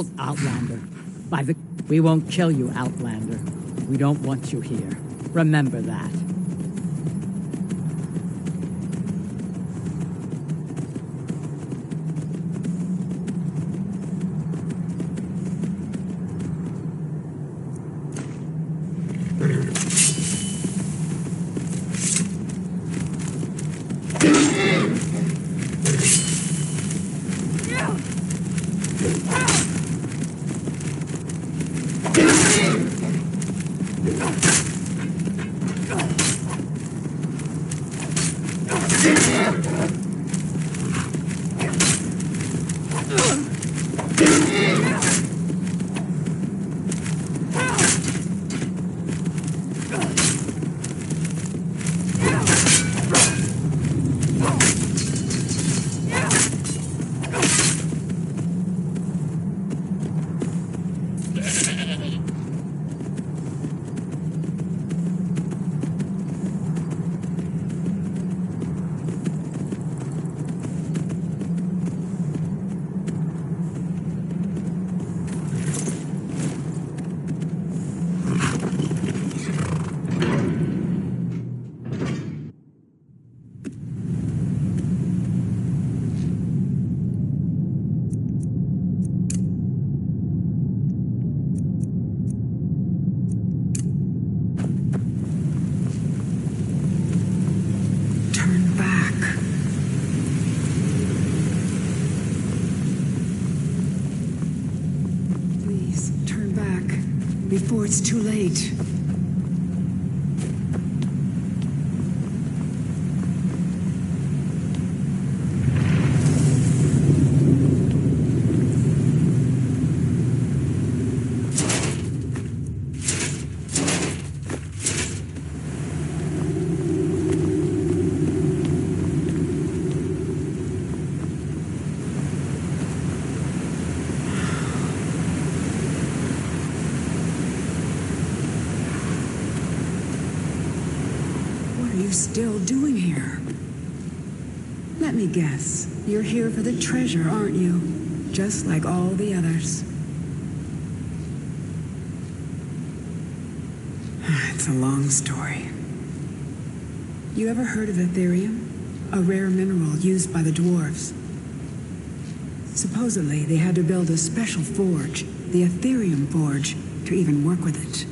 Hold, Outlander. We won't kill you, Outlander. We don't want you here. Remember that. Before it's too late. Still doing here? Let me guess. You're here for the treasure, aren't you? Just like all the others. It's a long story. You ever heard of Ethereum? A rare mineral used by the dwarves. Supposedly, they had to build a special forge, the Ethereum Forge, to even work with it.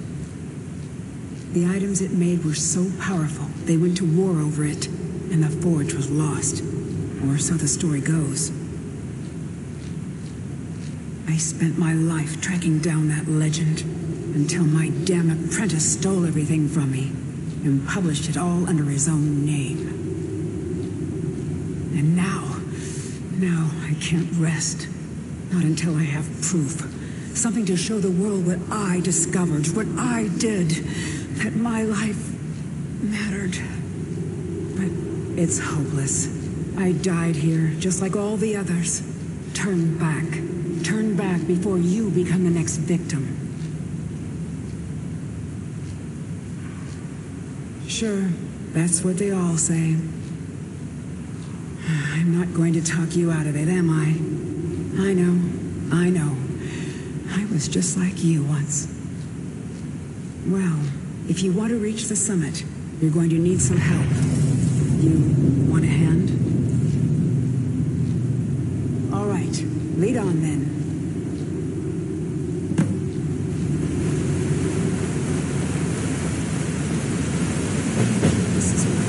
The items it made were so powerful, they went to war over it, and the forge was lost. Or so the story goes. I spent my life tracking down that legend, until my damn apprentice stole everything from me, and published it all under his own name. And now I can't rest. Not until I have proof. Something to show the world what I discovered, what I did. That my life mattered. But it's hopeless. I died here, just like all the others. Turn back. Turn back before you become the next victim. Sure, that's what they all say. I'm not going to talk you out of it, am I? I know. I was just like you once. Well, if you want to reach the summit, you're going to need some help. You want a hand? All right, lead on then. This is where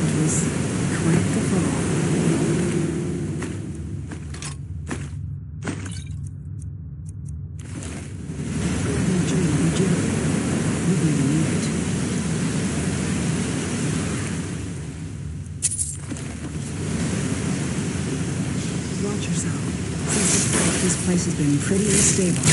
it was quite the fall. This place has been pretty unstable.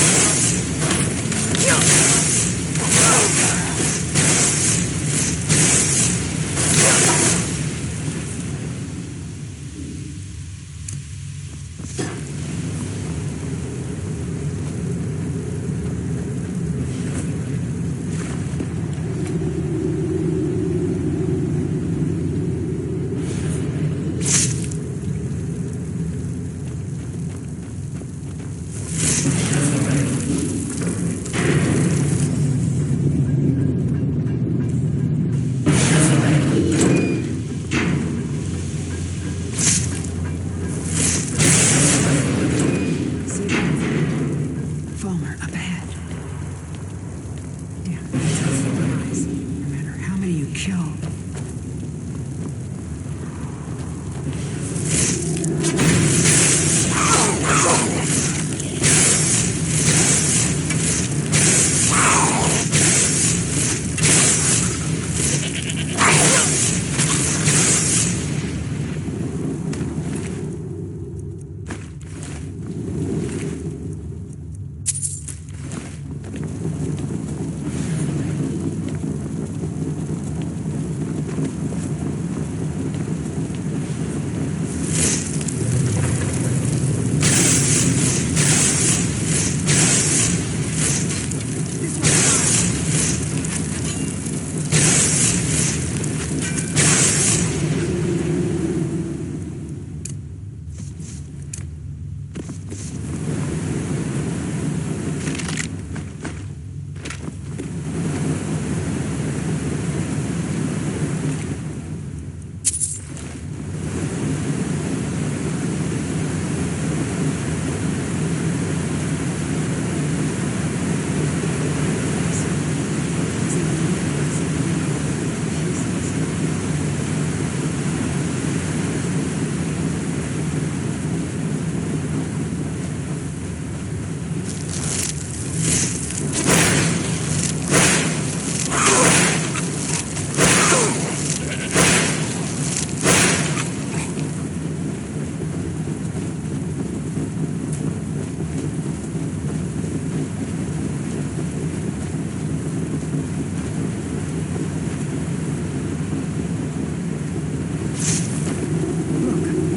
Yeah, that's how it lies. No matter how many you kill.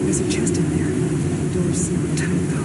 There's a chest in there. The door's sealed tight, though.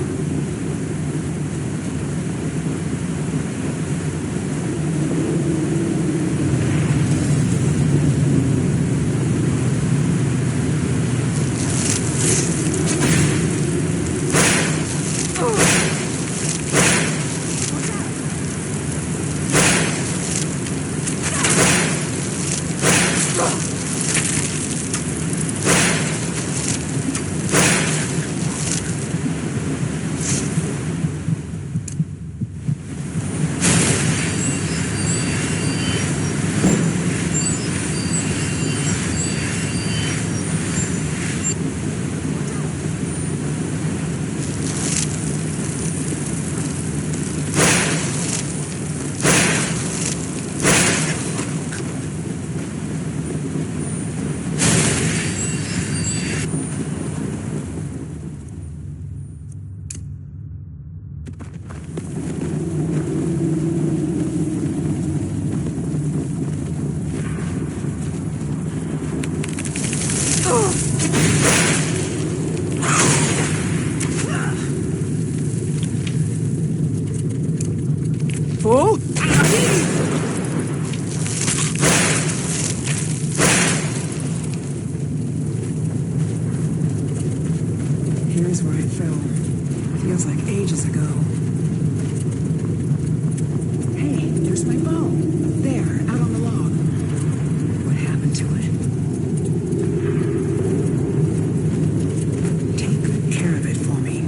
Fool! Here's where I fell. Feels like ages ago. Hey, there's my bow. There, out on the log. What happened to it? Take good care of it for me.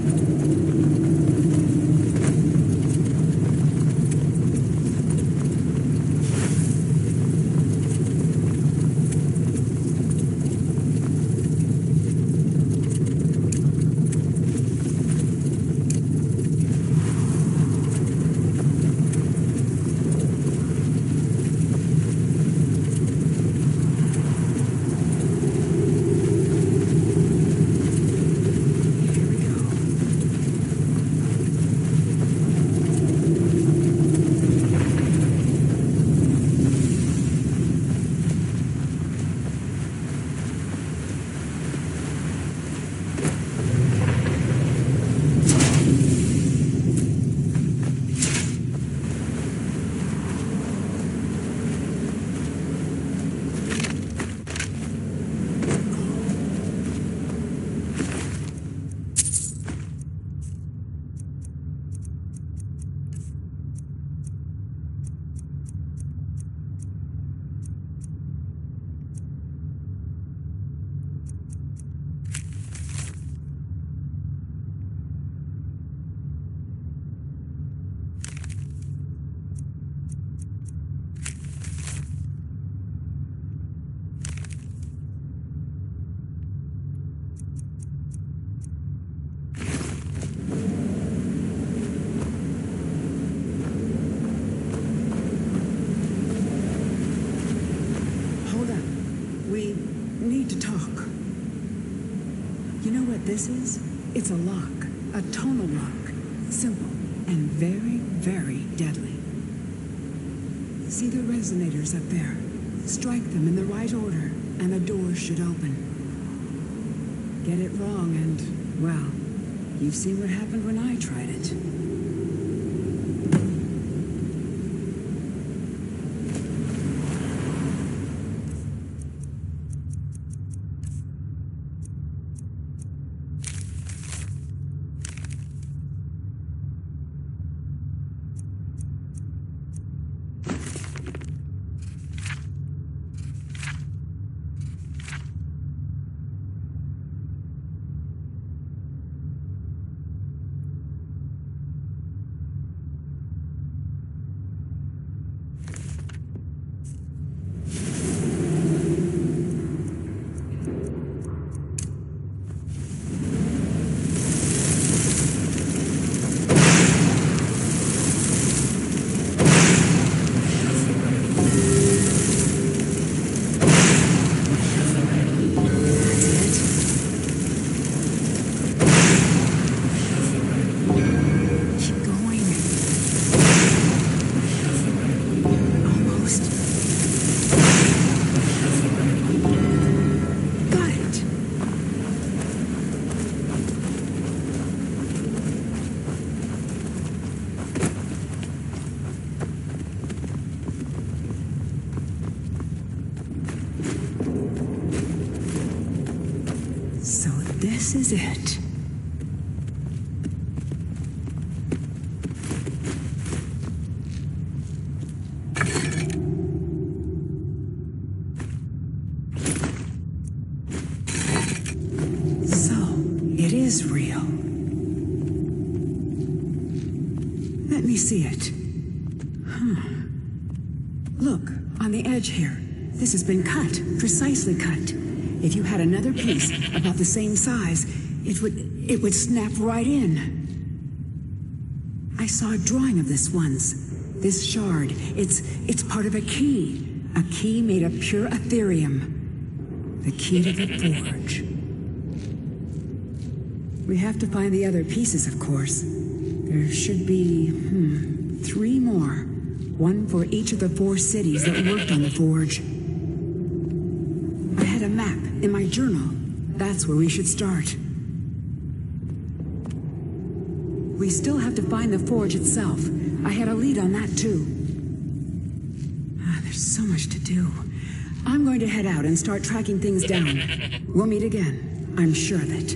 what this is? It's a lock. A tonal lock. Simple and very, very deadly. See the resonators up there? Strike them in the right order, and the door should open. Get it wrong and, well, you've seen what happened when I tried it. This is it. So, it is real. Let me see it. Look, on the edge here. This has been cut, precisely cut. If you had another piece about the same size, it would snap right in. I saw a drawing of this once. This shard, it's part of a key. A key made of pure Ethereum. The key to the forge. We have to find the other pieces, of course. There should be, 3 more. One for each of the 4 cities that worked on the forge. I had a map in my journal. That's where we should start. We still have to find the forge itself. I had a lead on that, too. There's so much to do. I'm going to head out and start tracking things down. We'll meet again. I'm sure of it.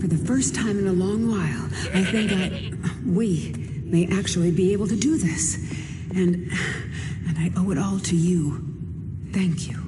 For the first time in a long while, I think we may actually be able to do this. And I owe it all to you. Thank you.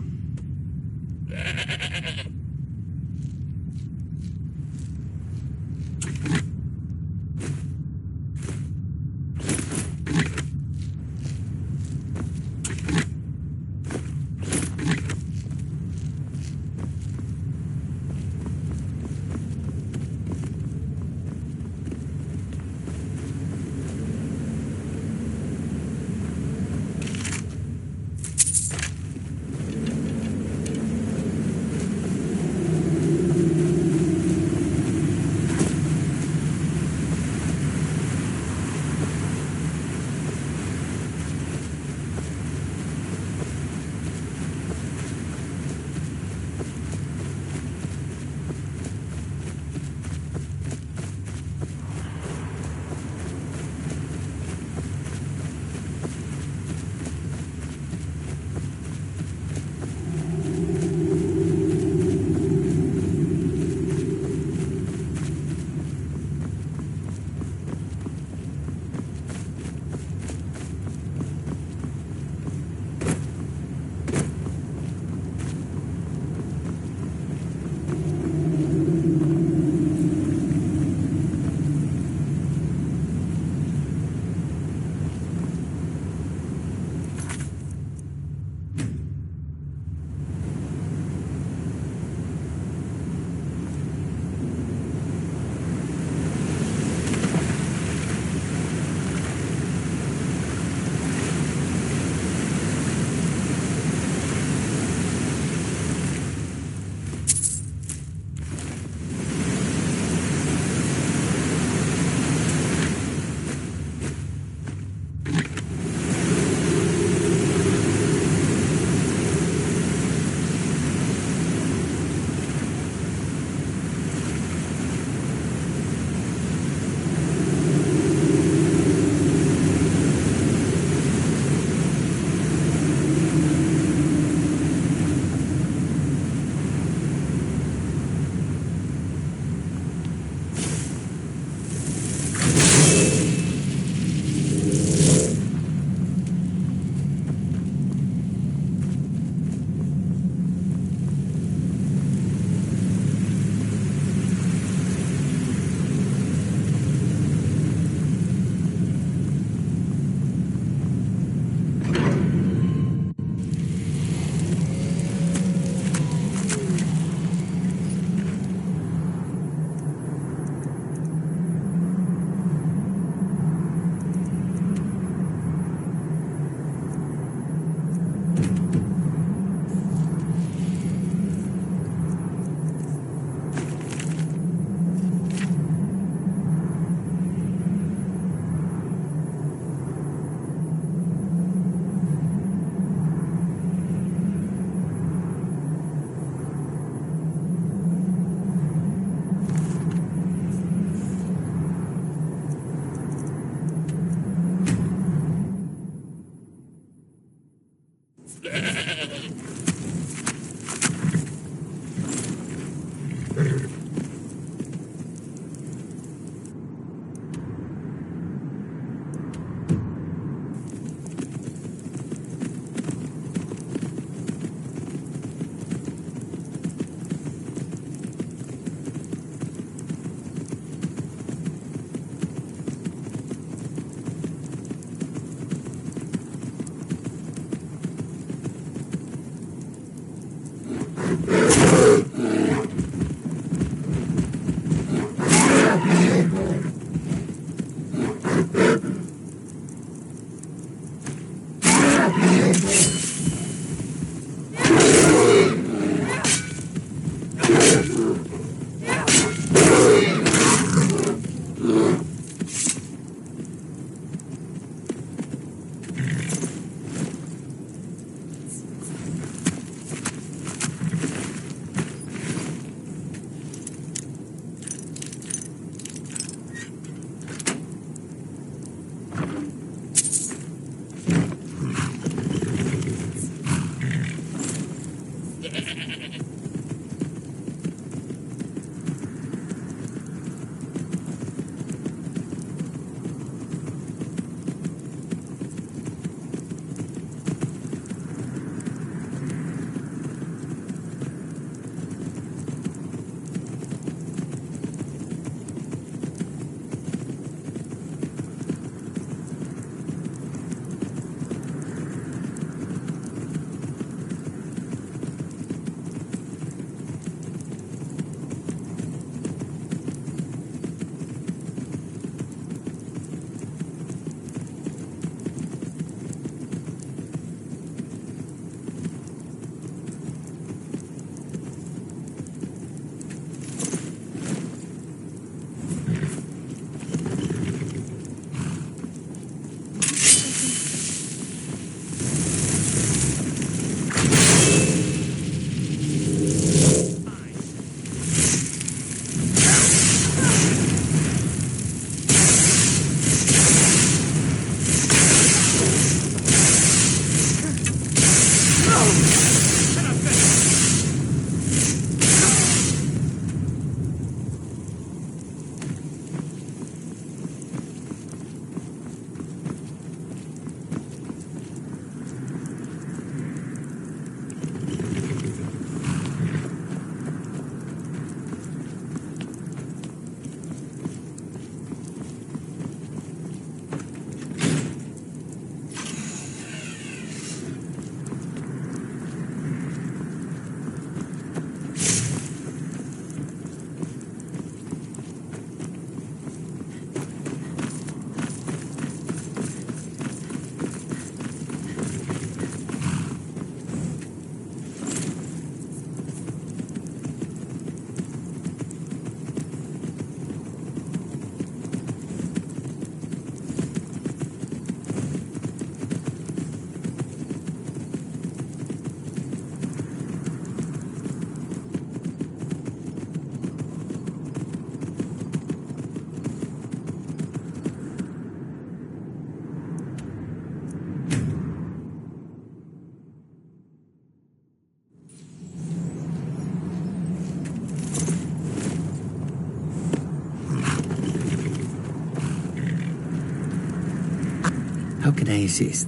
How can I assist?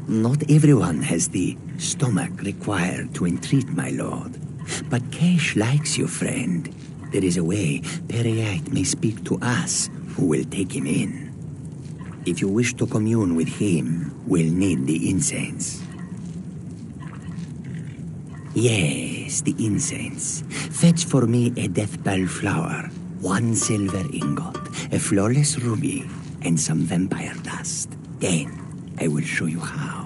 Not everyone has the stomach required to entreat, my lord. But Kesh likes you, friend. There is a way Periite may speak to us, who will take him in. If you wish to commune with him, we'll need the incense. Yes, the incense. Fetch for me a deathbell flower, 1 silver ingot, a flawless ruby, and some vampire dust. Then I will show you how.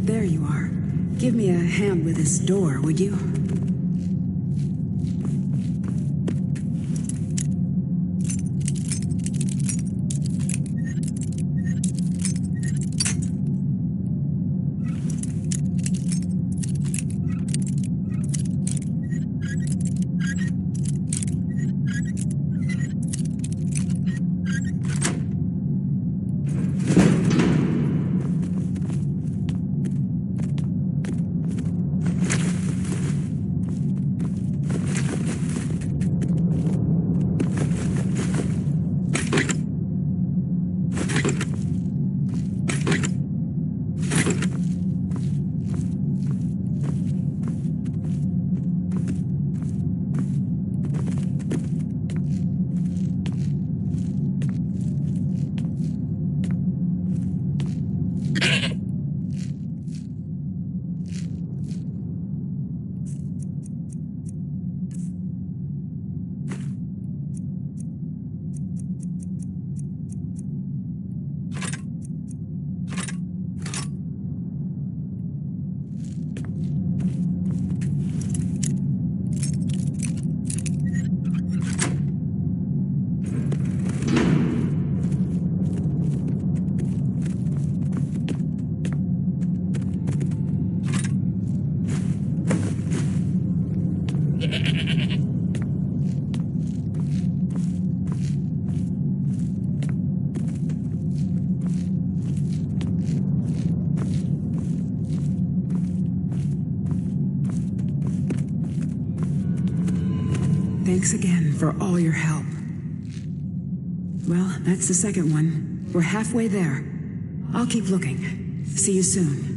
There you are. Give me a hand with this door, would you? Thanks again for all your help. Well, that's the second one. We're halfway there. I'll keep looking. See you soon.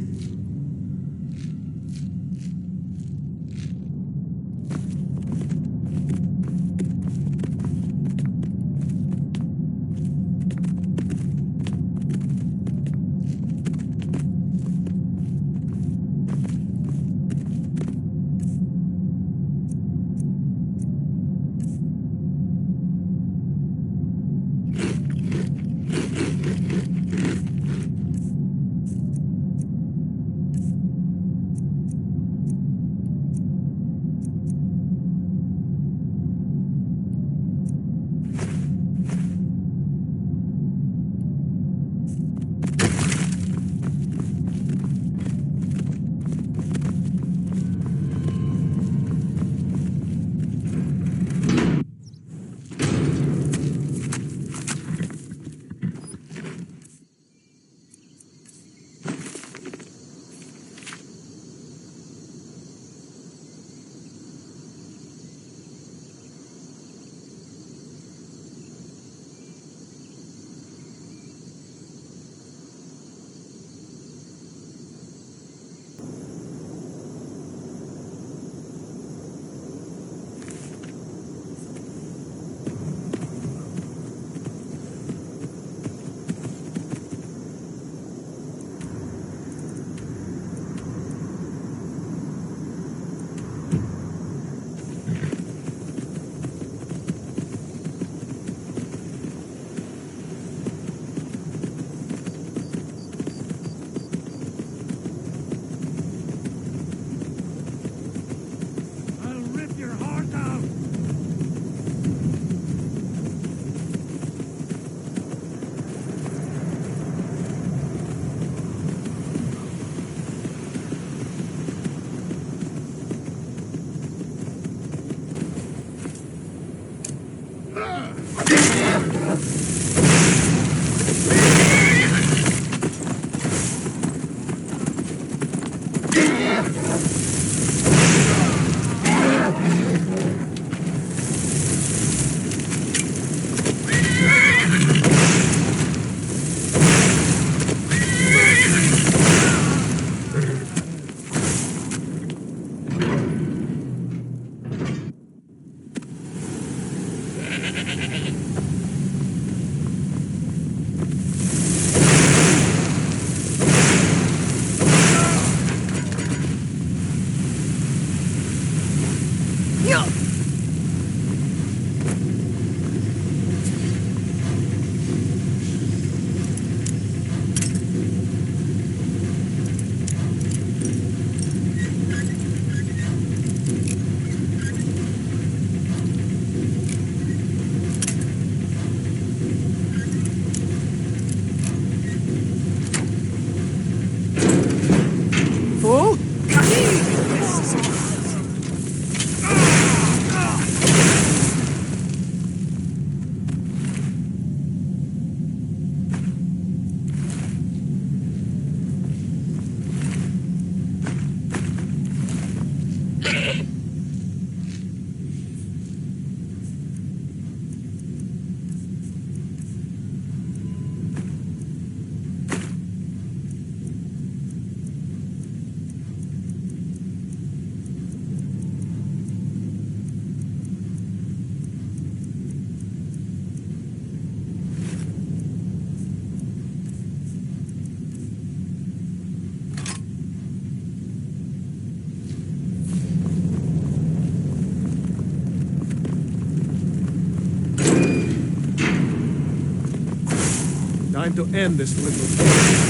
Time to end this little...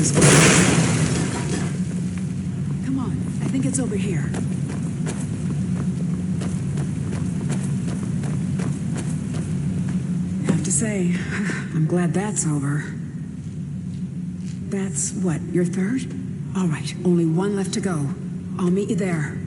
this way. Come on, I think it's over here. I have to say, I'm glad that's over. That's what, your third? All right, only one left to go. I'll meet you there.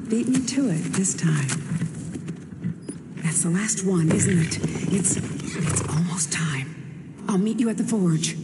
Beat me to it this time. That's the last one, isn't it? It's almost time. I'll meet you at the forge.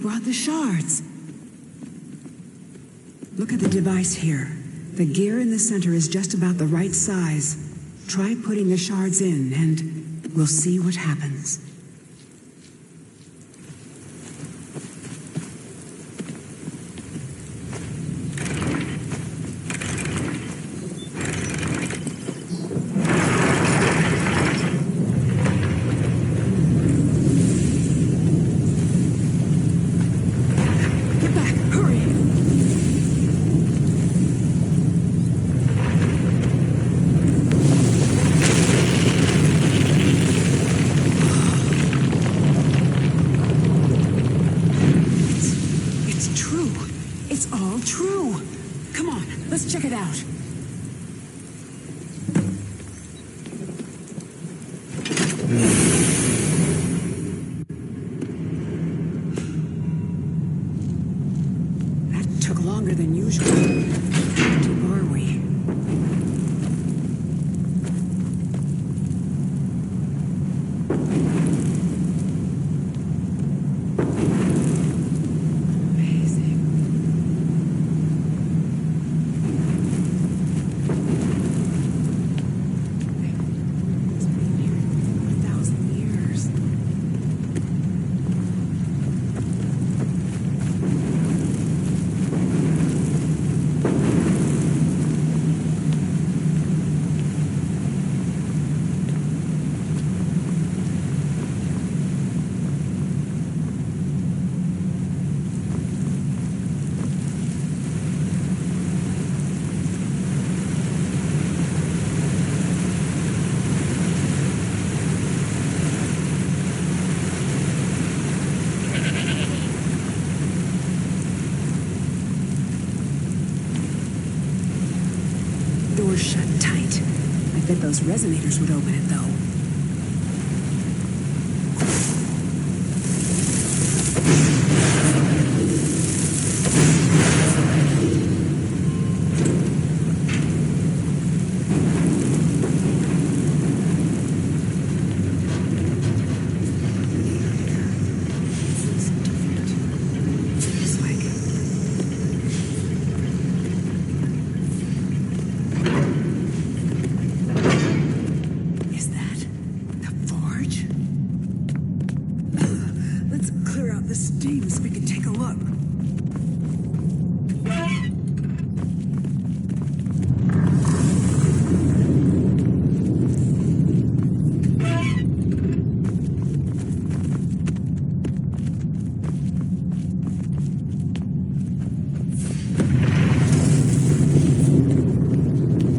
brought the shards. Look at the device here. The gear in the center is just about the right size. Try putting the shards in, and we'll see what happens. Get back! Hurry! It's true. It's all true. Come on, let's check it out. That took longer than usual. How deep are we? Amazing. It's been here for 1,000 years. Door's shut tight. I bet those resonators would open it, though. Seems different. Feels like Is that the forge? Let's clear out the steam so we can take a look.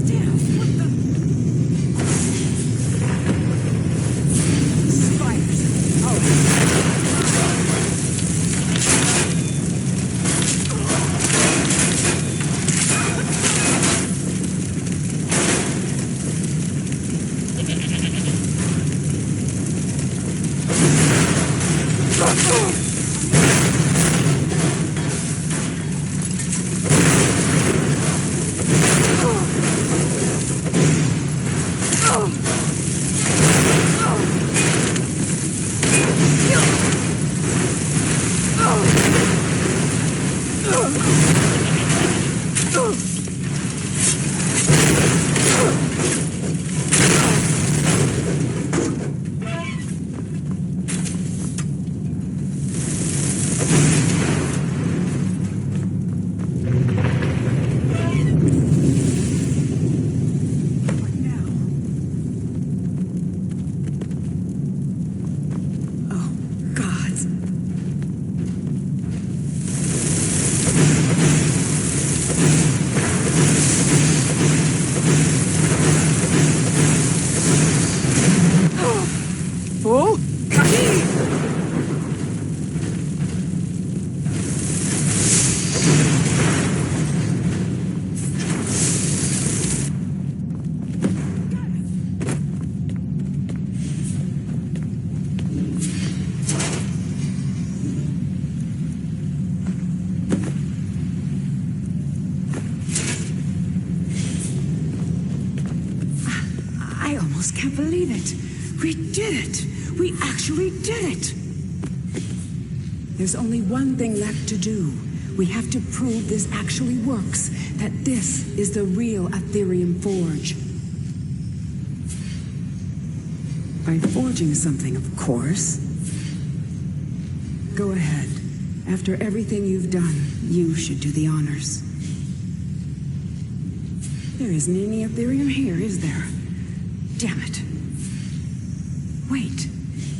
Damn, what the? Spiders. Oh. What now? Oh, gods. Fool! I almost can't believe it. We did it. We actually did it. There's only one thing left to do. We have to prove this actually works, that this is the real Ethereum Forge. By forging something, of course. Go ahead. After everything you've done, you should do the honors. There isn't any Ethereum here, is there? Damn it. Wait.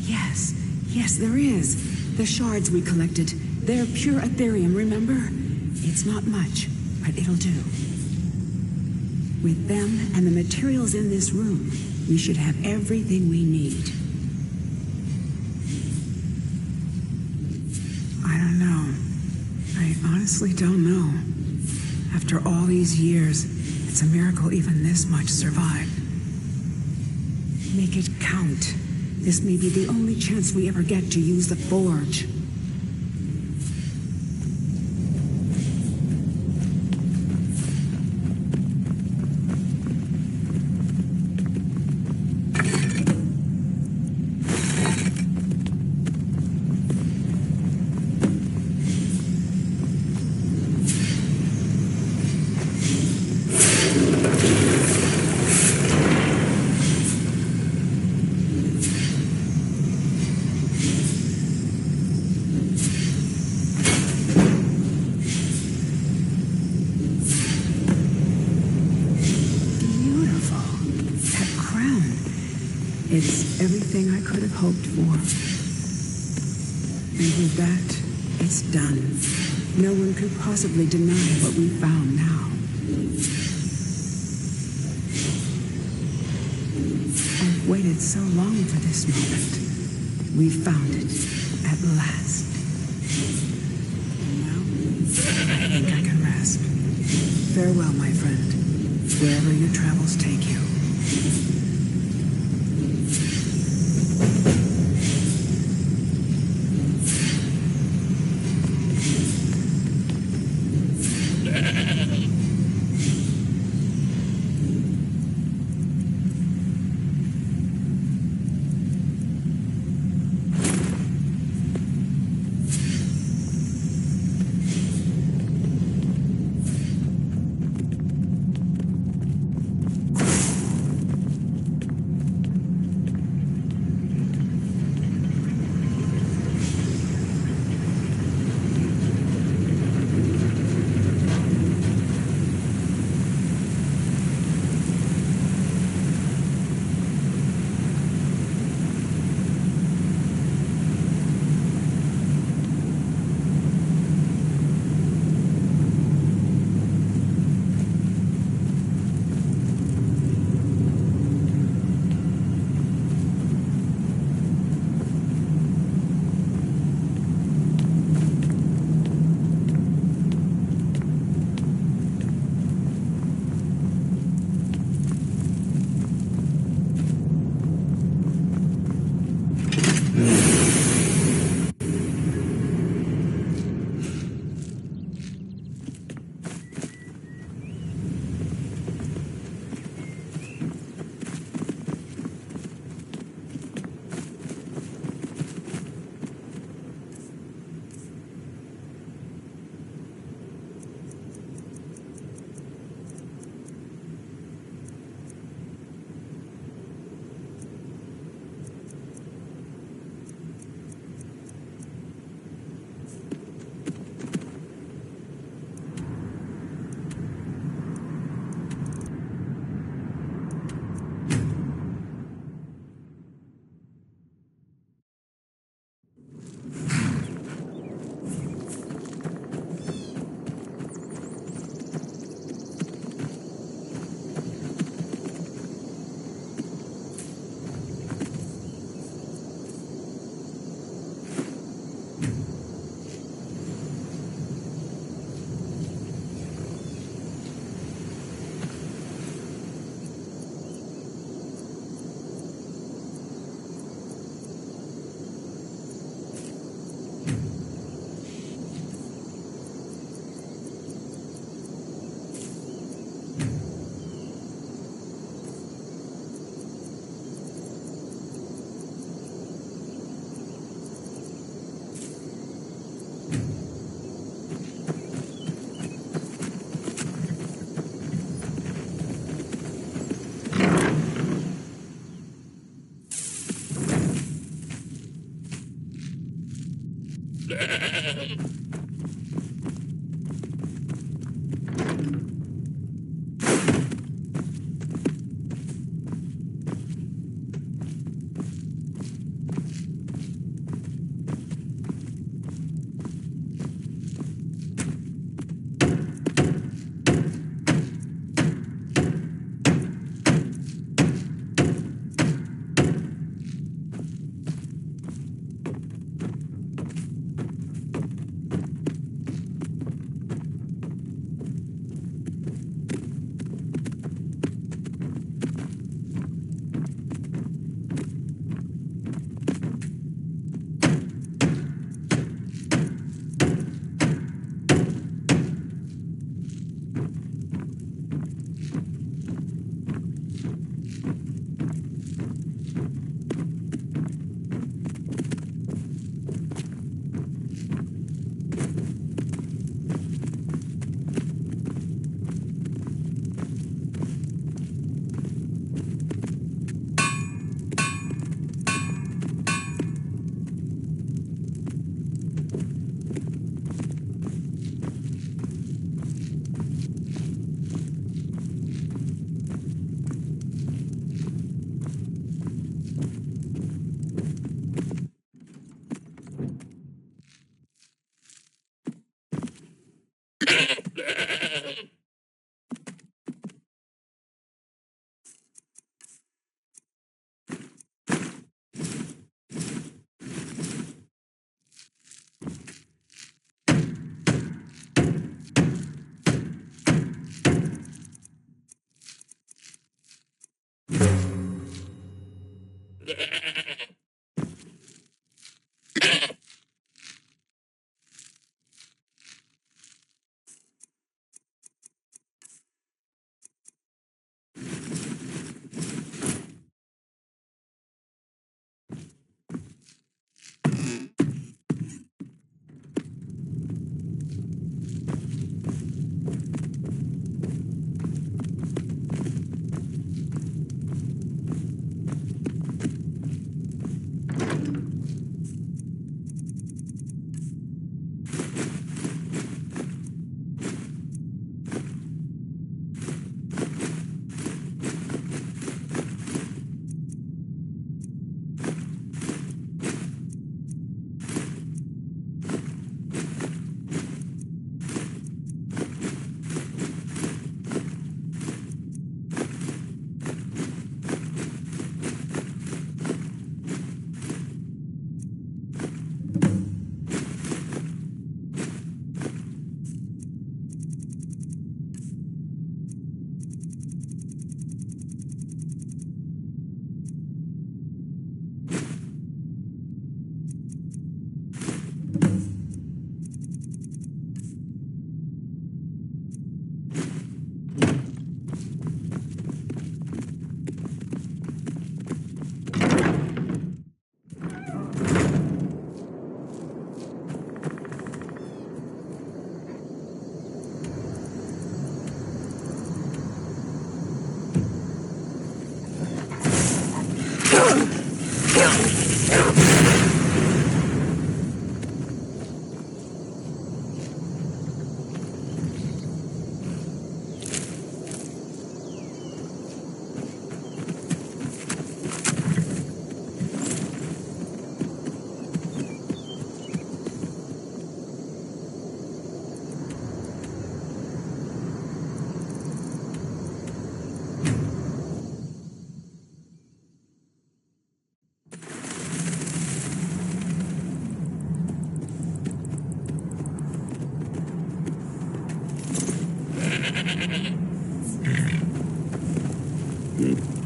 Yes, there is. The shards we collected. They're pure Ethereum, remember? It's not much, but it'll do. With them and the materials in this room, we should have everything we need. I don't know. I honestly don't know. After all these years, it's a miracle even this much survived. Make it count. This may be the only chance we ever get to use the Forge. It's everything I could have hoped for. And with that, it's done. No one could possibly deny what we found now. I've waited so long for this moment. We found it, at last. And now, I think I can rest. Farewell, my friend, wherever your travels take you.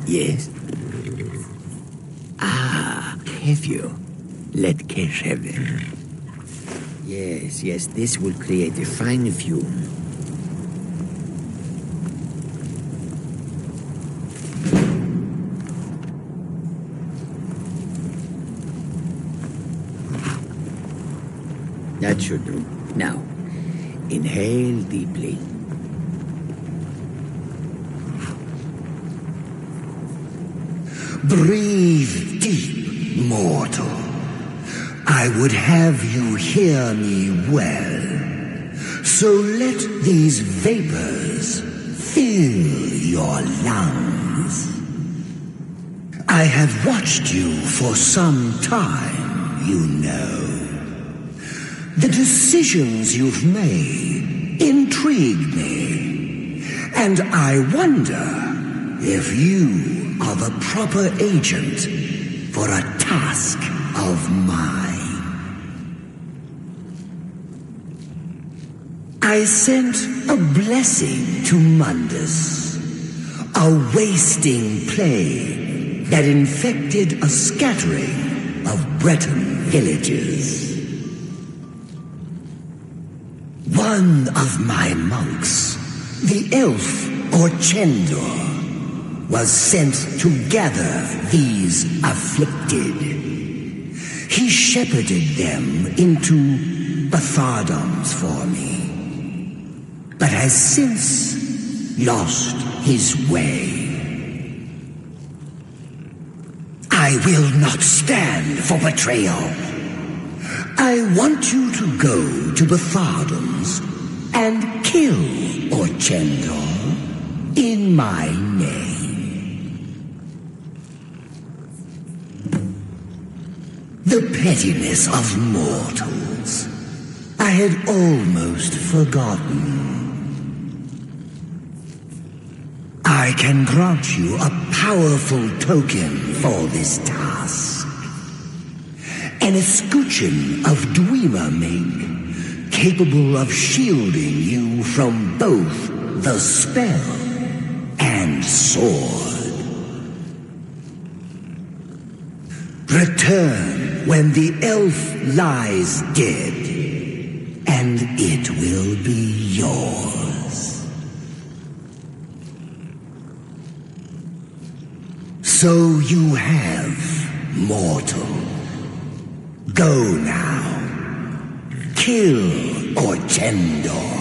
Yes? Ah, have you? Let Cash have them. Yes, yes, this will create a fine view. That should do. Now, inhale deeply. Breathe deep, mortal. I would have you hear me well. So let these vapors fill your lungs. I have watched you for some time, you know. The decisions you've made intrigue me, and I wonder if you are the proper agent for a task of mine. I sent a blessing to Mundus, a wasting plague that infected a scattering of Breton villages. One of my monks, the elf Orchendor, was sent to gather these afflicted. He shepherded them into Bathardums for me, but has since lost his way. I will not stand for betrayal. I want you to go to Bathardums and kill Orchendor in my name. The pettiness of mortals. I had almost forgotten. I can grant you a powerful token for this task. An escutcheon of Dwemer make, capable of shielding you from both the spell and sword. Return when the elf lies dead, and it will be yours. So you have, mortal. Go now. Kill Orchendor.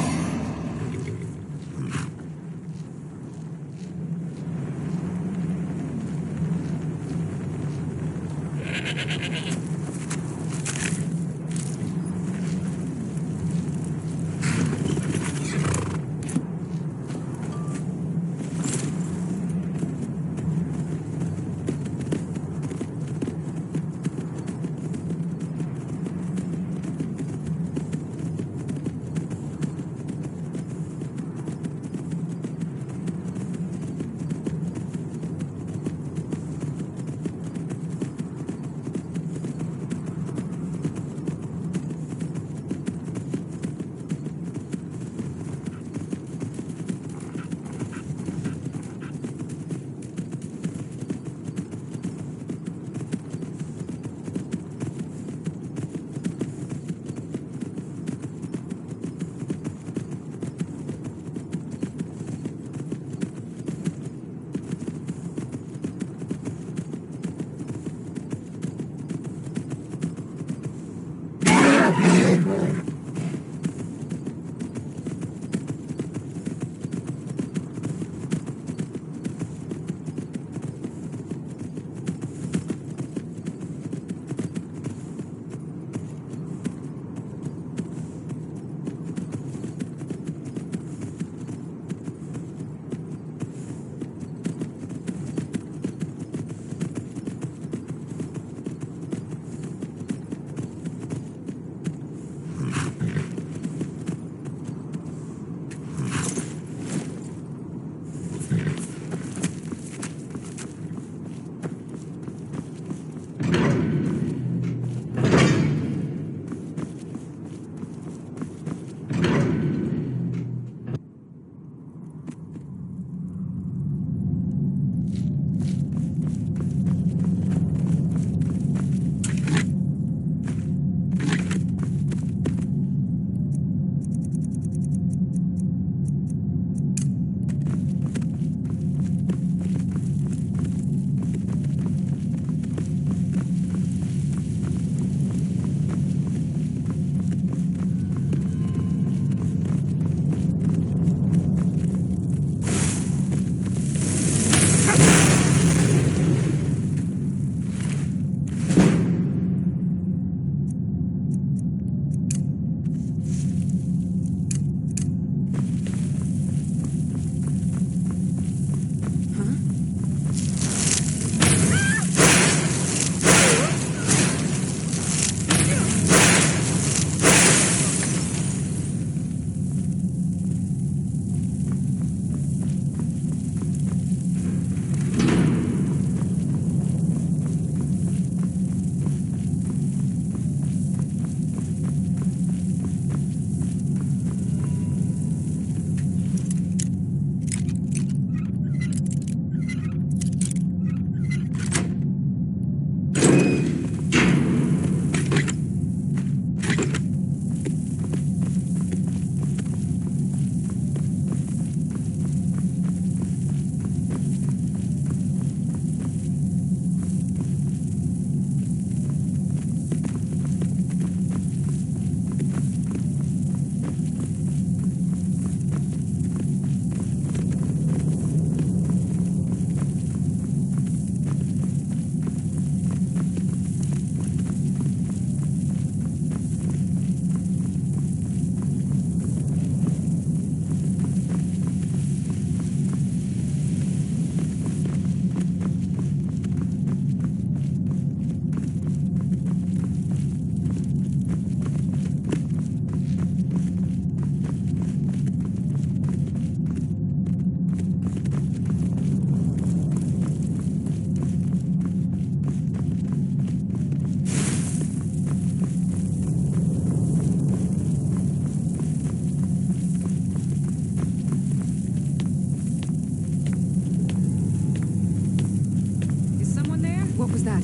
What was that?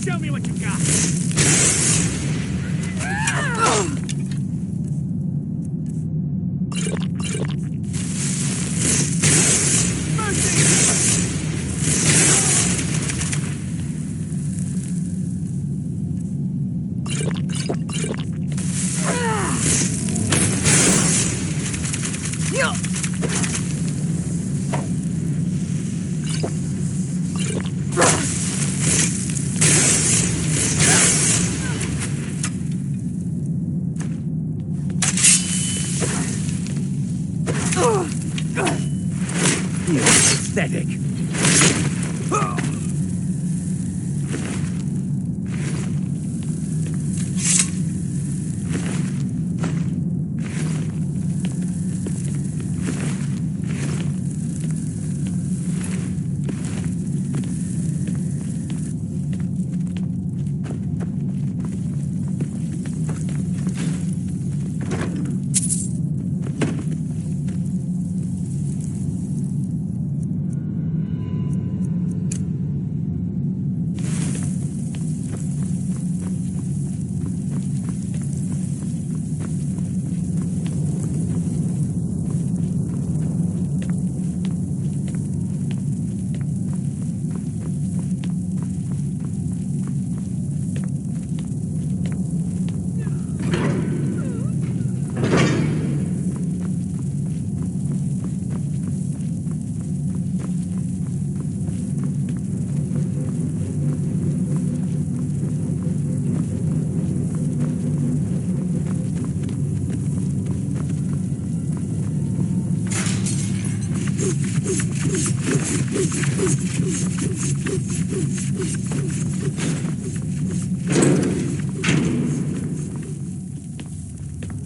Show me what you got. Pathetic.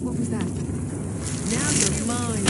What was that? Now you're mine.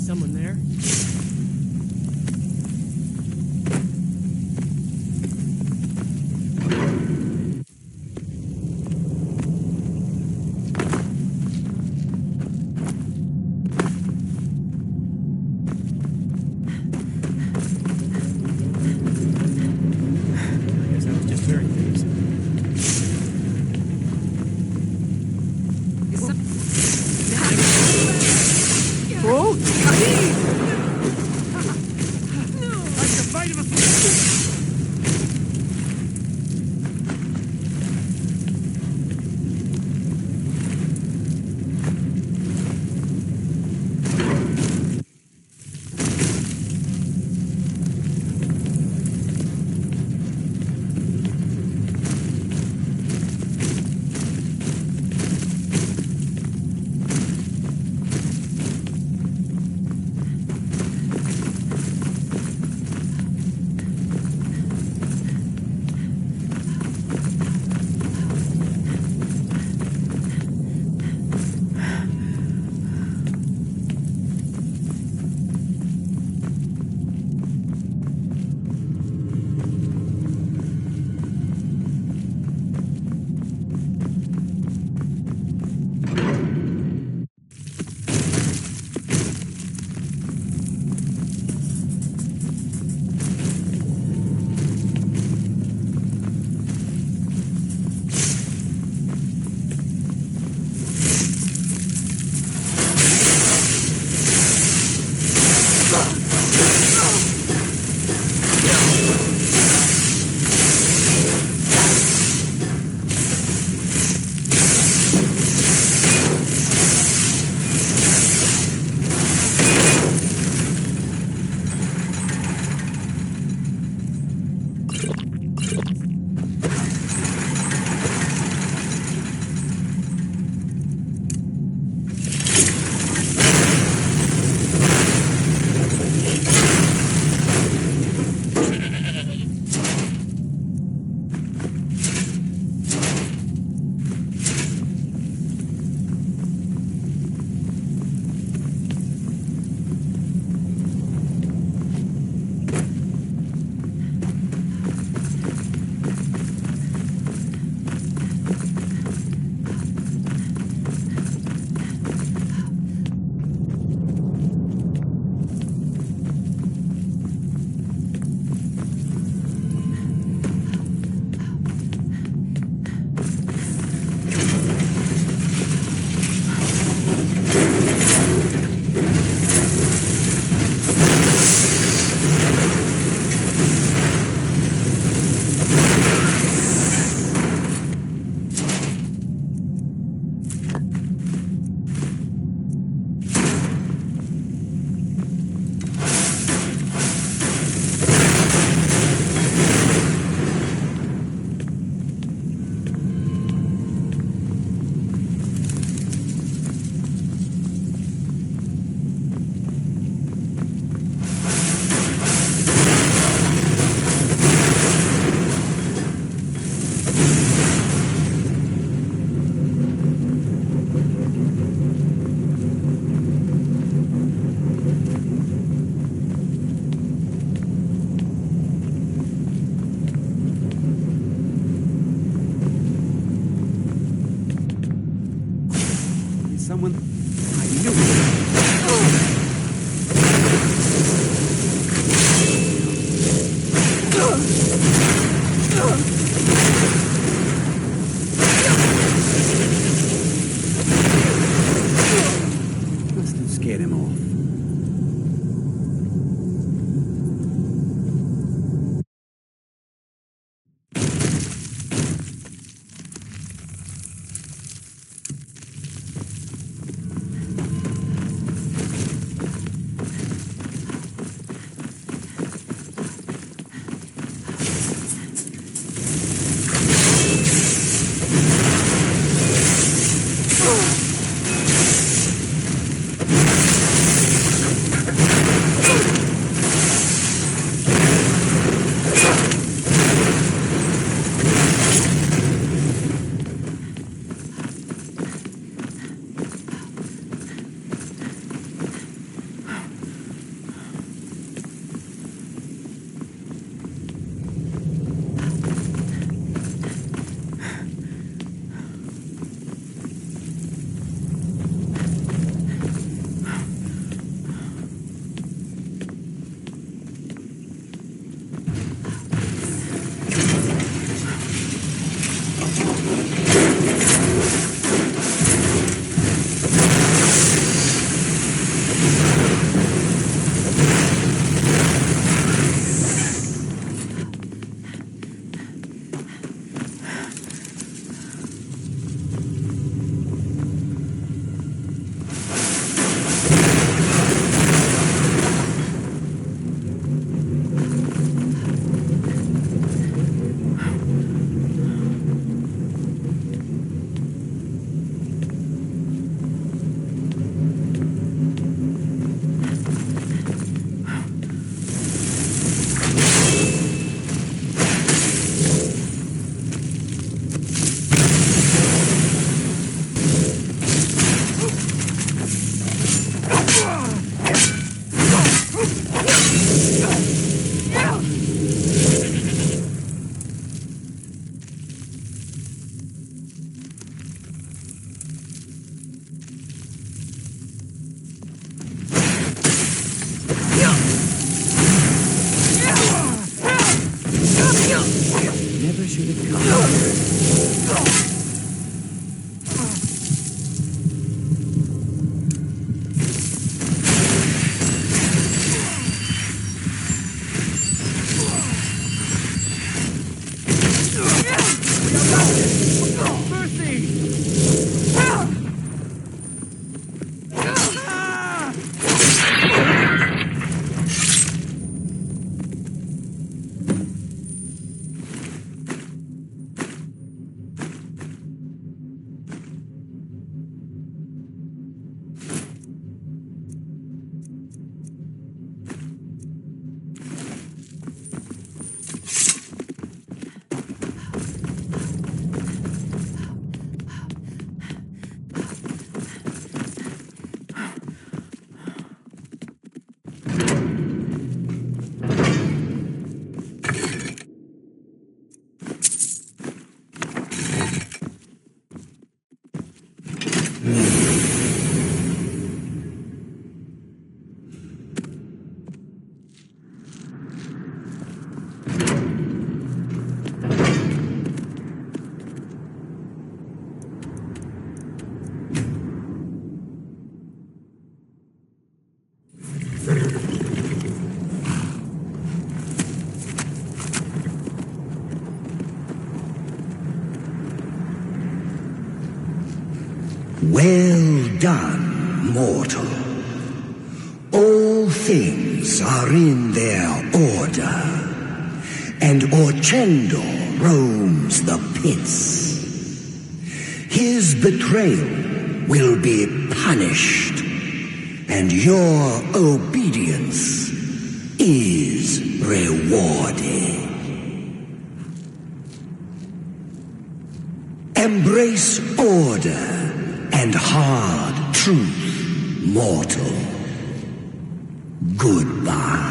Someone there? I guess I was just hearing things. Oh! Like the bite of a Must have scared him off. Never should have come. Well done, mortal. All things are in their order, and Orcendo roams the pits. His betrayal will be punished, and your obedience is rewarded. Embrace order and hard truth, mortal. Goodbye.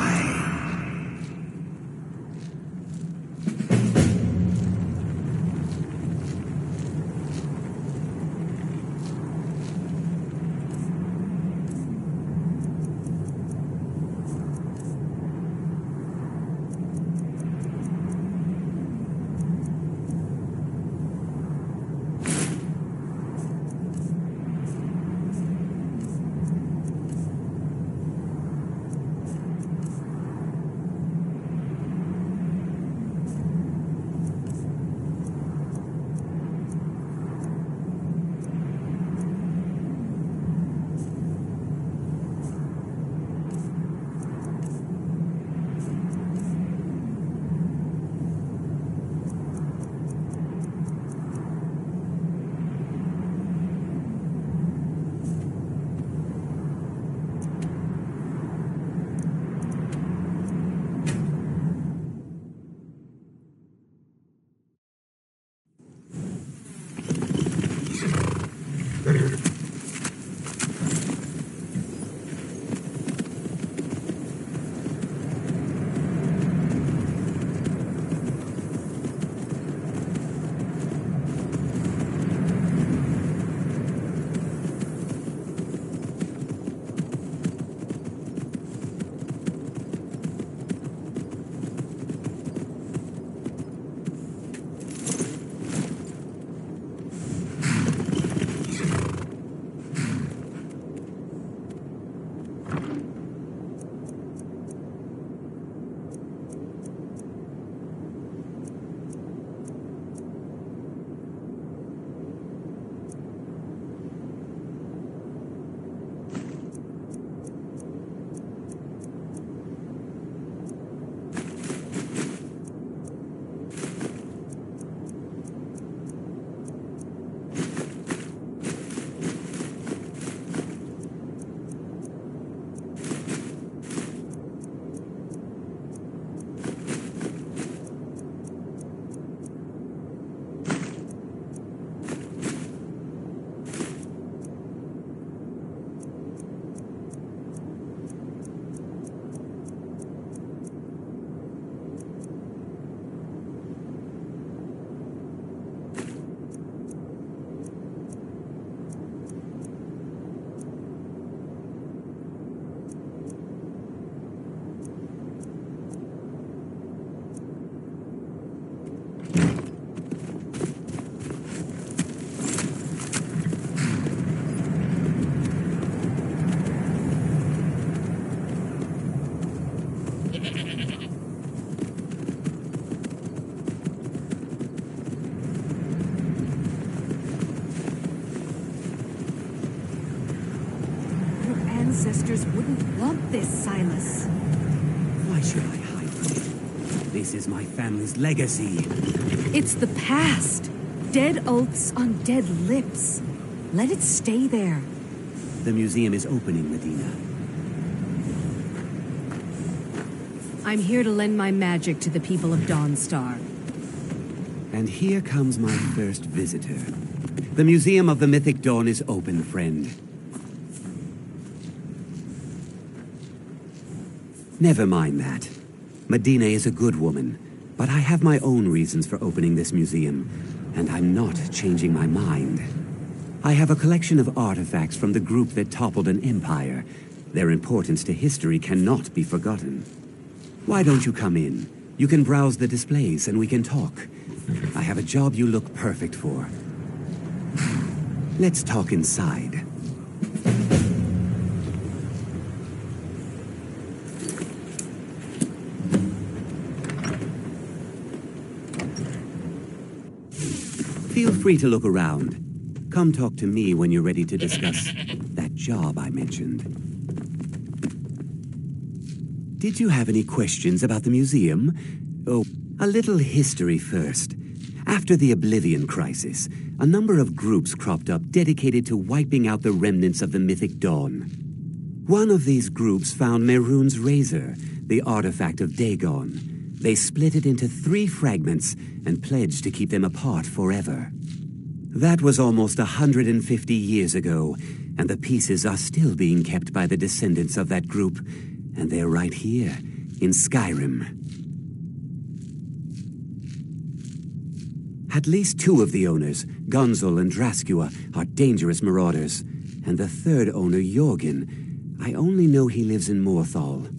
others wouldn't want this, Silas. Why should I hide from it? This is my family's legacy. It's the past. Dead oaths on dead lips. Let it stay there. The museum is opening, Medina. I'm here to lend my magic to the people of Dawnstar. And here comes my first visitor. The Museum of the Mythic Dawn is open, friend. Never mind that. Medina is a good woman, but I have my own reasons for opening this museum, and I'm not changing my mind. I have a collection of artifacts from the group that toppled an empire. Their importance to history cannot be forgotten. Why don't you come in? You can browse the displays and we can talk. I have a job you look perfect for. Let's talk inside. Feel free to look around. Come talk to me when you're ready to discuss that job I mentioned. Did you have any questions about the museum? Oh, a little history first. After the Oblivion Crisis, a number of groups cropped up dedicated to wiping out the remnants of the Mythic Dawn. One of these groups found Mehrunes' razor, the artifact of Dagon. They split it into 3 fragments and pledged to keep them apart forever. That was almost 150 years ago, and the pieces are still being kept by the descendants of that group, and they're right here, in Skyrim. At least 2 of the owners, Gunzel and Draskua, are dangerous marauders, and the third owner, Jorgen, I only know he lives in Morthal.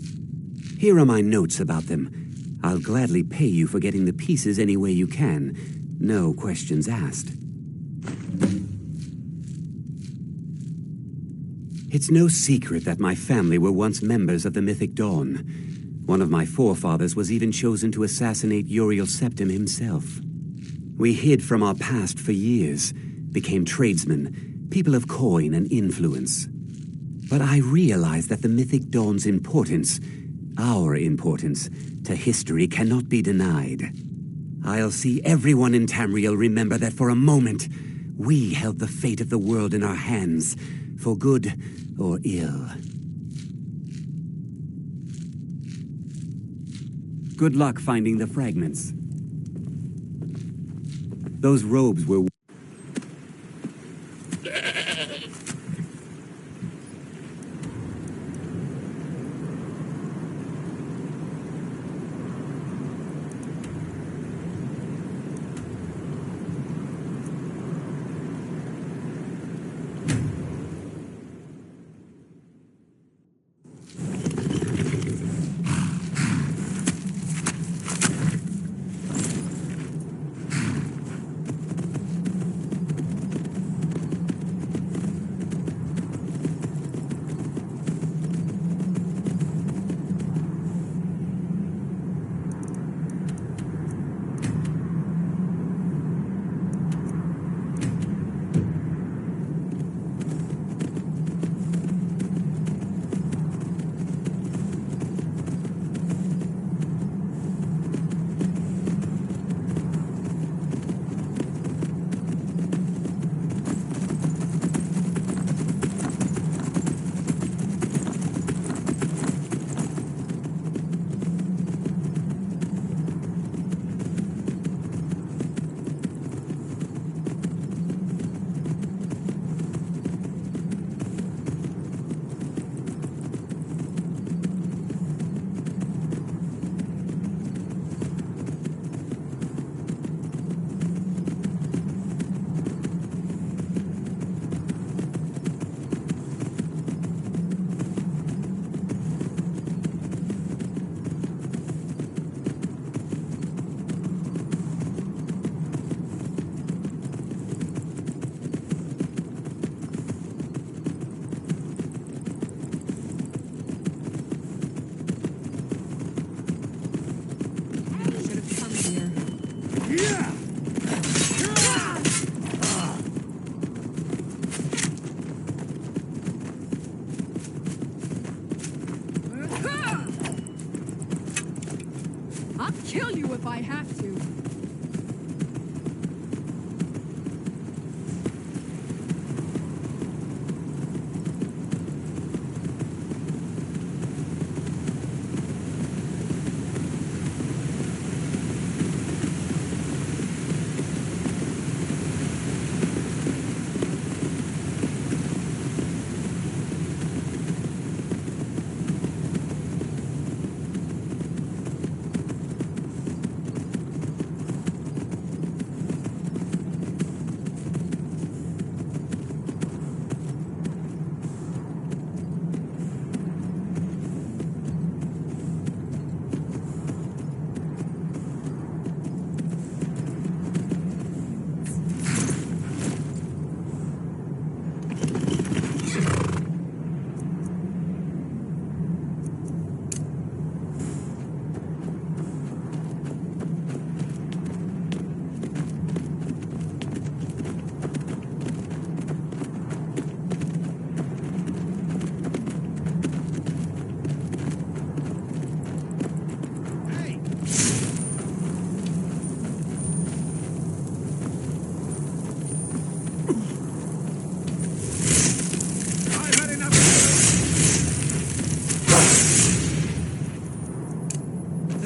Here are my notes about them. I'll gladly pay you for getting the pieces any way you can. No questions asked. It's no secret that my family were once members of the Mythic Dawn. One of my forefathers was even chosen to assassinate Uriel Septim himself. We hid from our past for years, became tradesmen, people of coin and influence. But I realized that the Mythic Dawn's importance, our importance, to history cannot be denied. I'll see everyone in Tamriel remember that for a moment, we held the fate of the world in our hands, for good or ill. Good luck finding the fragments. Those robes were... have to.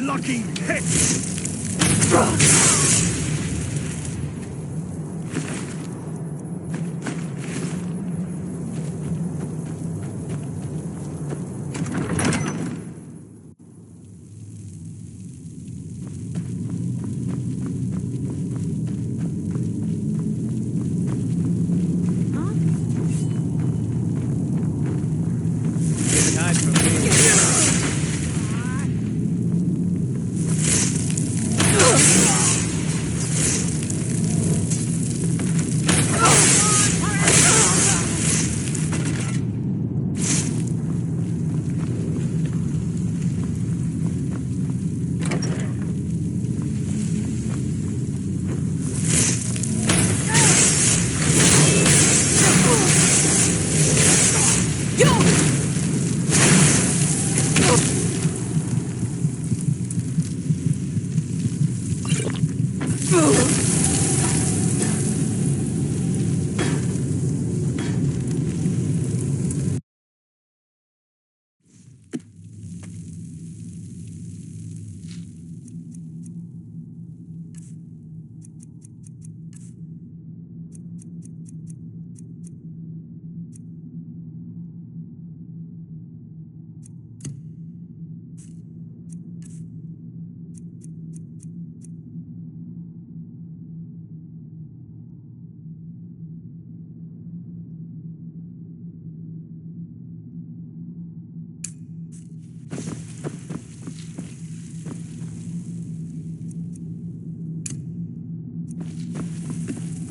Lucky hit!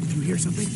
Did you hear something?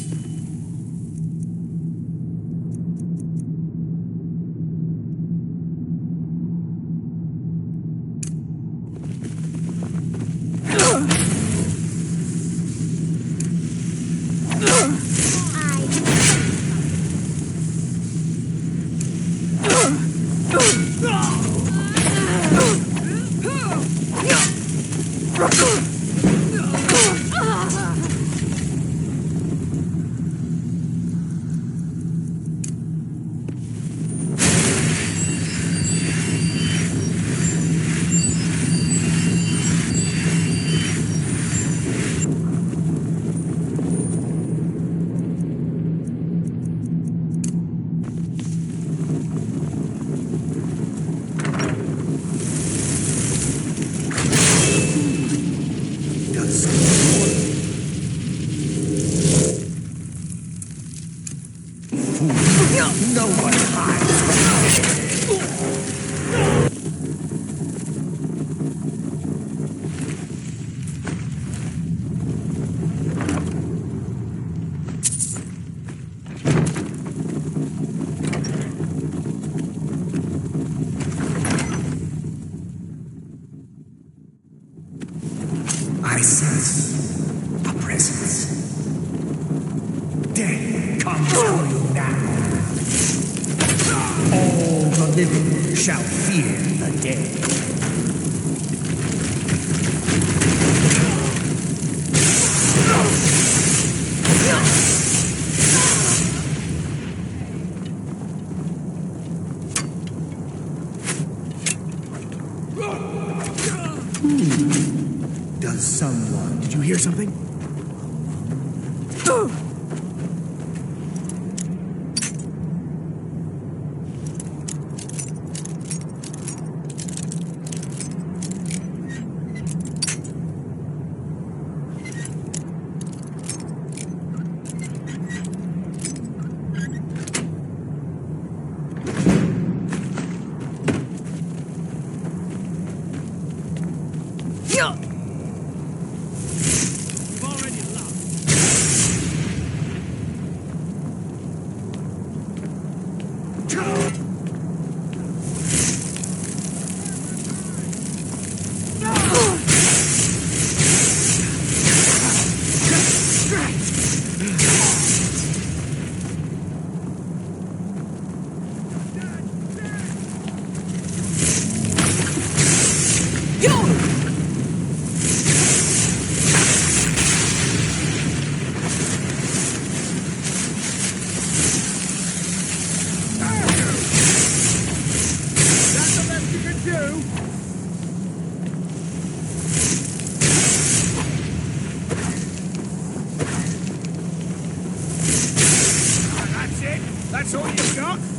No one hides from me. I sense a presence. Death comes for you now. All the living shall fear the dead. someone. Did you hear something? That's all you got?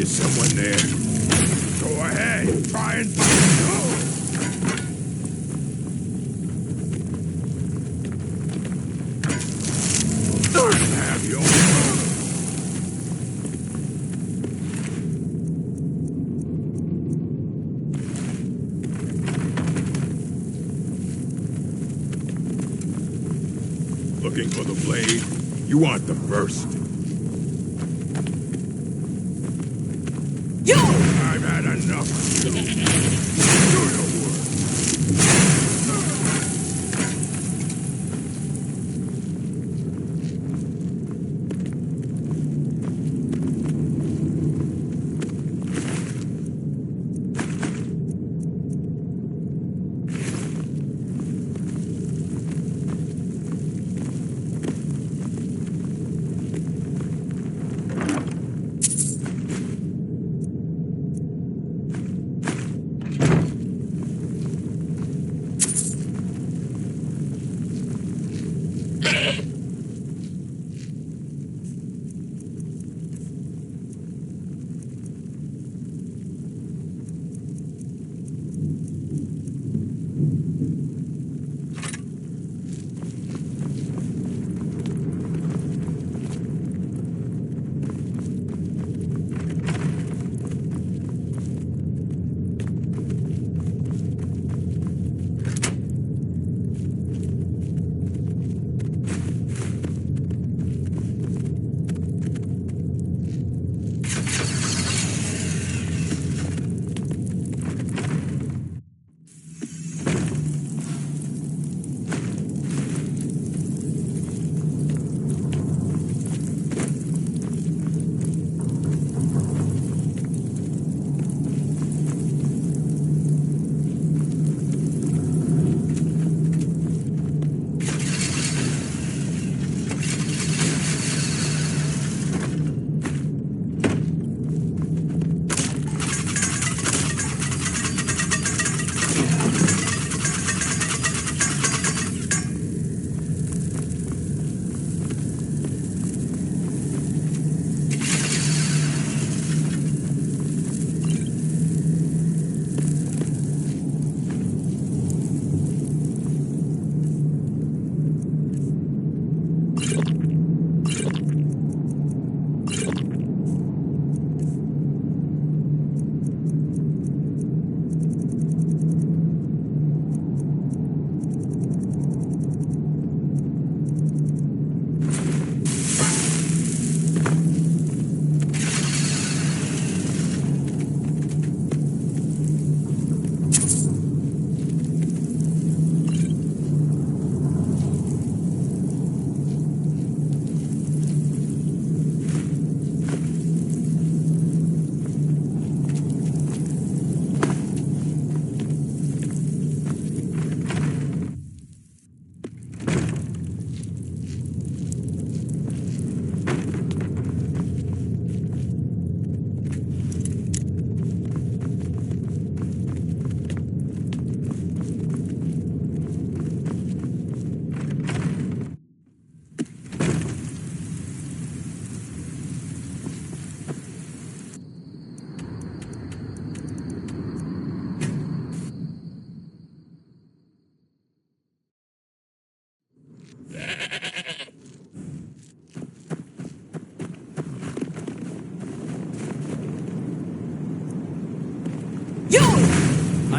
Is someone there? Go ahead, try and find have your looking for the blade? You want the first? You! I've had enough. Do your work.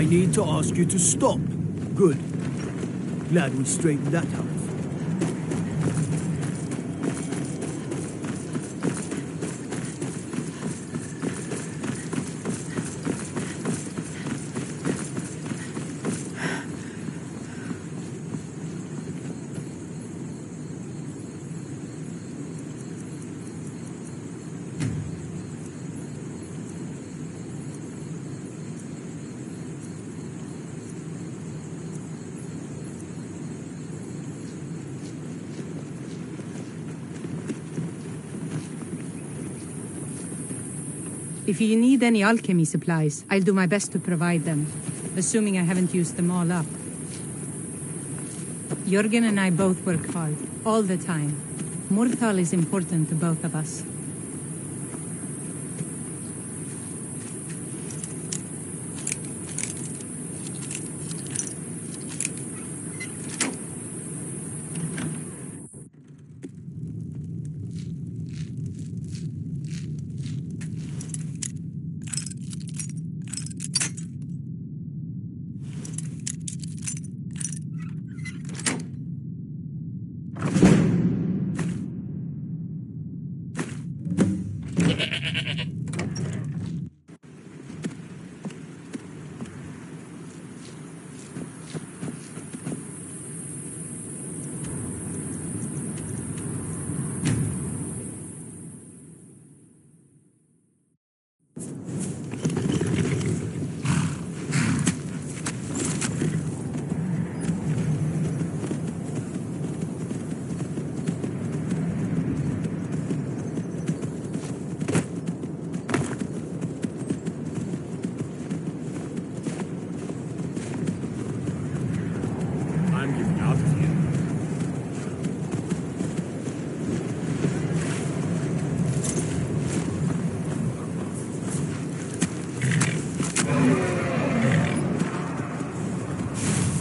I need to ask you to stop. Good. Glad we straightened that out. If you need any alchemy supplies, I'll do my best to provide them, assuming I haven't used them all up. Jürgen and I both work hard, all the time. Mortal is important to both of us.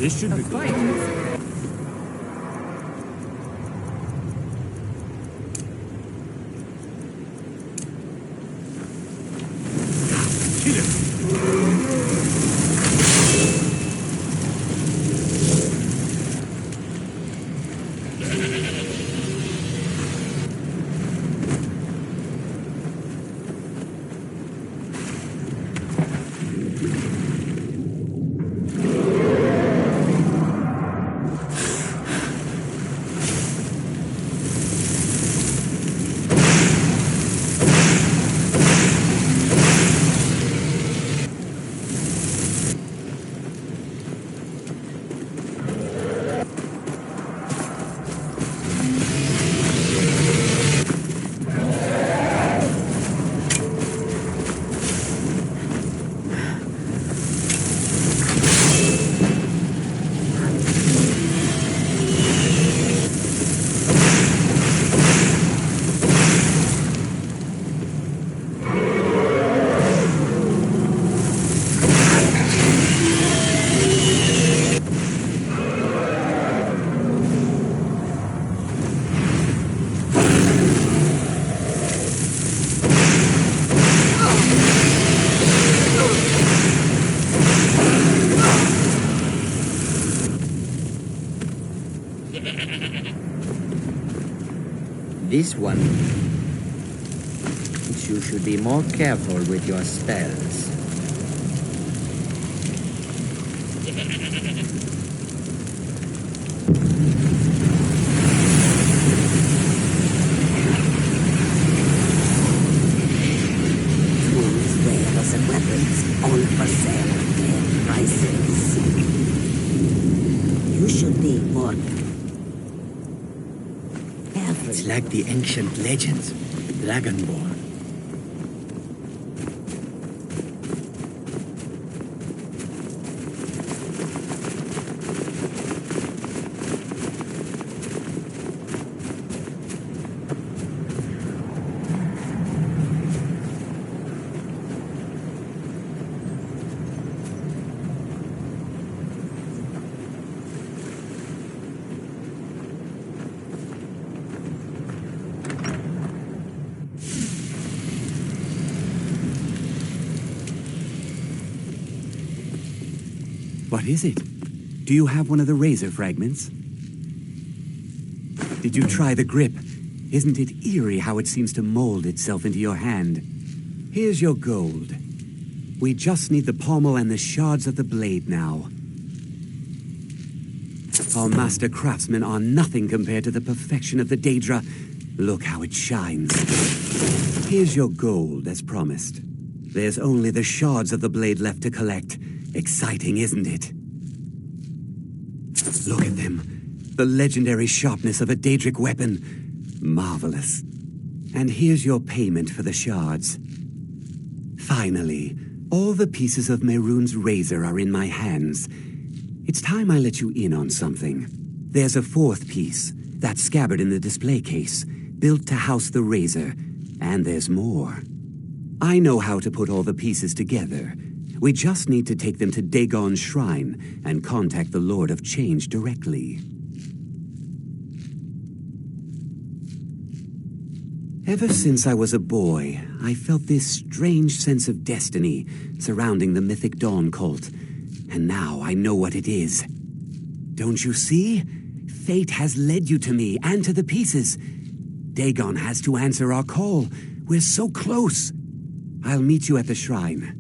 This should be good. This one. You should be more careful with your spells. Tools, wares, and weapons, all for sale at fair prices. You should be more careful. It's like the ancient legends, Dragonborn. What is it? Do you have one of the razor fragments? Did you try the grip? Isn't it eerie how it seems to mold itself into your hand? Here's your gold. We just need the pommel and the shards of the blade now. Our master craftsmen are nothing compared to the perfection of the Daedra. Look how it shines. Here's your gold, as promised. There's only the shards of the blade left to collect. Exciting, isn't it? Look at them. The legendary sharpness of a Daedric weapon. Marvelous. And here's your payment for the shards. Finally, all the pieces of Mehrunes' razor are in my hands. It's time I let you in on something. There's a fourth piece, that scabbard in the display case, built to house the razor. And there's more. I know how to put all the pieces together. We just need to take them to Dagon's shrine and contact the Lord of Change directly. Ever since I was a boy, I felt this strange sense of destiny surrounding the mythic Dawn cult. And now I know what it is. Don't you see? Fate has led you to me and to the pieces. Dagon has to answer our call. We're so close. I'll meet you at the shrine.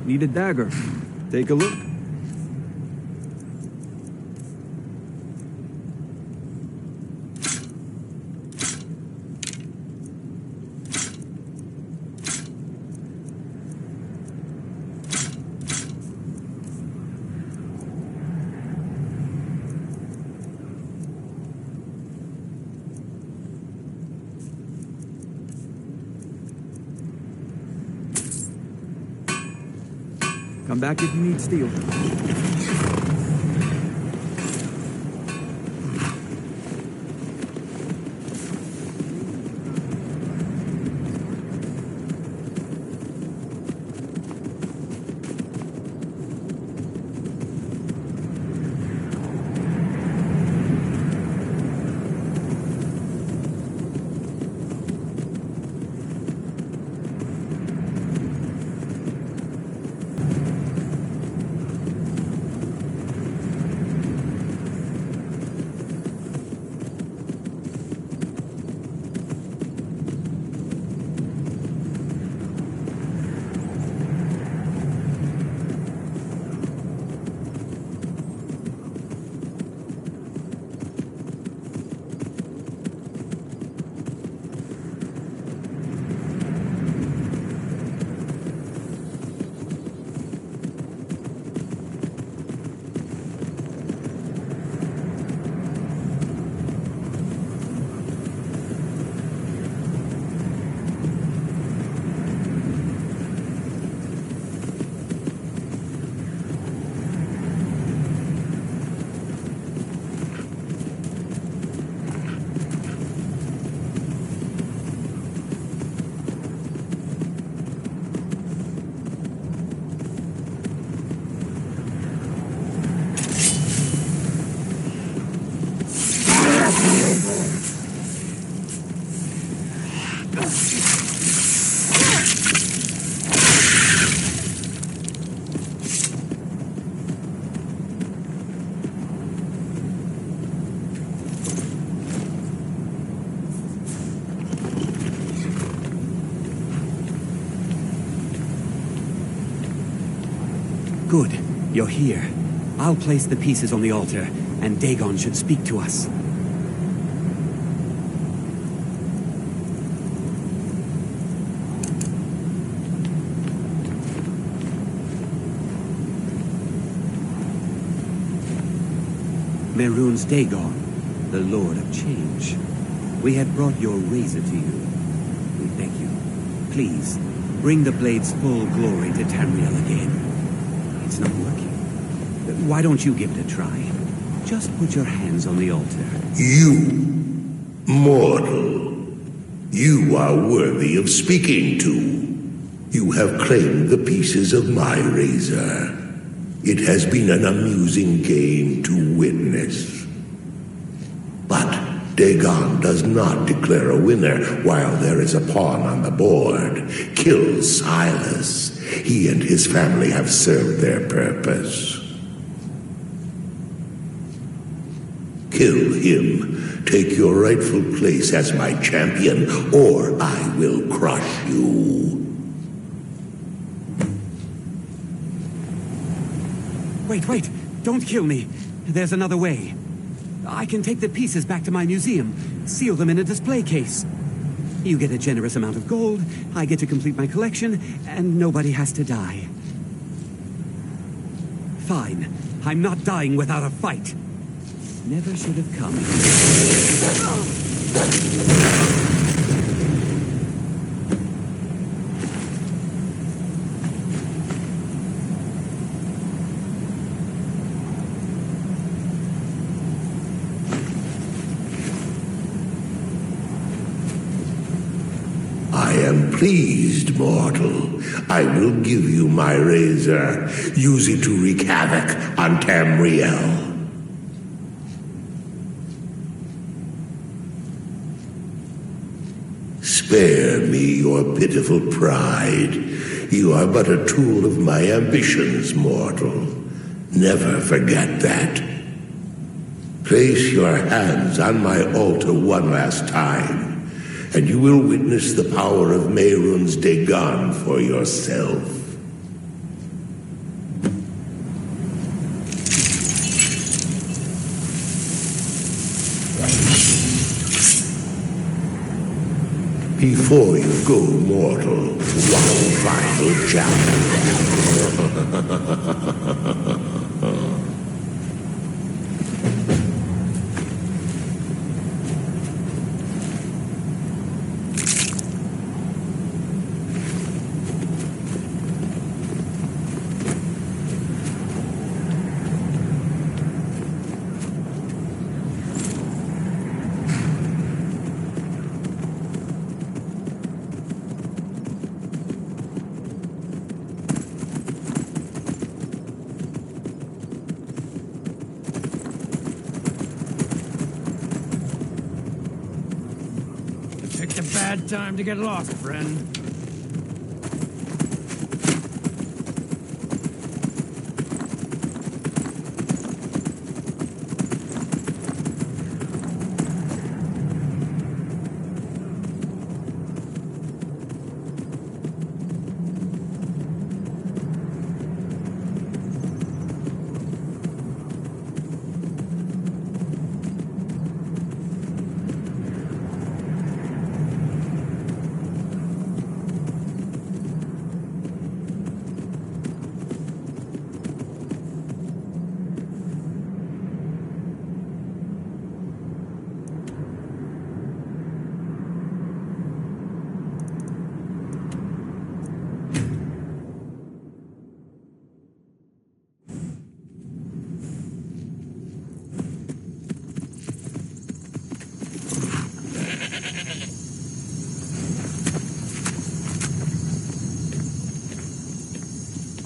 Need a dagger. Take a look. Come back if you need steel. Good. You're here. I'll place the pieces on the altar, and Dagon should speak to us. Mehrunes Dagon, the Lord of Change. We have brought your razor to you. We beg you, please, bring the blade's full glory to Tamriel again. It's not working. Why don't you give it a try? Just put your hands on the altar. You, mortal, you are worthy of speaking to. You have claimed the pieces of my razor. It has been an amusing game to witness. But Dagon does not declare a winner while there is a pawn on the board. Kill Silas. He and his family have served their purpose. Kill him. Take your rightful place as my champion, or I will crush you. Wait. Don't kill me. There's another way. I can take the pieces back to my museum, seal them in a display case. You get a generous amount of gold, I get to complete my collection, and nobody has to die. Fine. I'm not dying without a fight. Never should have come. I am pleased, mortal. I will give you my razor. Use it to wreak havoc on Tamriel. Spare me your pitiful pride. You are but a tool of my ambitions, mortal. Never forget that. Place your hands on my altar one last time, and you will witness the power of Mehrunes Dagon for yourself. Before you go, mortal, one final challenge. Picked a bad time to get lost, friend.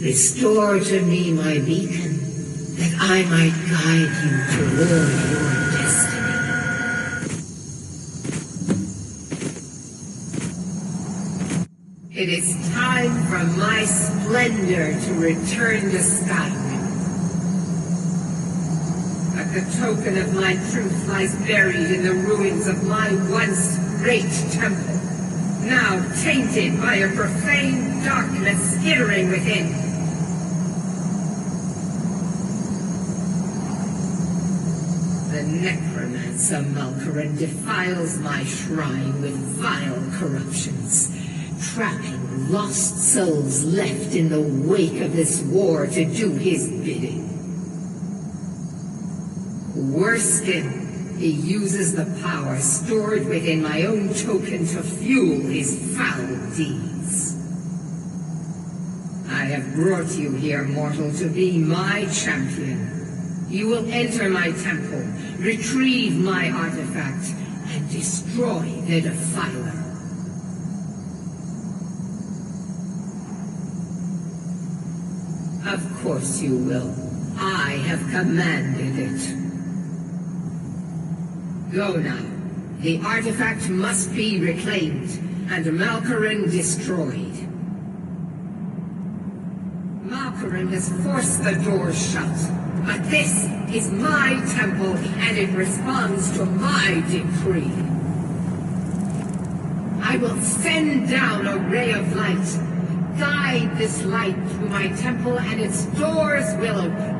Restore to me my beacon, that I might guide you toward your destiny. It is time for my splendor to return to Skyrim. But the token of my truth lies buried in the ruins of my once great temple, now tainted by a profane darkness skittering within. The necromancer Malkaran defiles my shrine with vile corruptions, trapping lost souls left in the wake of this war to do his bidding. Worse still, he uses the power stored within my own token to fuel his foul deeds. I have brought you here, mortal, to be my champion. You will enter my temple, retrieve my artifact, and destroy the Defiler. Of course you will. I have commanded it. Go now. The artifact must be reclaimed, and Malkaran destroyed. Malkaran has forced the doors shut. But this is my temple, and it responds to my decree. I will send down a ray of light. Guide this light through my temple, and its doors will open.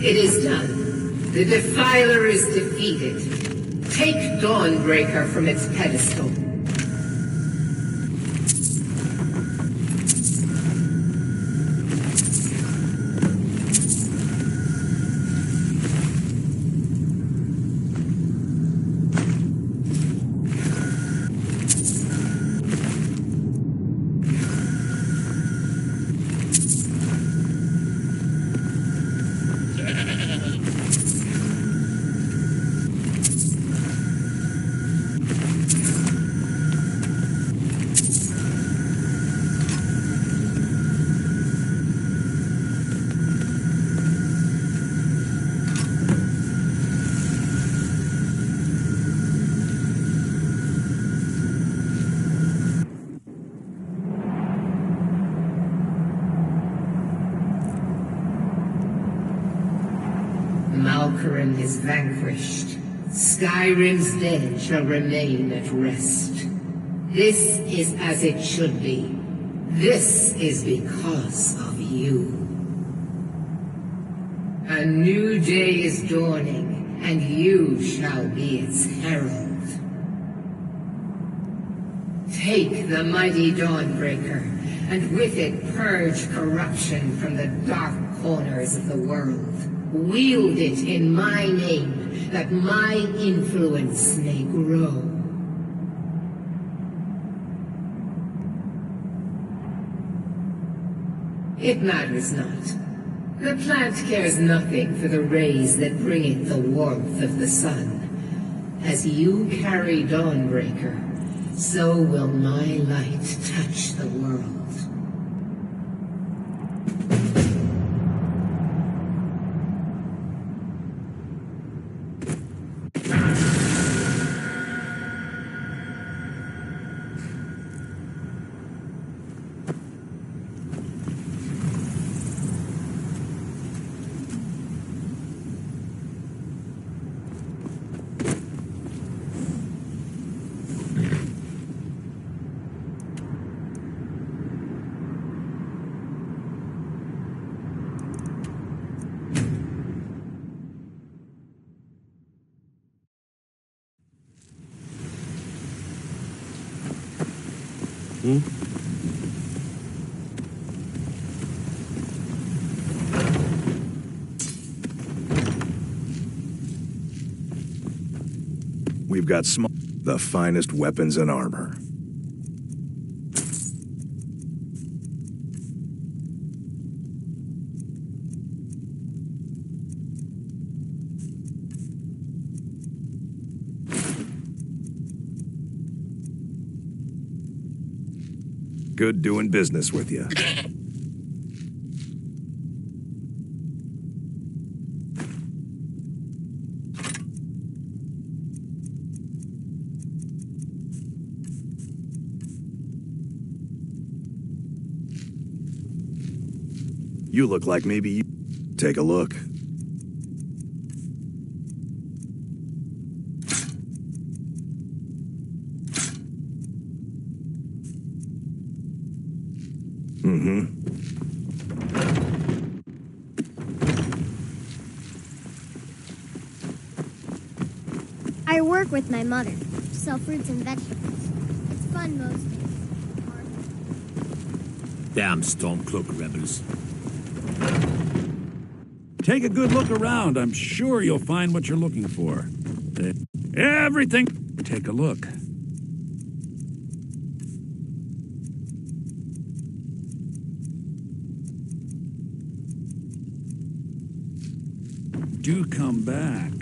It is done. The Defiler is defeated. Take Dawnbreaker from its pedestal. Malkaran is vanquished. Skyrim's dead shall remain at rest. This is as it should be. This is because of you. A new day is dawning, and you shall be its herald. Take the mighty Dawnbreaker, and with it purge corruption from the dark corners of the world. Wield it in my name, that my influence may grow. It matters not. The plant cares nothing for the rays that bring it the warmth of the sun. As you carry Dawnbreaker, so will my light touch the world. We've got the finest weapons and armor. Good doing business with you. You look like maybe you... Take a look. I work with my mother, sell fruits and vegetables. It's fun most days. Damn Stormcloak rebels. Take a good look around. I'm sure you'll find what you're looking for. Everything. Take a look. Do come back.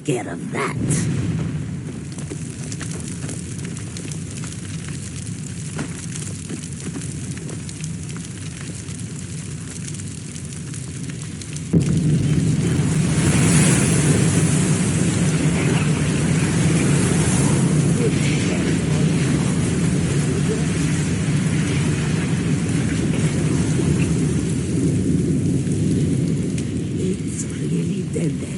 scared of that. It's really dead then.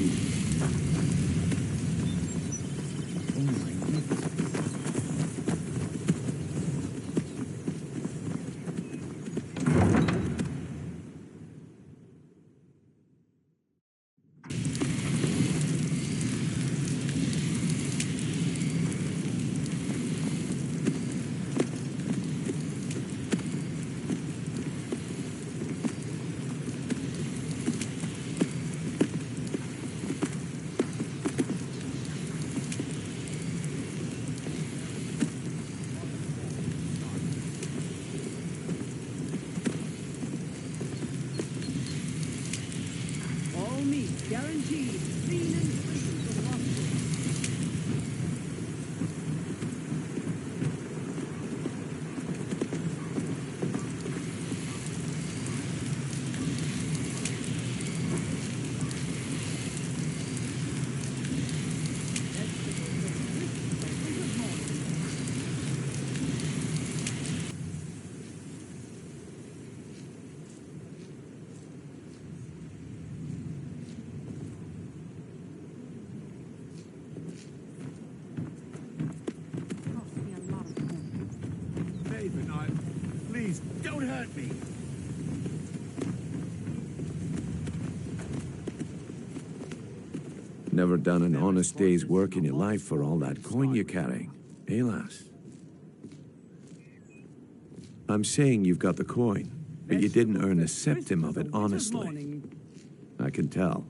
All meat, guaranteed, clean and free from lobster. Nathan, please, don't hurt me. Never done an honest day's work in your life for all that coin you're carrying, eh, lass? I'm saying you've got the coin, but you didn't earn a septim of it honestly. I can tell.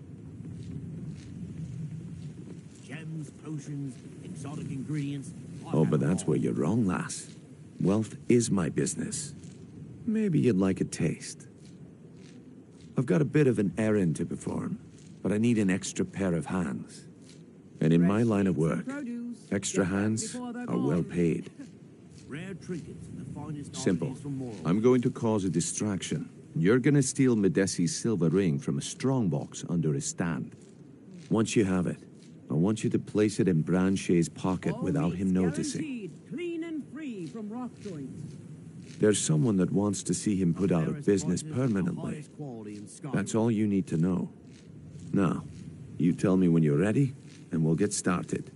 Gems, potions, exotic ingredients. Oh, but that's where you're wrong, lass. Wealth is my business. Maybe you'd like a taste. I've got a bit of an errand to perform, but I need an extra pair of hands. And in my line of work, extra hands are well paid. Rare trinkets and the finest Simple. oddities from Morrow. I'm going to cause a distraction. You're gonna steal Medesi's silver ring from a strongbox under his stand. Once you have it, I want you to place it in Branche's pocket without him noticing. Guaranteed, clean and free from rock joints. There's someone that wants to see him put out of business permanently. That's all you need to know. Now, you tell me when you're ready, and we'll get started.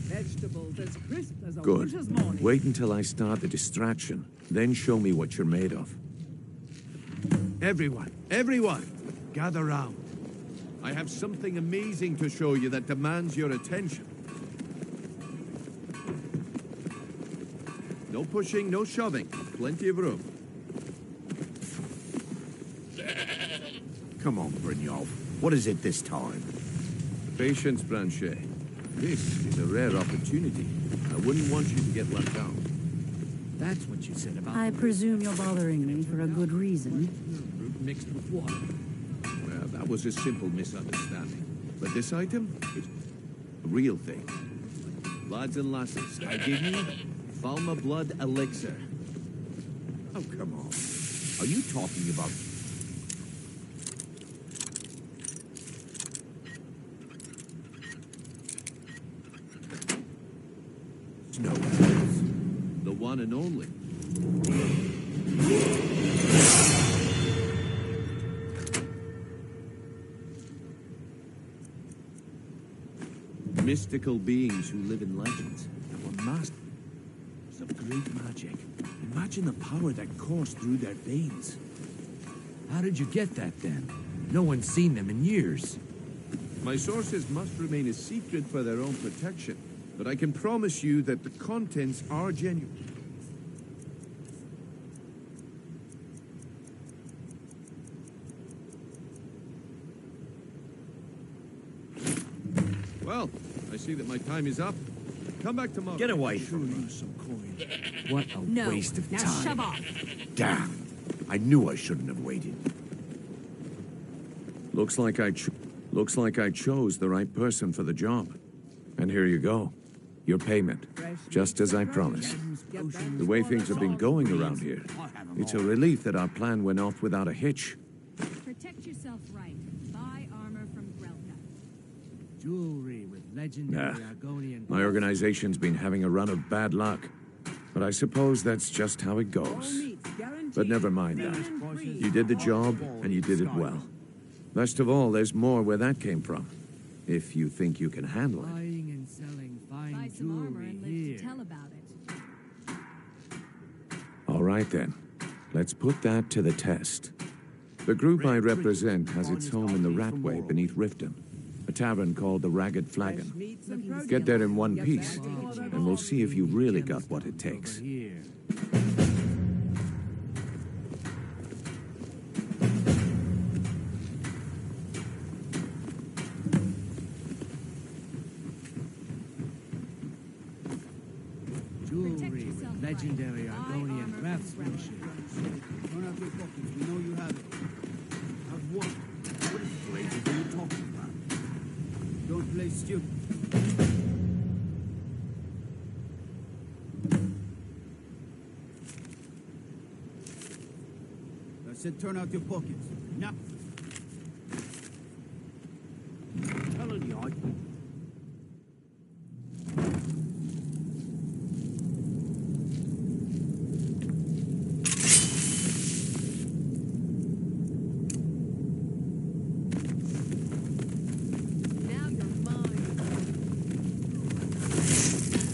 Vegetables as crisp as a Good. winter's morning. Wait until I start the distraction, then show me what you're made of. Everyone, gather round. I have something amazing to show you that demands your attention. No pushing, no shoving. Plenty of room. Come on, Brynjolf. What is it this time? Patience, Branche. This is a rare opportunity. I wouldn't want you to get left out. That's what you said about I presume you're bothering me for a good reason. fruit mixed with water. Well, that was a simple misunderstanding. But this item is a real thing. Lads and lasses, I give you Falma Blood Elixir. Oh, come on. Are you talking about... No, the one and only. Mystical beings who live in legends and were masters of great magic. Imagine the power that coursed through their veins. How did you get that then? No one's seen them in years. My sources must remain a secret for their own protection, but I can promise you that the contents are genuine. Well, I see that my time is up. Come back tomorrow. Get away from me. Some coin. What a waste of now time. shove off. Damn. I knew I shouldn't have waited. Looks like Looks like I chose the right person for the job. And here you go. Your payment. Just as I promised. The way things have been going around here, it's a relief that our plan went off without a hitch. Protect yourself right. Buy armor from Grelka. Jewelry with legendary Nah. Argonian... My organization's been having a run of bad luck. But I suppose that's just how it goes. But never mind that. You did the job, and you did it well. Best of all, there's more where that came from. If you think you can handle it. Buying and selling fine Buy some armor jewelry and live here. to tell about it. All right, then. Let's put that to the test. The group I represent has its home in the Ratway beneath Riften, a tavern called the Ragged Flagon. Get there in one piece, and we'll see if you really got what it takes. Jewelry with legendary Argonian craftsmanship. Turn out your pockets. We know you have it. Have what? What phrases are you talking about? Don't play stupid. I said turn out your pockets. Now. Telling you,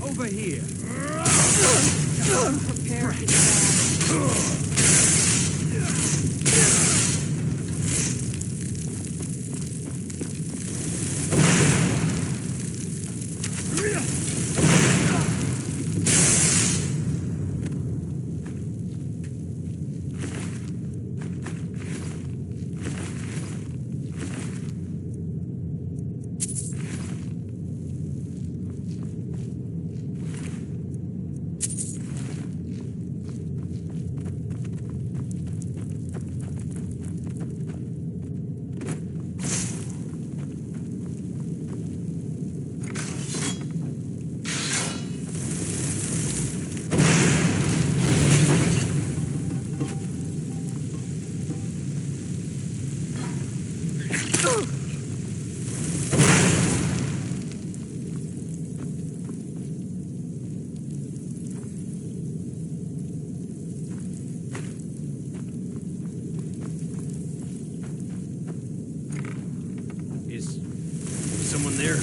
Over here. someone there?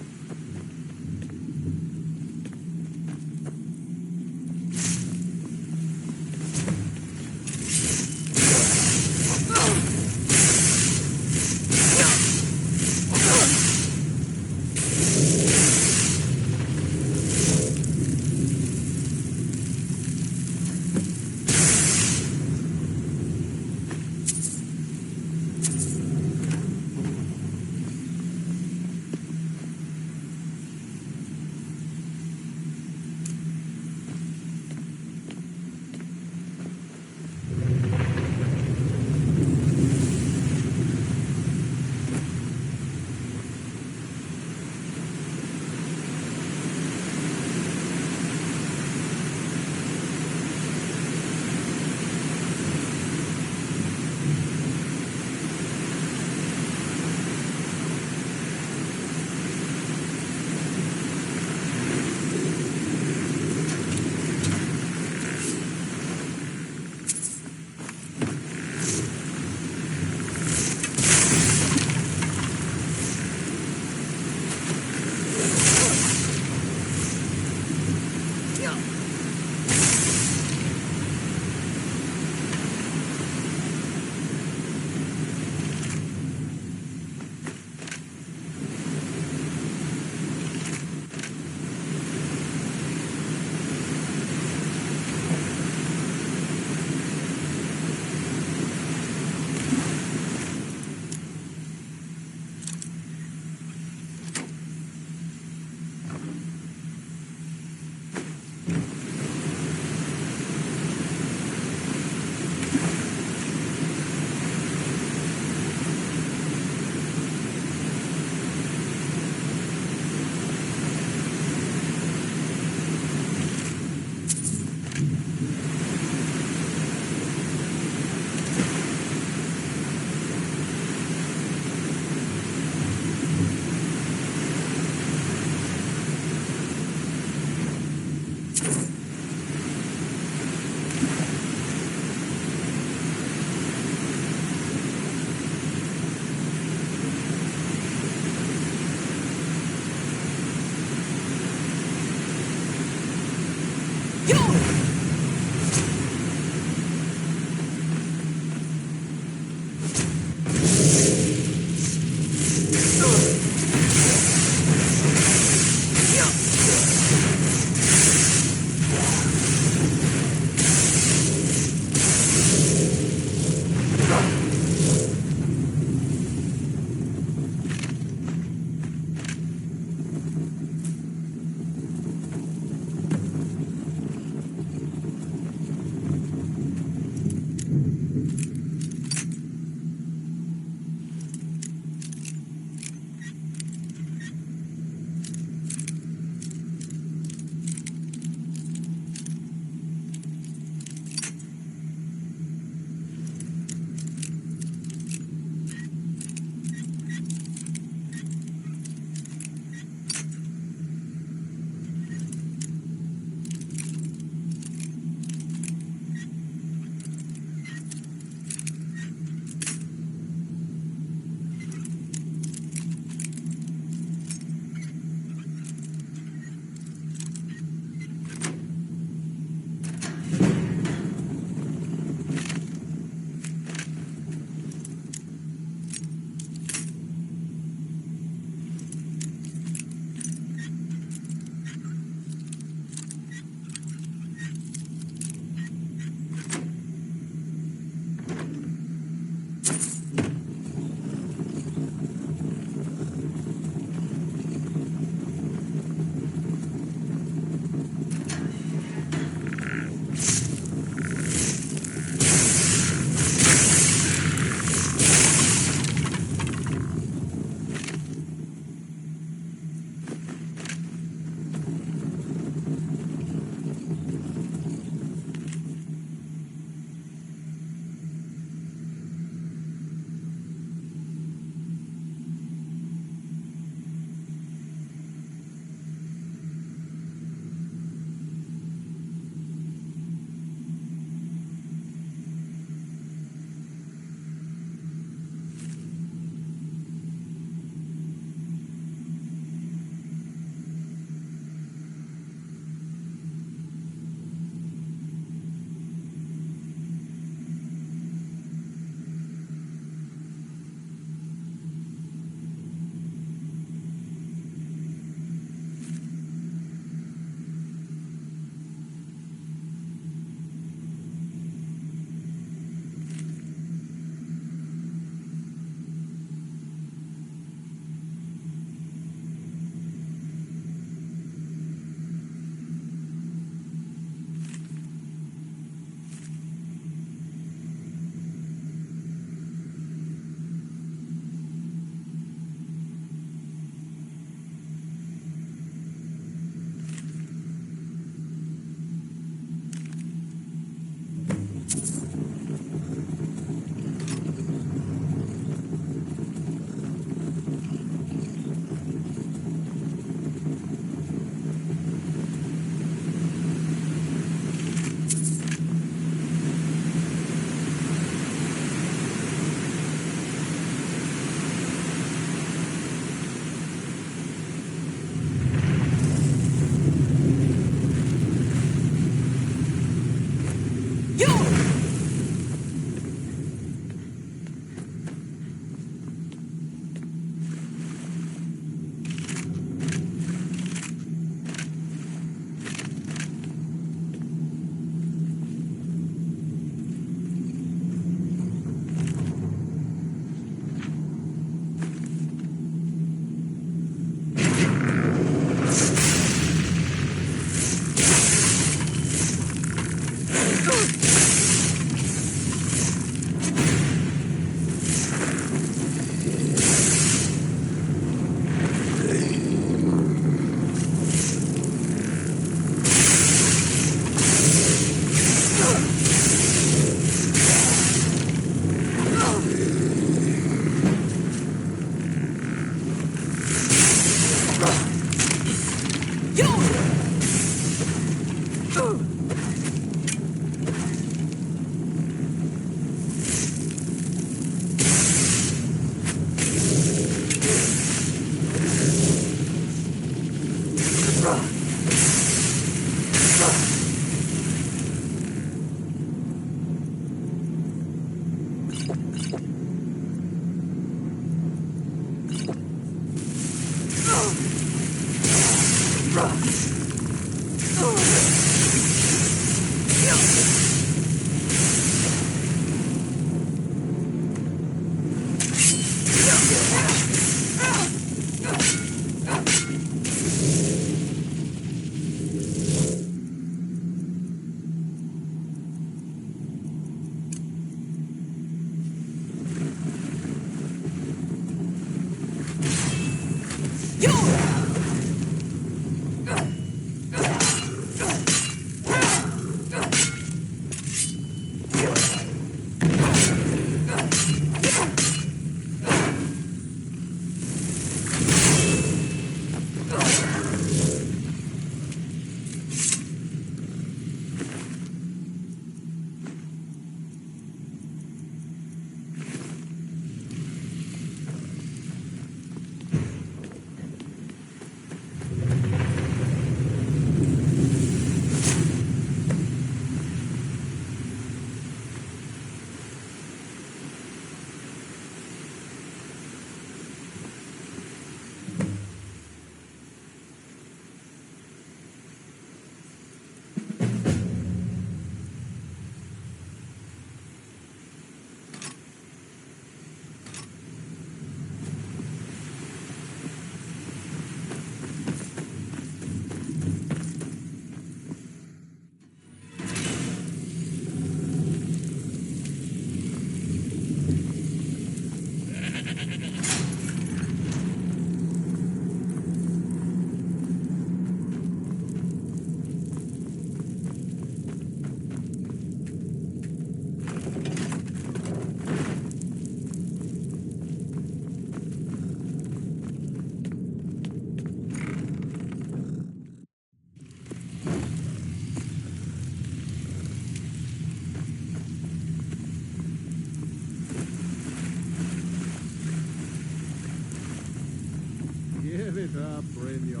Give it up, Brynjo.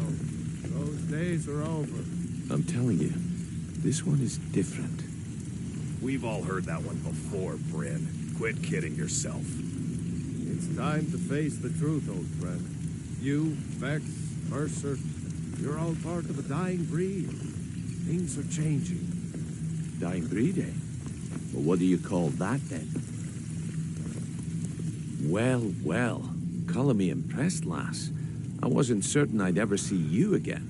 Those days are over. I'm telling you, this one is different. We've all heard that one before, Bryn. Quit kidding yourself. It's time to face the truth, old friend. You, Vex, Mercer, you're all part of a dying breed. Things are changing. Dying breed, eh? Well, what do you call that, then? Well, well. Color me impressed, lass. I wasn't certain I'd ever see you again.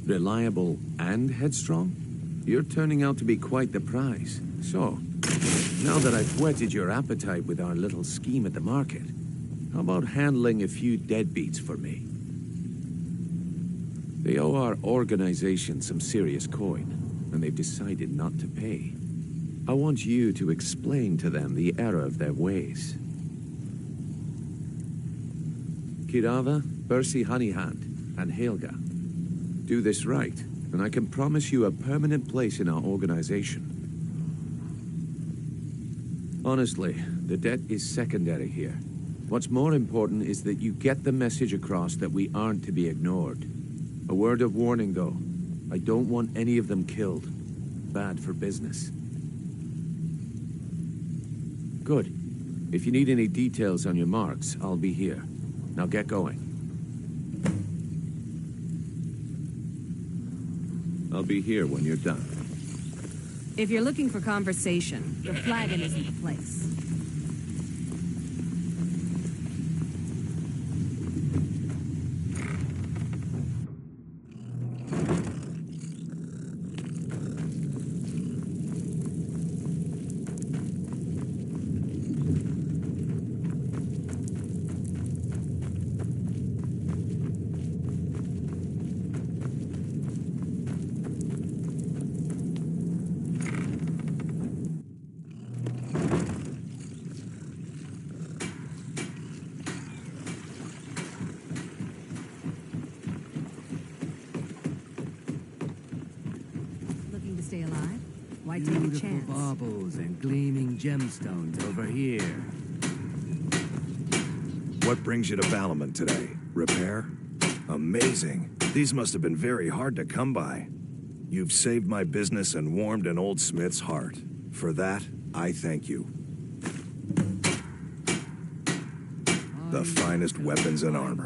Reliable and headstrong? You're turning out to be quite the prize. So, now that I've whetted your appetite with our little scheme at the market, how about handling a few deadbeats for me? They owe our organization some serious coin, and they've decided not to pay. I want you to explain to them the error of their ways. Kirava, Bersi Honeyhand, and Helga. Do this right, and I can promise you a permanent place in our organization. Honestly, the debt is secondary here. What's more important is that you get the message across that we aren't to be ignored. A word of warning, though. I don't want any of them killed. Bad for business. Good. If you need any details on your marks, I'll be here. Now get going. I'll be here when you're done. If you're looking for conversation, the flagon isn't the place. I take a Beautiful chance. baubles and gleaming gemstones over here. What brings you to Valaman today? Repair? Amazing. These must have been very hard to come by. You've saved my business and warmed an old smith's heart. For that, I thank you. The finest weapons and armor.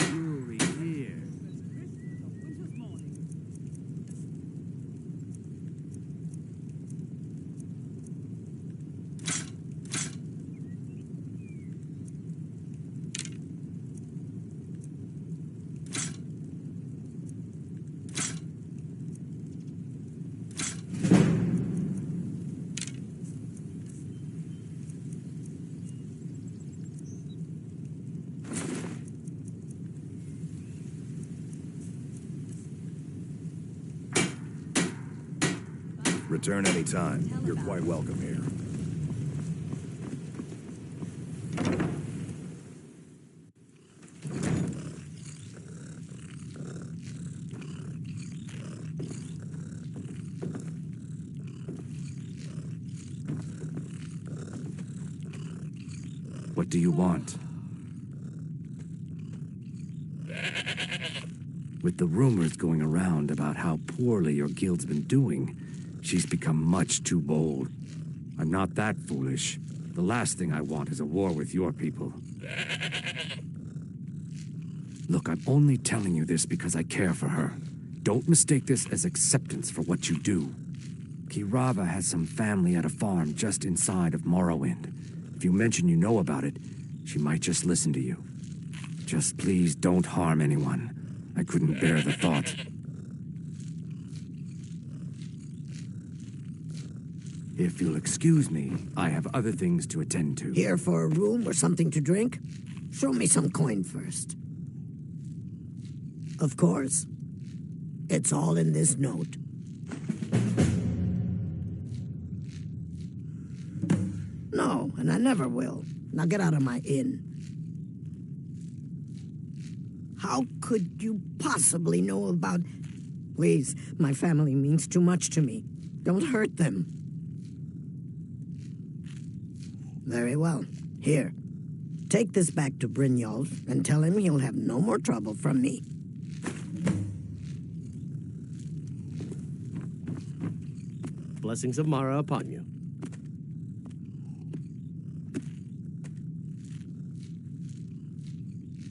Return anytime. You're quite welcome here. What do you want? With the rumors going around about how poorly your guild's been doing, she's become much too bold. I'm not that foolish. The last thing I want is a war with your people. Look, I'm only telling you this because I care for her. Don't mistake this as acceptance for what you do. Kirava has some family at a farm just inside of Morrowind. If you mention you know about it, she might just listen to you. Just please don't harm anyone. I couldn't bear the thought. If you'll excuse me, I have other things to attend to. Here for a room or something to drink? Show me some coin first. Of course. It's all in this note. No, and I never will. Now get out of my inn. How could you possibly know about... Please, my family means too much to me. Don't hurt them. Very well. Here. Take this back to Brynjolf and tell him he'll have no more trouble from me. Blessings of Mara upon you.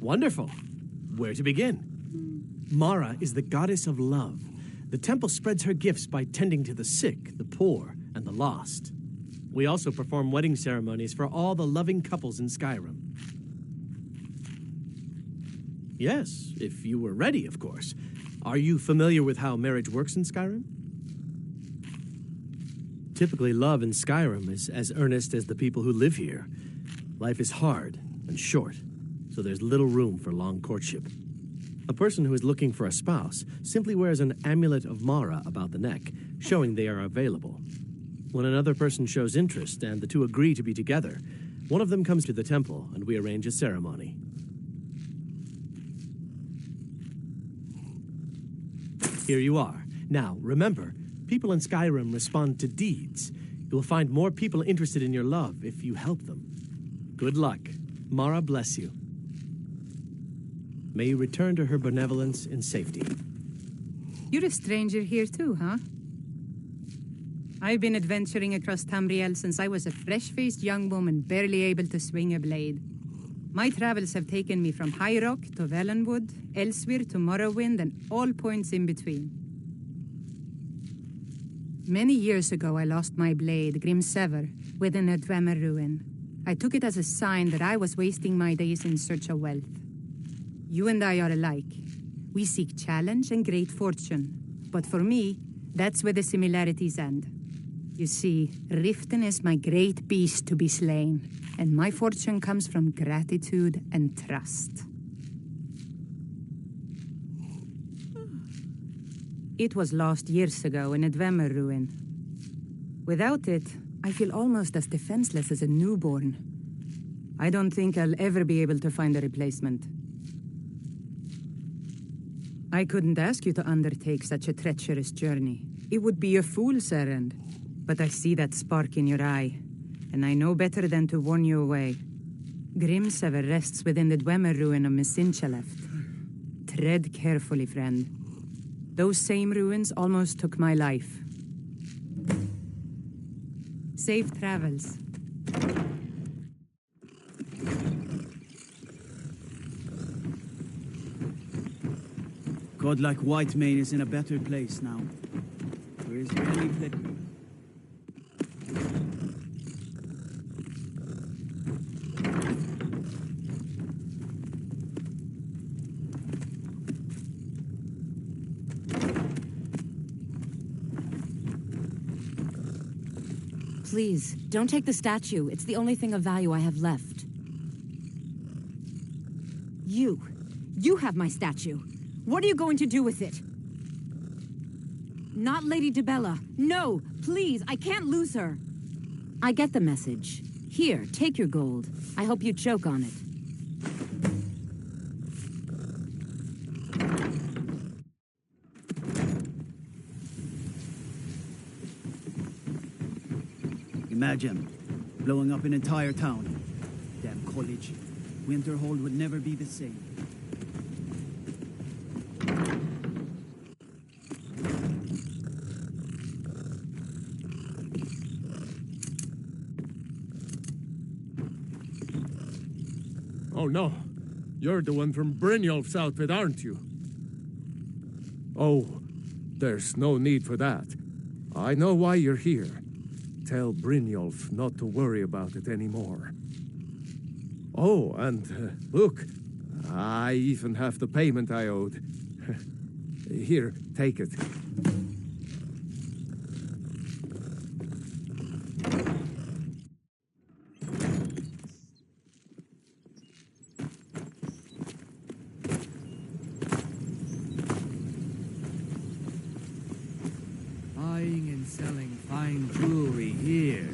Wonderful. Where to begin? Mara is the goddess of love. The temple spreads her gifts by tending to the sick, the poor, and the lost. We also perform wedding ceremonies for all the loving couples in Skyrim. Yes, if you were ready, of course. Are you familiar with how marriage works in Skyrim? Typically, love in Skyrim is as earnest as the people who live here. Life is hard and short, so there's little room for long courtship. A person who is looking for a spouse simply wears an amulet of Mara about the neck, showing they are available. When another person shows interest and the two agree to be together, one of them comes to the temple and we arrange a ceremony. Here you are. Now, remember, people in Skyrim respond to deeds. You will find more people interested in your love if you help them. Good luck. Mara bless you. May you return to her benevolence in safety. You're a stranger here too, huh? I've been adventuring across Tamriel since I was a fresh-faced young woman barely able to swing a blade. My travels have taken me from High Rock to Valenwood, Elsewhere to Morrowind, and all points in between. Many years ago, I lost my blade, Grimsever, within a Dwemer ruin. I took it as a sign that I was wasting my days in search of wealth. You and I are alike. We seek challenge and great fortune. But for me, that's where the similarities end. You see, Riften is my great beast to be slain, and my fortune comes from gratitude and trust. It was lost years ago in a Dwemer ruin. Without it, I feel almost as defenseless as a newborn. I don't think I'll ever be able to find a replacement. I couldn't ask you to undertake such a treacherous journey. It would be a fool's errand. But I see that spark in your eye, and I know better than to warn you away. Grimsever rests within the Dwemer ruin of Mesincheleft. Tread carefully, friend. Those same ruins almost took my life. Safe travels. Godlike Whitemane is in a better place now. There is any place. Please, don't take the statue. It's the only thing of value I have left. You have my statue. What are you going to do with it? Not Lady Dibella. No, please, I can't lose her. I get the message. Here, take your gold. I hope you choke on it. Imagine blowing up an entire town. Damn college. Winterhold would never be the same. Oh no, you're the one from Brynjolf's outfit, aren't you? Oh, there's no need for that. I know why you're here. Tell Brynjolf not to worry about it anymore. Oh, and look, I even have the payment I owed. Here, take it. Buying and selling fine jewelry here.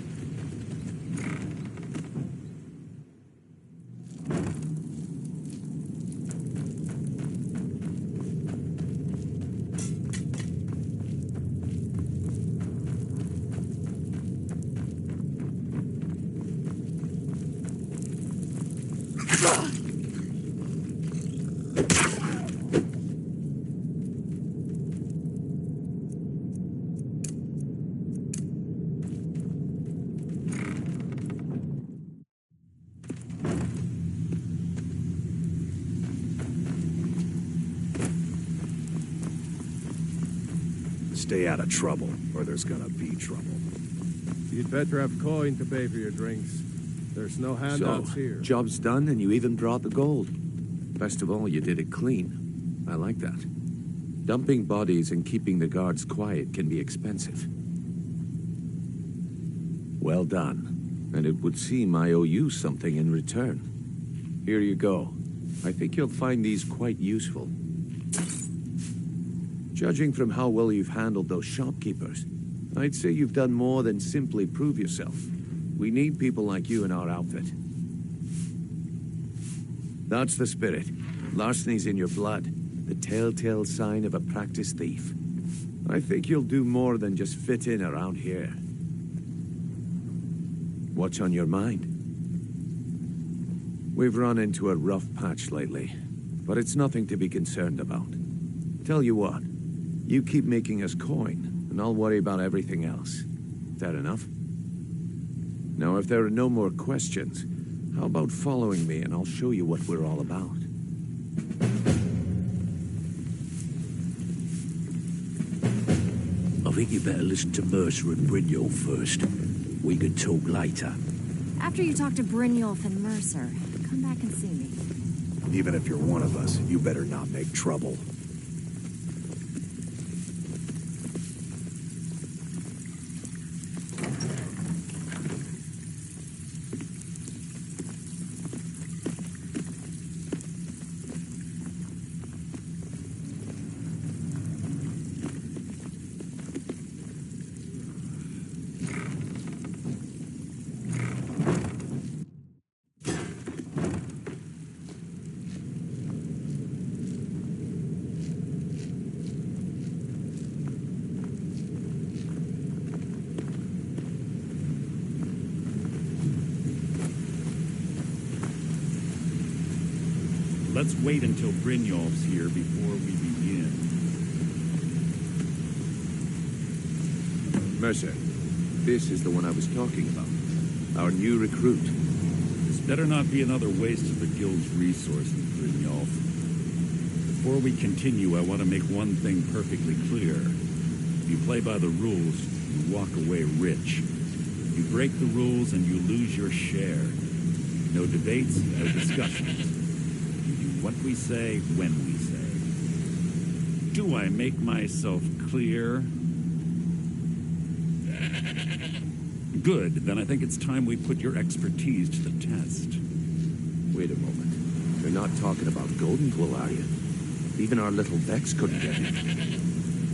Stay out of trouble, or there's gonna be trouble. You'd better have coin to pay for your drinks. There's no handouts here. Job's done and you even brought the gold. Best of all, you did it clean. I like that. Dumping bodies and keeping the guards quiet can be expensive. Well done. And it would seem I owe you something in return. Here you go. I think you'll find these quite useful. Judging from how well you've handled those shopkeepers, I'd say you've done more than simply prove yourself. We need people like you in our outfit. That's the spirit. Larceny's in your blood, the telltale sign of a practiced thief. I think you'll do more than just fit in around here. What's on your mind? We've run into a rough patch lately, but it's nothing to be concerned about. Tell you what, you keep making us coin, and I'll worry about everything else. Fair enough? Now, if there are no more questions, how about following me and I'll show you what we're all about? I think you better listen to Mercer and Brynjolf first. We can talk later. After you talk to Brynjolf and Mercer, come back and see me. Even if you're one of us, you better not make trouble. Let's wait until Brynjolf's here before we begin. Mercer, this is the one I was talking about. Our new recruit. This better not be another waste of the Guild's resources, Brynjolf. Before we continue, I want to make one thing perfectly clear. If you play by the rules, you walk away rich. You break the rules and you lose your share. No debates, no discussions. You do what we say, when we say. Do I make myself clear? Good, then I think it's time we put your expertise to the test. Wait a moment. You're not talking about Golden Glow, are you? Even our little Vex couldn't get it.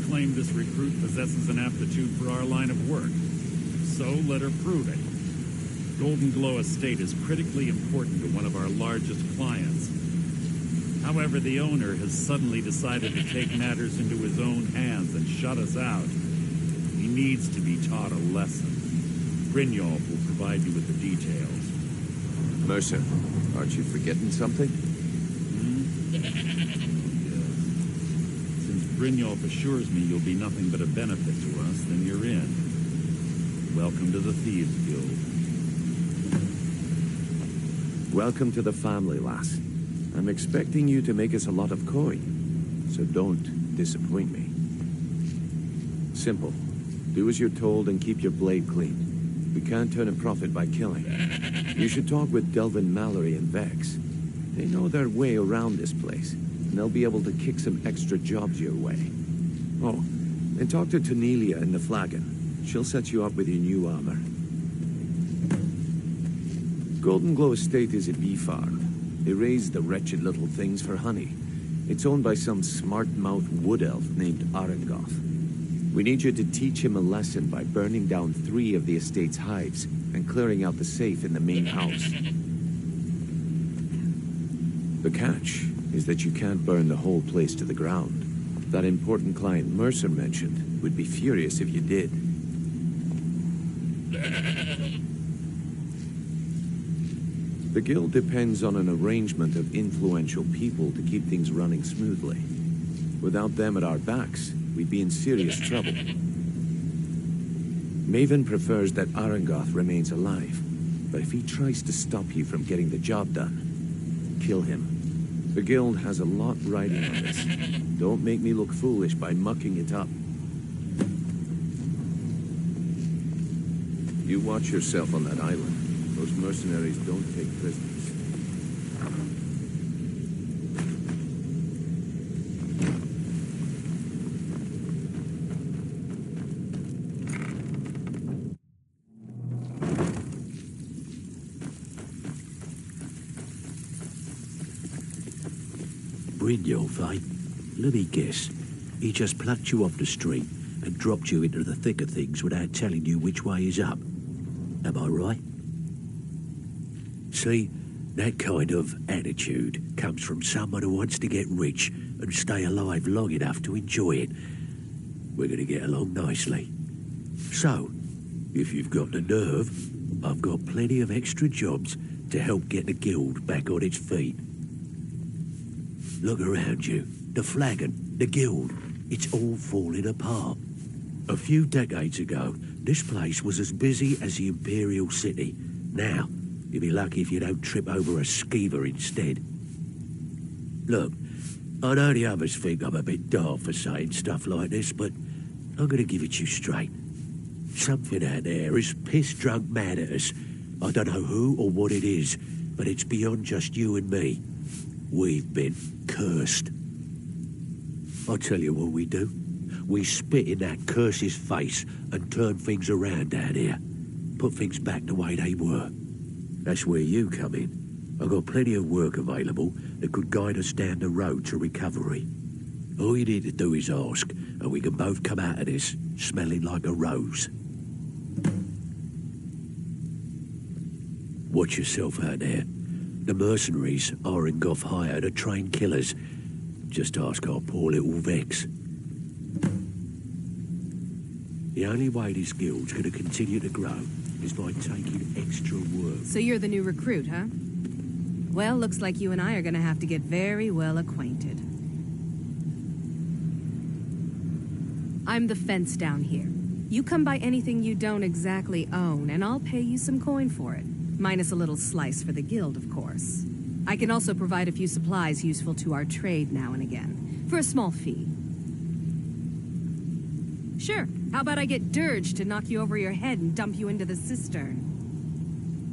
Claim this recruit possesses an aptitude for our line of work. So let her prove it. Golden Glow Estate is critically important to one of our largest clients. However, the owner has suddenly decided to take matters into his own hands and shut us out. He needs to be taught a lesson. Brynjolf will provide you with the details. Mercer, aren't you forgetting something? Yes. Since Brynjolf assures me you'll be nothing but a benefit to us, then you're in. Welcome to the Thieves Guild. Welcome to the family, lass. I'm expecting you to make us a lot of coin, so don't disappoint me. Simple. Do as you're told and keep your blade clean. We can't turn a profit by killing. You should talk with Delvin Mallory and Vex. They know their way around this place, and they'll be able to kick some extra jobs your way. Oh, and talk to Tanelia in the Flagon. She'll set you up with your new armor. Golden Glow Estate is a bee farm. They raise the wretched little things for honey. It's owned by some smart-mouthed wood elf named Arangoth. We need you to teach him a lesson by burning down 3 of the estate's hives and clearing out the safe in the main house. The catch is that you can't burn the whole place to the ground. That important client Mercer mentioned would be furious if you did. The guild depends on an arrangement of influential people to keep things running smoothly. Without them at our backs, we'd be in serious trouble. Maven prefers that Arangoth remains alive, but if he tries to stop you from getting the job done, kill him. The guild has a lot riding on this. Don't make me look foolish by mucking it up. You watch yourself on that island. Those mercenaries don't take prisoners. Brynjolf, eh? Let me guess. He just plucked you off the street and dropped you into the thick of things without telling you which way is up. Am I right? See, that kind of attitude comes from someone who wants to get rich and stay alive long enough to enjoy it. We're going to get along nicely. So, if you've got the nerve, I've got plenty of extra jobs to help get the guild back on its feet. Look around you. The Flagon, the guild, it's all falling apart. A few decades ago, this place was as busy as the Imperial City. Now, you'll be lucky if you don't trip over a skeever instead. Look, I know the others think I'm a bit daft for saying stuff like this, but I'm going to give it to you straight. Something out there is piss-drunk mad at us. I don't know who or what it is, but it's beyond just you and me. We've been cursed. I'll tell you what we do. We spit in that curse's face and turn things around down here. Put things back the way they were. That's where you come in. I've got plenty of work available that could guide us down the road to recovery. All you need to do is ask, and we can both come out of this smelling like a rose. Watch yourself out there. The mercenaries Arangoth hired to train killers. Just ask our poor little Vex. The only way this guild's going to continue to grow is by taking extra work. So you're the new recruit, huh? Well, looks like you and I are gonna have to get very well acquainted. I'm the fence down here. You come by anything you don't exactly own, and I'll pay you some coin for it. Minus a little slice for the guild, of course. I can also provide a few supplies useful to our trade now and again, for a small fee. Sure, how about I get Dirge to knock you over your head and dump you into the cistern?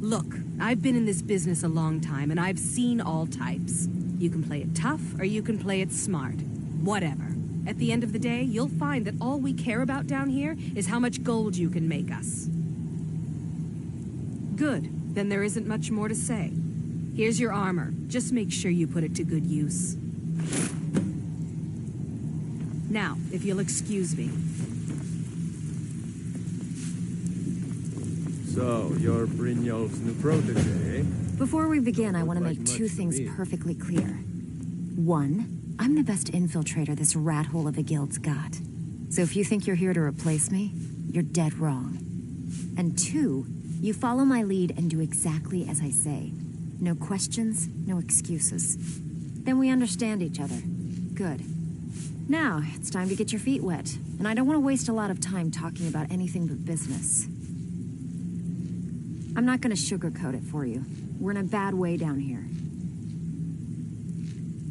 Look, I've been in this business a long time, and I've seen all types. You can play it tough, or you can play it smart. Whatever. At the end of the day, you'll find that all we care about down here is how much gold you can make us. Good. Then there isn't much more to say. Here's your armor. Just make sure you put it to good use. Now, if you'll excuse me. So, you're Brynjolf's new protege? Before we begin, I want to Like make much two to things me. perfectly clear. One, I'm the best infiltrator this rat hole of a guild's got. So if you think you're here to replace me, you're dead wrong. And two, you follow my lead and do exactly as I say. No questions, no excuses. Then we understand each other. Good. Now, it's time to get your feet wet. And I don't want to waste a lot of time talking about anything but business. I'm not going to sugarcoat it for you. We're in a bad way down here.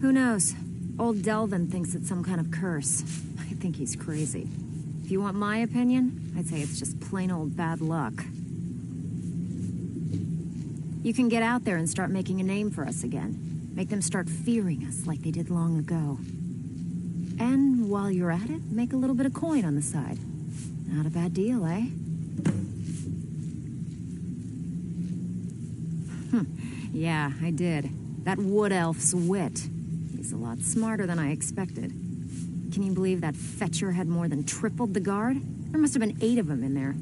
Who knows? Old Delvin thinks it's some kind of curse. I think he's crazy. If you want my opinion, I'd say it's just plain old bad luck. You can get out there and start making a name for us again. Make them start fearing us like they did long ago. And while you're at it, make a little bit of coin on the side. Not a bad deal, eh? Yeah, I did. That wood elf's wit. He's a lot smarter than I expected. Can you believe that fetcher had more than tripled the guard? There must have been 8 of them in there.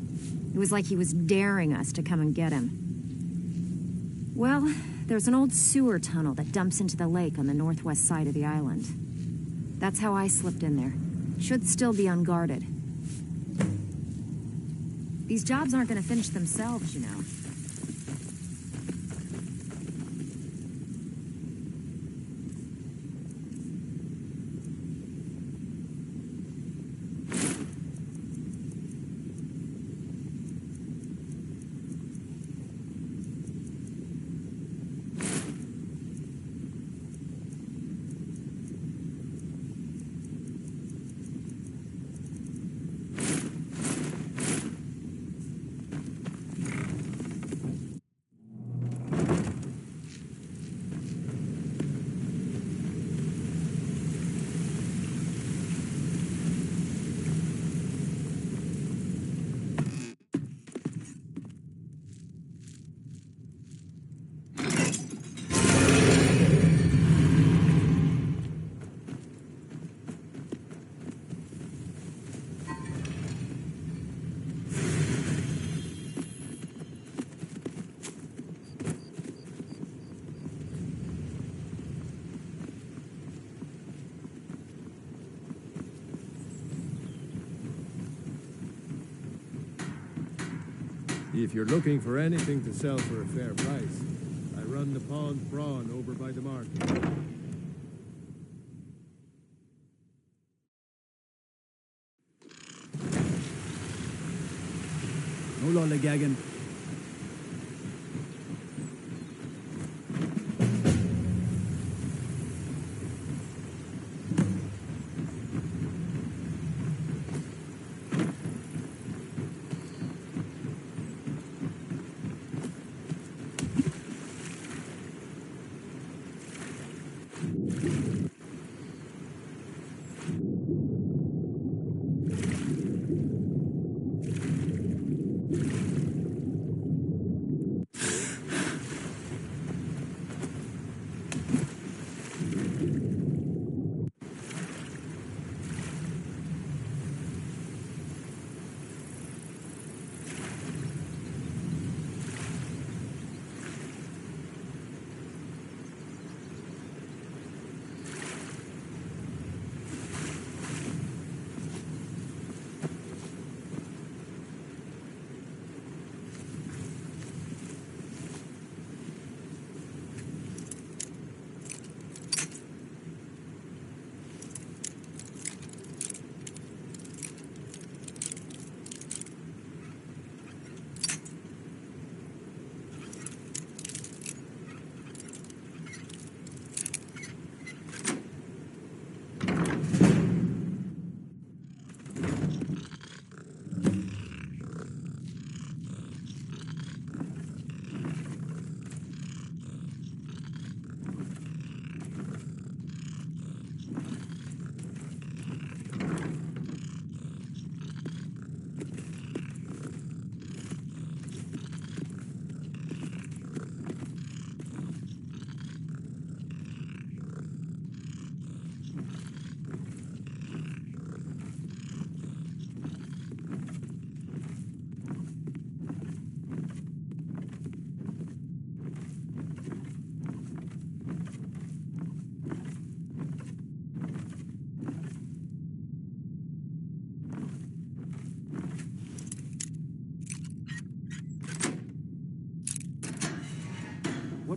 It was like he was daring us to come and get him. Well, there's an old sewer tunnel that dumps into the lake on the northwest side of the island. That's how I slipped in there. Should still be unguarded. These jobs aren't going to finish themselves, you know. If you're looking for anything to sell for a fair price, I run the pond prawn over by the market. No lollygagging.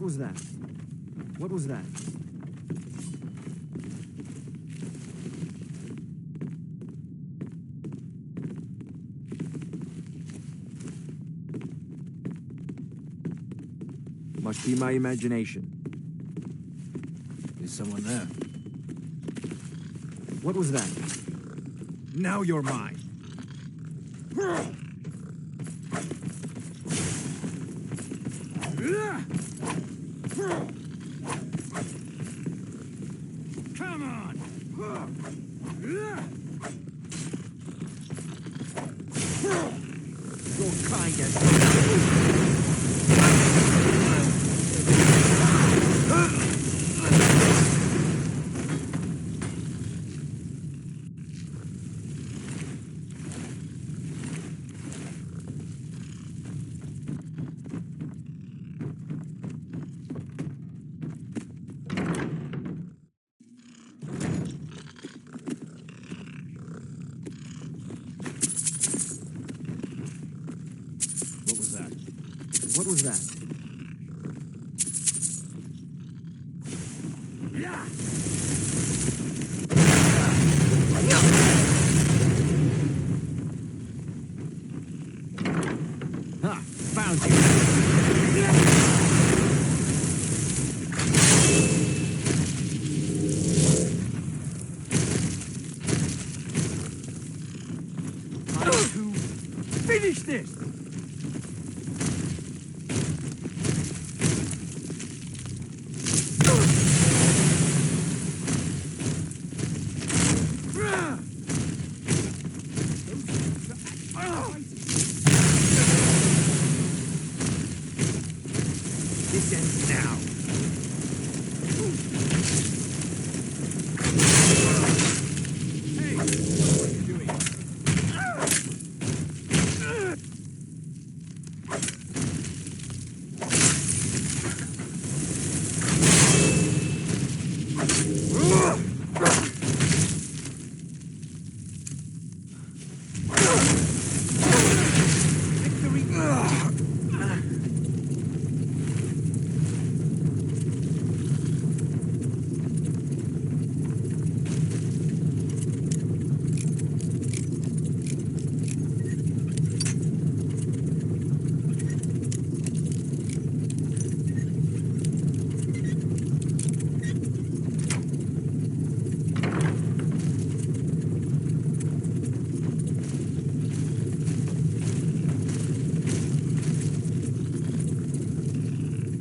What was that? What was that? Must be my imagination. Is someone there? What was that? Now you're mine. Come on! Your kind has... What was that? Ha! Found you! Time to finish this! This ends now. Hey, what are you doing?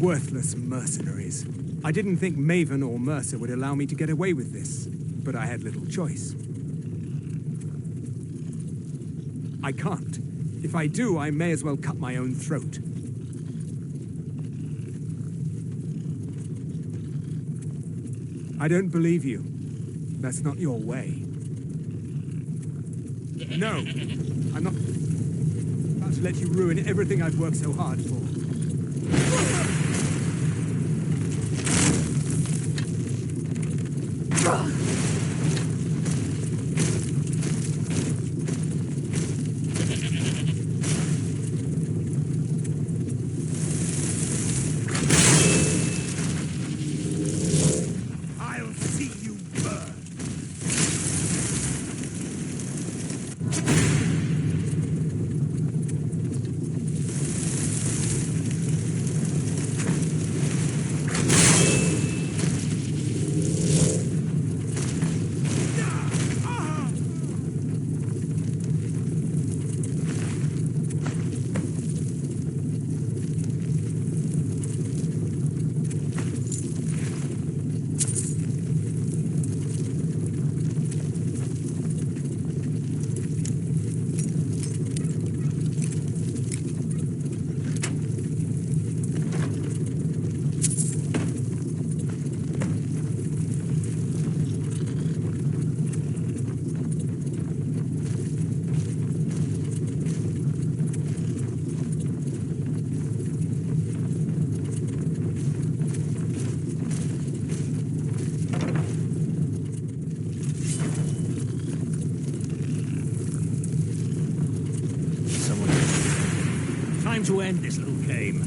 Worthless mercenaries. I didn't think Maven or Mercer would allow me to get away with this, but I had little choice. I can't. If I do, I may as well cut my own throat. I don't believe you. That's not your way. No, I'm not about to let you ruin everything I've worked so hard for. I'll see you burn. Time to end this little game.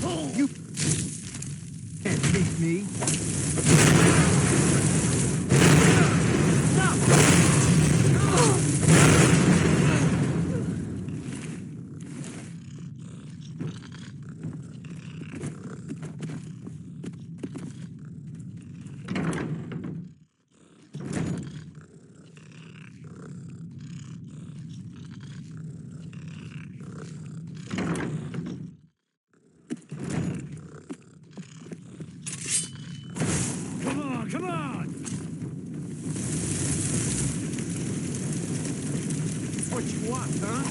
You can't beat me. Come on! It's what you want, huh?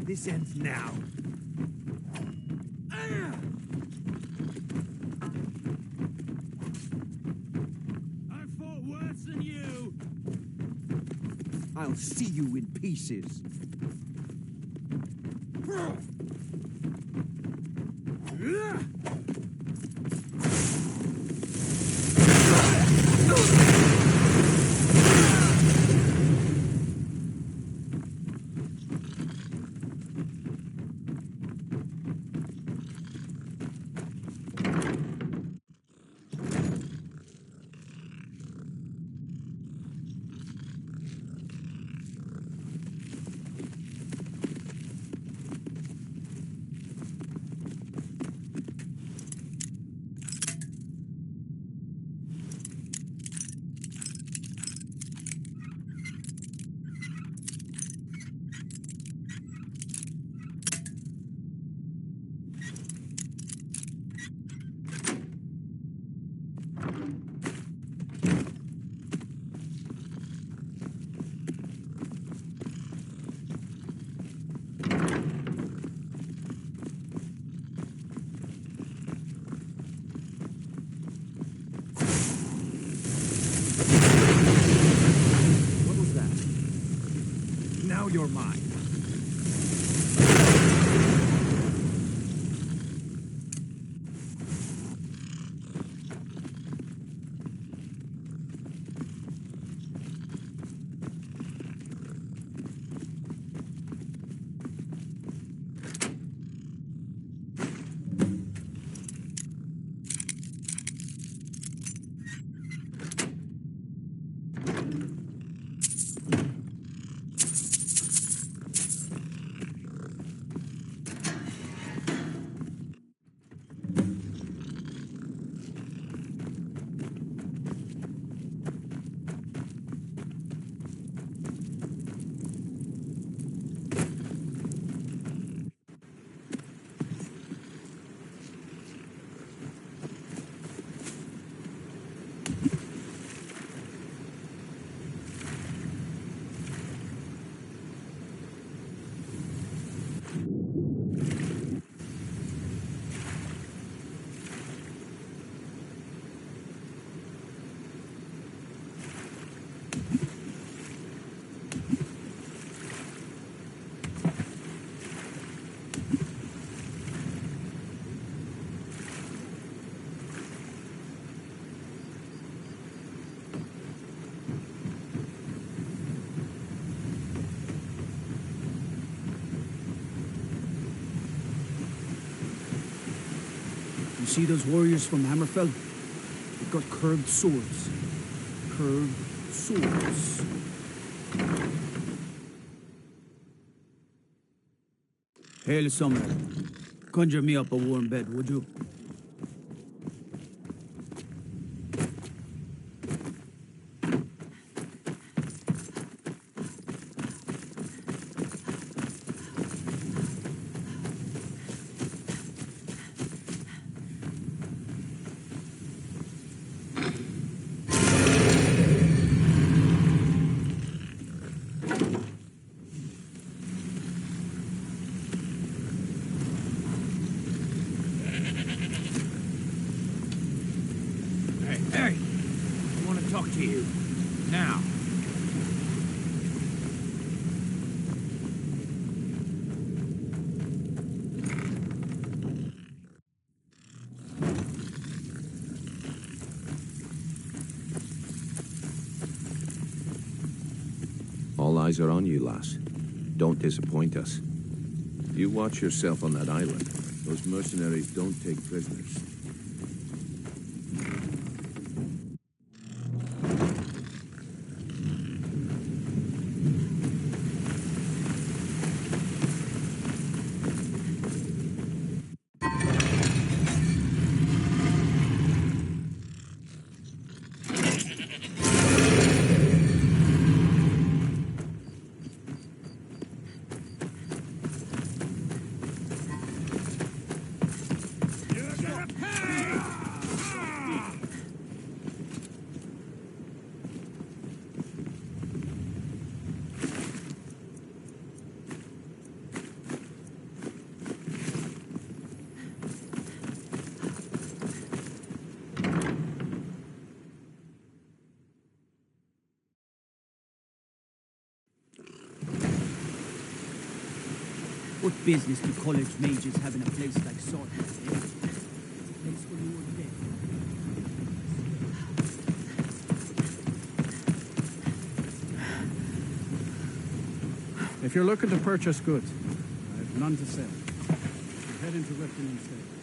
This ends now. I fought worse than you! I'll see you in pieces. You're mine. See those warriors from Hammerfell? They've got curved swords. Curved swords. Hail, Summoner. Conjure me up a warm bed, would you? I eyes are on you, lass. Don't disappoint us. You watch yourself on that island. Those mercenaries don't take prisoners. What business do college majors have in a place like Saltmarsh? Place where you were dead. If you're looking to purchase goods, I have none to sell. So head into Riften instead.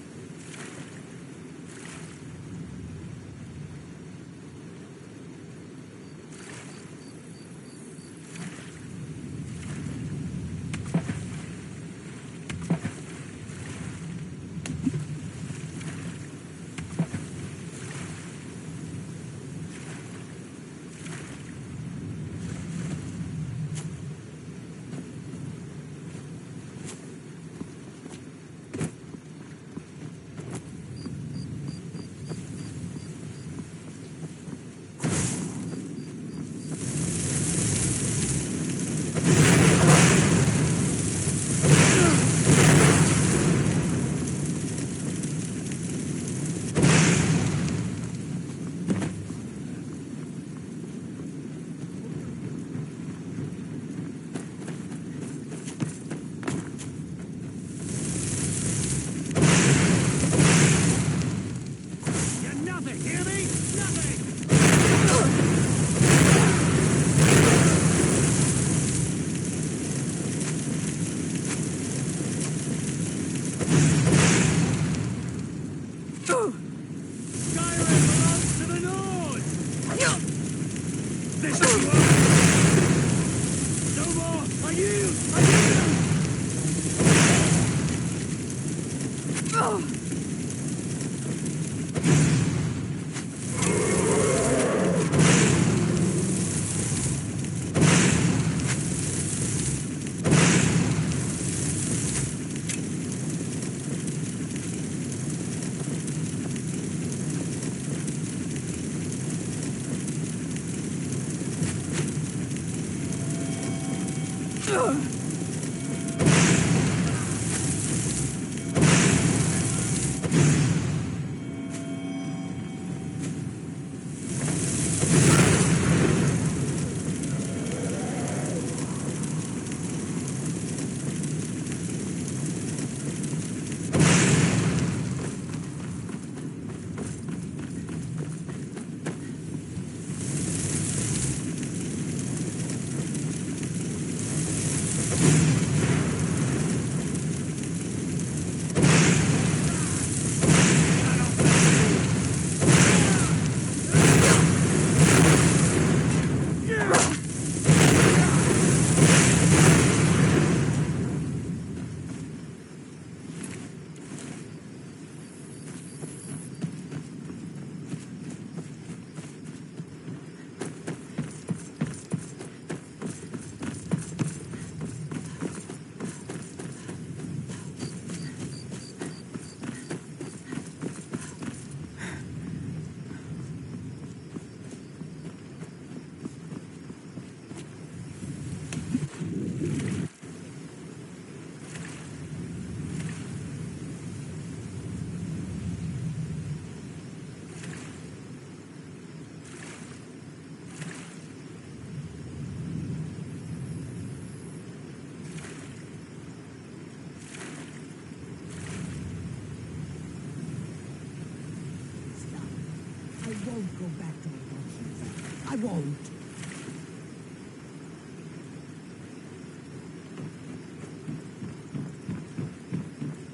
won't go back to the Dutch. I won't.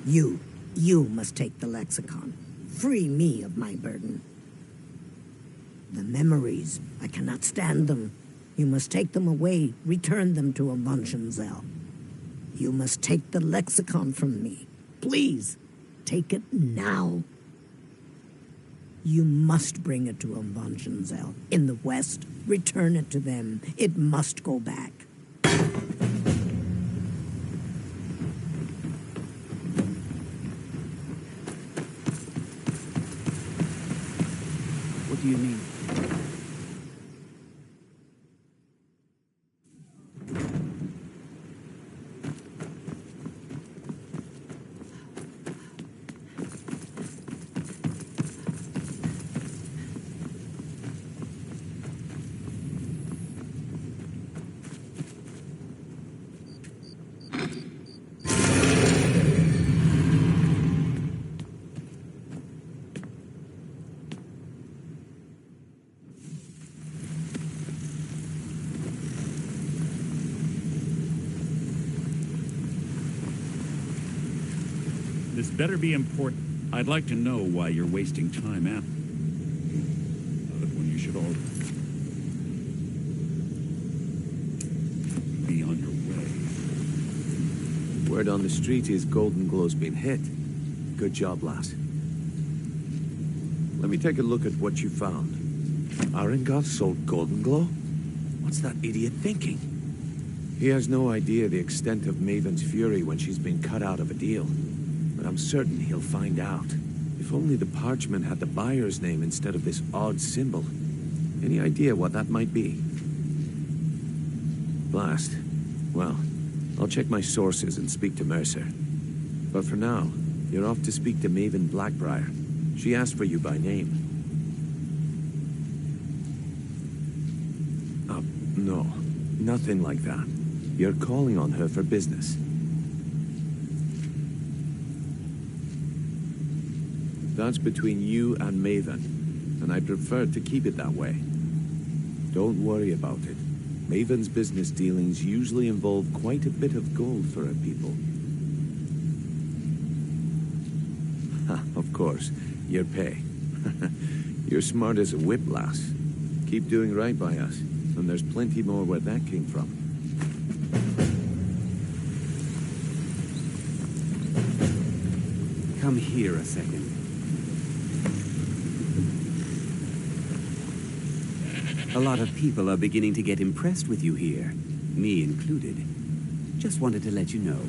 You must take the lexicon. Free me of my burden. The memories, I cannot stand them. You must take them away, return them to Avonshenzell. You must take the lexicon from me. Please, take it now. You must bring it to Avonshenzell in the west. Return it to them. It must go back. What do you mean? This better be important. I'd like to know why you're wasting time at when you should all be on your way. Word on the street is Golden Glow's been hit. Good job, lass. Let me take a look at what you found. Arengoth sold Golden Glow? What's that idiot thinking? He has no idea the extent of Maven's fury when she's been cut out of a deal. But I'm certain he'll find out. If only the parchment had the buyer's name instead of this odd symbol. Any idea what that might be? Blast. Well, I'll check my sources and speak to Mercer. But for now, you're off to speak to Maven Blackbriar. She asked for you by name. No. Nothing like that. You're calling on her for business. That's between you and Maven, and I prefer to keep it that way. Don't worry about it. Maven's business dealings usually involve quite a bit of gold for her people. Of course, your pay. You're smart as a whip, lass. Keep doing right by us, and there's plenty more where that came from. Come here a second. A lot of people are beginning to get impressed with you here, me included. Just wanted to let you know.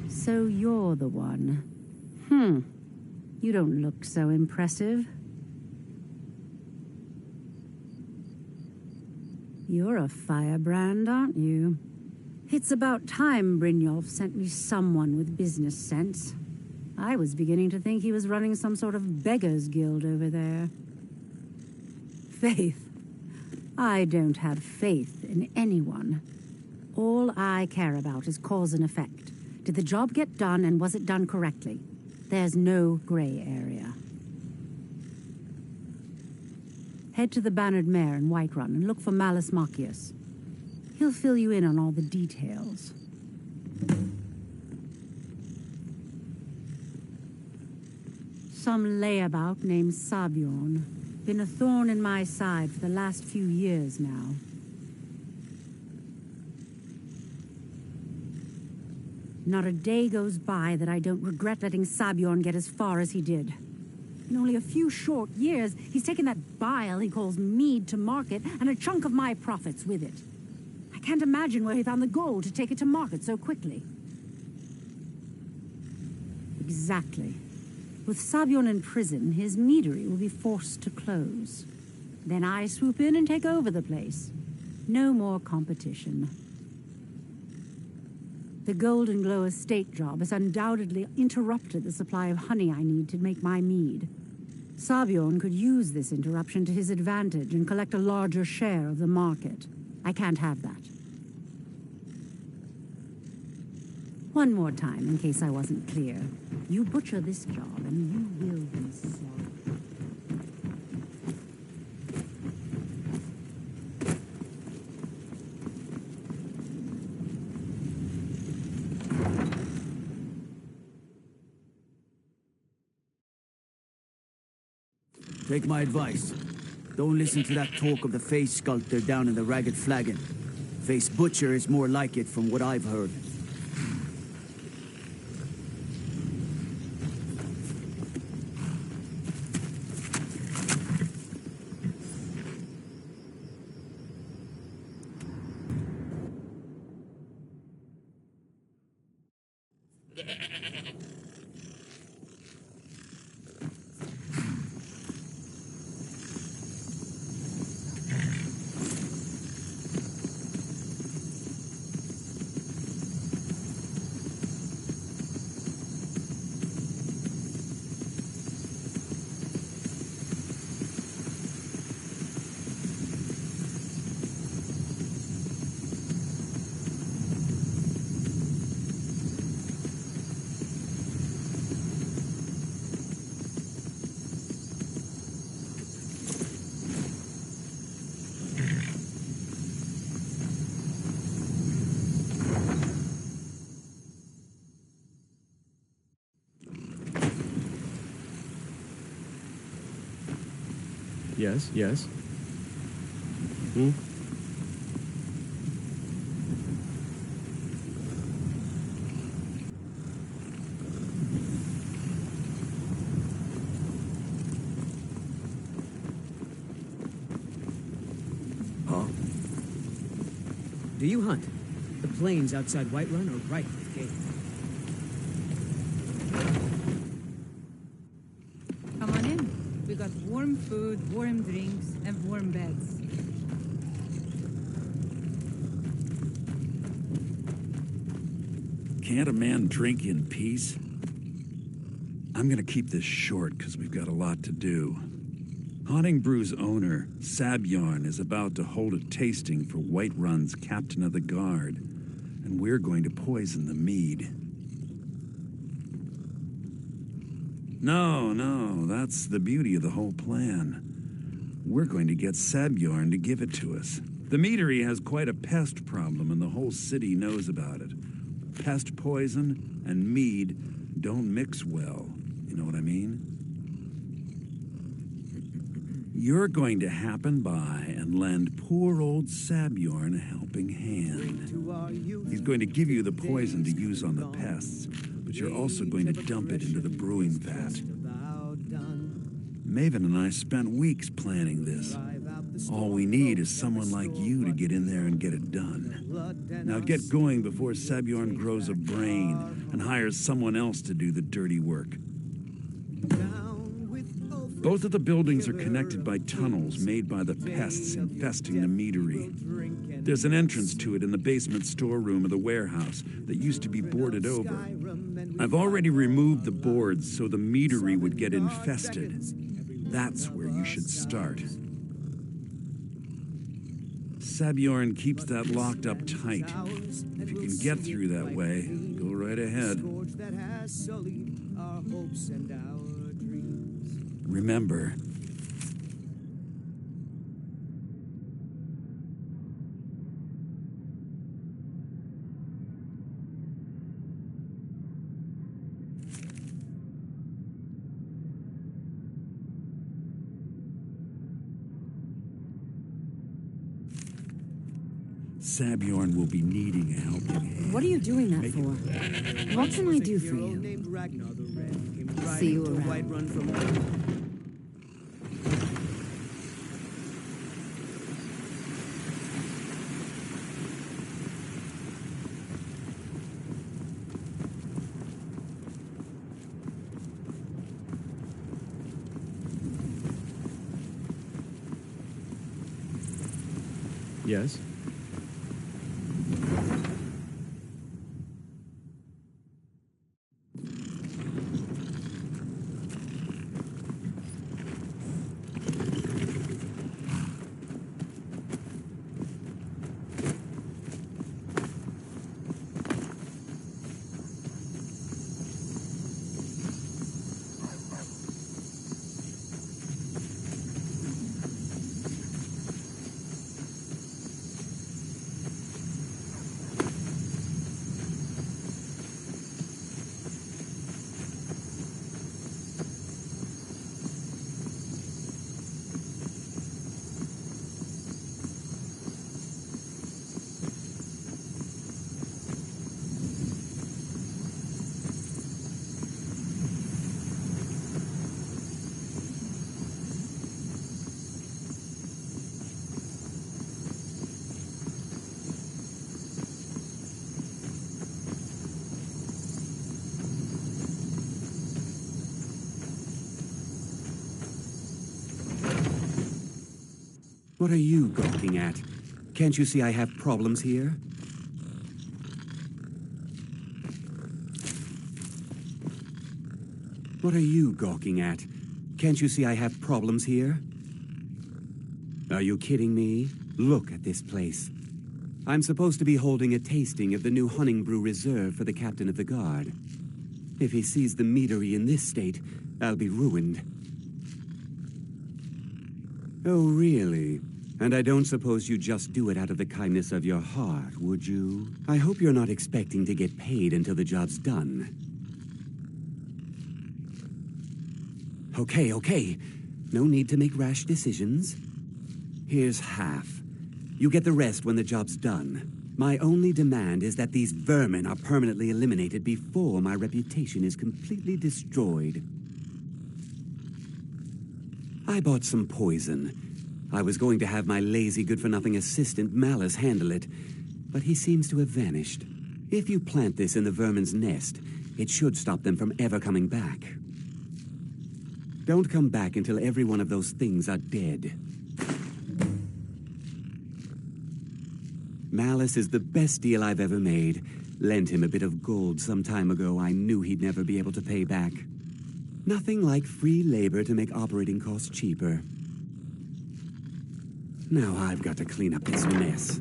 So you're the one. You don't look so impressive. You're a firebrand, aren't you? It's about time Brynjolf sent me someone with business sense. I was beginning to think he was running some sort of beggars guild over there. Faith. I don't have faith in anyone. All I care about is cause and effect. Did the job get done, and was it done correctly? There's no gray area. Head to the Bannered Mare in Whiterun and look for Malus Machius. He'll fill you in on all the details. Some layabout named Sabjorn. Been a thorn in my side for the last few years now. Not a day goes by that I don't regret letting Sabjorn get as far as he did. In only a few short years, he's taken that bile he calls mead to market, and a chunk of my profits with it. I can't imagine where he found the gold to take it to market so quickly. Exactly. With Sabjorn in prison, his meadery will be forced to close. Then I swoop in and take over the place. No more competition. The Golden Glow estate job has undoubtedly interrupted the supply of honey I need to make my mead. Sabjorn could use this interruption to his advantage and collect a larger share of the market. I can't have that. One more time, in case I wasn't clear. You butcher this job, and you will be sorry. Take my advice. Don't listen to that talk of the face sculptor down in the Ragged Flagon. Face Butcher is more like it from what I've heard. Yes, yes. Hmm? Huh? Do you hunt? The plains outside Whiterun are ripe with game. Come on in. We got warm food, warm drinks, and warm beds. Can't a man drink in peace? I'm gonna keep this short because we've got a lot to do. Haunting Brew's owner, Sabjorn, is about to hold a tasting for Whiterun's captain of the guard, and we're going to poison the mead. No, that's the beauty of the whole plan. We're going to get Sabjorn to give it to us. The meadery has quite a pest problem, and the whole city knows about it. Pest poison and mead don't mix well. You know what I mean? You're going to happen by and lend poor old Sabjorn a helping hand. He's going to give you the poison to use on the pests, but you're also going to dump it into the brewing vat. Maven and I spent weeks planning this. All we need is someone like you to get in there and get it done. Now get going before Sabjorn grows a brain and hires someone else to do the dirty work. Both of the buildings are connected by tunnels made by the pests infesting the meadery. There's an entrance to it in the basement storeroom of the warehouse that used to be boarded over. I've already removed the boards so the meadery would get infested. That's where you should start. Sabjorn keeps that locked up tight. If you can get through that way, go right ahead. Remember, Sabjorn will be needing a helping hand. What are you doing that for? What can I do for you? See you around. Yes? What are you gawking at? Can't you see I have problems here? What are you gawking at? Can't you see I have problems here? Are you kidding me? Look at this place. I'm supposed to be holding a tasting of the new Hunting Brew Reserve for the captain of the guard. If he sees the meadery in this state, I'll be ruined. Oh, really? And I don't suppose you just do it out of the kindness of your heart, would you? I hope you're not expecting to get paid until the job's done. Okay. No need to make rash decisions. Here's half. You get the rest when the job's done. My only demand is that these vermin are permanently eliminated before my reputation is completely destroyed. I bought some poison. I was going to have my lazy, good-for-nothing assistant Malice handle it, but he seems to have vanished. If you plant this in the vermin's nest, it should stop them from ever coming back. Don't come back until every one of those things are dead. Malice is the best deal I've ever made. Lent him a bit of gold some time ago I knew he'd never be able to pay back. Nothing like free labor to make operating costs cheaper. Now I've got to clean up this mess.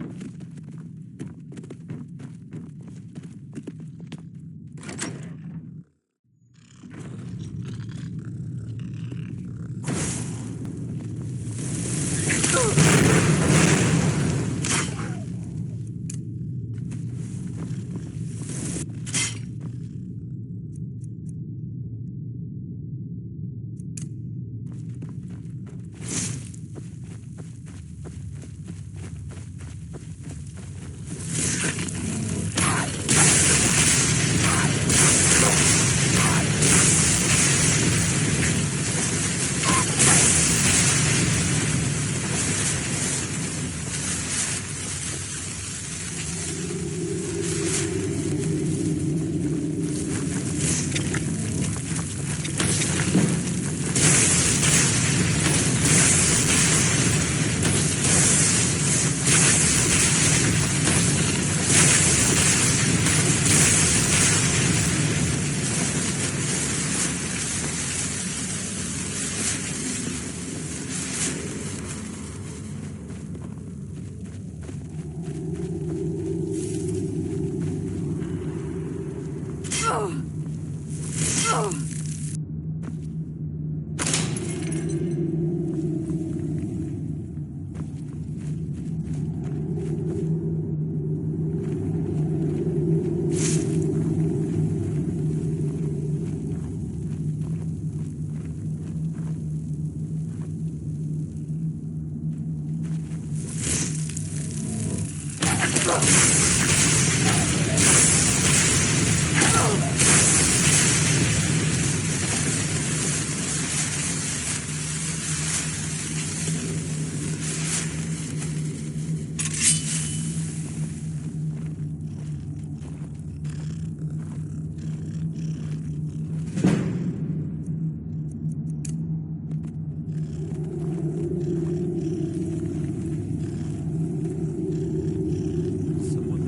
Someone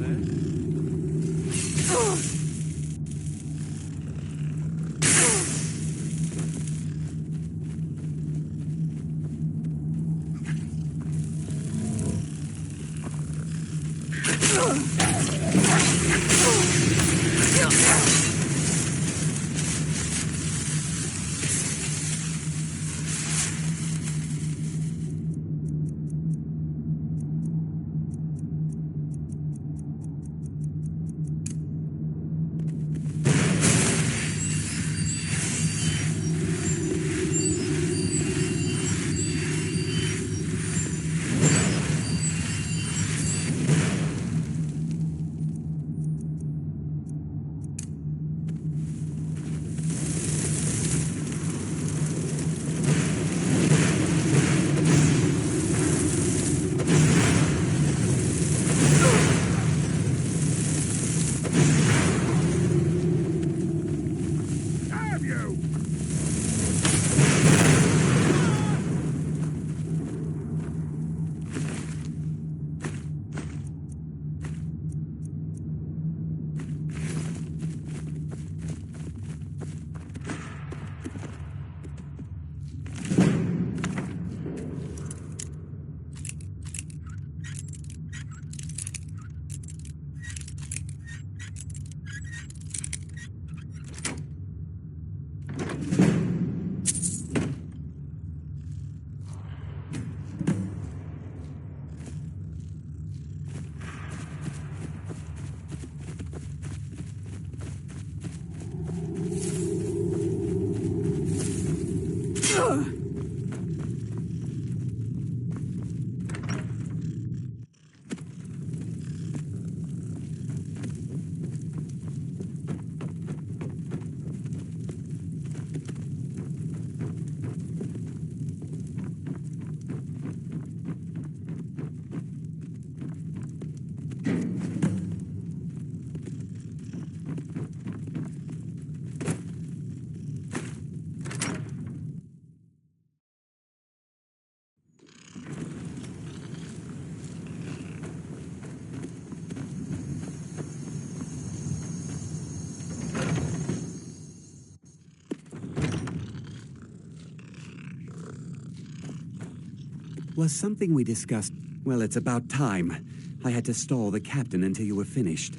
Was something we discussed... Well, it's about time. I had to stall the captain until you were finished.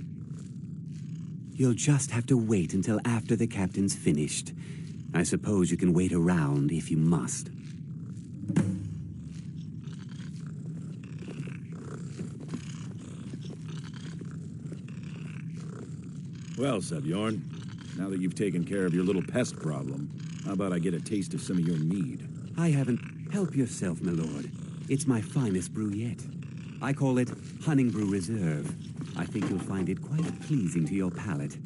You'll just have to wait until after the captain's finished. I suppose you can wait around if you must. Well, Sabjorn, now that you've taken care of your little pest problem, how about I get a taste of some of your mead? I haven't... Help yourself, my lord. It's my finest brew yet. I call it Honningbrew Reserve. I think you'll find it quite pleasing to your palate.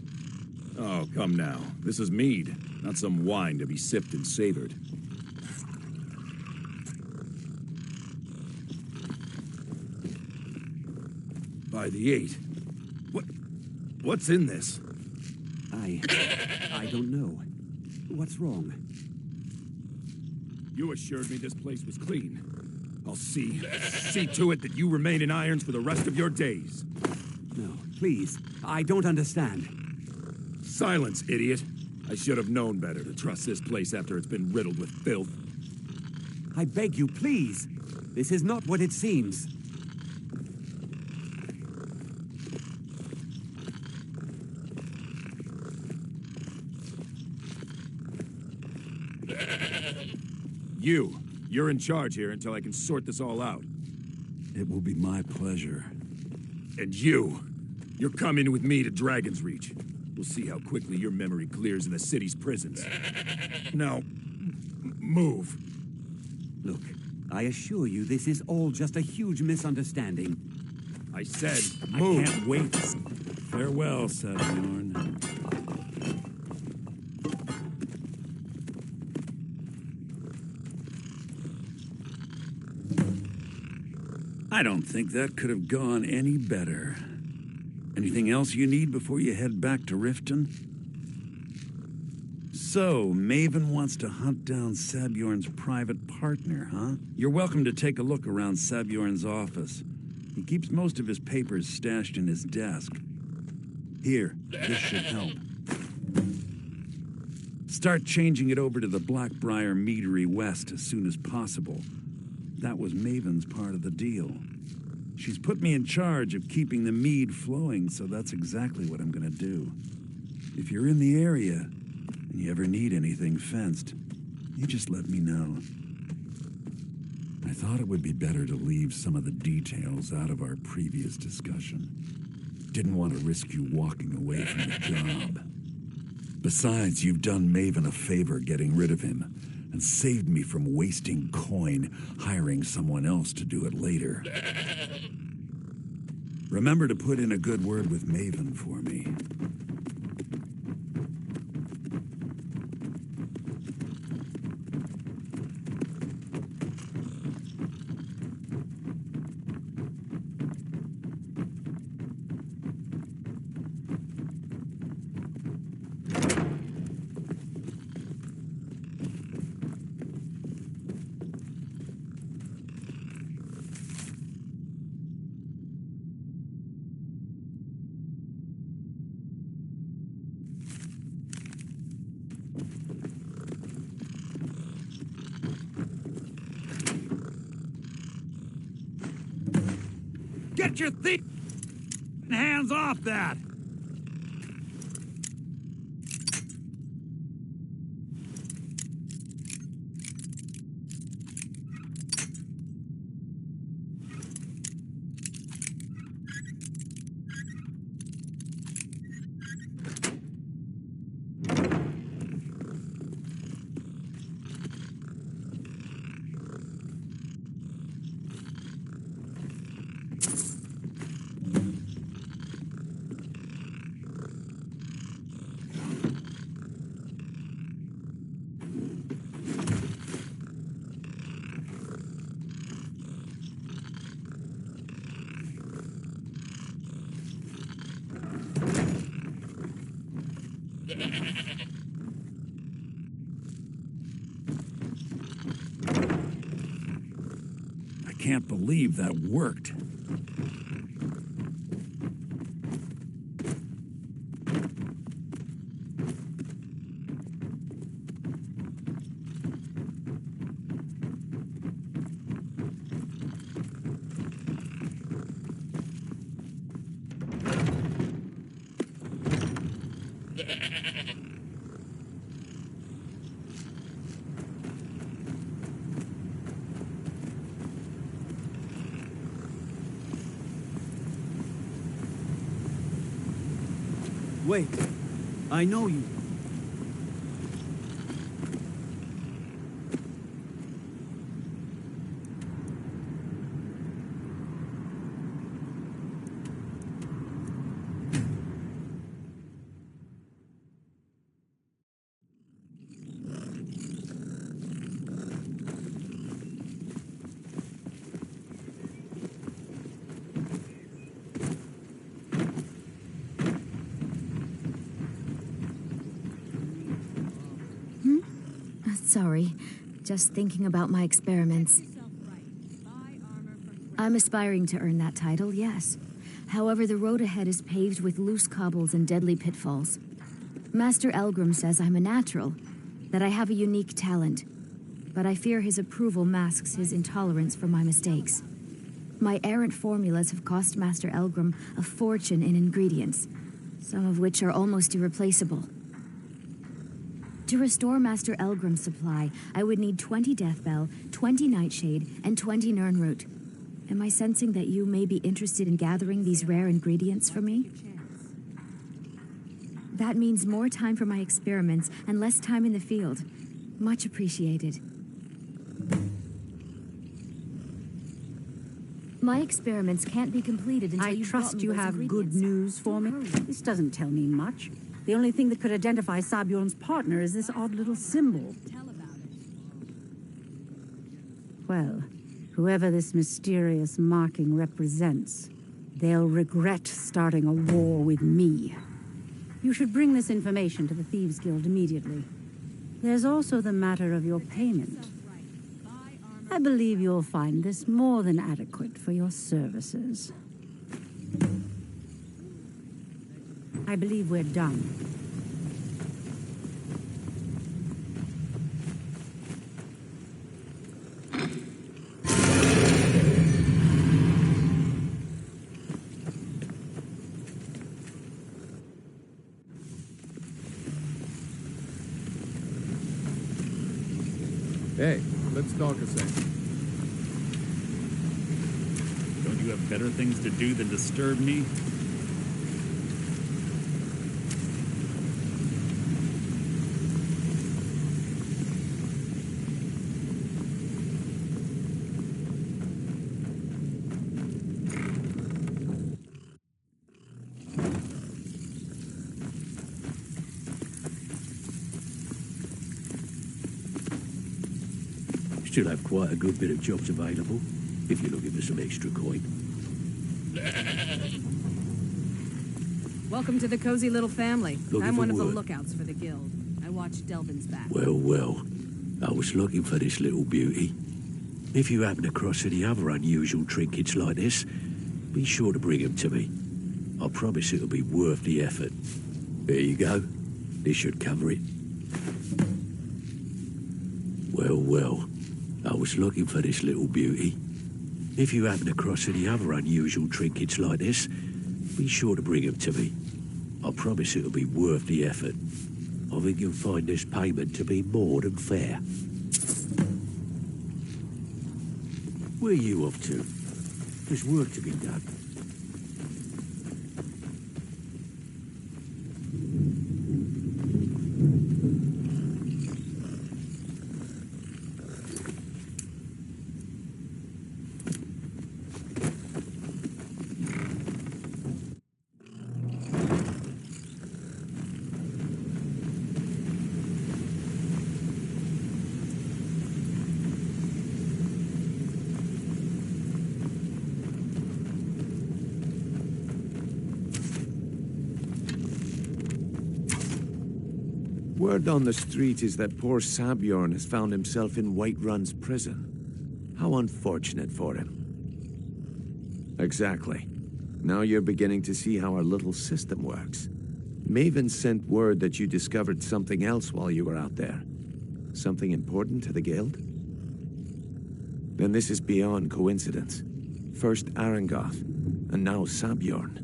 Oh, come now. This is mead, not some wine to be sipped and savored. By the 8. What's in this? I don't know. What's wrong? You assured me this place was clean. I'll see to it that you remain in irons for the rest of your days. No, please. I don't understand. Silence, idiot. I should have known better to trust this place after it's been riddled with filth. I beg you, please. This is not what it seems. You're in charge here until I can sort this all out. It will be my pleasure. And you're coming with me to Dragon's Reach. We'll see how quickly your memory clears in the city's prisons. Now, move. Look, I assure you this is all just a huge misunderstanding. I said, move. I can't wait. Farewell, Sabjorn. I don't think that could have gone any better. Anything else you need before you head back to Riften? So, Maven wants to hunt down Sabjorn's private partner, huh? You're welcome to take a look around Sabjorn's office. He keeps most of his papers stashed in his desk. Here, this should help. Start changing it over to the Blackbriar Meadery West as soon as possible. That was Maven's part of the deal. She's put me in charge of keeping the mead flowing, so that's exactly what I'm gonna do. If you're in the area, and you ever need anything fenced, you just let me know. I thought it would be better to leave some of the details out of our previous discussion. Didn't want to risk you walking away from the job. Besides, you've done Maven a favor getting rid of him, and saved me from wasting coin hiring someone else to do it later. Remember to put in a good word with Maven for me. Get your hands off that! I can't believe that worked. Wait. I know you. Sorry, just thinking about my experiments. I'm aspiring to earn that title, yes. However, the road ahead is paved with loose cobbles and deadly pitfalls. Master Elgrim says I'm a natural, that I have a unique talent, but I fear his approval masks his intolerance for my mistakes. My errant formulas have cost Master Elgrim a fortune in ingredients, some of which are almost irreplaceable. To restore Master Elgrim's supply, I would need 20 Deathbell, 20 Nightshade, and 20 Nirnroot. Am I sensing that you may be interested in gathering these rare ingredients for me? That means more time for my experiments and less time in the field. Much appreciated. My experiments can't be completed until I trust you have good news for me. This doesn't tell me much. The only thing that could identify Sabjorn's partner is this odd little symbol. Well, whoever this mysterious marking represents, they'll regret starting a war with me. You should bring this information to the Thieves Guild immediately. There's also the matter of your payment. I believe you'll find this more than adequate for your services. I believe we're done. Hey, let's talk a sec. Don't you have better things to do than disturb me? Still have quite a good bit of jobs available, if you're looking for some extra coin. Welcome to the cozy little family. Looking I'm for one of the work. lookouts for the guild. I watch Delvin's back. Well, I was looking for this little beauty. If you happen across any other unusual trinkets like this, be sure to bring them to me. I promise it'll be worth the effort. There you go. This should cover it. Well, I was looking for this little beauty. If you happen across any other unusual trinkets like this, be sure to bring them to me. I promise it'll be worth the effort. I think you'll find this payment to be more than fair. Where are you off to? There's work to be done. Word on the street is that poor Sabjorn has found himself in Whiterun's prison. How unfortunate for him. Exactly. Now you're beginning to see how our little system works. Maven sent word that you discovered something else while you were out there. Something important to the guild? Then this is beyond coincidence. First Arangoth, and now Sabjorn.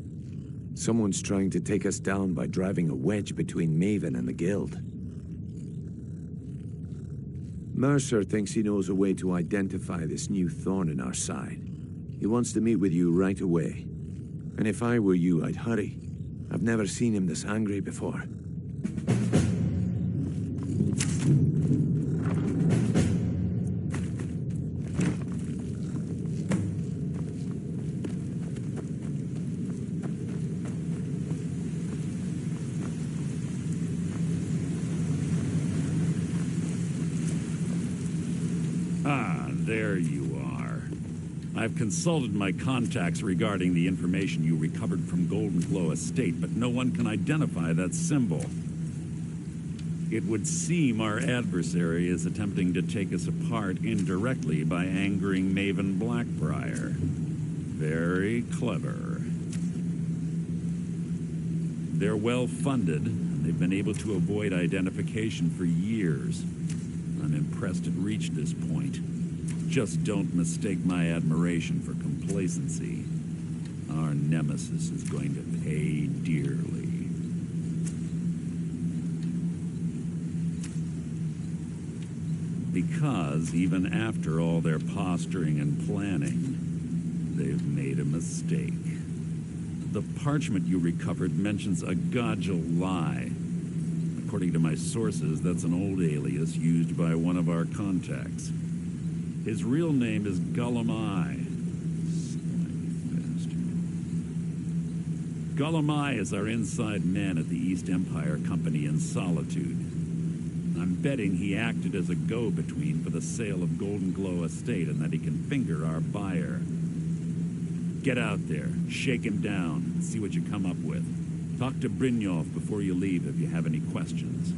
Someone's trying to take us down by driving a wedge between Maven and the guild. Mercer thinks he knows a way to identify this new thorn in our side. He wants to meet with you right away. And if I were you, I'd hurry. I've never seen him this angry before. Ah, there you are. I've consulted my contacts regarding the information you recovered from Golden Glow Estate, but no one can identify that symbol. It would seem our adversary is attempting to take us apart indirectly by angering Maven Blackbriar. Very clever. They're well funded, and they've been able to avoid identification for years. I'm impressed it reached this point. Just don't mistake my admiration for complacency. Our nemesis is going to pay dearly. Because even after all their posturing and planning, they've made a mistake. The parchment you recovered mentions a Godjal lie. According to my sources, that's an old alias used by one of our contacts. His real name is Gullum Eye. Gullum Eye is our inside man at the East Empire Company in Solitude. I'm betting he acted as a go-between for the sale of Golden Glow Estate and that he can finger our buyer. Get out there, shake him down, and see what you come up with. Talk to Brynjolf before you leave if you have any questions.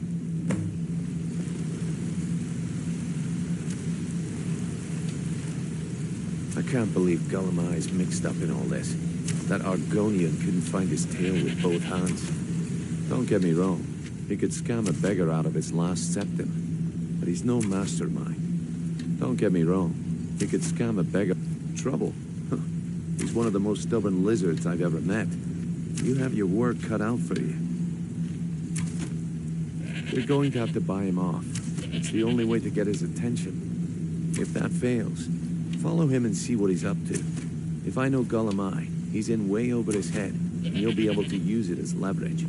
I can't believe Gullum Eye's mixed up in all this. That Argonian couldn't find his tail with both hands. Don't get me wrong. He could scam a beggar out of his last septim. But he's no mastermind. Don't get me wrong. He could scam a beggar. Trouble. He's one of the most stubborn lizards I've ever met. You have your work cut out for you. You're going to have to buy him off. It's the only way to get his attention. If that fails, follow him and see what he's up to. If I know Gullum Eye, he's in way over his head, and you'll be able to use it as leverage.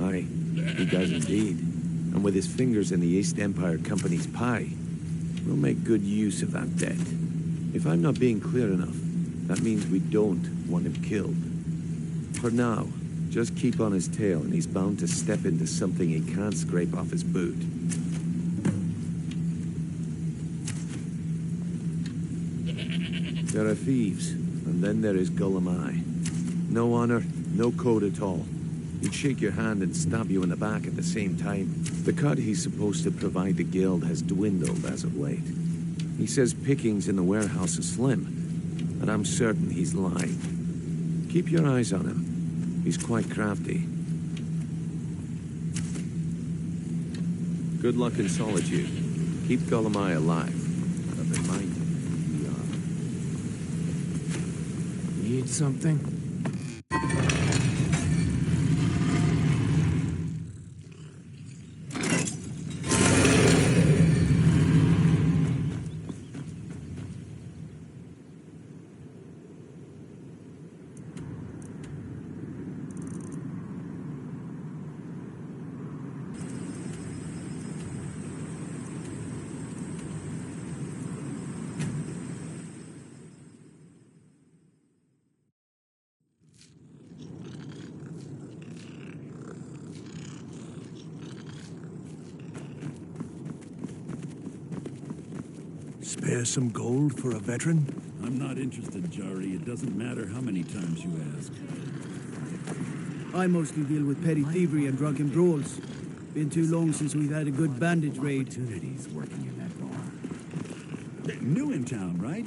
Aye, he does indeed. And with his fingers in the East Empire Company's pie, we'll make good use of that debt. If I'm not being clear enough, that means we don't want him killed. For now, just keep on his tail and he's bound to step into something he can't scrape off his boot. There are thieves, and then there is Gullum Eye. No honor, no code at all. He'd shake your hand and stab you in the back at the same time. The cut he's supposed to provide the guild has dwindled as of late. He says pickings in the warehouse are slim, but I'm certain he's lying. Keep your eyes on him. He's quite crafty. Good luck in Solitude. Keep Gullum Eye alive. But remind him who we are. Need something? Spare some gold for a veteran? I'm not interested, Jari. It doesn't matter how many times you ask. I mostly deal with petty thievery and drunken brawls. Been too long since we've had a good bandage raid. Opportunities working in that bar. New in town, right?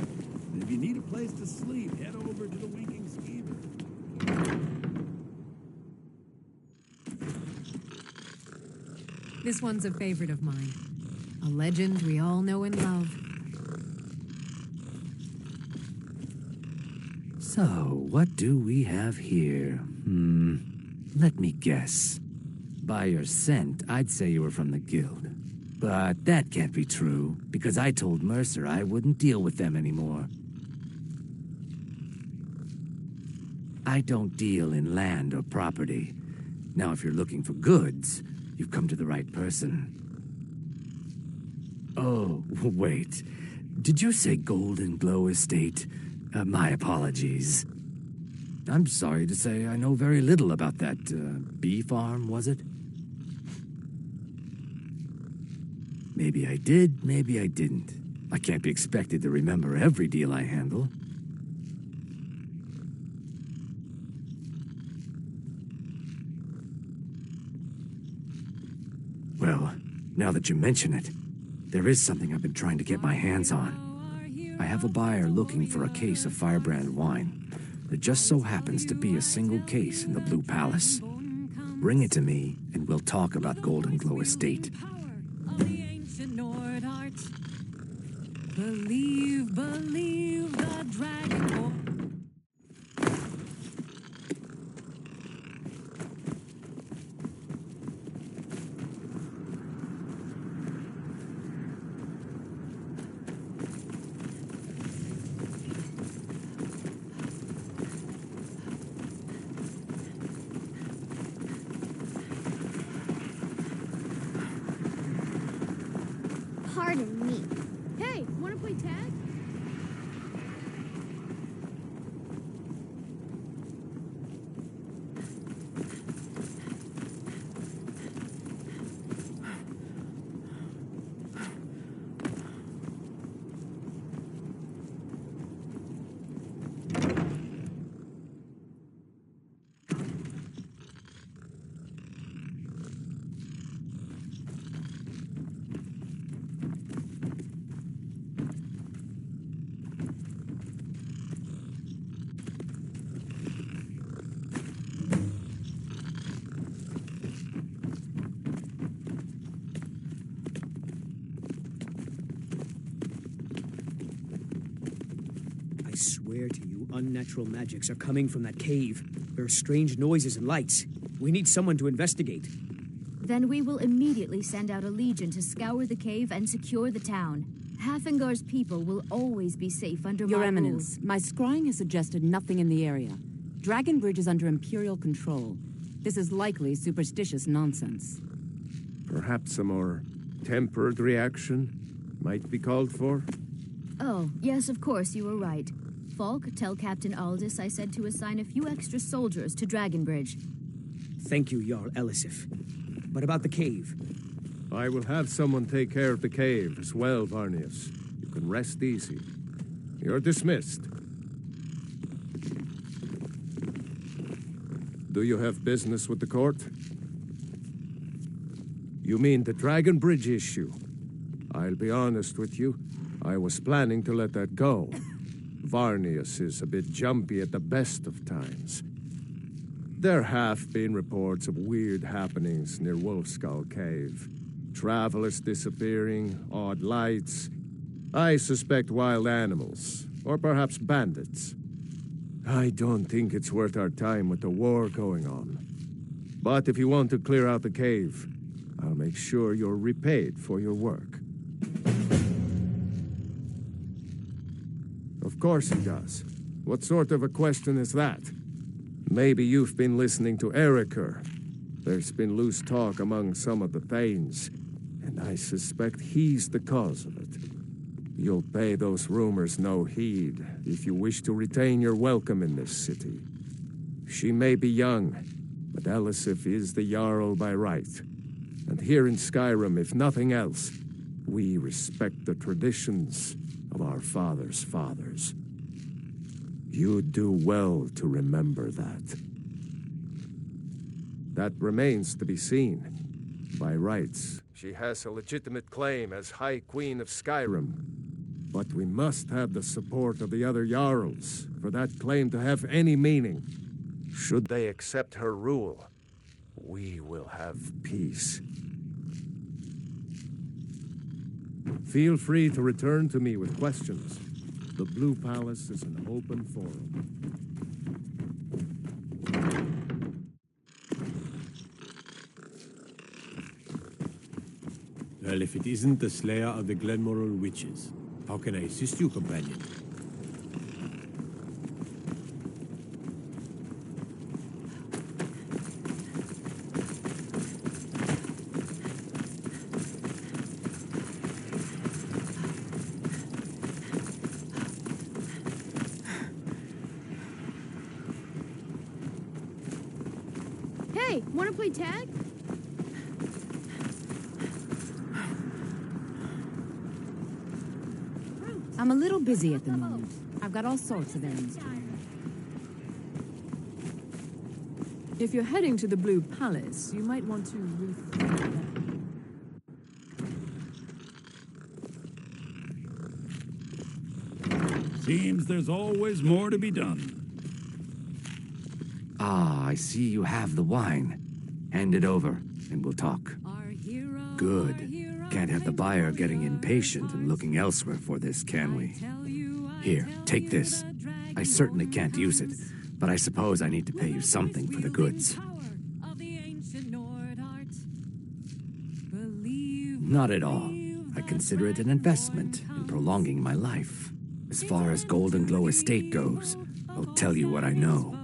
If you need a place to sleep, head over to the Winking Skeever. This one's a favorite of mine. A legend we all know and love. So, what do we have here? Let me guess. By your scent, I'd say you were from the guild. But that can't be true, because I told Mercer I wouldn't deal with them anymore. I don't deal in land or property. Now, if you're looking for goods, you've come to the right person. Oh, wait. Did you say Golden Glow Estate? My apologies. I'm sorry to say I know very little about that, bee farm, was it? Maybe I did, maybe I didn't. I can't be expected to remember every deal I handle. Well, now that you mention it, there is something I've been trying to get my hands on. I have a buyer looking for a case of Firebrand wine. There just so happens to be a single case in the Blue Palace. Bring it to me, and we'll talk about Golden Glow Estate. Believe, believe the dragon. Pardon me. Hey, wanna play tag? I swear to you, unnatural magics are coming from that cave. There are strange noises and lights. We need someone to investigate. Then we will immediately send out a legion to scour the cave and secure the town. Hafingar's people will always be safe under Your my Eminence, my scrying has suggested nothing in the area. Dragonbridge is under Imperial control. This is likely superstitious nonsense. Perhaps a more tempered reaction might be called for? Oh, yes, of course, you were right. Falk, tell Captain Aldous I said to assign a few extra soldiers to Dragonbridge. Thank you, Jarl Elisif. But about the cave? I will have someone take care of the cave as well, Varnius. You can rest easy. You're dismissed. Do you have business with the court? You mean the Dragonbridge issue? I'll be honest with you. I was planning to let that go. Varnius is a bit jumpy at the best of times. There have been reports of weird happenings near Wolfskull Cave. Travelers disappearing, odd lights. I suspect wild animals, or perhaps bandits. I don't think it's worth our time with the war going on. But if you want to clear out the cave, I'll make sure you're repaid for your work. Of course he does. What sort of a question is that? Maybe you've been listening to Eriker. There's been loose talk among some of the Thanes, and I suspect he's the cause of it. You'll pay those rumors no heed if you wish to retain your welcome in this city. She may be young, but Elisif is the Jarl by right. And here in Skyrim, if nothing else, we respect the traditions of our fathers' fathers. You'd do well to remember that. That remains to be seen. By rights, she has a legitimate claim as High Queen of Skyrim. But we must have the support of the other Jarls for that claim to have any meaning. Should they accept her rule, we will have peace. Feel free to return to me with questions. The Blue Palace is an open forum. Well, if it isn't the slayer of the Glenmoral witches, how can I assist you, companion? Hey, wanna play tag? I'm a little busy at the moment. I've got all sorts of errands to run. If you're heading to the Blue Palace, you might want to rethink that. Seems there's always more to be done. Ah, I see you have the wine. Hand it over, and we'll talk. Good. Can't have the buyer getting impatient and looking elsewhere for this, can we? Here, take this. I certainly can't use it, but I suppose I need to pay you something for the goods. Not at all. I consider it an investment in prolonging my life. As far as Golden Glow Estate goes, I'll tell you what I know.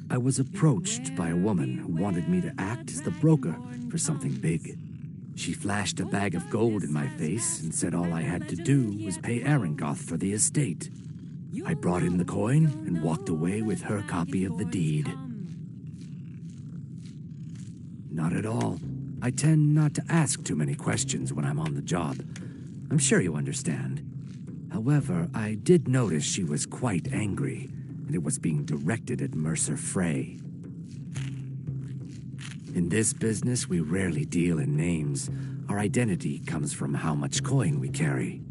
I was approached by a woman who wanted me to act as the broker for something big. She flashed a bag of gold in my face and said all I had to do was pay Arangoth for the estate. I brought in the coin and walked away with her copy of the deed. Not at all. I tend not to ask too many questions when I'm on the job. I'm sure you understand. However, I did notice she was quite angry, and it was being directed at Mercer Frey. In this business, we rarely deal in names. Our identity comes from how much coin we carry.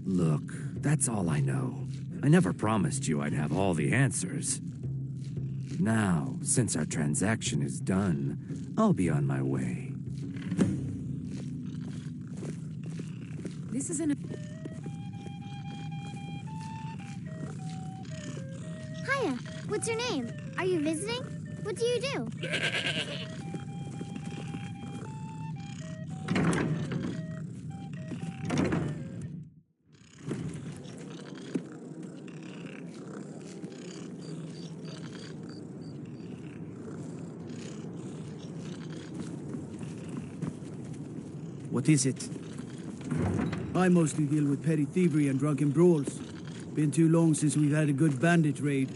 Look, that's all I know. I never promised you I'd have all the answers. Now, since our transaction is done, I'll be on my way. This is an... Hiya, what's your name? Are you visiting? What do you do? What is it? I mostly deal with petty thievery and drunken brawls. Been too long since we've had a good bandit raid.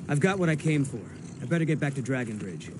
I've got what I came for. I better get back to Dragonbridge.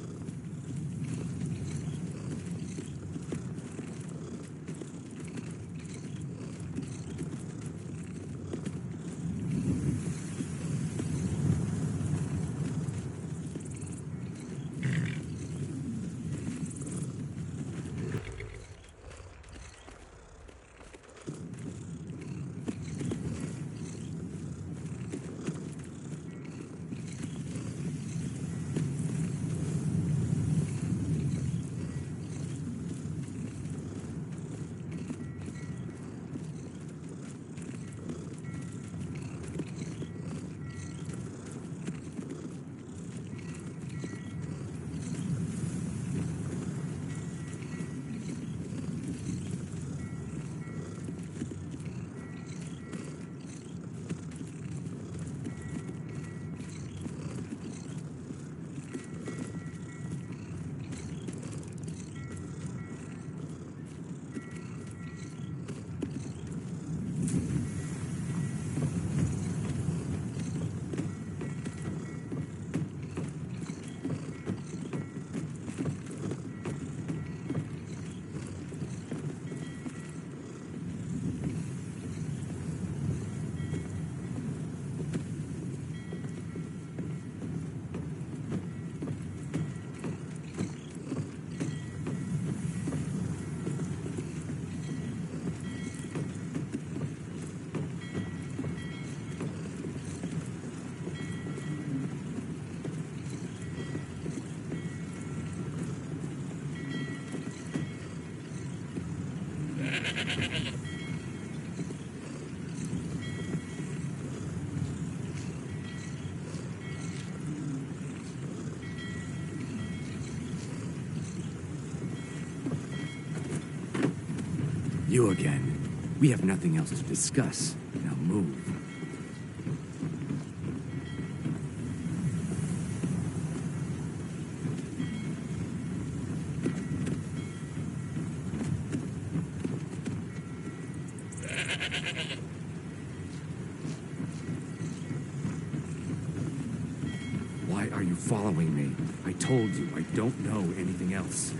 You again. We have nothing else to discuss. Now move. Why are you following me? I told you I don't know anything else.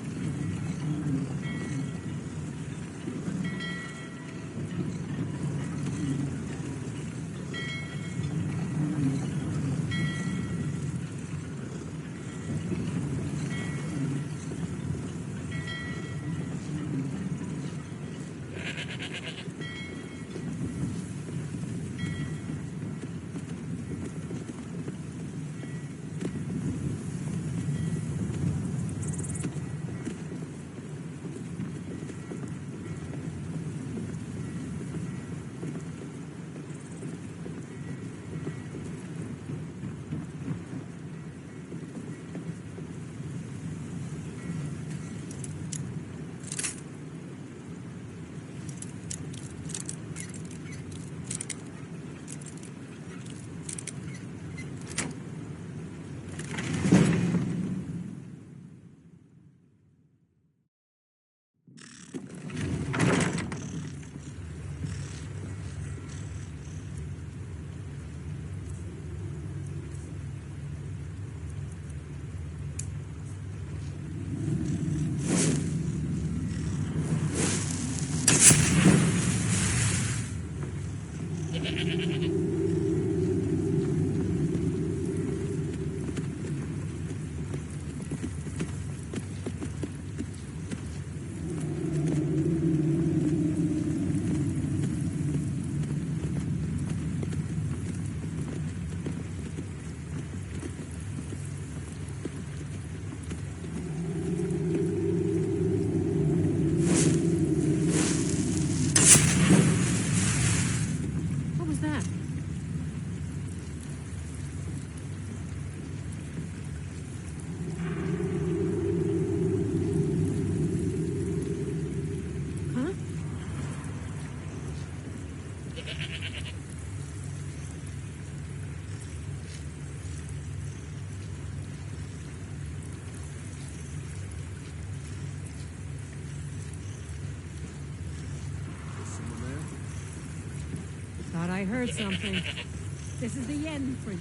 Thought I heard something. This is the end for you.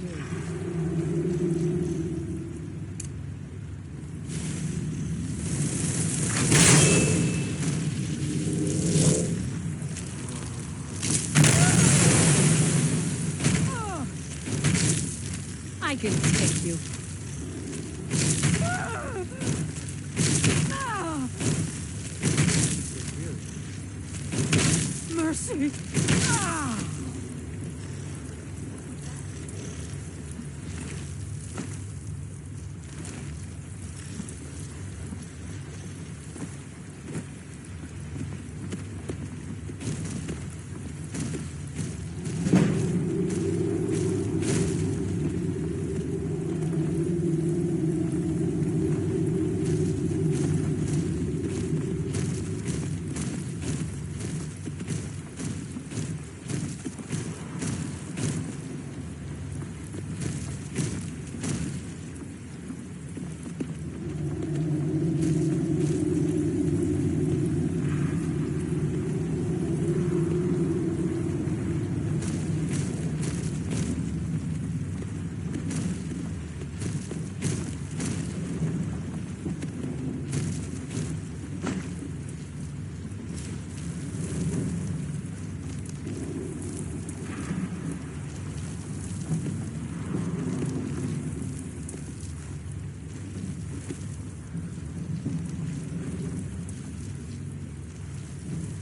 I can take you. Mercy!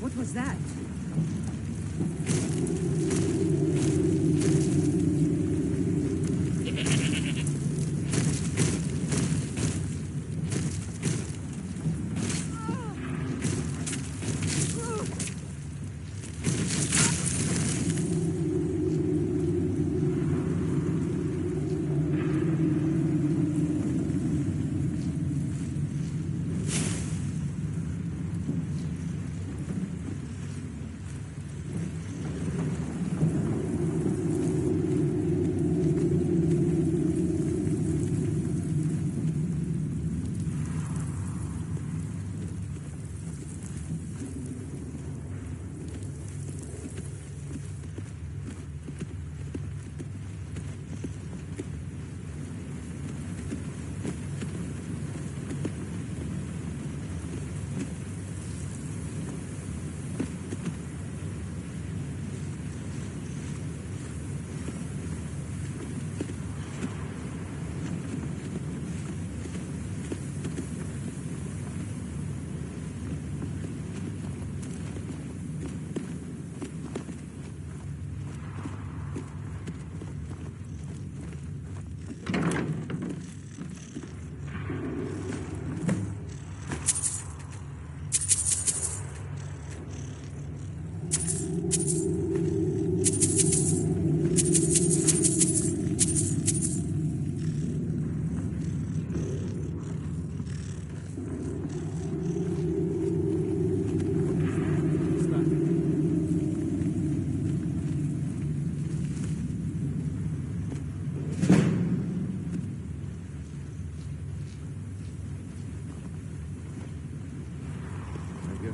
What was that?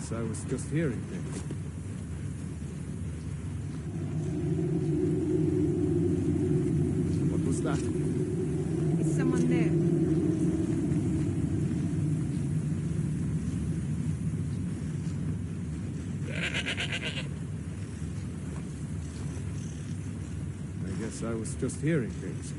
guess I was just hearing things. What was that? Is someone there? I guess I was just hearing things.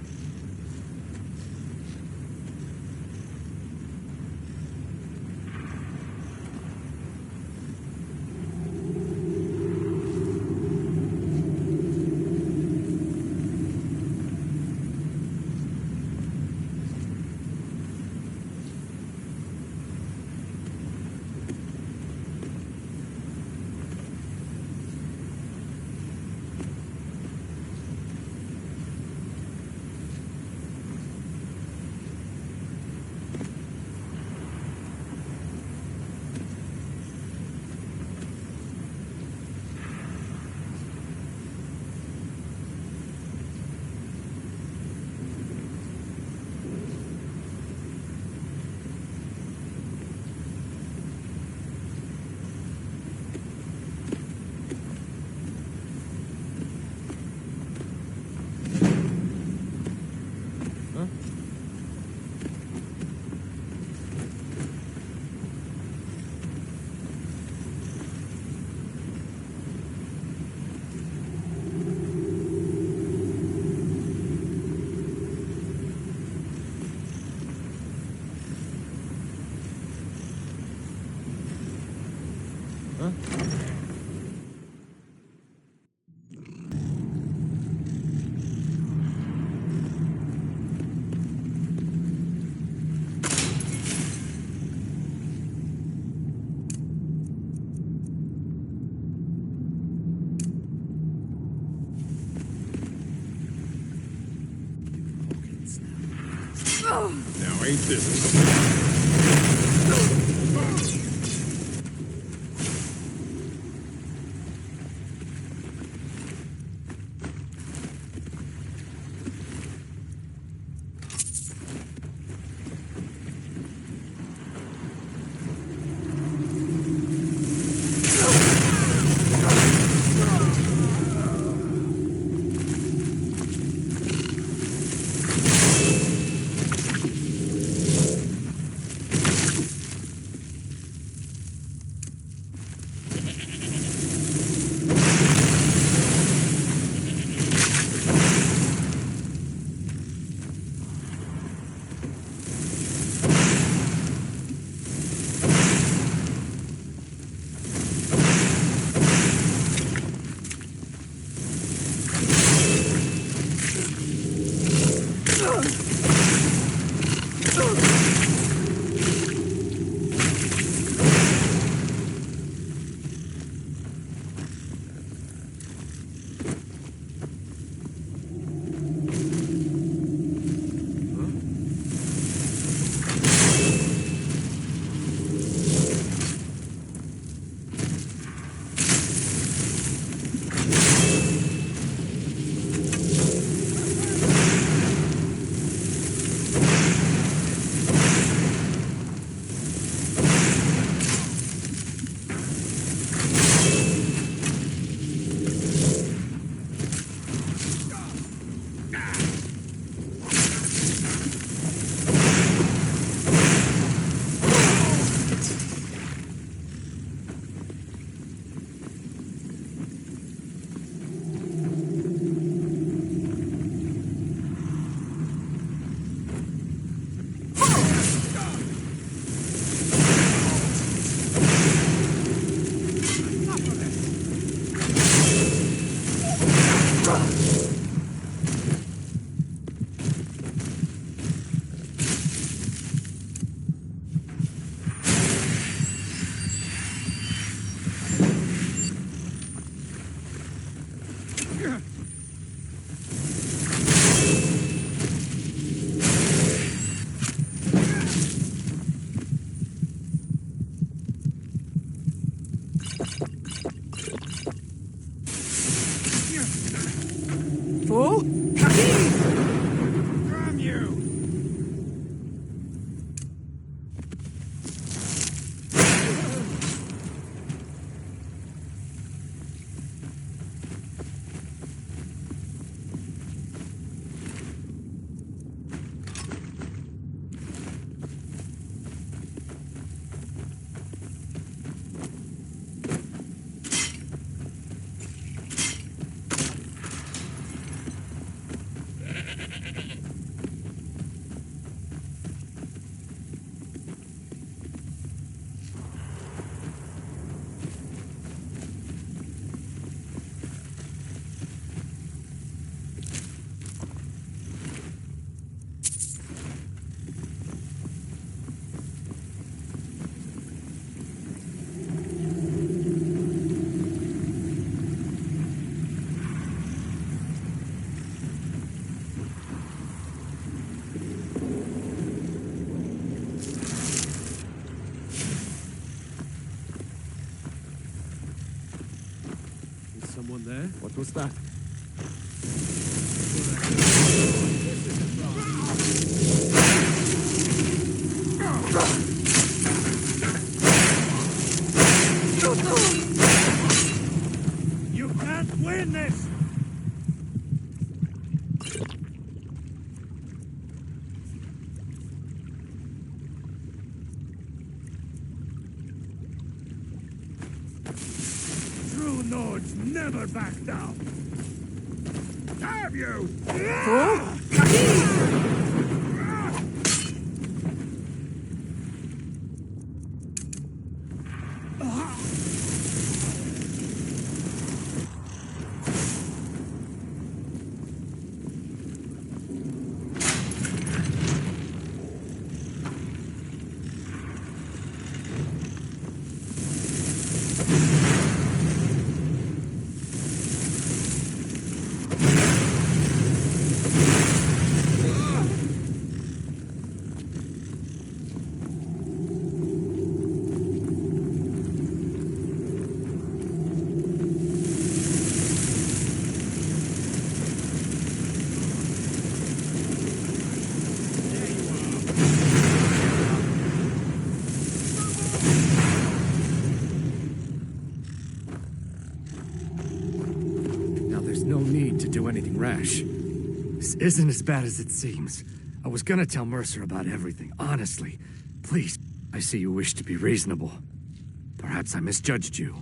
Now ain't this... Fool! Damn you! there? What was that? You can't win this! True Nords never back down! Have you? Anything rash. This isn't as bad as it seems. I was gonna tell Mercer about everything, honestly. Please, I see you wish to be reasonable. Perhaps I misjudged you.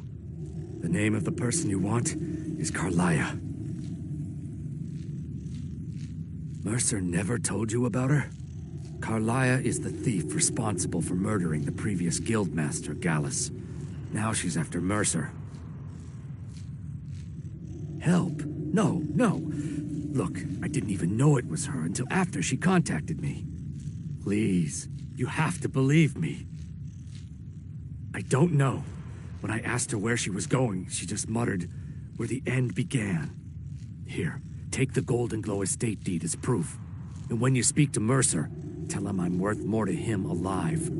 The name of the person you want is Carlia. Mercer never told you about her? Carlia is the thief responsible for murdering the previous guildmaster, Gallus. Now she's after Mercer. Help? No. Look, I didn't even know it was her until after she contacted me. Please, you have to believe me. I don't know. When I asked her where she was going, she just muttered, where the end began. Here, take the Golden Glow estate deed as proof. And when you speak to Mercer, tell him I'm worth more to him alive.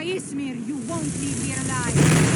Ismir, you won't leave here alive.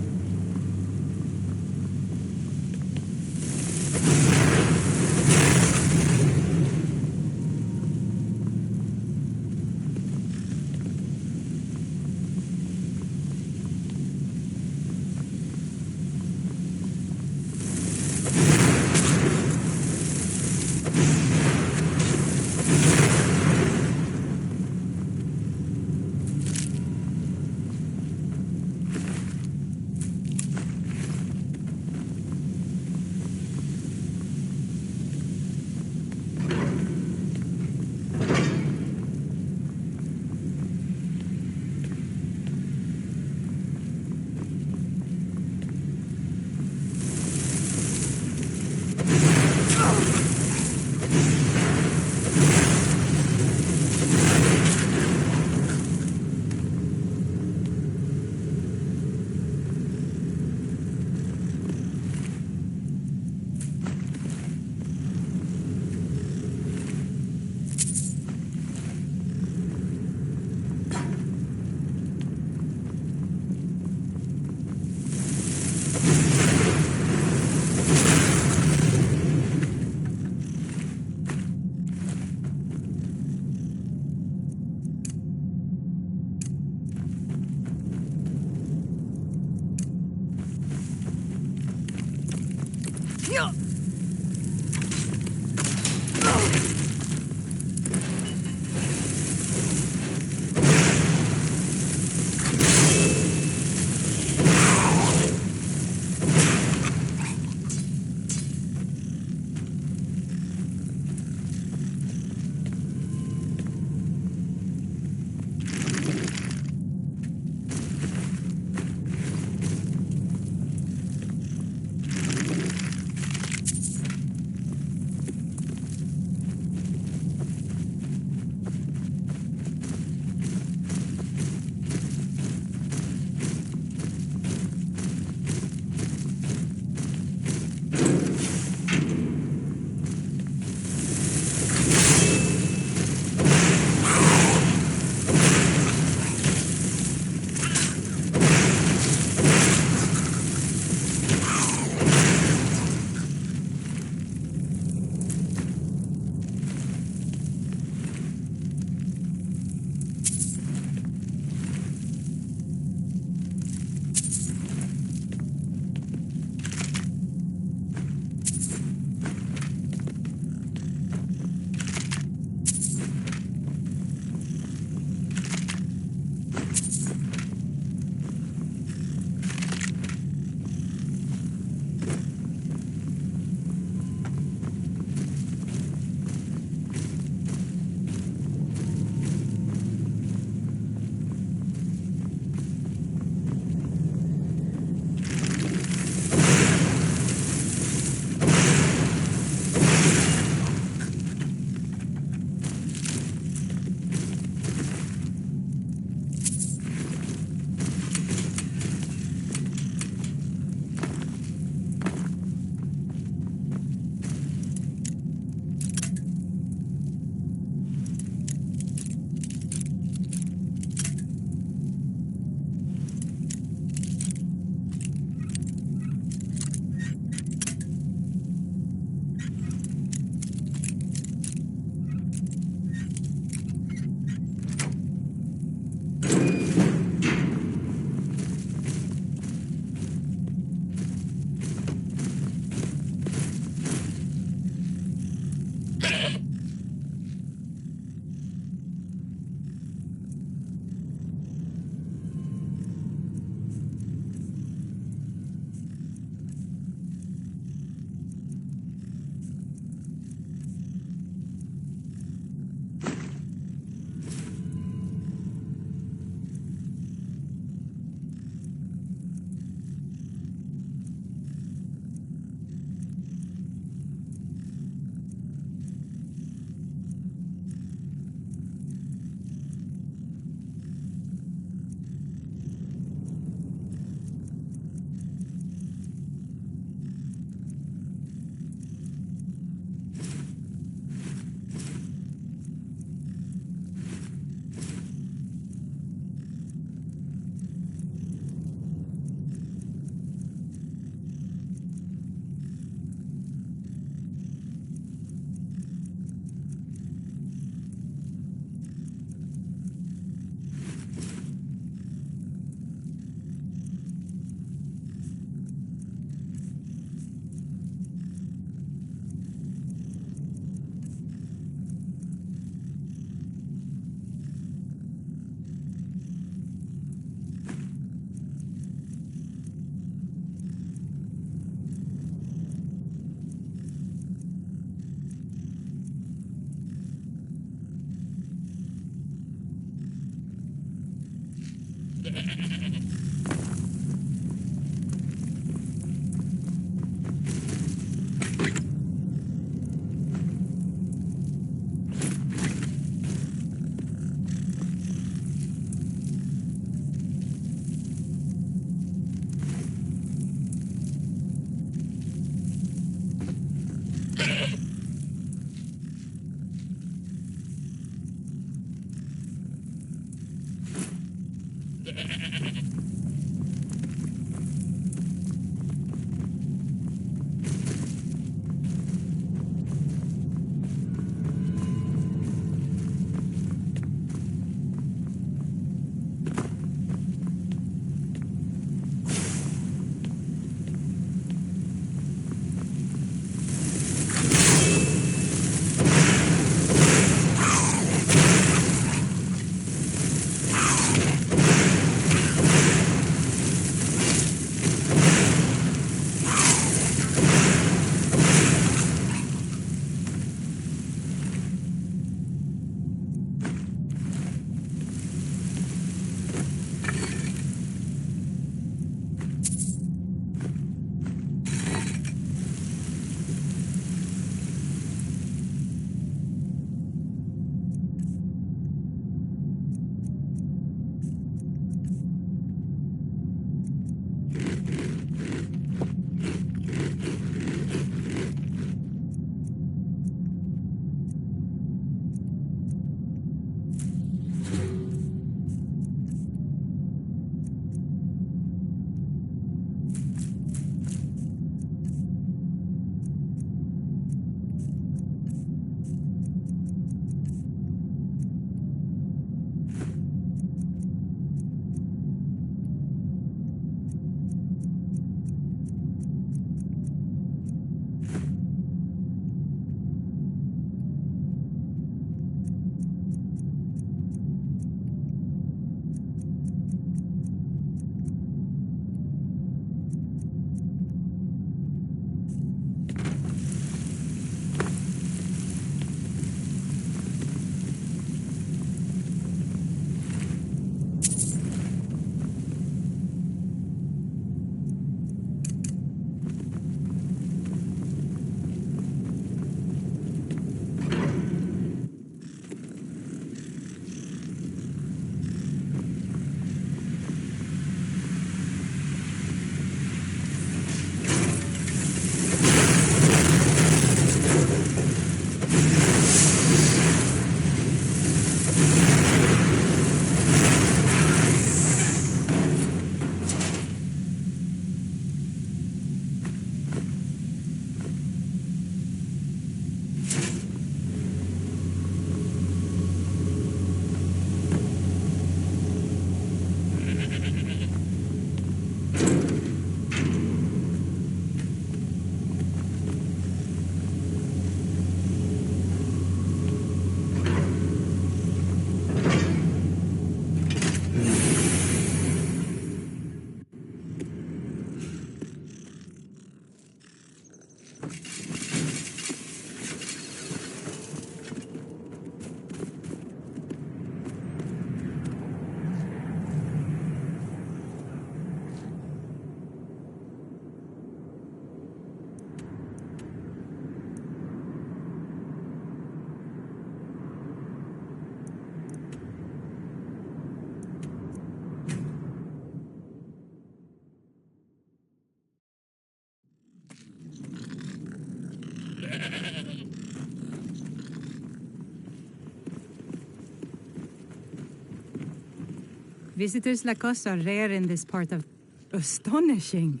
Visitors like us are rare in this part of... Astonishing.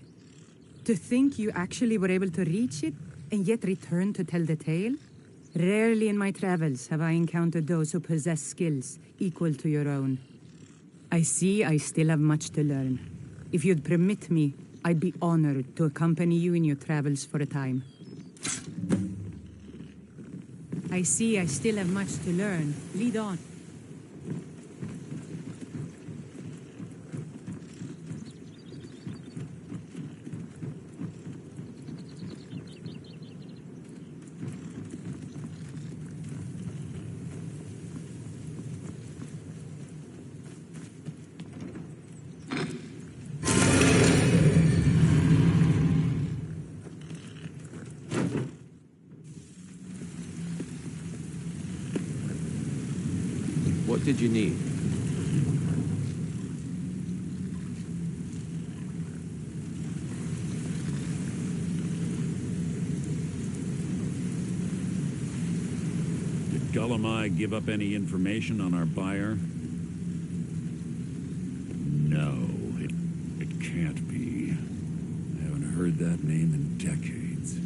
To think you actually were able to reach it, and yet return to tell the tale? Rarely in my travels have I encountered those who possess skills equal to your own. I see I still have much to learn. If you'd permit me, I'd be honored to accompany you in your travels for a time. I see I still have much to learn. Lead on. What did you need? Did Gullamai give up any information on our buyer? No, it can't be. I haven't heard that name in decades.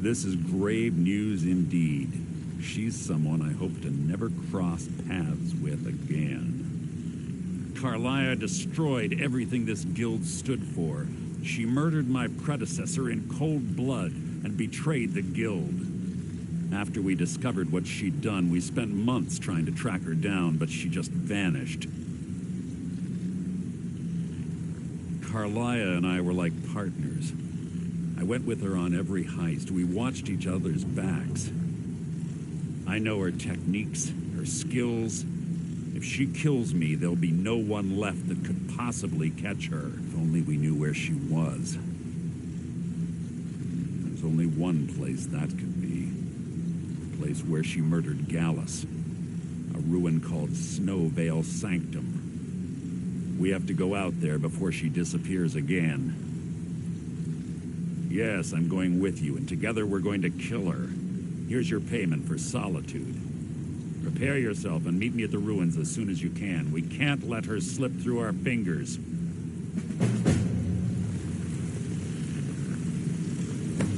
This is grave news indeed. She's someone I hope to never cross paths with again. Carlia destroyed everything this guild stood for. She murdered my predecessor in cold blood and betrayed the guild. After we discovered what she'd done, we spent months trying to track her down, but she just vanished. Carlia and I were like partners. I went with her on every heist. We watched each other's backs. I know her techniques, her skills. If she kills me, there'll be no one left that could possibly catch her. If only we knew where she was. There's only one place that could be. The place where she murdered Gallus. A ruin called Snowvale Sanctum. We have to go out there before she disappears again. Yes, I'm going with you, and together we're going to kill her. Here's your payment for solitude. Prepare yourself and meet me at the ruins as soon as you can. We can't let her slip through our fingers.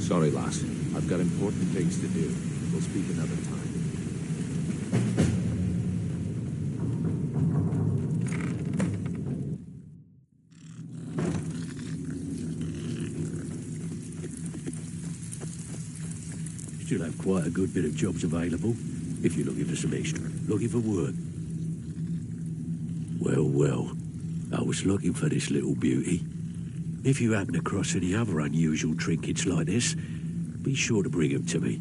Sorry, lass. I've got important things to do. We'll speak another time. Still have quite a good bit of jobs available, if you're looking for some extra. Looking for work. Well, I was looking for this little beauty. If you happen across any other unusual trinkets like this, be sure to bring them to me.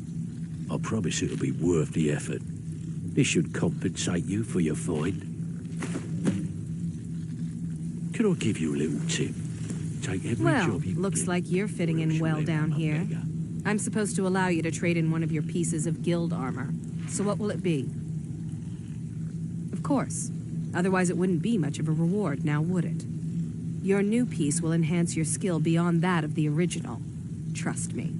I promise it'll be worth the effort. This should compensate you for your find. Can I give you a little tip? Take every Well, job you looks get. like you're fitting in well down here. I'm supposed to allow you to trade in one of your pieces of guild armor. So what will it be? Of course. Otherwise it wouldn't be much of a reward, now would it? Your new piece will enhance your skill beyond that of the original. Trust me.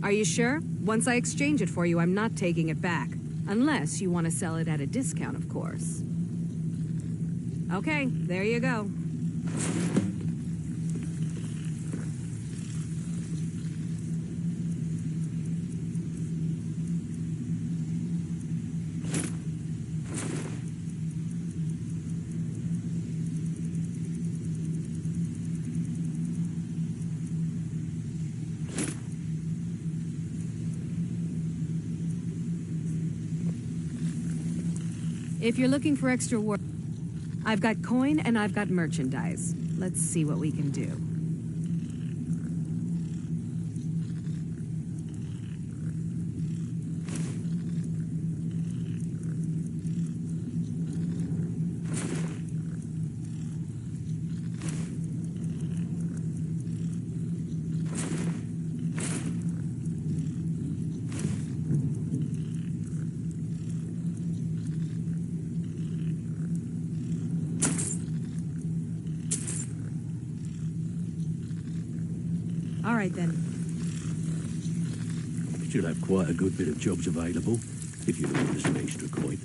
Are you sure? Once I exchange it for you, I'm not taking it back. Unless you want to sell it at a discount, of course. Okay, there you go. If you're looking for extra work, I've got coin and I've got merchandise. Let's see what we can do. All right, then. Still have quite a good bit of jobs available, if you're looking for some extra coin.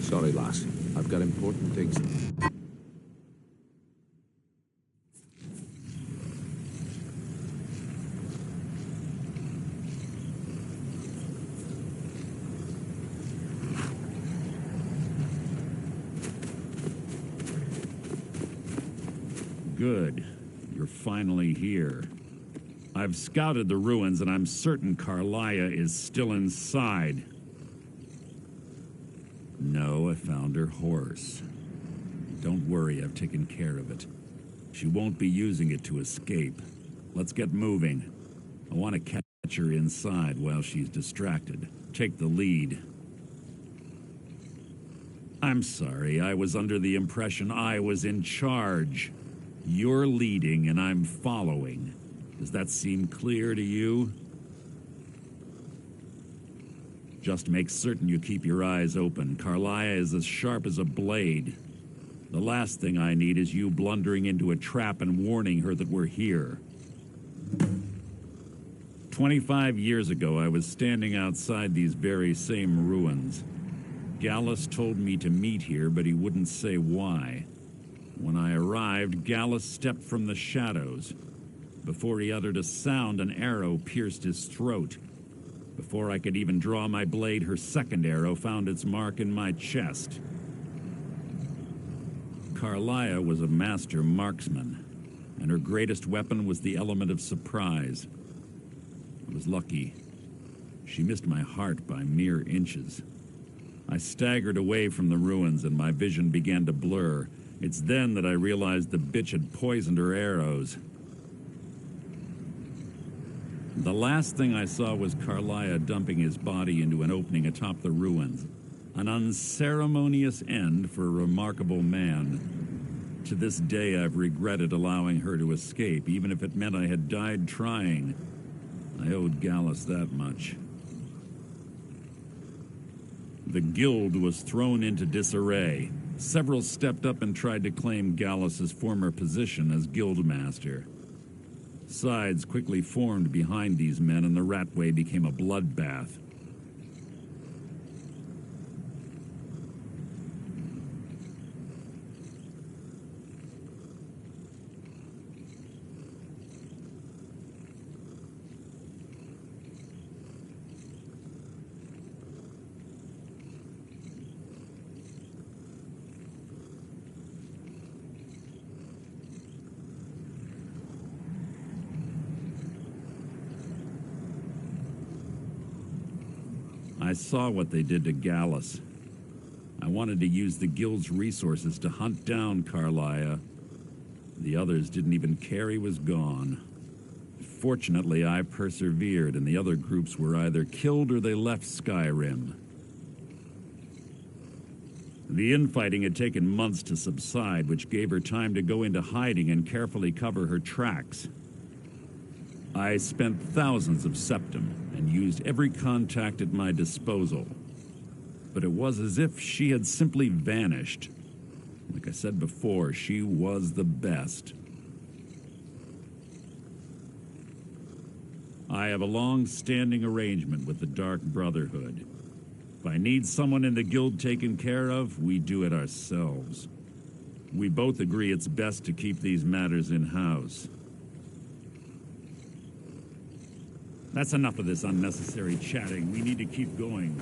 Sorry, lass. I've got important things. Good. You're finally here. I've scouted the ruins and I'm certain Carlia is still inside. No, I found her horse. Don't worry, I've taken care of it. She won't be using it to escape. Let's get moving. I want to catch her inside while she's distracted. Take the lead. I'm sorry, I was under the impression I was in charge. You're leading and I'm following. Does that seem clear to you? Just make certain you keep your eyes open. Carlia is as sharp as a blade. The last thing I need is you blundering into a trap and warning her that we're here. 25 years ago, I was standing outside these very same ruins. Gallus told me to meet here, but he wouldn't say why. When I arrived, Gallus stepped from the shadows. Before he uttered a sound, an arrow pierced his throat. Before I could even draw my blade, her second arrow found its mark in my chest. Carlia was a master marksman, and her greatest weapon was the element of surprise. I was lucky. She missed my heart by mere inches. I staggered away from the ruins and my vision began to blur. It's then that I realized the bitch had poisoned her arrows. The last thing I saw was Carlia dumping his body into an opening atop the ruins. An unceremonious end for a remarkable man. To this day, I've regretted allowing her to escape, even if it meant I had died trying. I owed Gallus that much. The guild was thrown into disarray. Several stepped up and tried to claim Gallus's former position as guildmaster. Sides quickly formed behind these men, and the Ratway became a bloodbath. I saw what they did to Gallus. I wanted to use the guild's resources to hunt down Carlia. The others didn't even care he was gone. Fortunately, I persevered, and the other groups were either killed or they left Skyrim. The infighting had taken months to subside, which gave her time to go into hiding and carefully cover her tracks. I spent thousands of septum and used every contact at my disposal. But it was as if she had simply vanished. Like I said before, she was the best. I have a long-standing arrangement with the Dark Brotherhood. If I need someone in the guild taken care of, we do it ourselves. We both agree it's best to keep these matters in-house. That's enough of this unnecessary chatting. We need to keep going.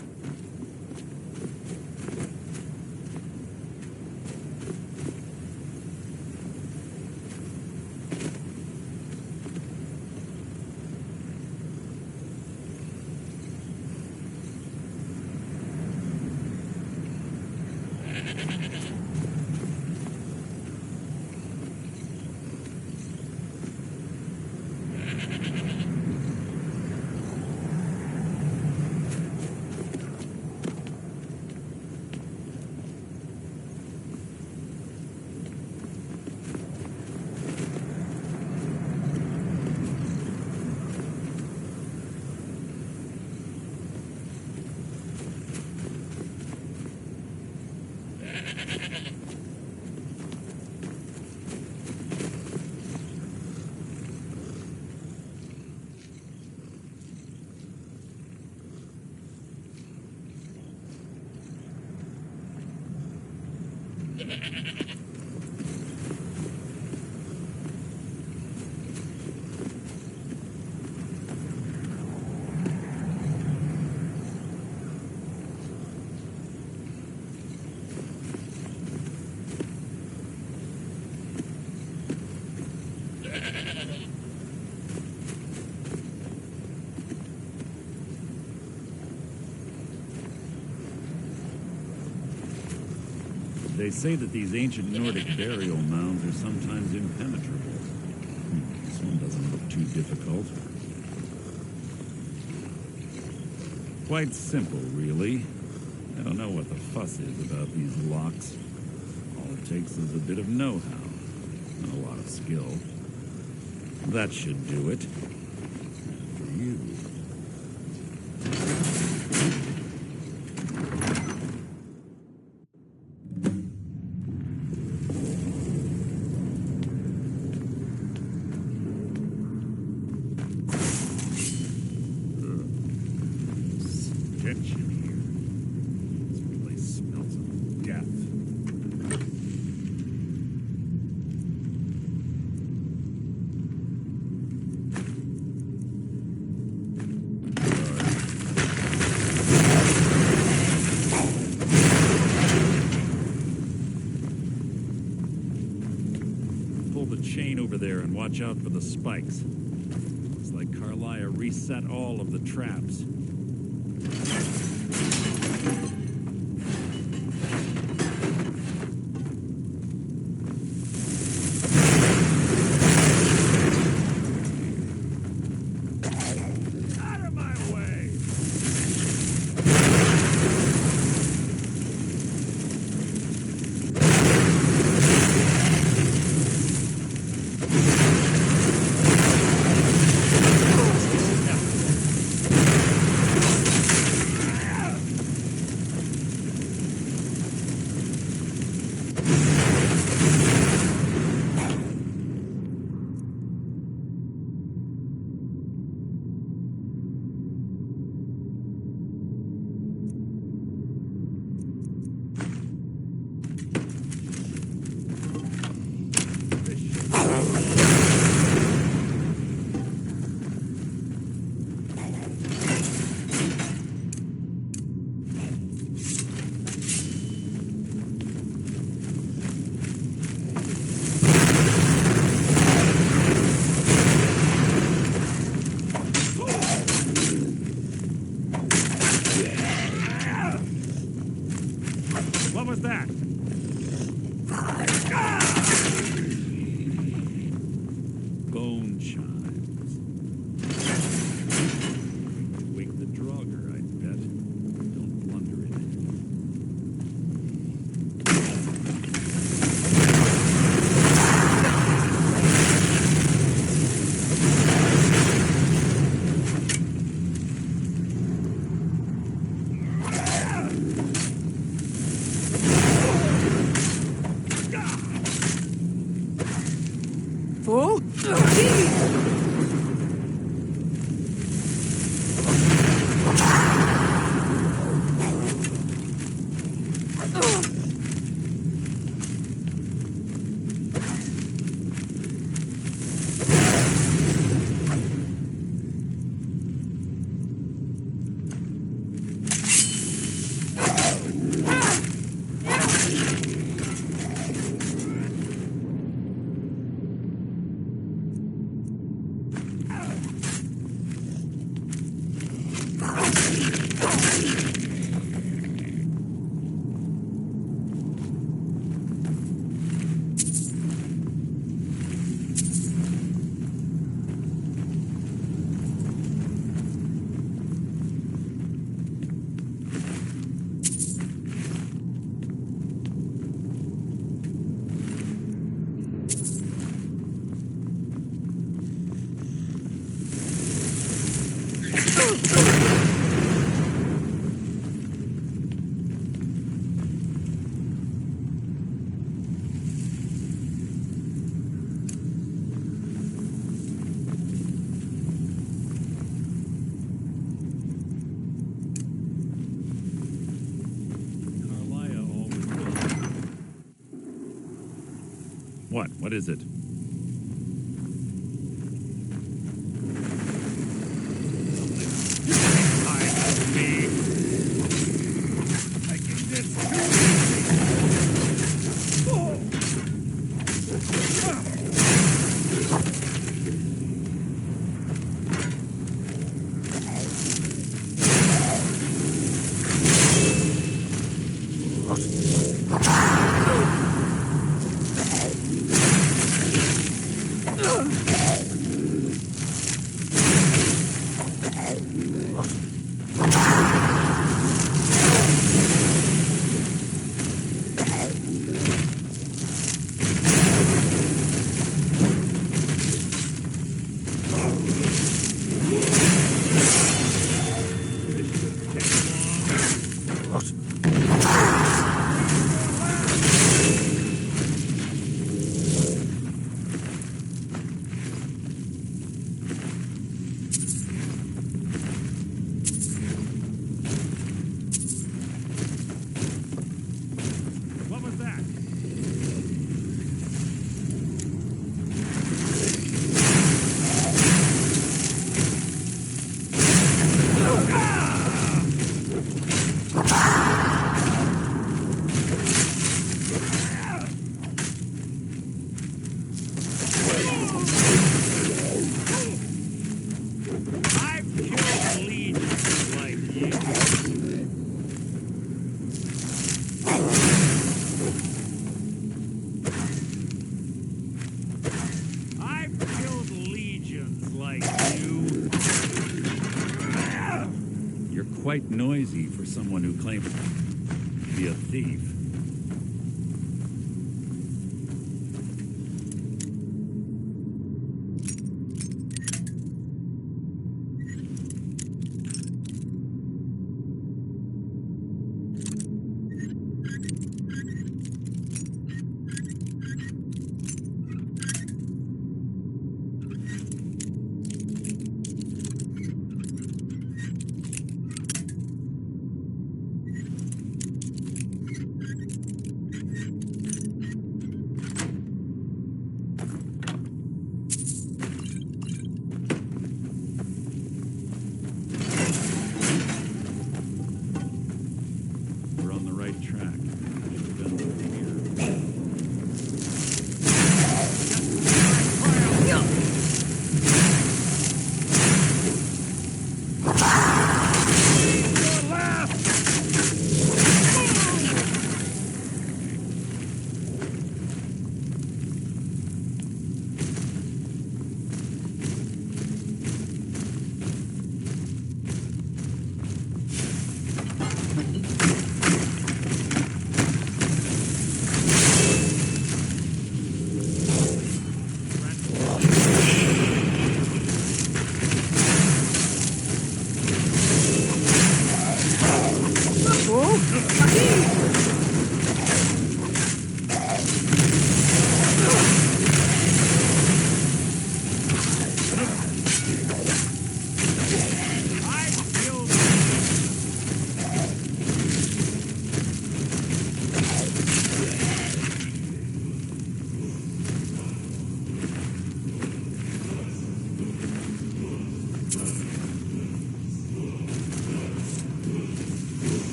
They say that these ancient Nordic burial mounds are sometimes impenetrable. This one doesn't look too difficult. Quite simple, really. I don't know what the fuss is about these locks. All it takes is a bit of know-how and a lot of skill. That should do it. For you. Stench in here. This place smells of death. Pull the chain over there and watch out for the spikes. Looks like Carlia reset all of the traps. Out of my way! What was that? Bone chimes. Wake the Draugr, I'd bet. Don't blunder it. Fool! What? What is it? quite noisy for someone who claims to be a thief.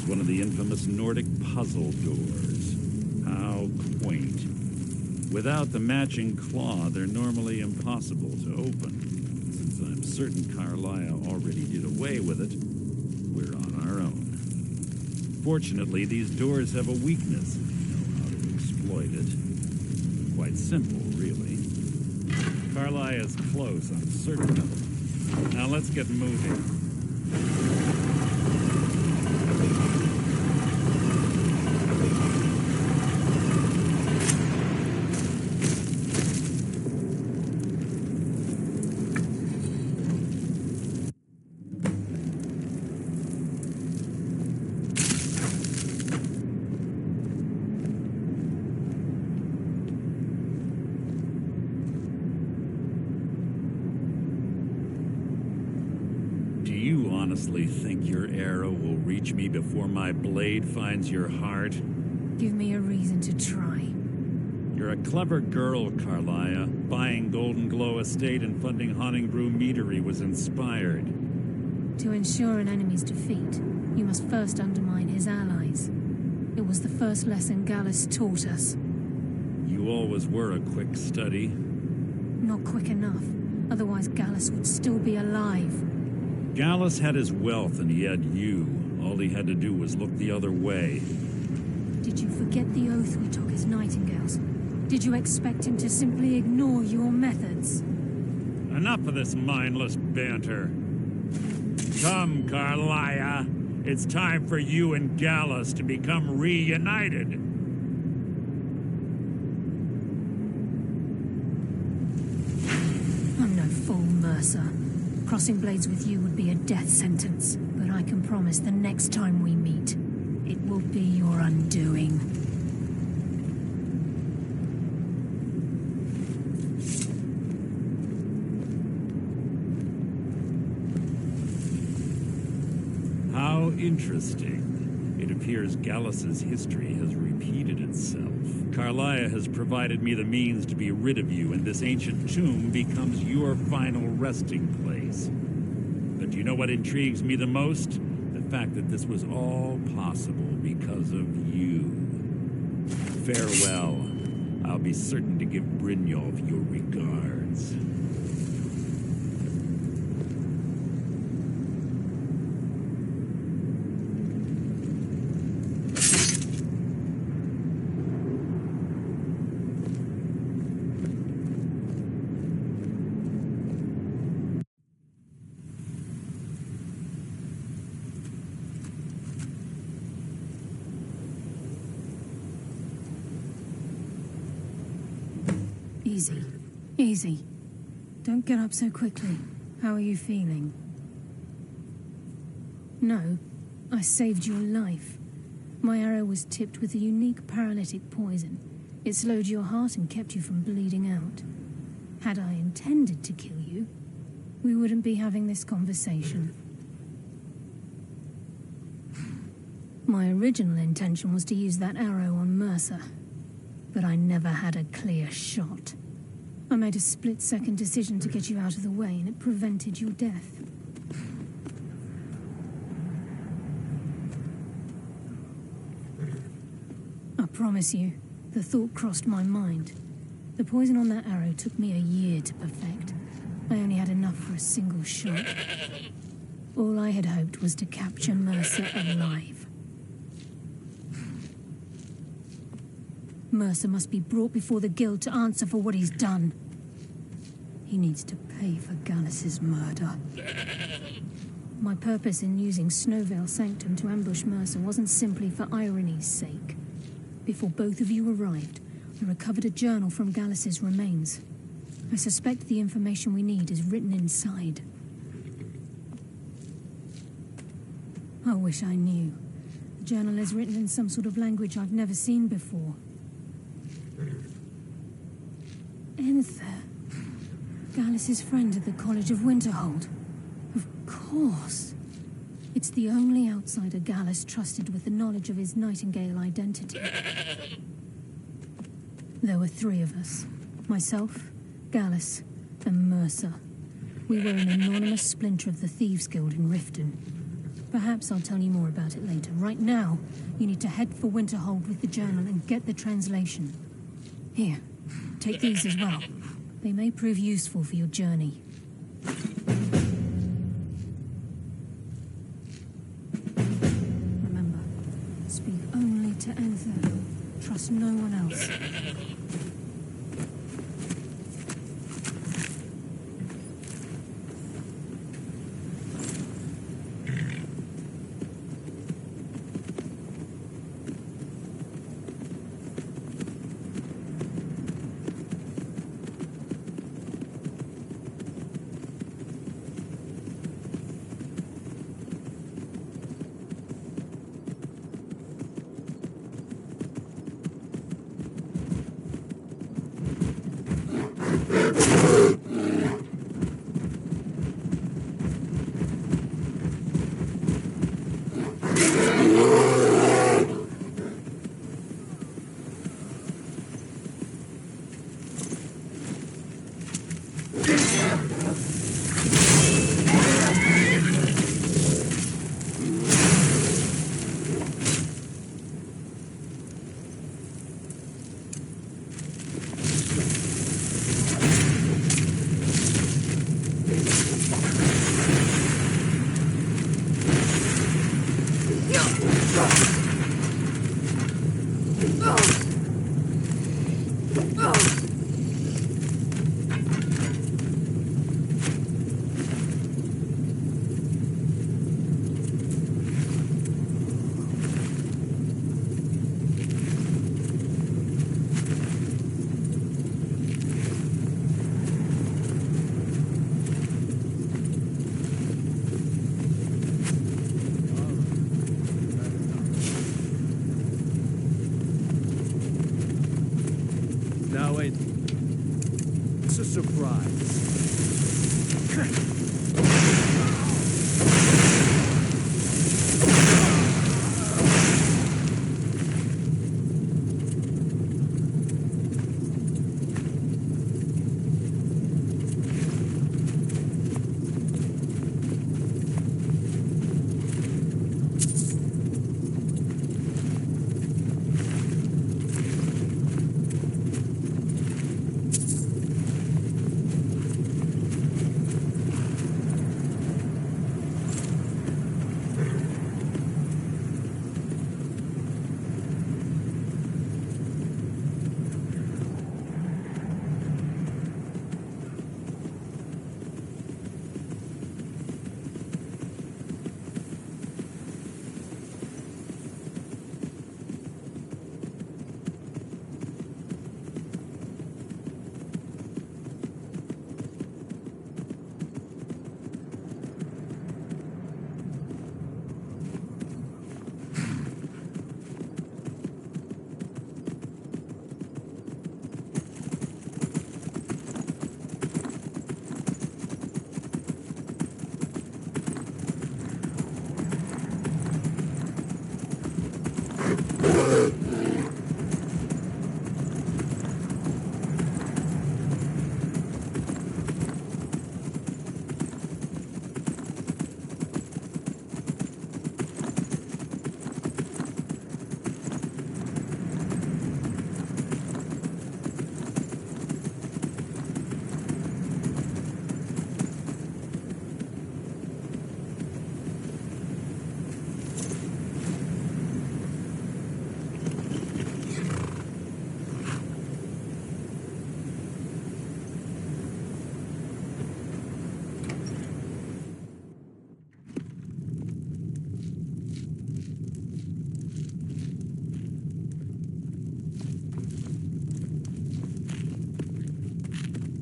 One of the infamous Nordic puzzle doors. How quaint. Without the matching claw, they're normally impossible to open. Since I'm certain Carlia already did away with it, we're on our own. Fortunately, these doors have a weakness if you know how to exploit it. Quite simple, really. Carlia is close, I'm certain of it. Now let's get moving. Honestly think your arrow will reach me before my blade finds your heart? Give me a reason to try. You're a clever girl, Carlia. Buying Golden Glow Estate and funding Haunting Brew Meadery was inspired. To ensure an enemy's defeat, you must first undermine his allies. It was the first lesson Gallus taught us. You always were a quick study. Not quick enough. Otherwise Gallus would still be alive. Gallus had his wealth and he had you. All he had to do was look the other way. Did you forget the oath we took as nightingales? Did you expect him to simply ignore your methods? Enough of this mindless banter. Come, Carlia. It's time for you and Gallus to become reunited. I'm no fool, Mercer. Crossing blades with you would be a death sentence, but I can promise the next time we meet, it will be your undoing. Interesting. It appears Gallus's history has repeated itself. Carlia has provided me the means to be rid of you, and this ancient tomb becomes your final resting place. But do you know what intrigues me the most? The fact that this was all possible because of you. Farewell. I'll be certain to give Brynjolf your regards. Easy. Easy. Don't get up so quickly. How are you feeling? No, I saved your life. My arrow was tipped with a unique paralytic poison. It slowed your heart and kept you from bleeding out. Had I intended to kill you, we wouldn't be having this conversation. My original intention was to use that arrow on Mercer, but I never had a clear shot. I made a split-second decision to get you out of the way, and it prevented your death. I promise you, the thought crossed my mind. The poison on that arrow took me a year to perfect. I only had enough for a single shot. All I had hoped was to capture Mercer alive. Mercer must be brought before the Guild to answer for what he's done. He needs to pay for Gallus's murder. My purpose in using Snowvale Sanctum to ambush Mercer wasn't simply for irony's sake. Before both of you arrived, I recovered a journal from Gallus's remains. I suspect the information we need is written inside. I wish I knew. The journal is written in some sort of language I've never seen before. Enther. Gallus's friend at the College of Winterhold. Of course. It's the only outsider Gallus trusted with the knowledge of his Nightingale identity. There were three of us. Myself, Gallus, and Mercer. We were an anonymous splinter of the Thieves' Guild in Riften. Perhaps I'll tell you more about it later. Right now, you need to head for Winterhold with the journal and get the translation. Here, take these as well. They may prove useful for your journey. Remember, speak only to Enther. Trust no one else. It's a surprise.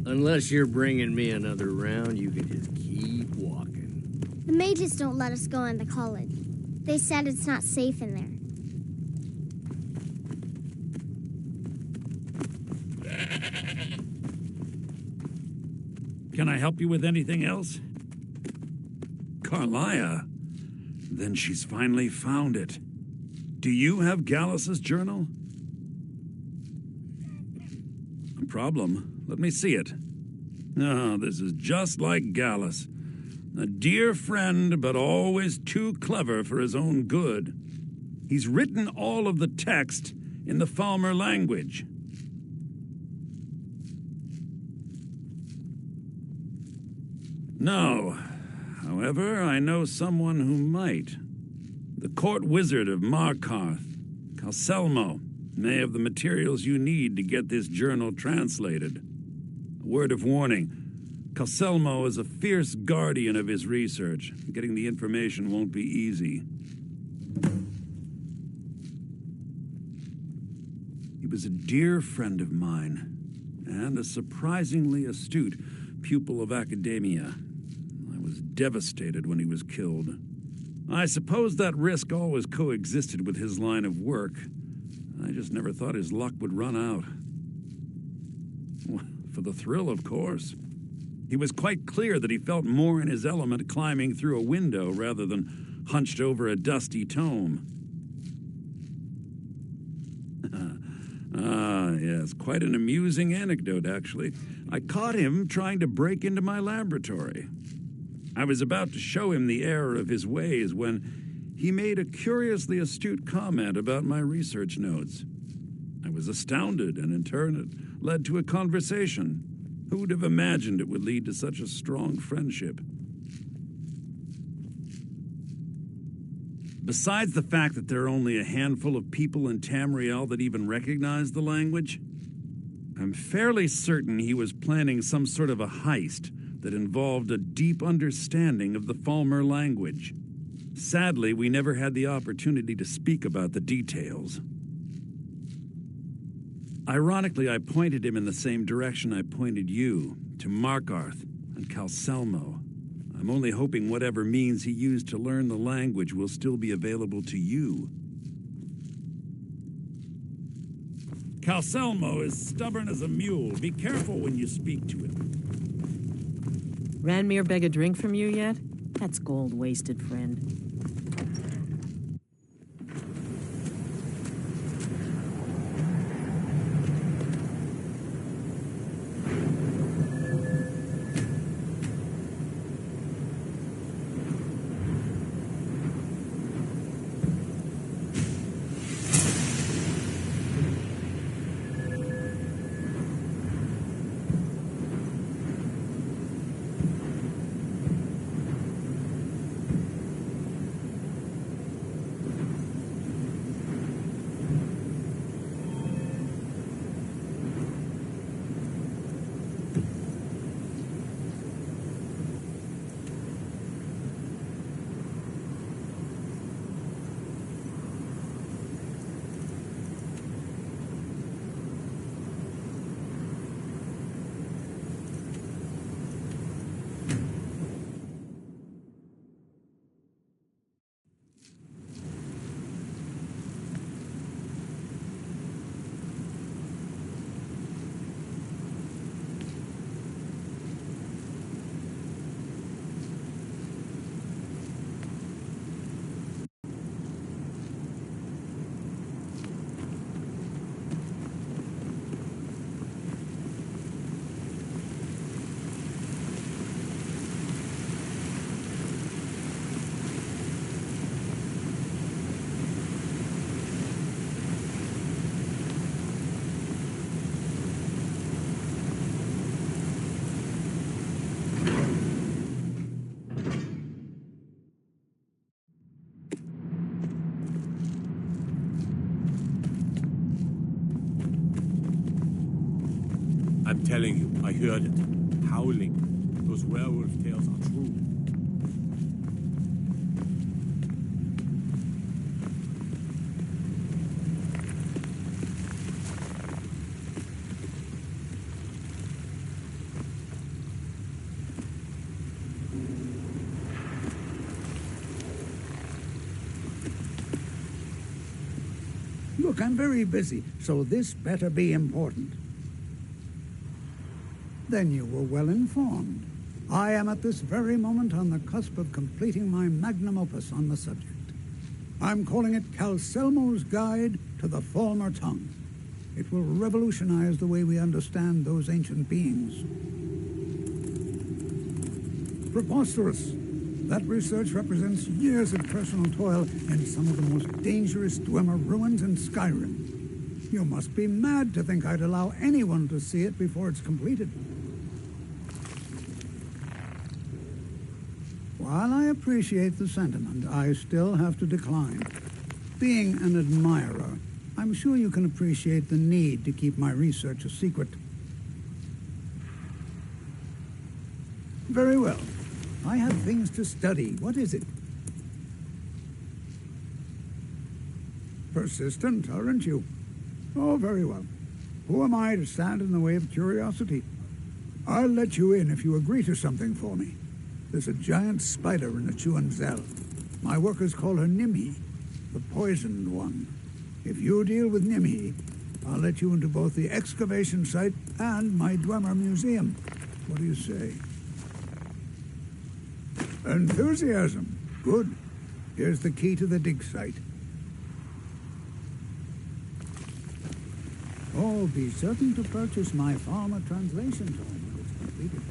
Unless you're bringing me another round, you can just keep walking. The mages don't let us go into college. They said it's not safe in there. Can I help you with anything else? Carlia? Then she's finally found it. Do you have Gallus's journal? No problem. Let me see it. Oh, this is just like Gallus. A dear friend, but always too clever for his own good. He's written all of the text in the Falmer language. No. However, I know someone who might. The court wizard of Markarth, Calselmo, may have the materials you need to get this journal translated. A word of warning. Calselmo is a fierce guardian of his research. Getting the information won't be easy. He was a dear friend of mine, and a surprisingly astute pupil of academia. I was devastated when he was killed. I suppose that risk always coexisted with his line of work. I just never thought his luck would run out. For the thrill, of course. He was quite clear that he felt more in his element climbing through a window rather than hunched over a dusty tome. Yes, quite an amusing anecdote, actually. I caught him trying to break into my laboratory. I was about to show him the error of his ways when he made a curiously astute comment about my research notes. I was astounded, and in turn it led to a conversation. Who would have imagined it would lead to such a strong friendship? Besides the fact that there are only a handful of people in Tamriel that even recognize the language, I'm fairly certain he was planning some sort of a heist that involved a deep understanding of the Falmer language. Sadly, we never had the opportunity to speak about the details. Ironically, I pointed him in the same direction I pointed you, to Markarth and Calselmo. I'm only hoping whatever means he used to learn the language will still be available to you. Calselmo is stubborn as a mule. Be careful when you speak to him. Ranmir beg a drink from you yet? That's gold wasted, friend. I'm telling you, I heard it. Howling. Those werewolf tales are true. Look, I'm very busy, so this better be important. Then you were well informed. I am at this very moment on the cusp of completing my magnum opus on the subject. I'm calling it Calselmo's Guide to the Former Tongue. It will revolutionize the way we understand those ancient beings. Preposterous! That research represents years of personal toil in some of the most dangerous Dwemer ruins in Skyrim. You must be mad to think I'd allow anyone to see it before it's completed. While I appreciate the sentiment, I still have to decline. Being an admirer, I'm sure you can appreciate the need to keep my research a secret. Very well. I have things to study. What is it? Persistent, aren't you? Oh, very well. Who am I to stand in the way of curiosity? I'll let you in if you agree to something for me. There's a giant spider in the Chuanzel. My workers call her Nimhi, the poisoned one. If you deal with Nimhi, I'll let you into both the excavation site and my Dwemer museum. What do you say? Enthusiasm. Good. Here's the key to the dig site. Oh, be certain to purchase my farmer translation tome when it's completed.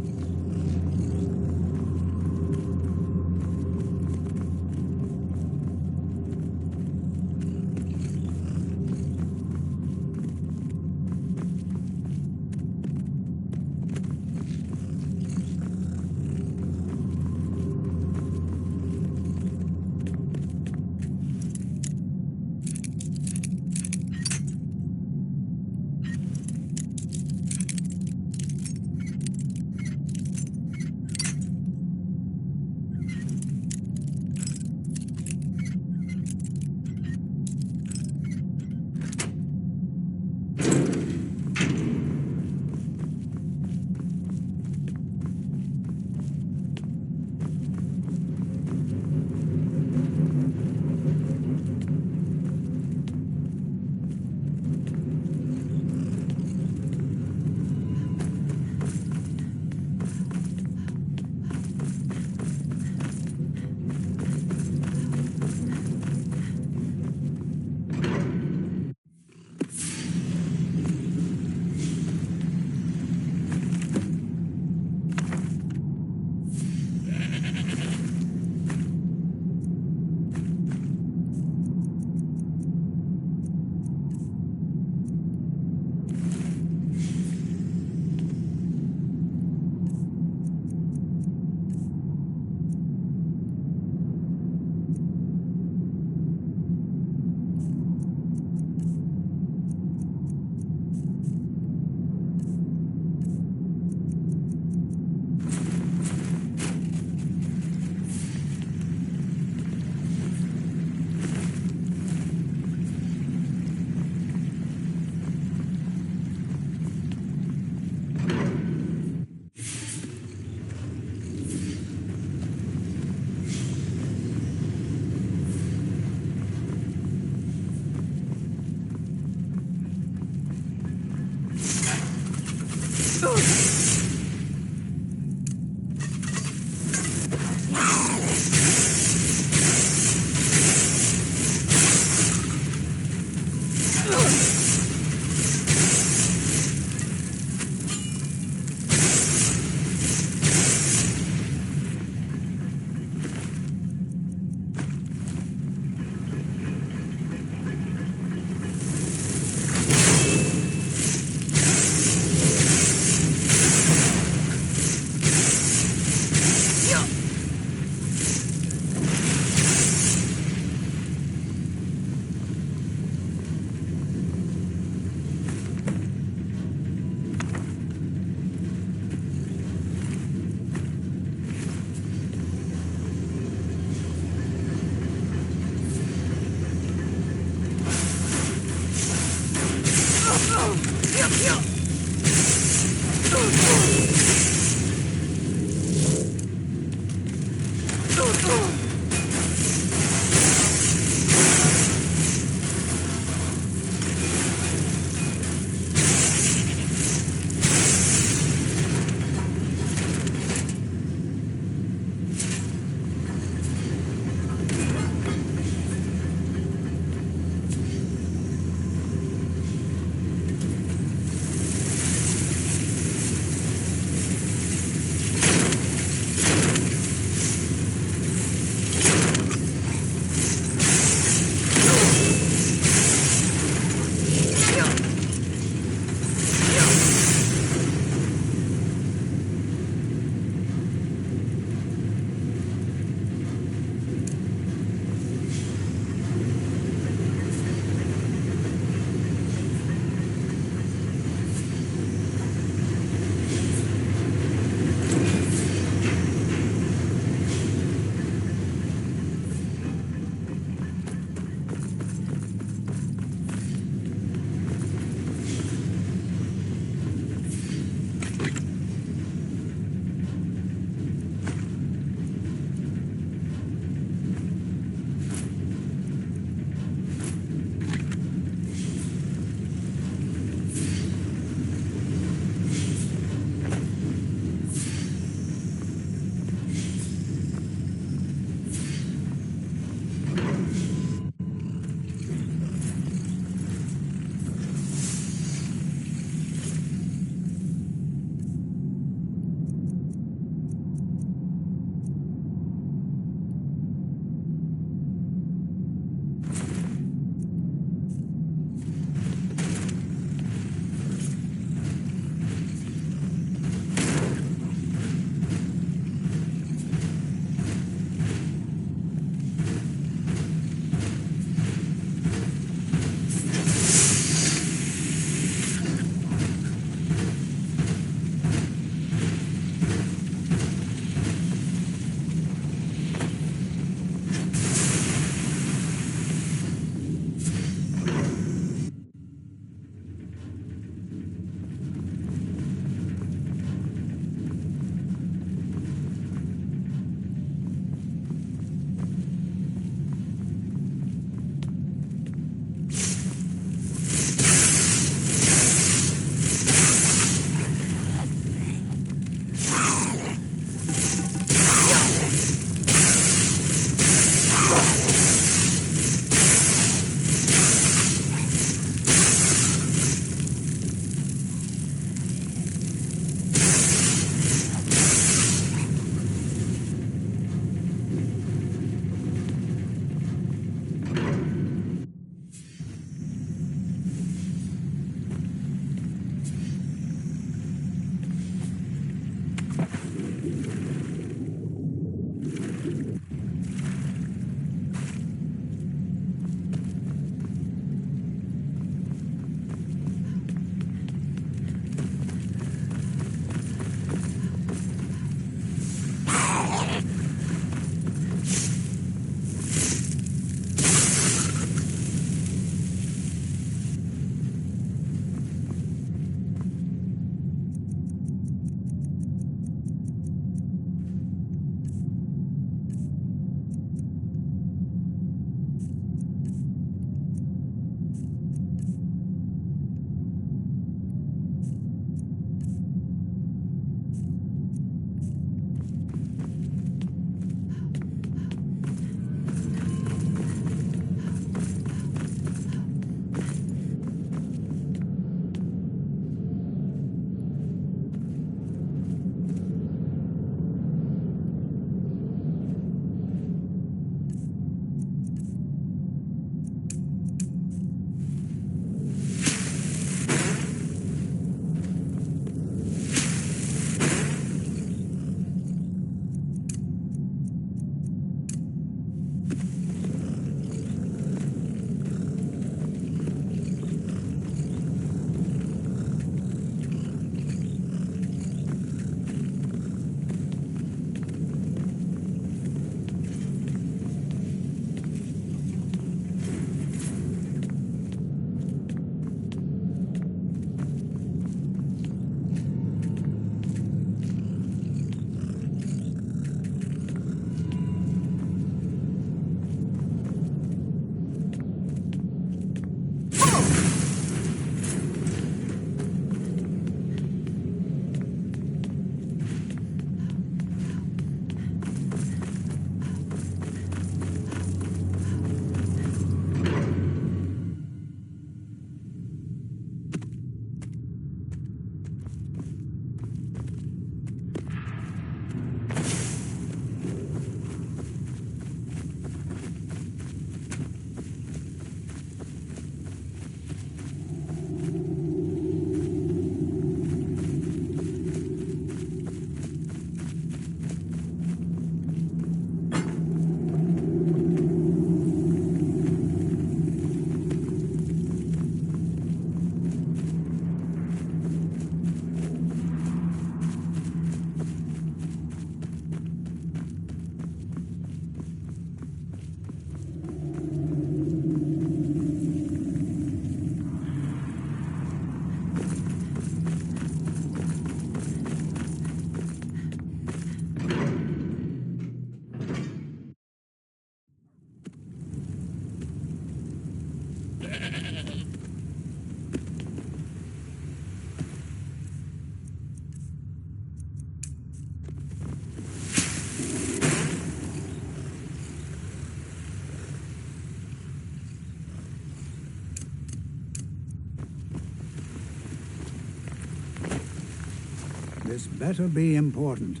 This better be important.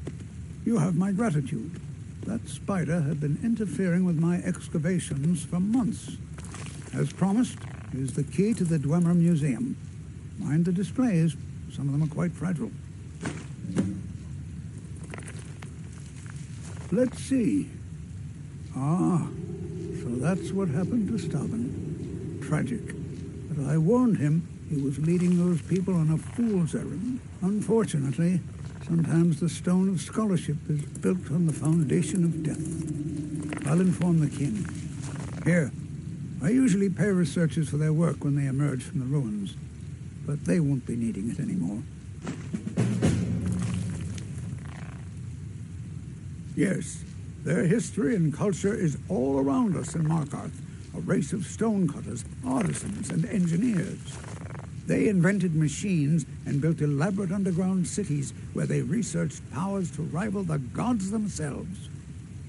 You have my gratitude. That spider had been interfering with my excavations for months. As promised, is the key to the Dwemer Museum. Mind the displays. Some of them are quite fragile. Let's see. Ah, so that's what happened to Stauben. Tragic. But I warned him he was leading those people on a fool's errand. Unfortunately, sometimes the stone of scholarship is built on the foundation of death. I'll inform the king. Here, I usually pay researchers for their work when they emerge from the ruins, but they won't be needing it anymore. Yes, their history and culture is all around us in Markarth, a race of stonecutters, artisans, and engineers. They invented machines and built elaborate underground cities where they researched powers to rival the gods themselves.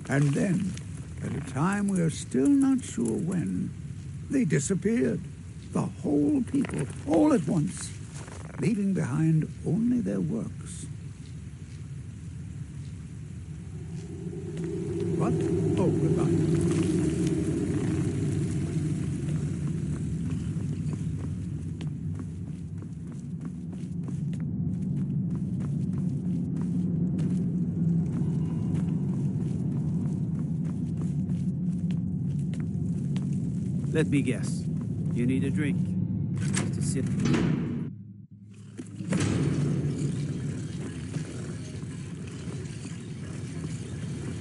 And then, at a time we are still not sure when, they disappeared. The whole people, all at once, leaving behind only their works. What? Oh, goodbye. Let me guess. You need a drink. To sip.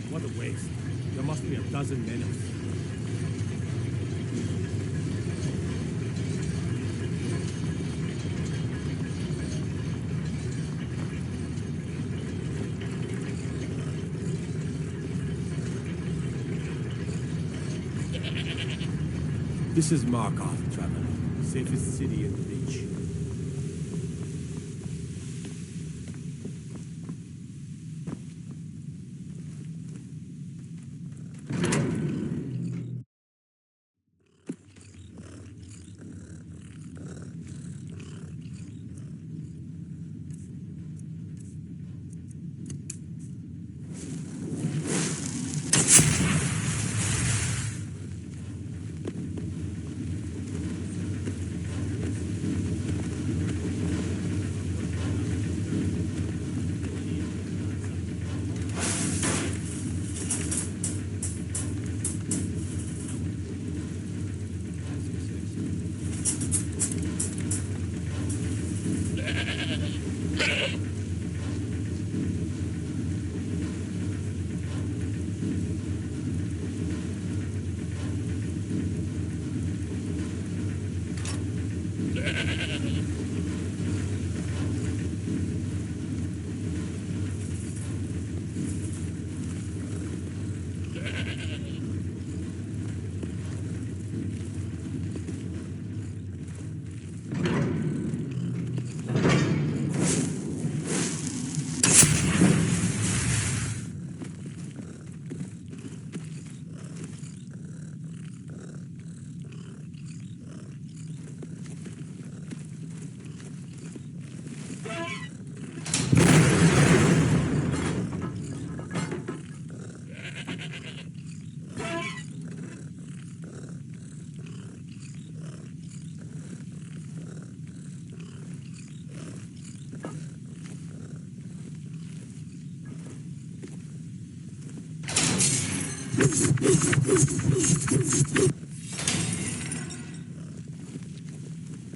What a waste. There must be a dozen men of This is Markov, traveler. Safest city in the beach.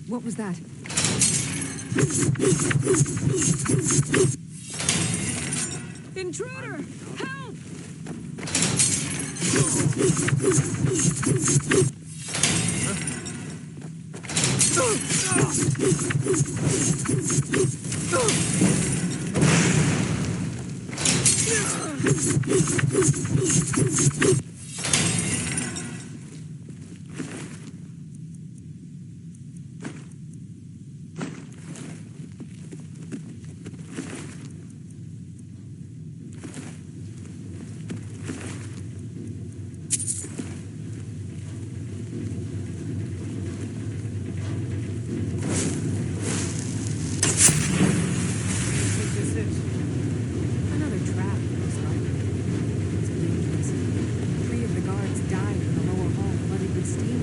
What was that? Intruder! Help! Another trap, most likely. It's dangerous. 3 of the guards died in the lower hall, flooded with steam.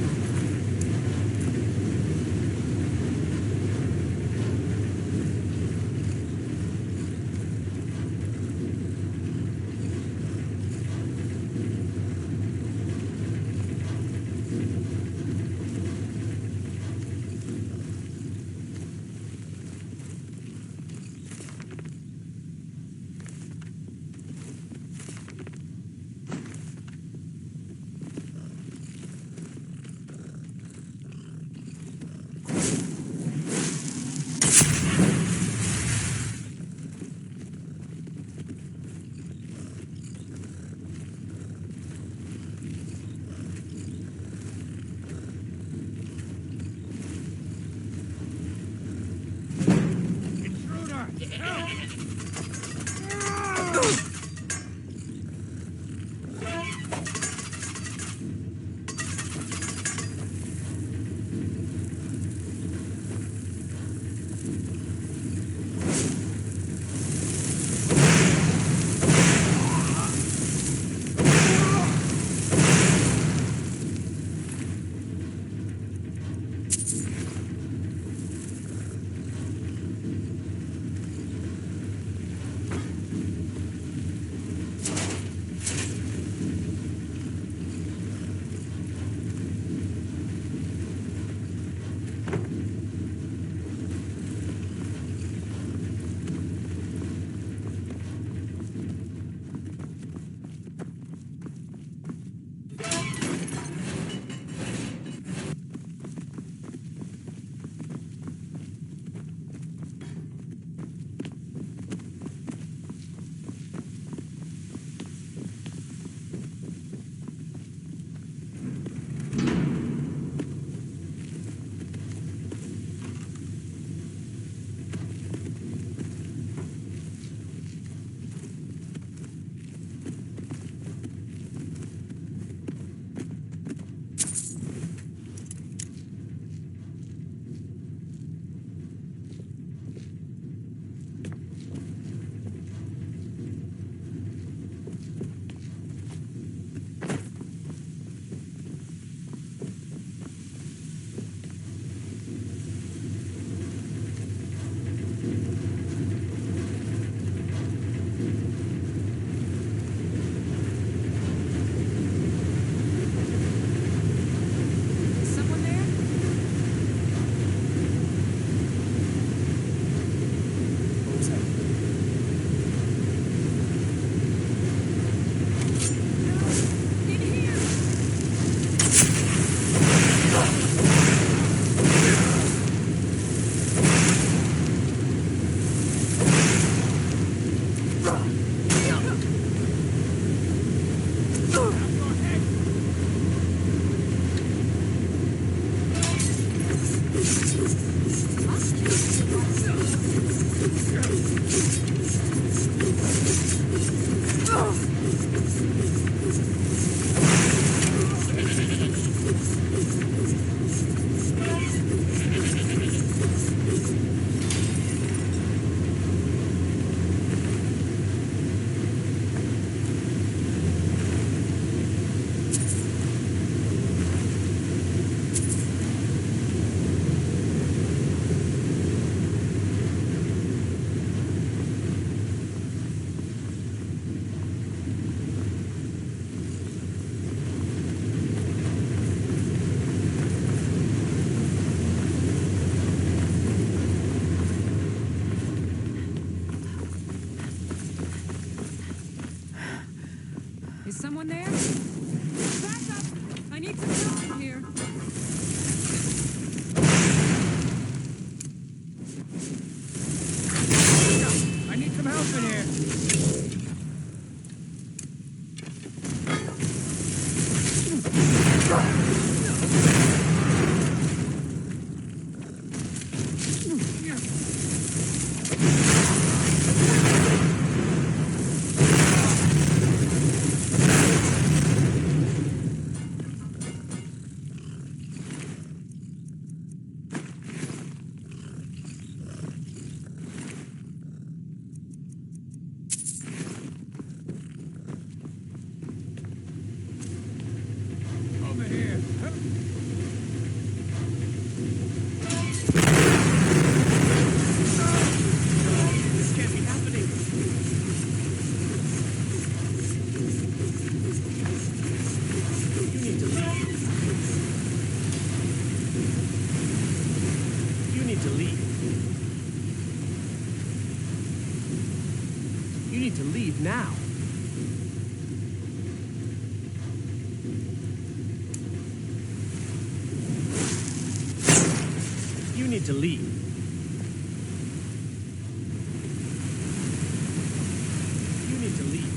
someone there? Back up! I need some help in here. I need some help in here. Over here. This can't be happening. You need to leave. You need to leave. You need to leave now. You need to leave. You need to leave.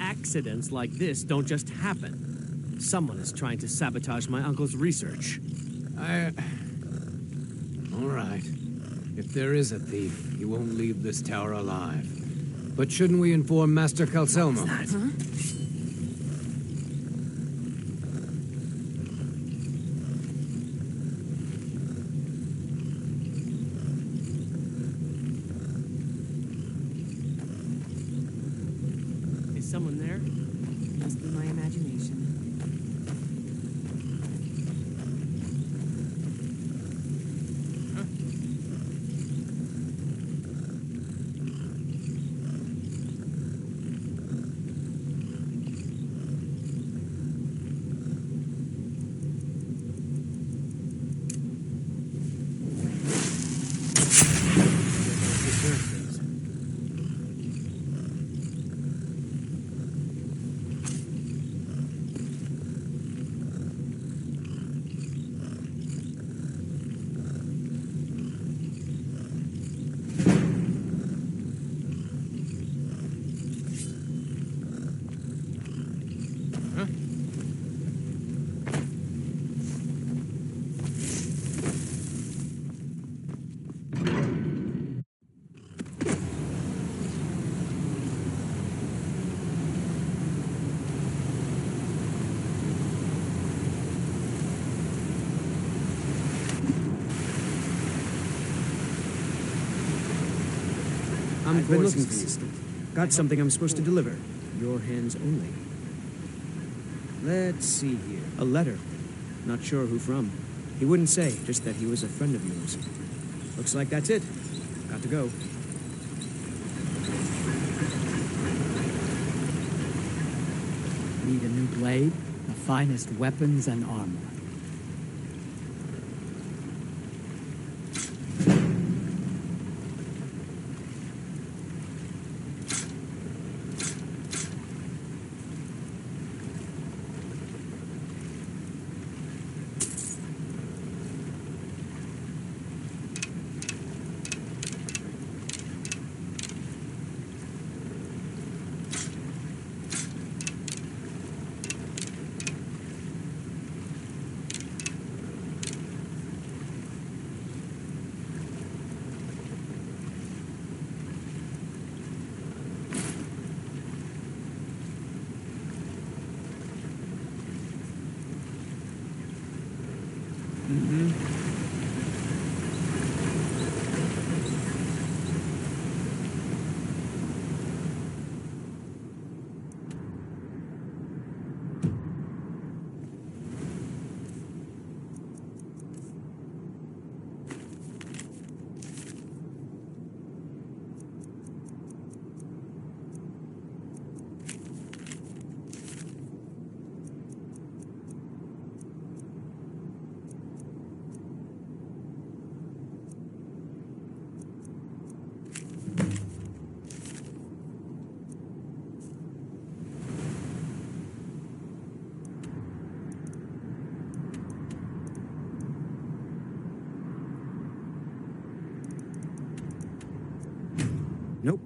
Accidents like this don't just happen. Someone is trying to sabotage my uncle's research. All right. If there is a thief, he won't leave this tower alive. But shouldn't we inform Master Calcelmo? Is someone there? Must be my imagination. I've been looking for you. Got something I'm supposed to deliver. Your hands only. Let's see here. A letter. Not sure who from. He wouldn't say, just that he was a friend of yours. Looks like that's it. Got to go. Need a new blade, the finest weapons and armor. Nope.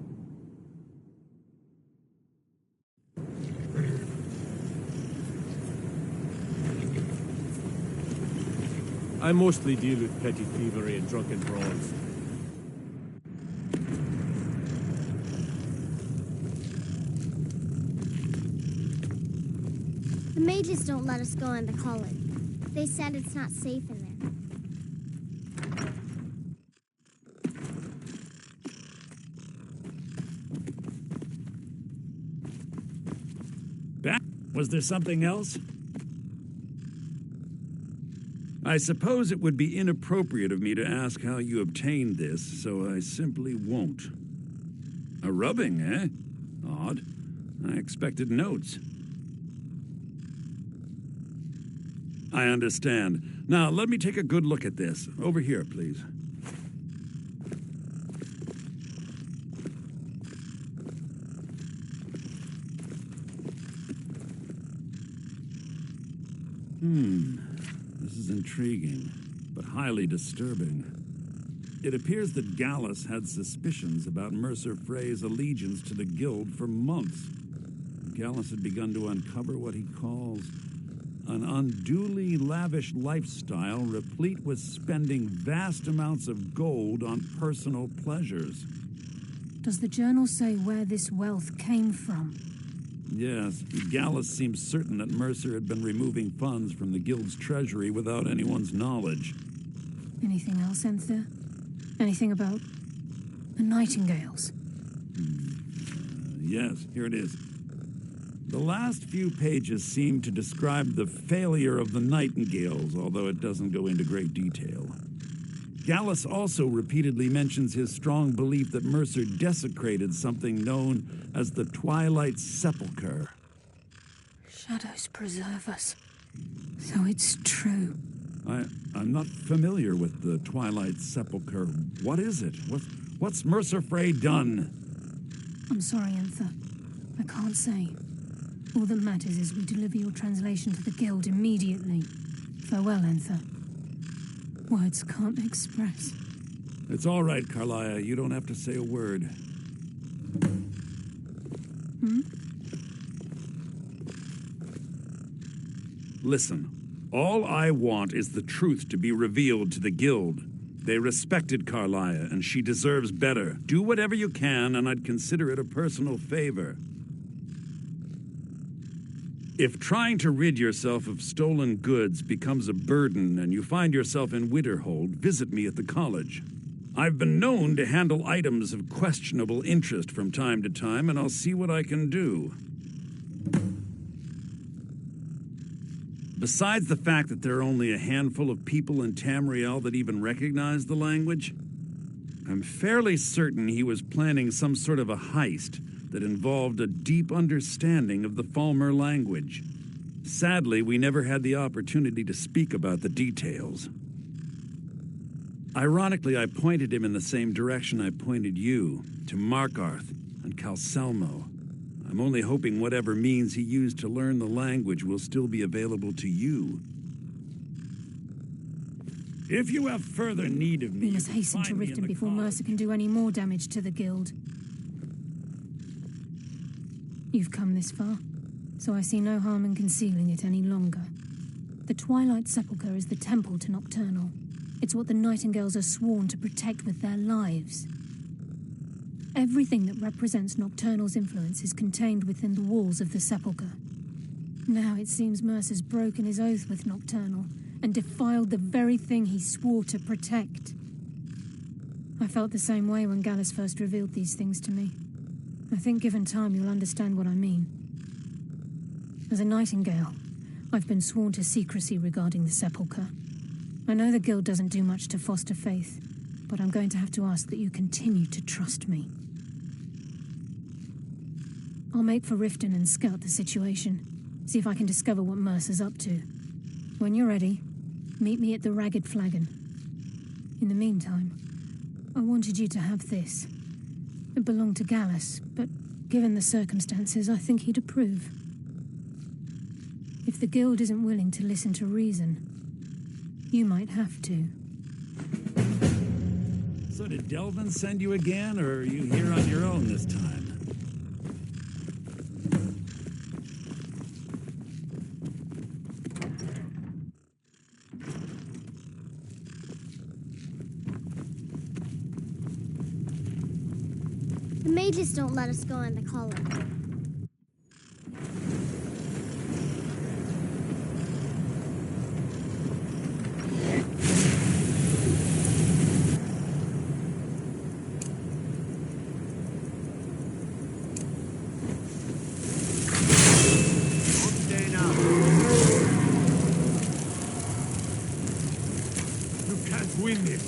I mostly deal with petty thievery and drunken brawls. The mages don't let us go in the college. They said it's not safe in there. Was there something else? I suppose it would be inappropriate of me to ask how you obtained this, so I simply won't. A rubbing, eh? Odd. I expected notes. I understand. Now, let me take a good look at this. Over here, please. This is intriguing, but highly disturbing. It appears that Gallus had suspicions about Mercer Frey's allegiance to the Guild for months. Gallus had begun to uncover what he calls an unduly lavish lifestyle replete with spending vast amounts of gold on personal pleasures. Does the journal say where this wealth came from? Yes, Gallus seems certain that Mercer had been removing funds from the Guild's treasury without anyone's knowledge. Anything else, Enther? Anything about the Nightingales? Yes, here it is. The last few pages seem to describe the failure of the Nightingales, although it doesn't go into great detail. Gallus also repeatedly mentions his strong belief that Mercer desecrated something known as the Twilight Sepulchre. Shadows preserve us. So it's true. I'm not familiar with the Twilight Sepulchre. What is it? What's Mercer Frey done? I'm sorry, Enther. I can't say. All that matters is we deliver your translation to the Guild immediately. Farewell, Enther. Words can't express. It's all right, Carlia. You don't have to say a word. Listen, all I want is the truth to be revealed to the Guild. They respected Carlia, and she deserves better. Do whatever you can, and I'd consider it a personal favor. If trying to rid yourself of stolen goods becomes a burden and you find yourself in Winterhold, visit me at the college. I've been known to handle items of questionable interest from time to time, and I'll see what I can do. Besides the fact that there are only a handful of people in Tamriel that even recognize the language, I'm fairly certain he was planning some sort of a heist that involved a deep understanding of the Falmer language. Sadly, we never had the opportunity to speak about the details. Ironically, I pointed him in the same direction I pointed you, to Markarth and Calselmo. I'm only hoping whatever means he used to learn the language will still be available to you. If you have further need of me, We must hasten to Riften before Mercer can do any more damage to the Guild. You've come this far, so I see no harm in concealing it any longer. The Twilight Sepulchre is the temple to Nocturnal. It's what the Nightingales are sworn to protect with their lives. Everything that represents Nocturnal's influence is contained within the walls of the Sepulchre. Now it seems Mercer's broken his oath with Nocturnal, and defiled the very thing he swore to protect. I felt the same way when Gallus first revealed these things to me. I think given time you'll understand what I mean. As a Nightingale, I've been sworn to secrecy regarding the Sepulchre. I know the Guild doesn't do much to foster faith, but I'm going to have to ask that you continue to trust me. I'll make for Riften and scout the situation, see if I can discover what Mercer's up to. When you're ready, meet me at the Ragged Flagon. In the meantime, I wanted you to have this. It belonged to Gallus, but given the circumstances, I think he'd approve. If the Guild isn't willing to listen to reason, you might have to. So did Delvin send you again, or are you here on your own this time? The mages don't let us go in the column. Win this.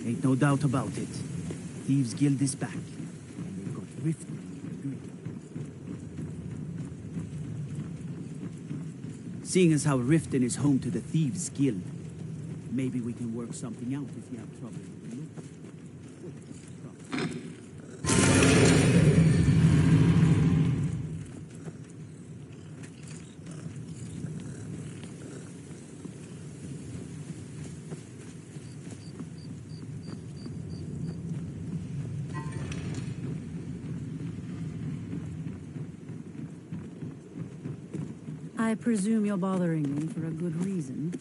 Ain't no doubt about it. Thieves' Guild is back. And they've got Riften. Seeing as how Riften is home to the Thieves' Guild, maybe we can work something out if you have trouble with the look. I presume you're bothering me for a good reason.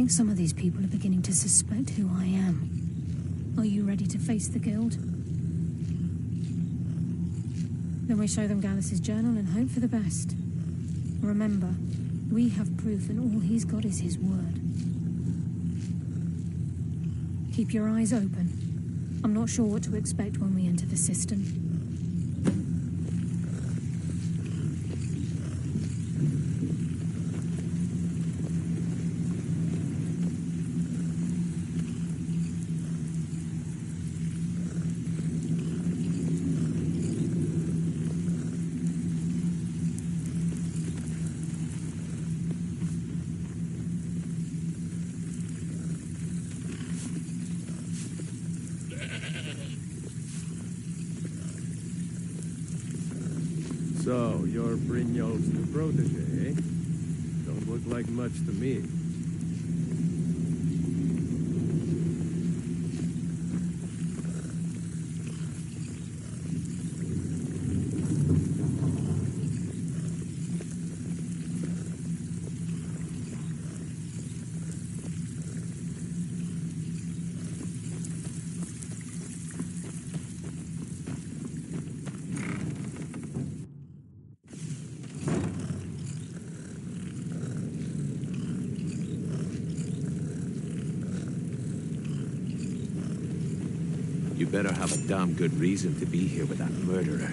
think some of these people are beginning to suspect who I am. Are you ready to face the Guild? Then we show them Gallus's journal and hope for the best. Remember, we have proof and all he's got is his word. Keep your eyes open. I'm not sure what to expect when we enter the cistern. So, you're Brignole's new protege, eh? Don't look like much to me. You better have a damn good reason to be here with that murderer.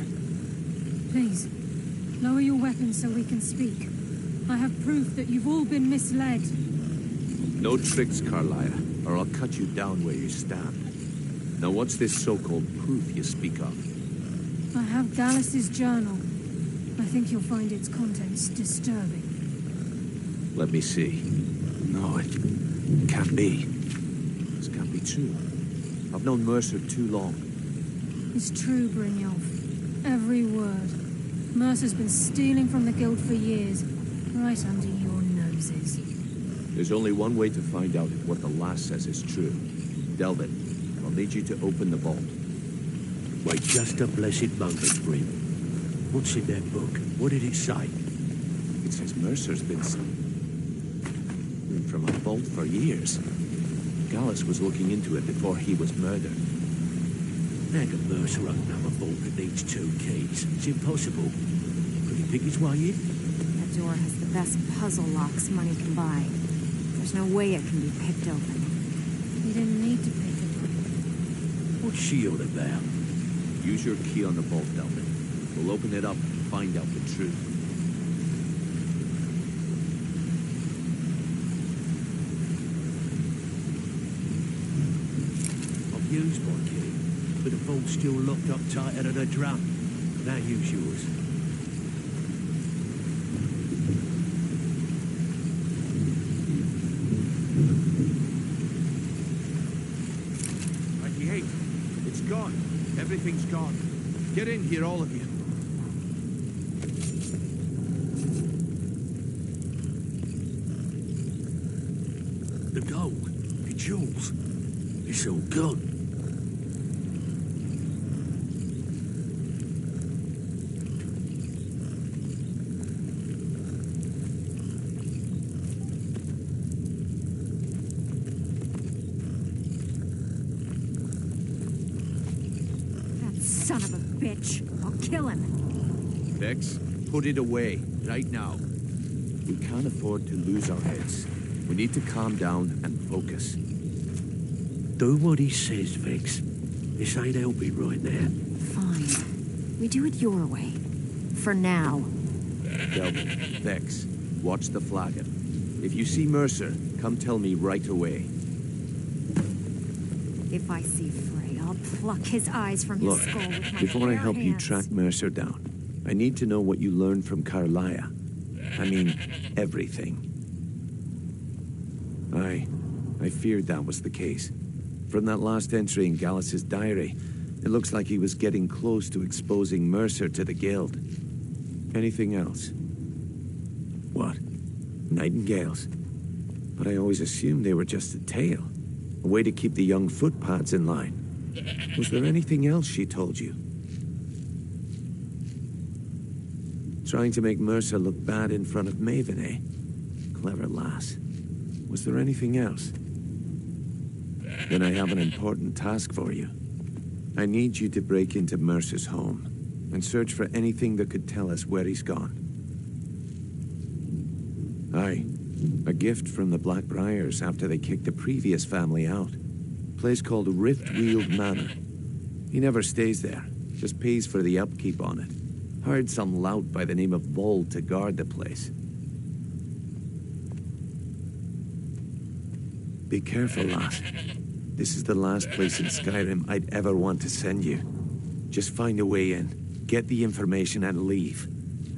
Please, lower your weapons so we can speak. I have proof that you've all been misled. No tricks, Carlia, or I'll cut you down where you stand. Now what's this so-called proof you speak of? I have Gallus's journal. I think you'll find its contents disturbing. Let me see. No, it can't be. This can't be true. I've known Mercer too long. It's true, Brynjolf. Every word. Mercer's been stealing from the Guild for years, right under your noses. There's only one way to find out if what the lass says is true. Delvin, I'll need you to open the vault. Wait just a blessed moment, Bryn. What's in that book? What did it say? It says Mercer's been from a vault for years. Gallus was looking into it before he was murdered. How can Mercer open up a vault that needs 2 keys? It's impossible. Could he pick his way in? That door has the best puzzle locks money can buy. There's no way it can be picked open. You didn't need to pick it. What's she on about? Use your key on the vault, Delvin. We'll open it up and find out the truth. I've used my key, but the vault's still locked up tighter than a drum. Now use yours. It's gone. Everything's gone. Get in here, all of you. The gold, the jewels, it's all gone. Son of a bitch. I'll kill him. Vex, put it away, right now. We can't afford to lose our heads. We need to calm down and focus. Do what he says, Vex. This ain't helping right now. Fine. We do it your way. For now. Delvin, Vex, watch the flagon. If you see Mercer, come tell me right away. If I see Frey, I'll pluck his eyes from his Look, skull with my before I bare help you hands. track Mercer down, I need to know what you learned from Carlia. I mean, everything. I feared that was the case. From that last entry in Gallus's diary, it looks like he was getting close to exposing Mercer to the Guild. Anything else? What? Nightingales? But I always assumed they were just a tale. A way to keep the young footpads in line. Was there anything else she told you? Trying to make Mercer look bad in front of Maven, eh? Clever lass. Was there anything else? Then I have an important task for you. I need you to break into Mercer's home and search for anything that could tell us where he's gone. Aye, a gift from the Blackbriars after they kicked the previous family out. Place called Riftweald Manor. He never stays there, just pays for the upkeep on it. Hired some lout by the name of Vold to guard the place. Be careful, lass. This is the last place in Skyrim I'd ever want to send you. Just find a way in, get the information and leave.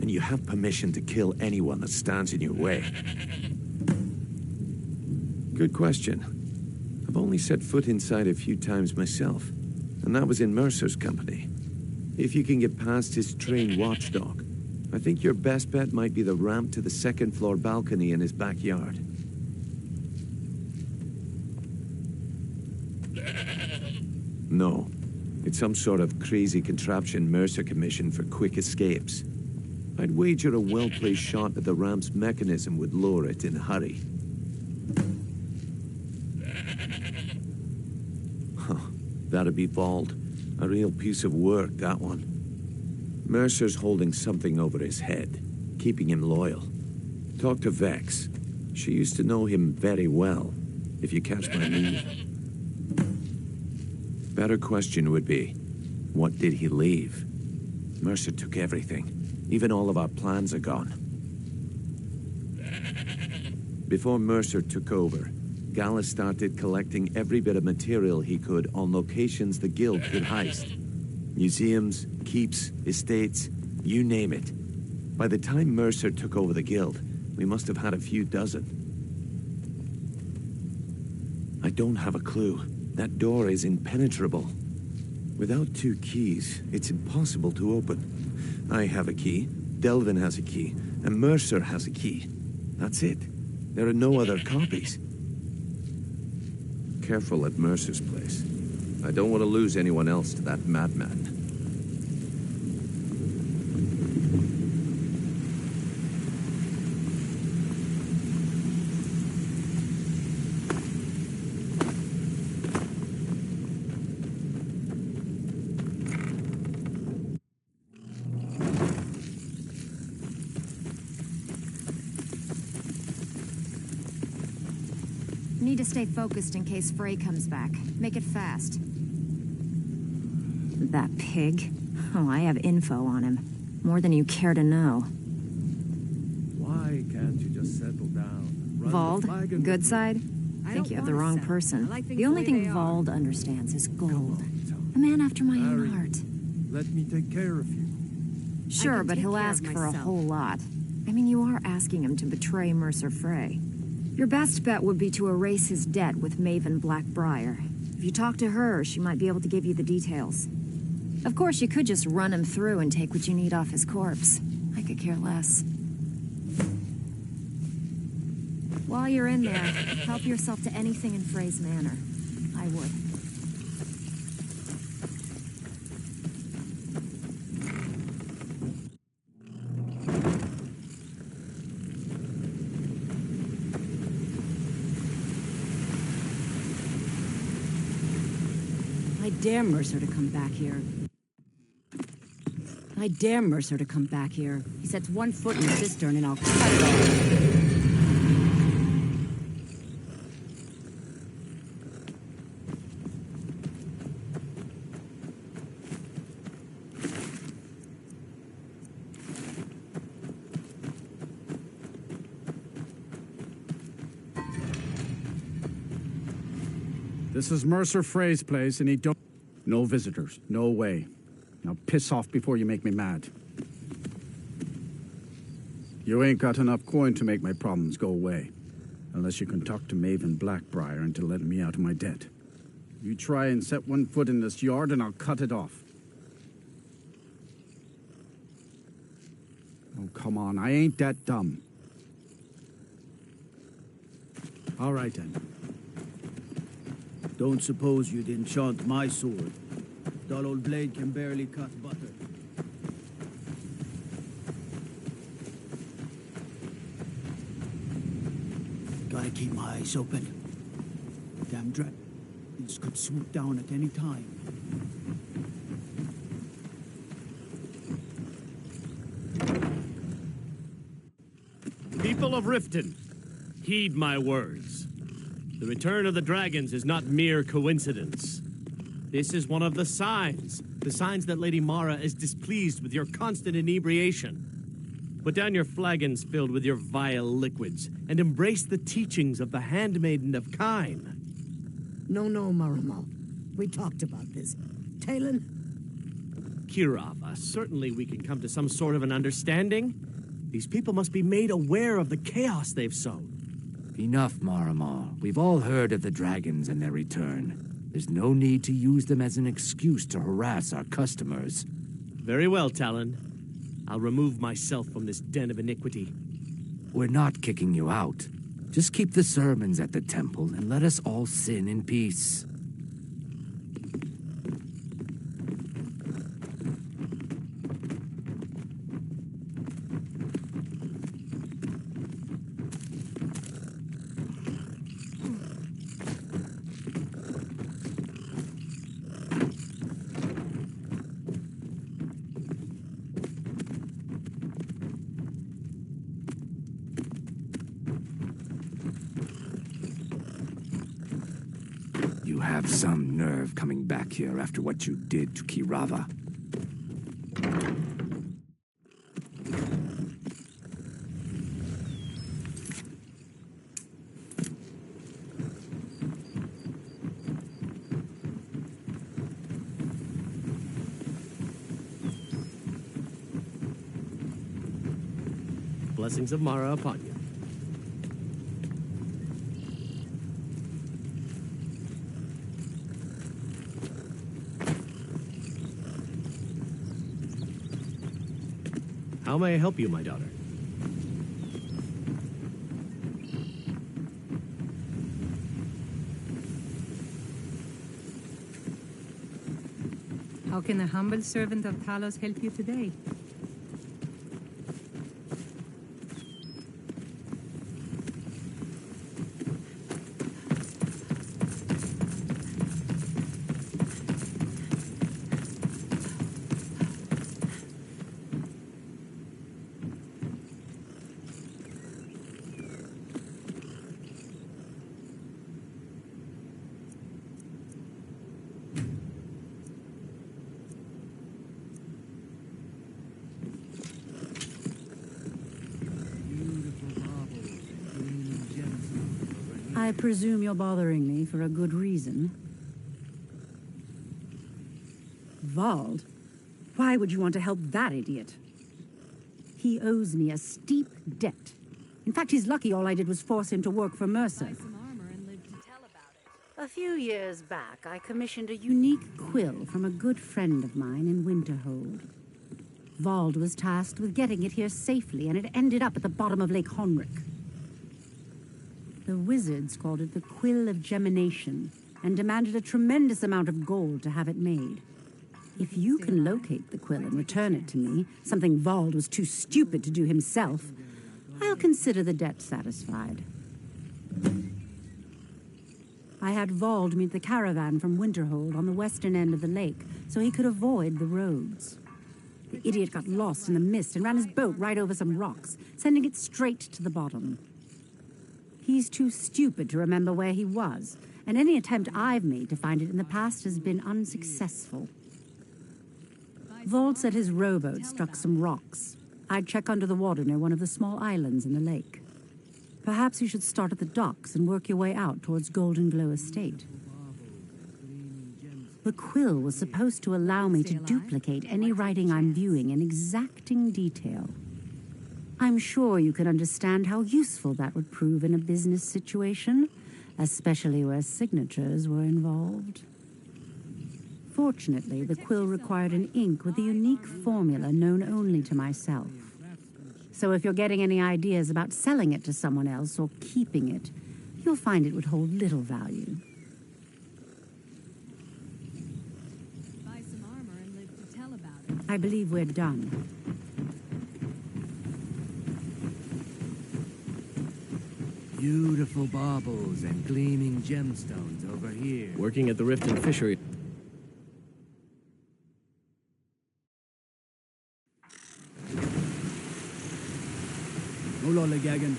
And you have permission to kill anyone that stands in your way. Good question. I've only set foot inside a few times myself, and that was in Mercer's company. If you can get past his trained watchdog, I think your best bet might be the ramp to the second-floor balcony in his backyard. No, it's some sort of crazy contraption Mercer commissioned for quick escapes. I'd wager a well-placed shot at the ramp's mechanism would lower it in a hurry. That'd be Vold. A real piece of work, that one. Mercer's holding something over his head, keeping him loyal. Talk to Vex. She used to know him very well, if you catch my meaning. Better question would be, what did he leave? Mercer took everything. Even all of our plans are gone. Before Mercer took over, Gallus started collecting every bit of material he could on locations the Guild could heist. Museums, keeps, estates, you name it. By the time Mercer took over the Guild, we must have had a few dozen. I don't have a clue. That door is impenetrable. Without 2 keys, it's impossible to open. I have a key, Delvin has a key, and Mercer has a key. That's it. There are no other copies. Careful at Mercer's place. I don't want to lose anyone else to that madman. Need to stay focused in case Frey comes back. Make it fast. That pig? Oh, I have info on him. More than you care to know. Why can't you just settle down? Vold? Good side? I think you have the wrong person. The only thing Vold understands is gold. A man after my own heart. Let me take care of you. Sure, but he'll ask for a whole lot. I mean, you are asking him to betray Mercer Frey. Your best bet would be to erase his debt with Maven Blackbriar. If you talk to her, she might be able to give you the details. Of course, you could just run him through and take what you need off his corpse. I could care less. While you're in there, help yourself to anything in Frey's manor. I would. I dare Mercer to come back here. I dare Mercer to come back here. He sets one foot in the cistern and I'll cut it off. This is Mercer Frey's place, and he don't... No visitors. No way. Now piss off before you make me mad. You ain't got enough coin to make my problems go away. Unless you can talk to Maven Blackbriar into letting me out of my debt. You try and set one foot in this yard, and I'll cut it off. Oh, come on. I ain't that dumb. All right, then. Don't suppose you'd enchant my sword. Dull old blade can barely cut butter. Gotta gotta keep my eyes open. Damn dragons could swoop down at any time. People of Riften, heed my words. The return of the dragons is not mere coincidence. This is one of the signs that Lady Mara is displeased with your constant inebriation. Put down your flagons filled with your vile liquids, and embrace the teachings of the Handmaiden of Kine. No, Marimal. We talked about this. Talon? Kirava, certainly we can come to some sort of an understanding. These people must be made aware of the chaos they've sown. Enough, Marimal. We've all heard of the dragons and their return. There's no need to use them as an excuse to harass our customers. Very well, Talon. I'll remove myself from this den of iniquity. We're not kicking you out. Just keep the sermons at the temple and let us all sin in peace. You have some nerve coming back here after what you did to Kirava. Blessings of Mara upon you. How may I help you, my daughter? How can a humble servant of Talos help you today? I presume you're bothering me for a good reason. Vald? Why would you want to help that idiot? He owes me a steep debt. In fact, he's lucky all I did was force him to work for Mercer. A few years back, I commissioned a unique quill from a good friend of mine in Winterhold. Vald was tasked with getting it here safely, and it ended up at the bottom of Lake Honrick. The wizards called it the Quill of Gemination and demanded a tremendous amount of gold to have it made. If you can locate the quill and return it to me, something Vald was too stupid to do himself, I'll consider the debt satisfied. I had Vald meet the caravan from Winterhold on the western end of the lake so he could avoid the roads. The idiot got lost in the mist and ran his boat right over some rocks, sending it straight to the bottom. He's too stupid to remember where he was, and any attempt I've made to find it in the past has been unsuccessful. Vald said his rowboat struck some rocks. I'd check under the water near one of the small islands in the lake. Perhaps you should start at the docks and work your way out towards Golden Glow Estate. The quill was supposed to allow me to duplicate any writing I'm viewing in exacting detail. I'm sure you can understand how useful that would prove in a business situation, especially where signatures were involved. Fortunately, the quill required an ink with a unique formula known only to myself. So if you're getting any ideas about selling it to someone else or keeping it, you'll find it would hold little value. Buy some armor and live to tell about it. I believe we're done. Beautiful baubles and gleaming gemstones over here. Working at the Riften Fishery. Hola, Legagan.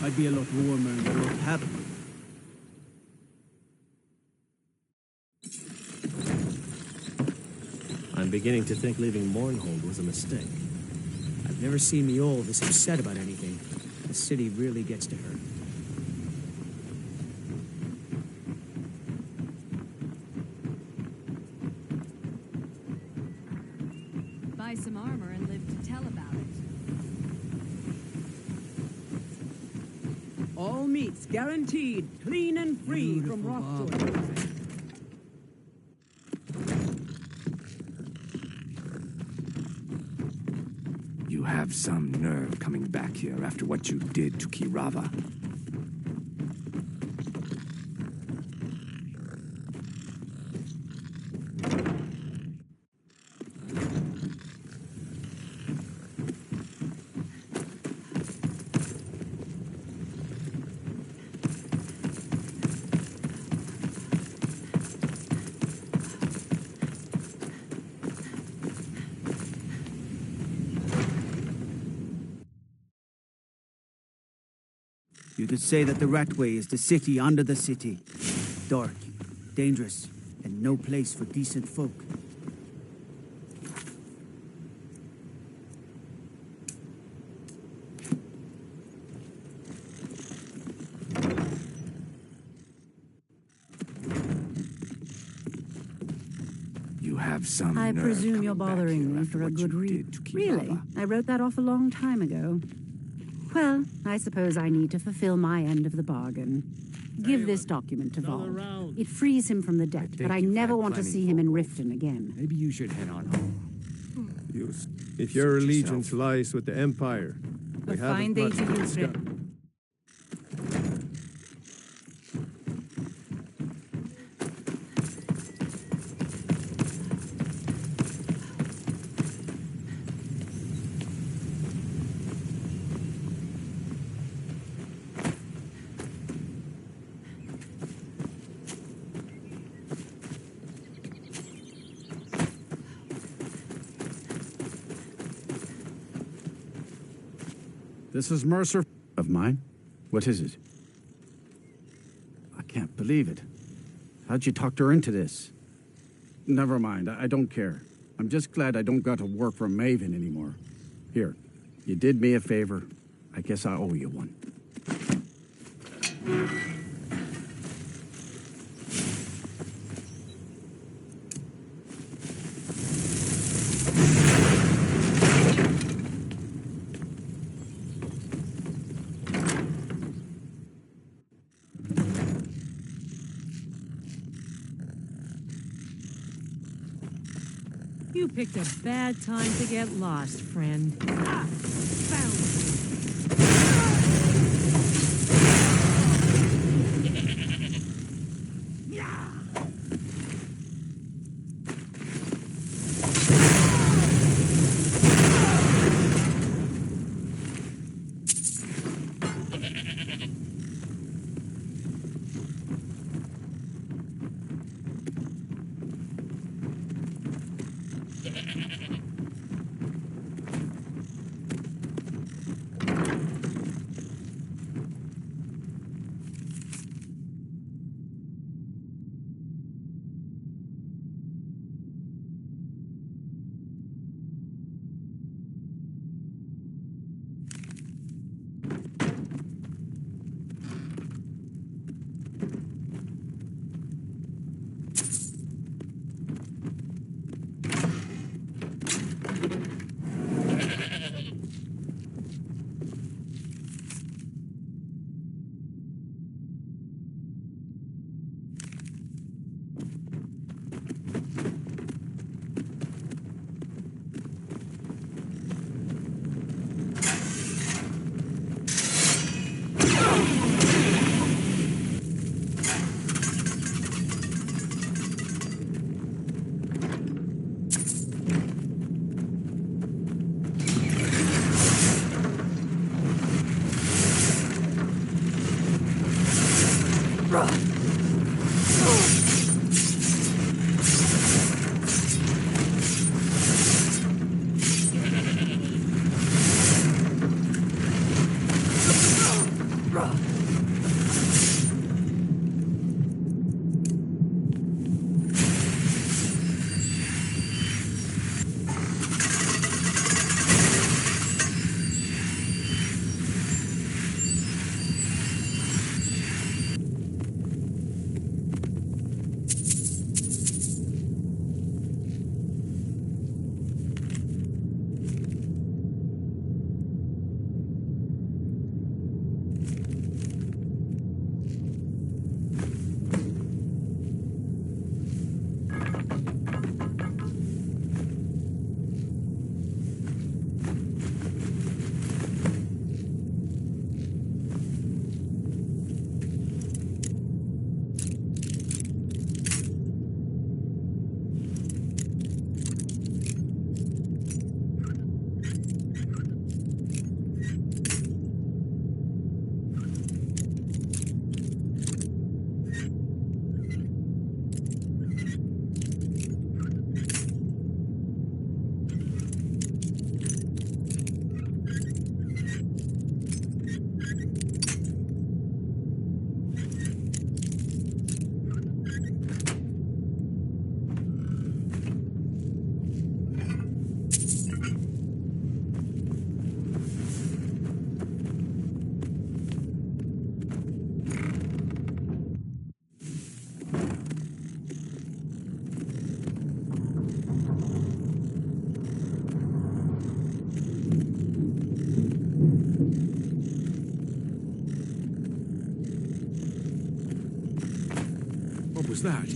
I'd be a lot warmer and a lot happier. I'm beginning to think leaving Mournhold was a mistake. I've never seen the old this upset about anything. The city really gets to her. Buy some armor and live to tell about it. All meats guaranteed, clean and free from Rockjoy. You have some nerve coming back here after what you did to Kirava. You could say that the Ratway is the city under the city. Dark, dangerous, and no place for decent folk. You have some I nerve presume coming you're back bothering here me after for a what you good reason. did to Kirava. Really? I wrote that off a long time ago. Well, I suppose I need to fulfill my end of the bargain. Give this document to Vold. It frees him from the debt, but I never want to see him in Riften again. Maybe you should head on home. If your allegiance lies with the Empire, we A fine haven't day much to to use it. discuss. This is Mercer of mine. What is it? I can't believe it. How'd you talk her into this? Never mind, I don't care. I'm just glad I don't got to work for Maven anymore. Here, you did me a favor. I guess I owe you one. You picked a bad time to get lost, friend. Ah! Found you! What was that?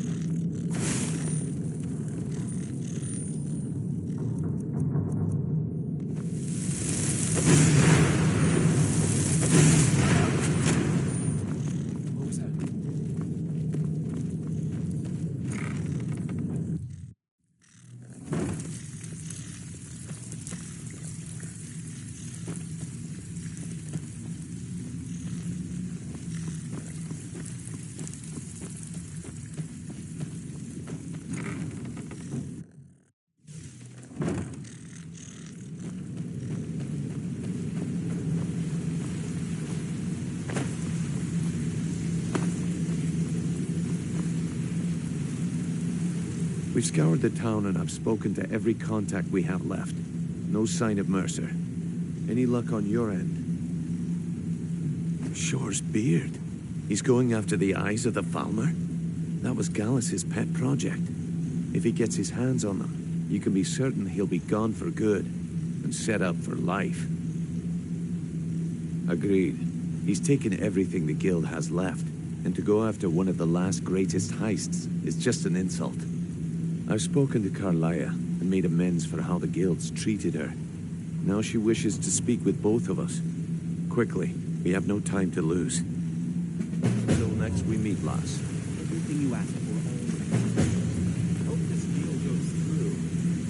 We've scoured the town and I've spoken to every contact we have left. No sign of Mercer. Any luck on your end? Shore's beard. He's going after the eyes of the Falmer? That was Gallus's pet project. If he gets his hands on them, you can be certain he'll be gone for good and set up for life. Agreed. He's taken everything the guild has left, and to go after one of the last greatest heists is just an insult. I've spoken to Carlia and made amends for how the guilds treated her. Now she wishes to speak with both of us. Quickly, we have no time to lose. Until next we meet, lass. Everything you asked for, Hope this deal goes through.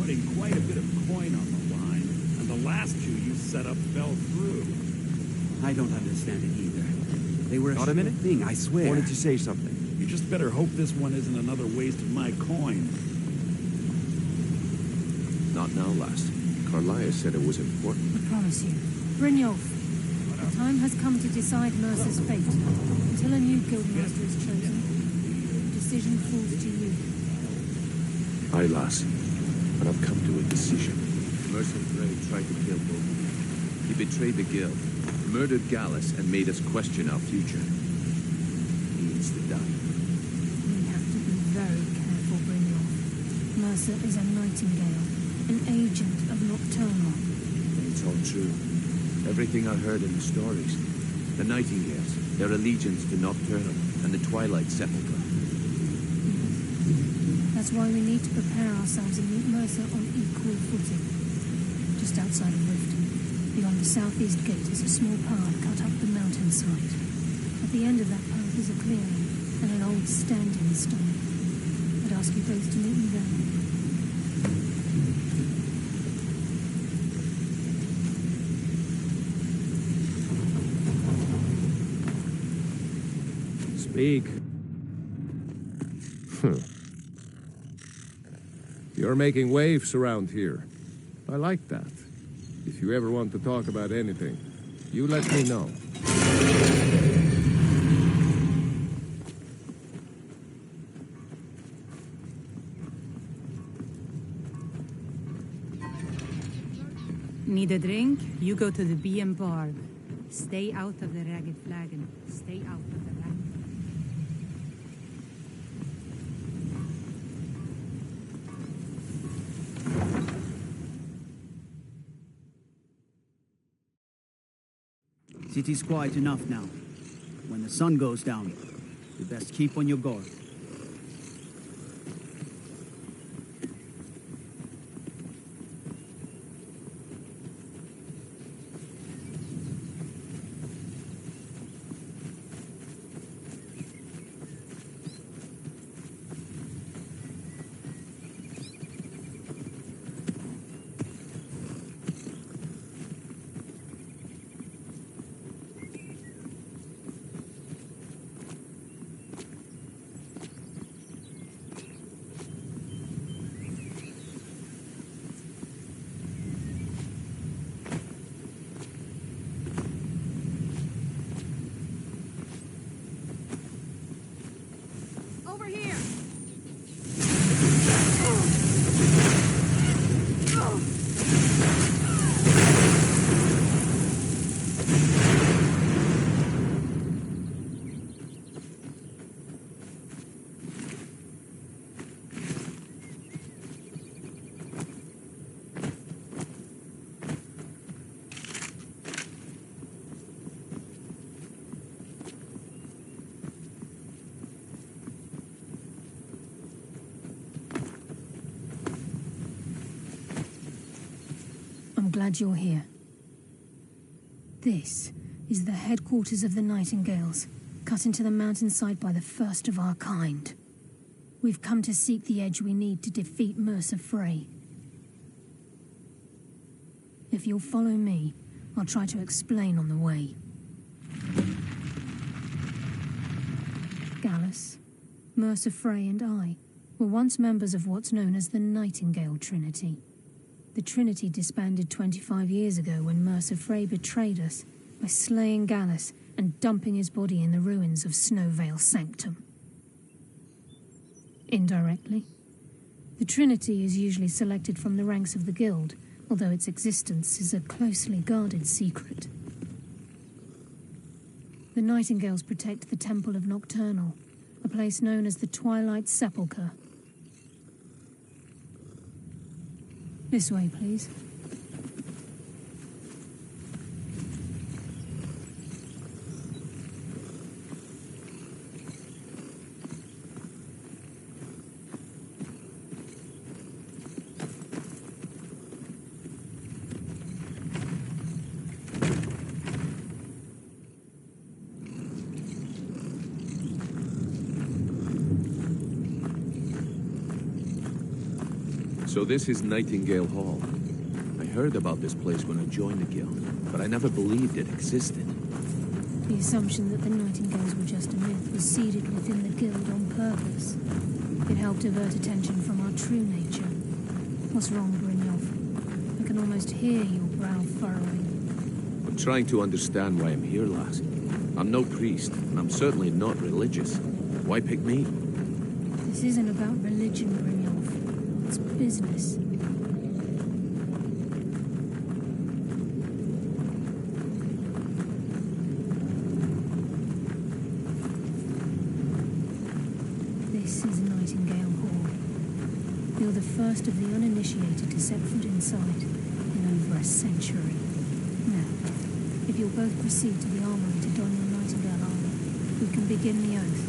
Putting quite a bit of coin on the line, and the last two you set up fell through. I don't understand it either. They were Not a minute? thing, I swear. Wanted to say something. You just better hope this one isn't another waste of my coin. Not now, lass. Carlia said it was important. I promise you. Brynjolf, the time has come to decide Mercer's fate. Until a new guildmaster is chosen, the decision falls to you. Aye, lass. But I've come to a decision. Mercer Frey tried to kill both. He betrayed the guild, murdered Gallus, and made us question our future. He needs to die. We have to be very careful, Brynjolf. Mercer is a nightingale, an agent of Nocturnal. It's all true. Everything I heard in the stories. The Nightingales, their allegiance to Nocturnal, and the Twilight Sepulchre. That's why we need to prepare ourselves and meet Mercer on equal footing. Just outside of Riften, beyond the southeast gate, is a small path cut up the mountainside. At the end of that path is a clearing and an old standing stone. I'd ask you both to meet me there. Speak. You're making waves around here. I like that. If you ever want to talk about anything, you let me know. Need a drink? You go to the BM bar. Stay out of the Ragged Flagon. Stay out of the Ragged. City's quiet enough now. When the sun goes down, you best keep on your guard. I'm glad you're here. This is the headquarters of the Nightingales, cut into the mountainside by the first of our kind. We've come to seek the edge we need to defeat Mercer Frey. If you'll follow me, I'll try to explain on the way. Gallus, Mercer Frey and I were once members of what's known as the Nightingale Trinity. The Trinity disbanded 25 years ago when Mercer Frey betrayed us by slaying Gallus and dumping his body in the ruins of Snowvale Sanctum. Indirectly, the Trinity is usually selected from the ranks of the Guild, although its existence is a closely guarded secret. The Nightingales protect the Temple of Nocturnal, a place known as the Twilight Sepulchre. This way, please. So this is Nightingale Hall. I heard about this place when I joined the guild, but I never believed it existed. The assumption that the Nightingales were just a myth was seeded within the guild on purpose. It helped divert attention from our true nature. What's wrong, Brynjolf? I can almost hear your brow furrowing. I'm trying to understand why I'm here, lass. I'm no priest, and I'm certainly not religious. Why pick me? This isn't about religion, Brynjolf. It's business. This is Nightingale Hall. You're the first of the uninitiated to set foot inside in over a century. Now, if you'll both proceed to the armory to don your Nightingale armor, we can begin the oath.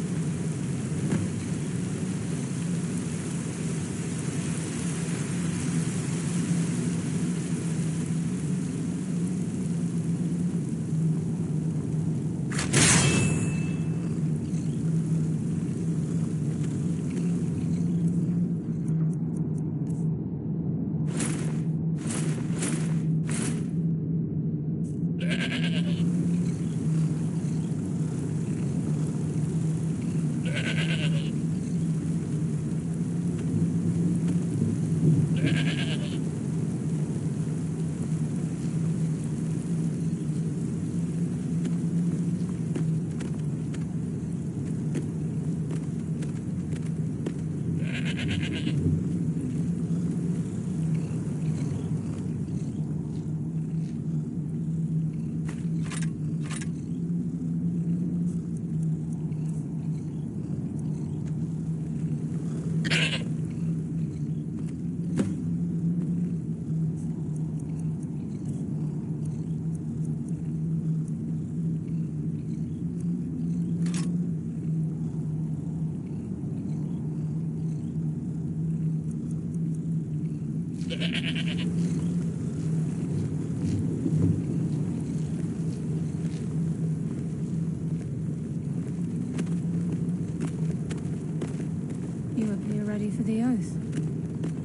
You appear ready for the oath.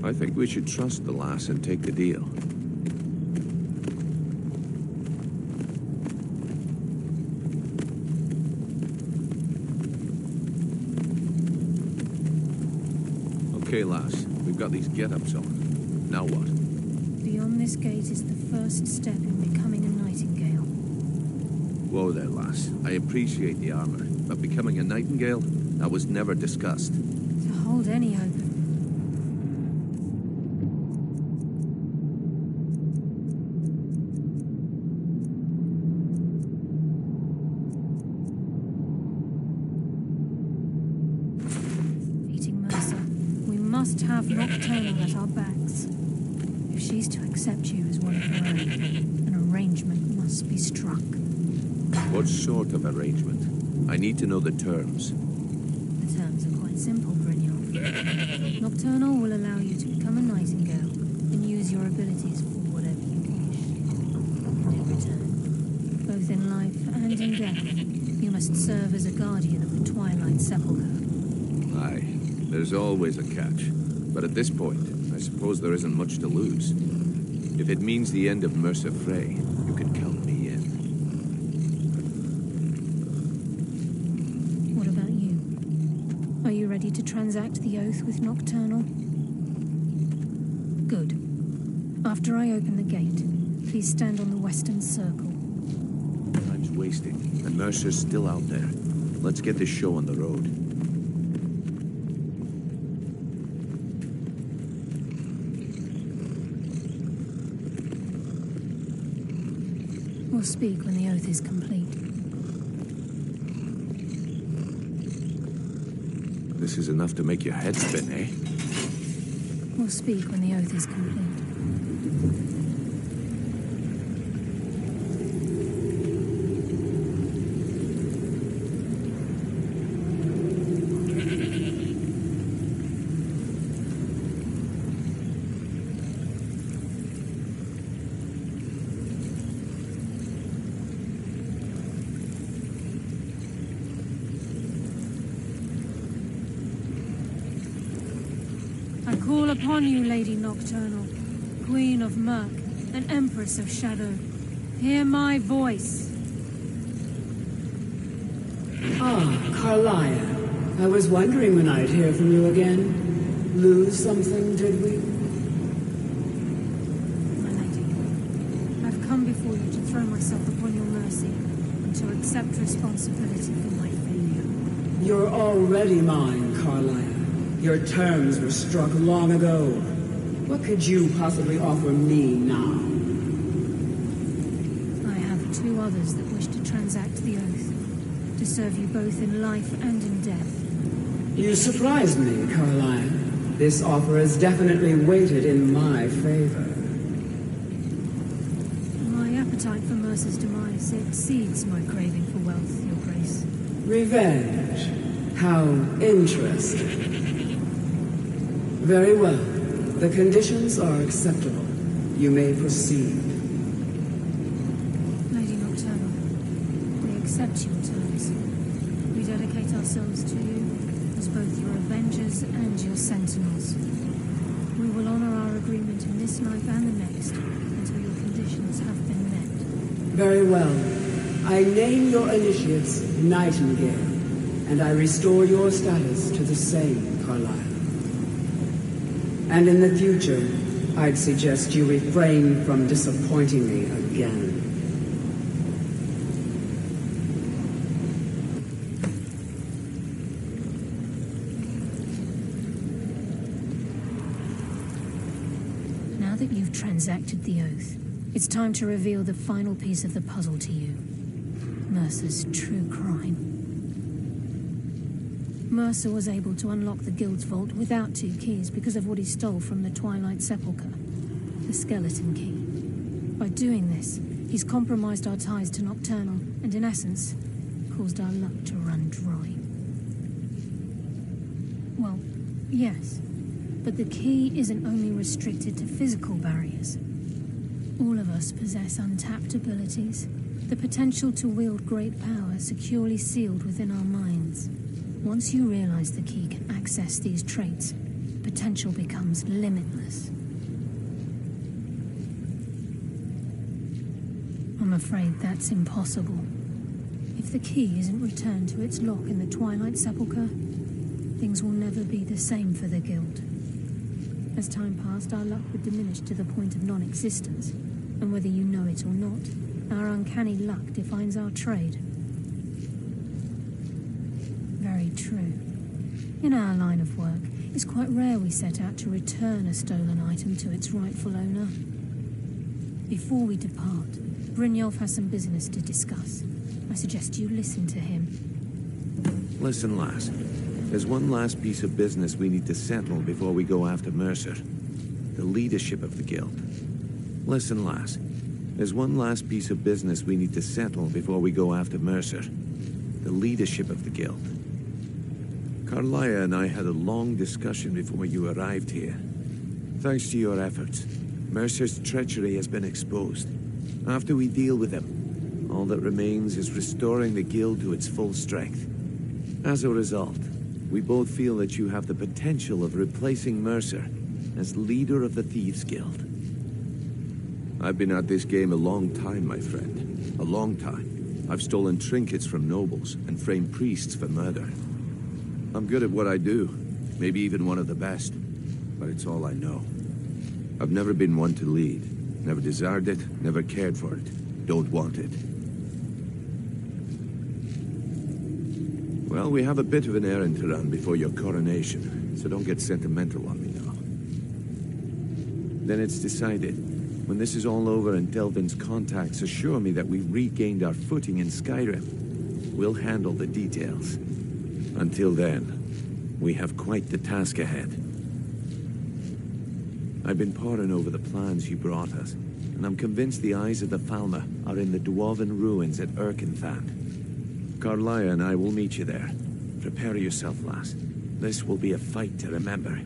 I think we should trust the lass and take the deal. Okay, lass. We've got these get-ups on. Now what? Beyond this gate is the first step in becoming a Nightingale. Whoa there, lass. I appreciate the armor, but becoming a Nightingale? That was never discussed. To hold any open. Defeating Mercer, we must have Nocturnal at our backs. If she's to accept you as one of her own, an arrangement must be struck. What sort of arrangement? I need to know the terms. The terms are quite simple, Brynjolf. Nocturnal will allow you to become a Nightingale and use your abilities for whatever you wish. And in return, both in life and in death, you must serve as a guardian of the Twilight Sepulchre. Aye, there's always a catch. But at this point, I suppose there isn't much to lose. If it means the end of Mercer Frey, you can count me in. What about you? Are you ready to transact the oath with Nocturnal? Good. After I open the gate, please stand on the western circle. Time's wasting, and Mercer's still out there. Let's get this show on the road. We'll speak when the oath is complete. This is enough to make your head spin, eh? We'll speak when the oath is complete. I call upon you, Lady Nocturnal, Queen of Murk, and Empress of Shadow. Hear my voice. Ah, Carlia. I was wondering when I'd hear from you again. Lose something, did we? My lady, I've come before you to throw myself upon your mercy and to accept responsibility for my failure. You're already mine, Carlia. Your terms were struck long ago. What could you possibly offer me now? I have 2 others that wish to transact the oath, to serve you both in life and in death. You surprised me, Carlia. This offer is definitely weighted in my favor. My appetite for Mercer's demise exceeds my craving for wealth, Your Grace. Revenge. How interesting. Very well. The conditions are acceptable. You may proceed. Lady Nocturnal, we accept your terms. We dedicate ourselves to you as both your avengers and your sentinels. We will honor our agreement in this life and the next until your conditions have been met. Very well. I name your initiates Nightingale, and I restore your status to the same, Carlisle. And in the future, I'd suggest you refrain from disappointing me again. Now that you've transacted the oath, it's time to reveal the final piece of the puzzle to you. Mercer's true crime. Mercer was able to unlock the Guild's vault without 2 keys because of what he stole from the Twilight Sepulchre, the skeleton key. By doing this, he's compromised our ties to Nocturnal and, in essence, caused our luck to run dry. Well, yes, but the key isn't only restricted to physical barriers. All of us possess untapped abilities, the potential to wield great power securely sealed within our minds. Once you realize the key can access these traits, potential becomes limitless. I'm afraid that's impossible. If the key isn't returned to its lock in the Twilight Sepulchre, things will never be the same for the Guild. As time passed, our luck would diminish to the point of non-existence, and whether you know it or not, our uncanny luck defines our trade. Very true. In our line of work, it's quite rare we set out to return a stolen item to its rightful owner. Before we depart, Brynjolf has some business to discuss. I suggest you listen to him. Listen, lass. There's one last piece of business we need to settle before we go after Mercer. The leadership of the Guild. Listen, lass. There's one last piece of business we need to settle before we go after Mercer. The leadership of the Guild. Carlia and I had a long discussion before you arrived here. Thanks to your efforts, Mercer's treachery has been exposed. After we deal with him, all that remains is restoring the Guild to its full strength. As a result, we both feel that you have the potential of replacing Mercer as leader of the Thieves' Guild. I've been at this game a long time, my friend. A long time. I've stolen trinkets from nobles and framed priests for murder. I'm good at what I do, maybe even one of the best, but it's all I know. I've never been one to lead, never desired it, never cared for it, don't want it. Well, we have a bit of an errand to run before your coronation, so don't get sentimental on me now. Then it's decided. When this is all over and Delvin's contacts assure me that we've regained our footing in Skyrim, we'll handle the details. Until then, we have quite the task ahead. I've been poring over the plans you brought us, and I'm convinced the eyes of the Falmer are in the Dwarven ruins at Erkenthand. Carlia and I will meet you there. Prepare yourself, lass. This will be a fight to remember.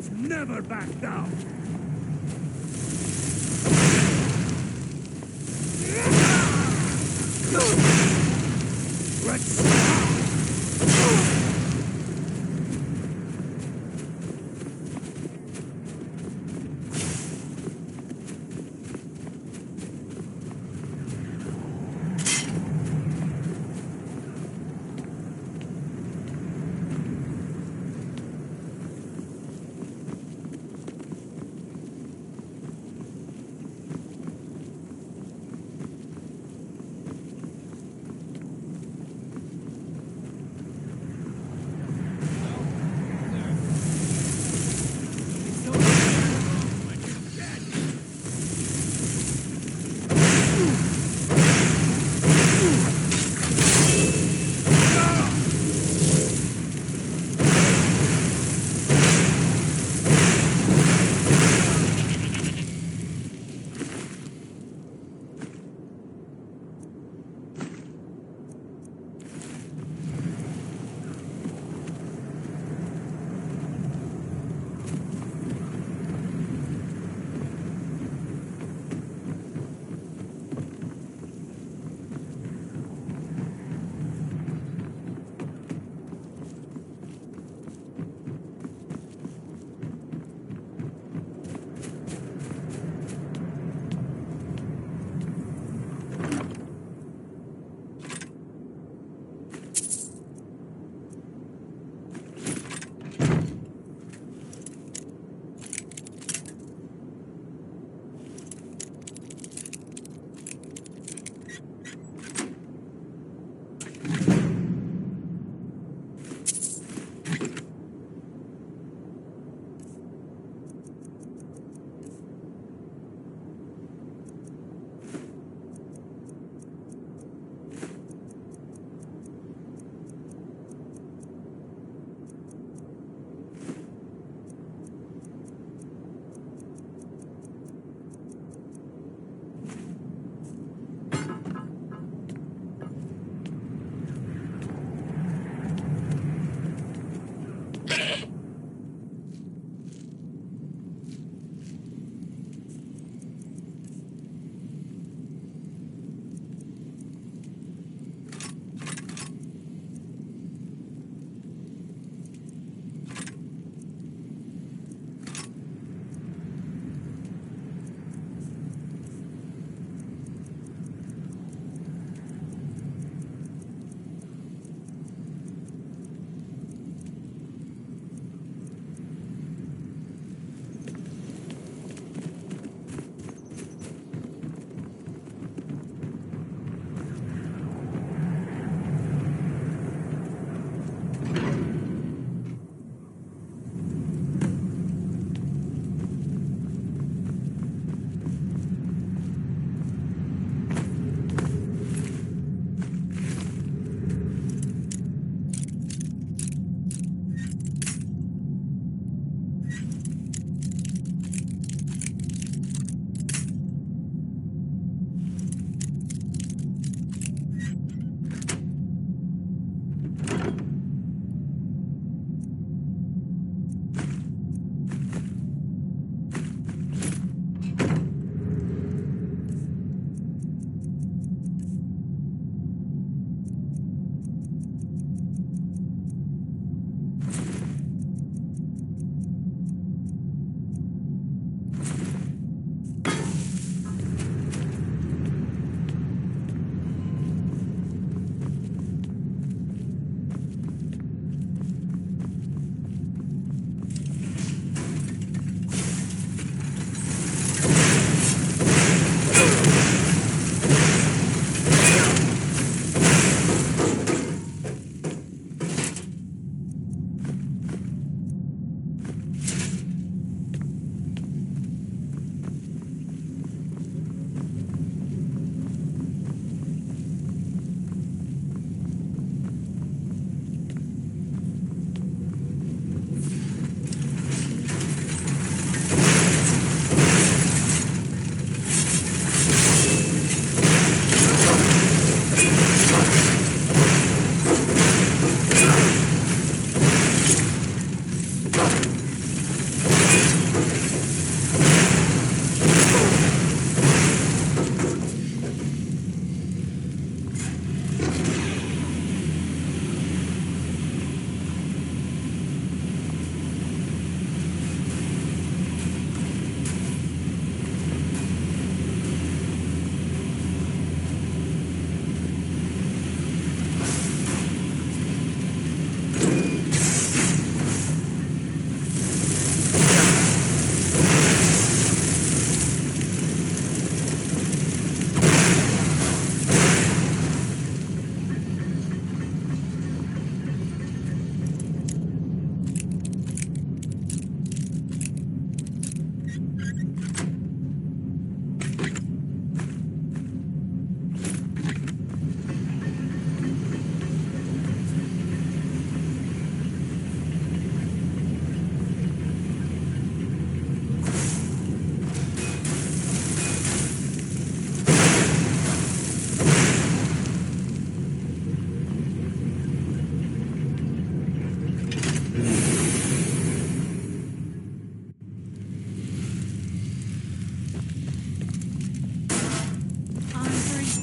Dragons never back down!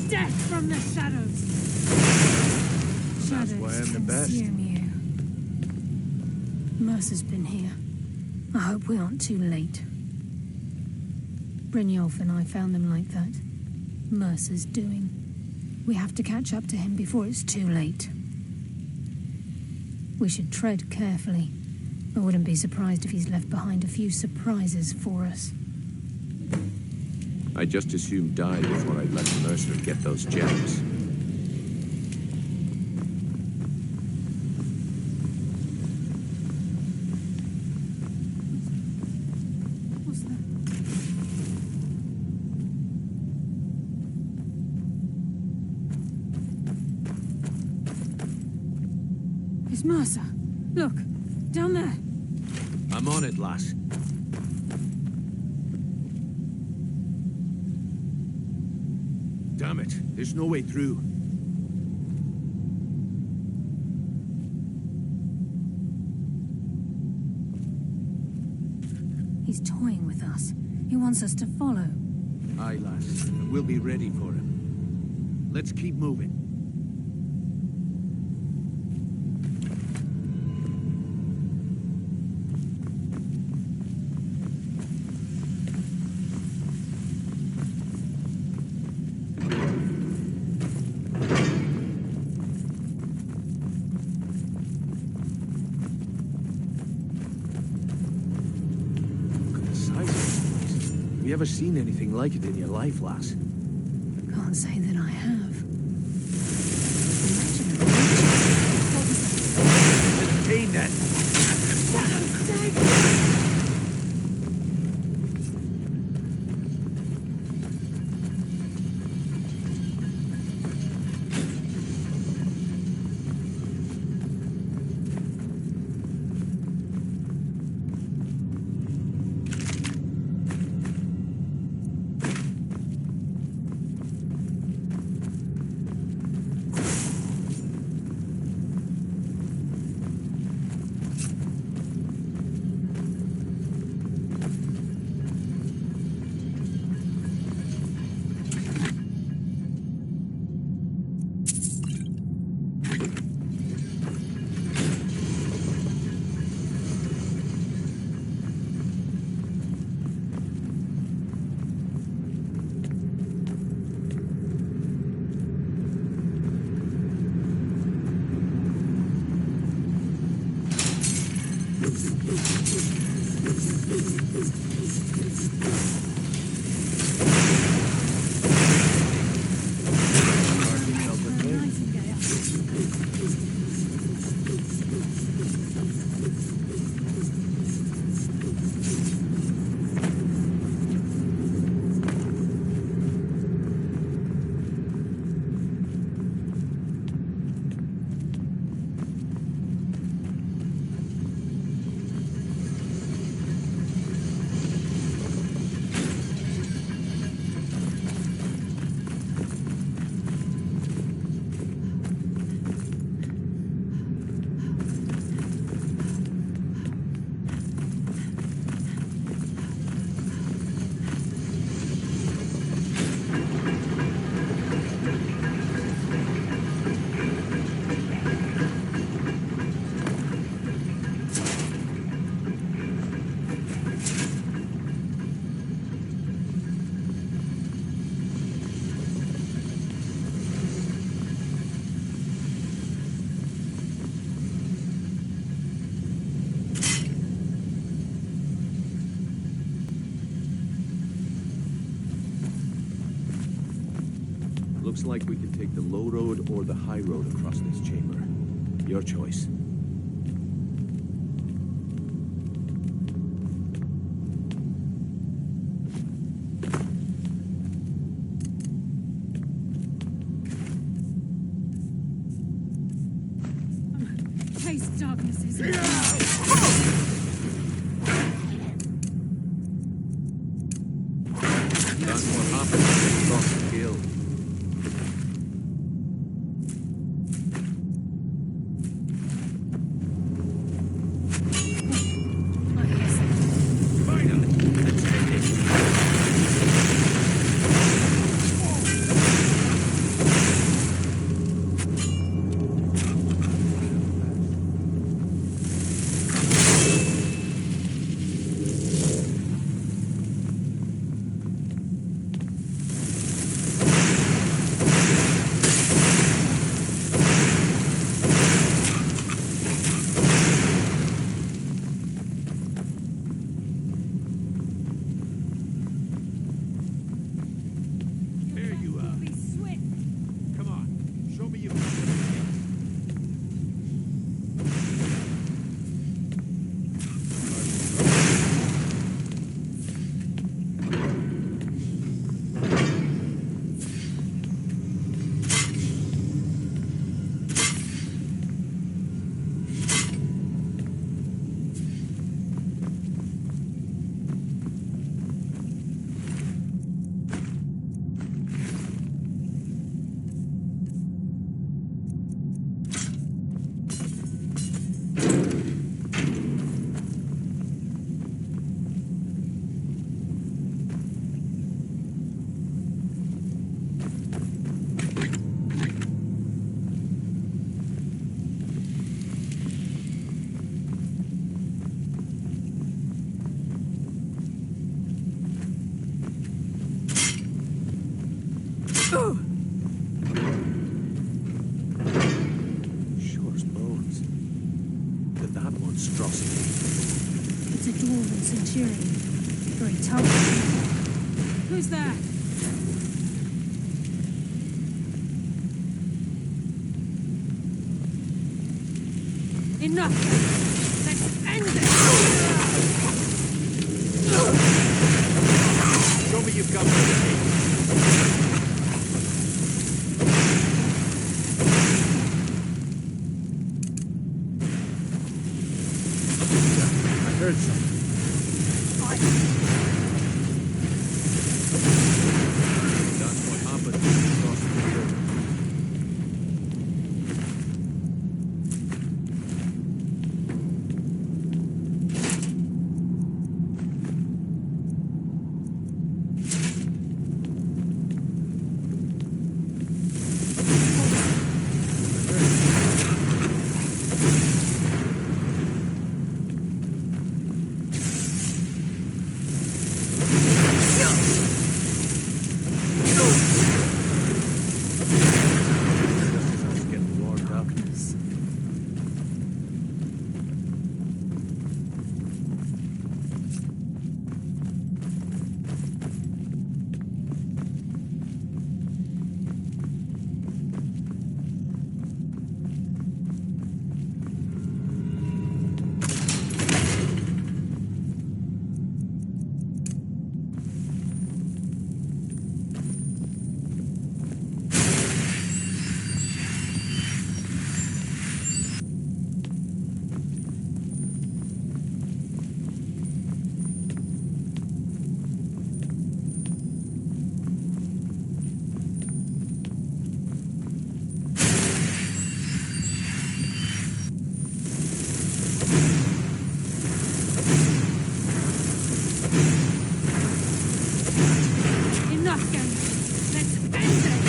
death from the shadows. That's why I'm the best. Consume you. Mercer's been here. I hope we aren't too late. Brynjolf and I found them like that. Mercer's doing. We have to catch up to him before it's too late. We should tread carefully. I wouldn't be surprised if he's left behind a few surprises for us. I just assumed die before I'd let Mercer get those gems. What's that? It's Mercer. Look, down there. I'm on it, lass. Damn it, there's no way through. He's toying with us. He wants us to follow. Aye, lass, and we'll be ready for him. Let's keep moving. Have you ever seen anything like it in your life, lass? Can't say that I have. Entertain that! Looks like we can take the low road or the high road across this chamber. Your choice. Taste darkness is That's what happens when you cross the guild. Shore's bones. To that monstrosity. It's a dwarven centurion. Very tough. Who's that? Enough! Let's end this! Show me you've got me. I heard something. That's what happened when we crossed the river. Enough, gang! Let's end it!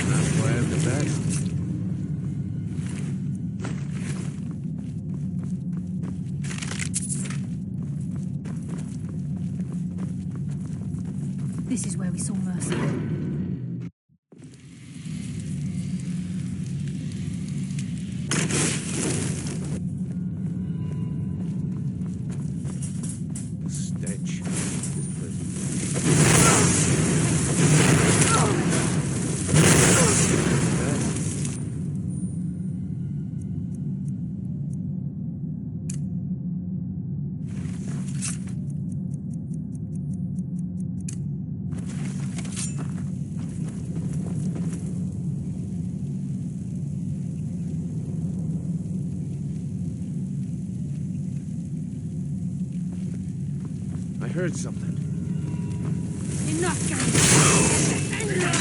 That's why I'm the best. This is where we saw Mercer. Stench. This place. I heard something. Enough, gang! Let's end it!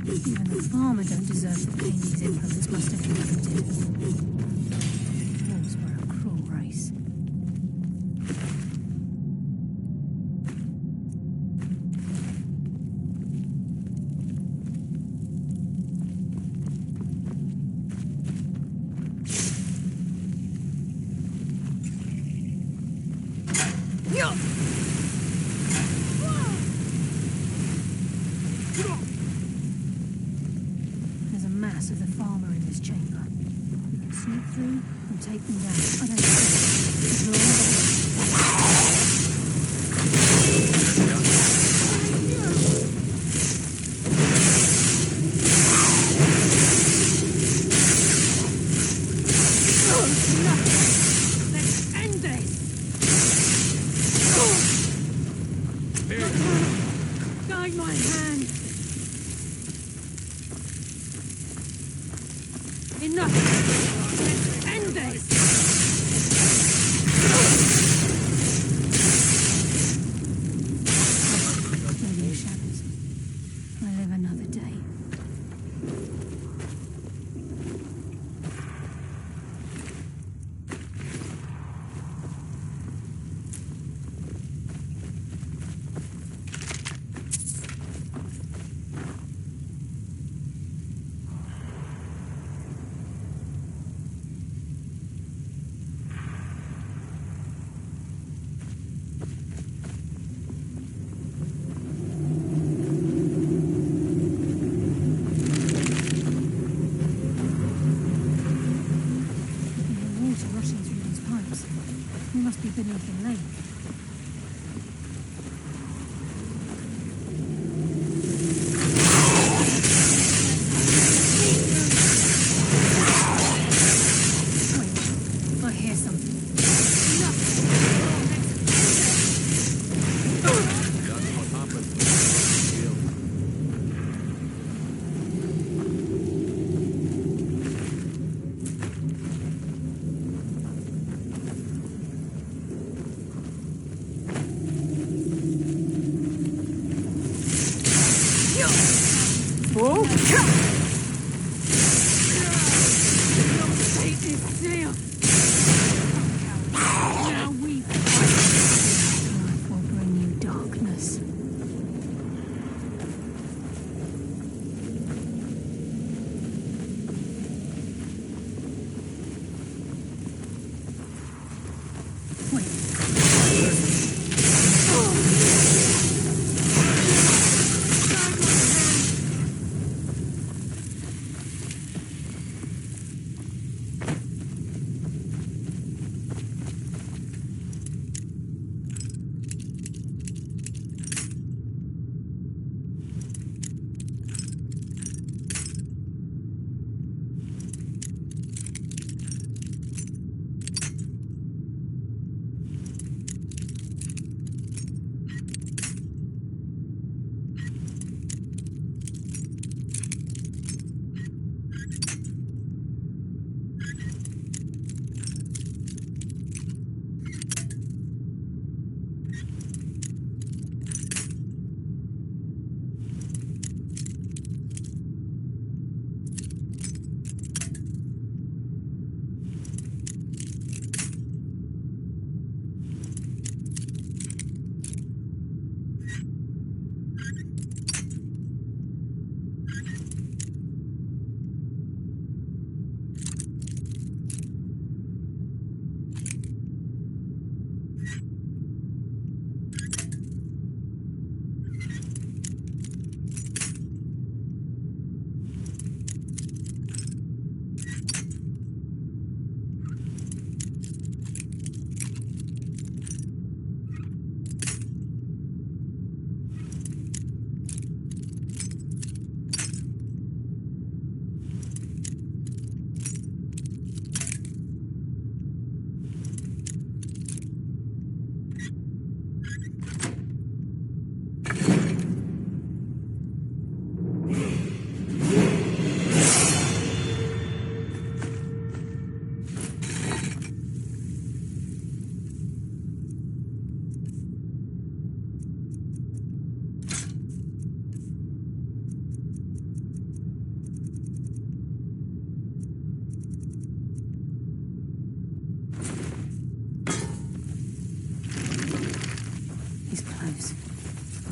Even the farmer don't deserve the pain these implements must have inflicted. Wolves were a cruel race. There's a mass of the farmer in this chamber. We can sneak through and take them down. I don't know. Enough! End this! Maybe shadows. I live another day. Rushing through these pipes. We must be beneath the lake. Wait, I hear something.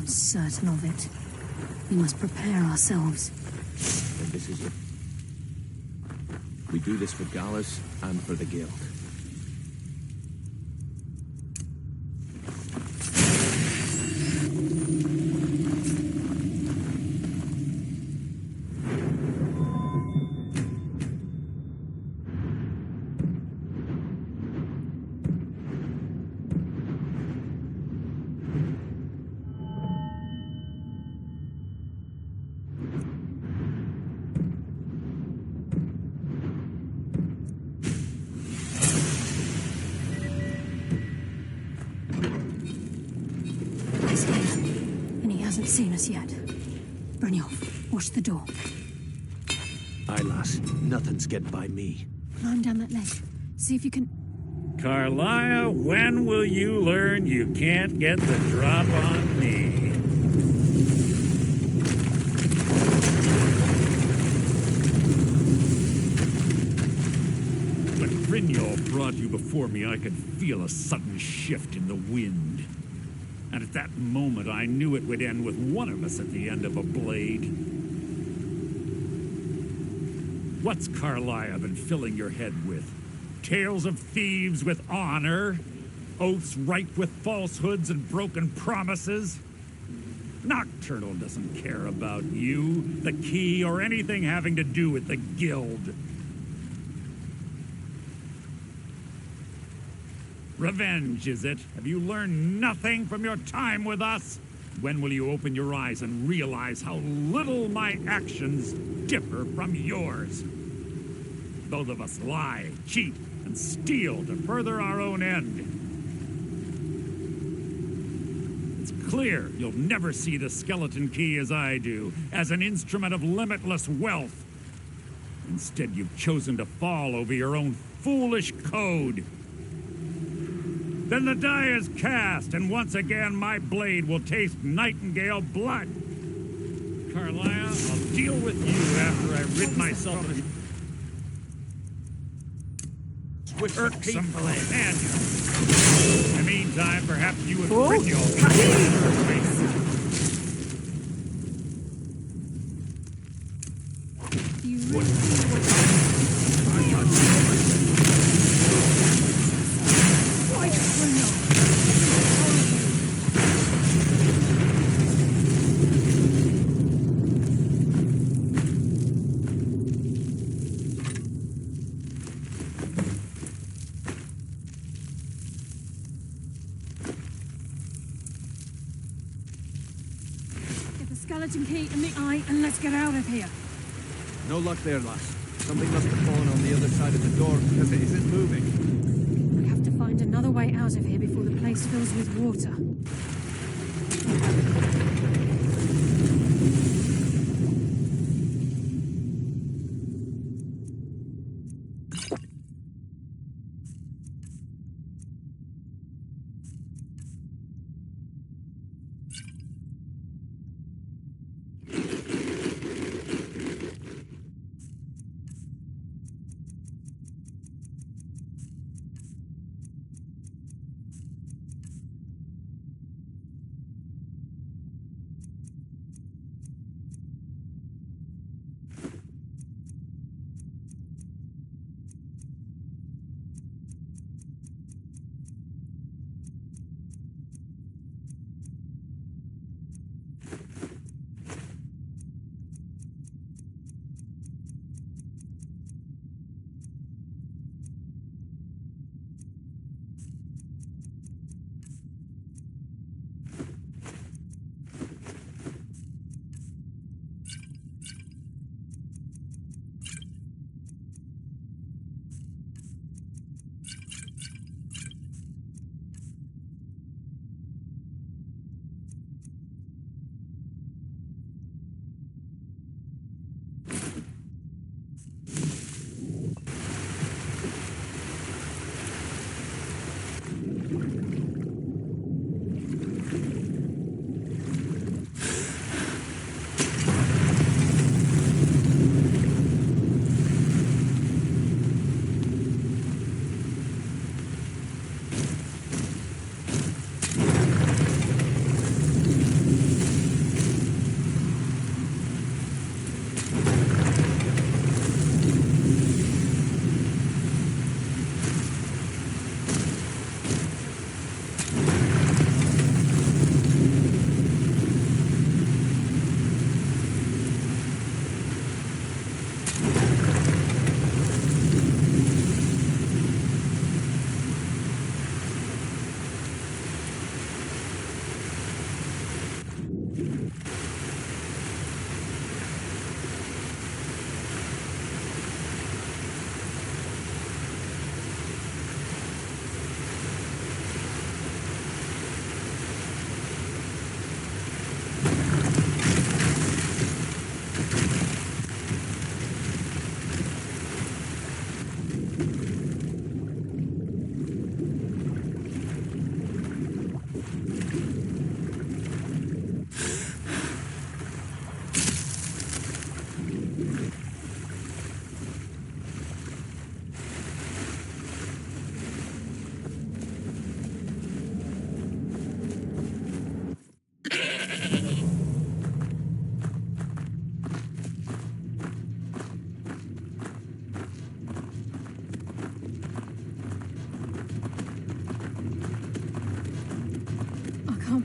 Certain of it. We must prepare ourselves. And this is it. We do this for Gallus and for the Guild. Seen us yet. Brynjolf, watch the door. eye, lass. Nothing's getting by me. Climb down that ledge. See if you can... Carlisle, when will you learn you can't get the drop on me? When Brynjolf brought you before me, I could feel a sudden shift in the wind. And at that moment, I knew it would end with one of us at the end of a blade. What's Carlisle been filling your head with? Tales of thieves with honor? Oaths ripe with falsehoods and broken promises? Nocturnal doesn't care about you, the key, or anything having to do with the guild. Revenge, is it? Have you learned nothing from your time with us? When will you open your eyes and realize how little my actions differ from yours? Both of us lie, cheat, and steal to further our own end. It's clear you'll never see the skeleton key as I do, as an instrument of limitless wealth. Instead, you've chosen to fall over your own foolish code. Then the die is cast, and once again my blade will taste nightingale blood. Carlisle, I'll deal with you after I rid myself of irksome companions. In the meantime, perhaps you would bring your skeleton key in the eye and let's get out of here. No luck there, lass. Something must have fallen on the other side of the door because it isn't moving. We have to find another way out of here before the place fills with water.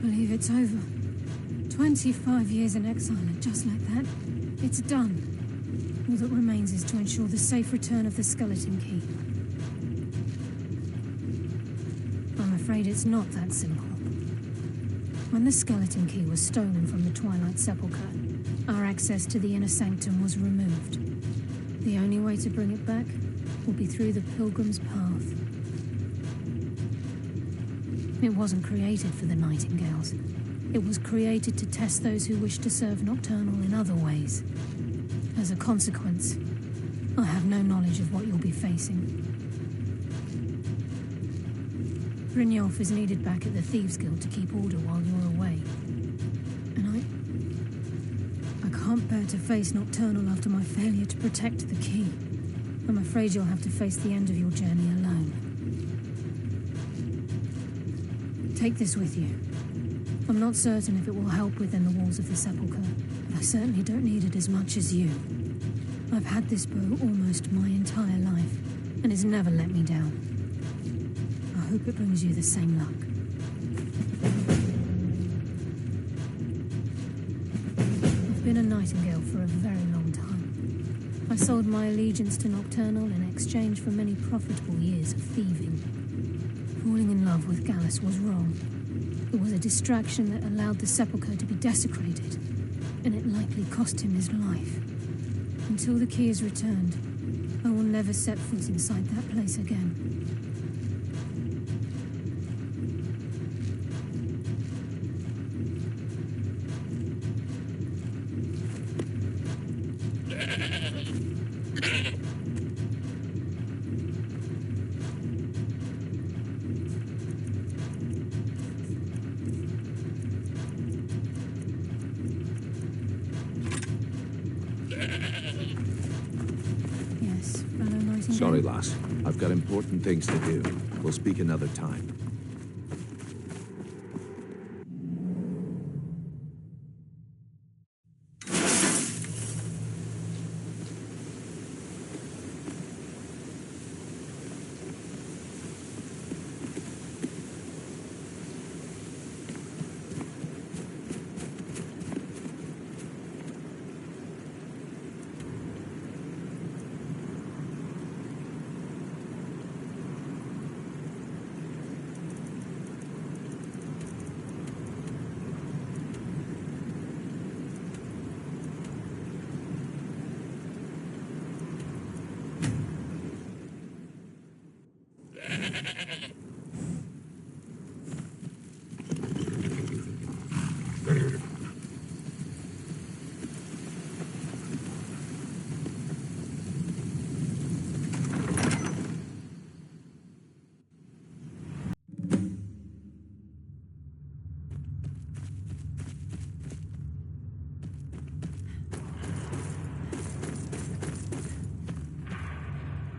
believe it's over. 25 years in exile, and just like that, it's done. All that remains is to ensure the safe return of the skeleton key. I'm afraid it's not that simple. When the skeleton key was stolen from the Twilight Sepulchre, our access to the inner sanctum was removed. The only way to bring it back will be through the Pilgrim's Path. It wasn't created for the Nightingales. It was created to test those who wish to serve Nocturnal in other ways. As a consequence, I have no knowledge of what you'll be facing. Brynjolf is needed back at the Thieves' Guild to keep order while you're away. And I can't bear to face Nocturnal after my failure to protect the key. I'm afraid you'll have to face the end of your journey alone. Take this with you. I'm not certain if it will help within the walls of the Sepulchre, but I certainly don't need it as much as you. I've had this bow almost my entire life, and it's never let me down. I hope it brings you the same luck. I've been a Nightingale for a very long time. I sold my allegiance to Nocturnal in exchange for many profitable years of thieving. Falling in love with Gallus was wrong. It was a distraction that allowed the Sepulchre to be desecrated, and it likely cost him his life. Until the key is returned, I will never set foot inside that place again. Sorry, lass. I've got important things to do. We'll speak another time.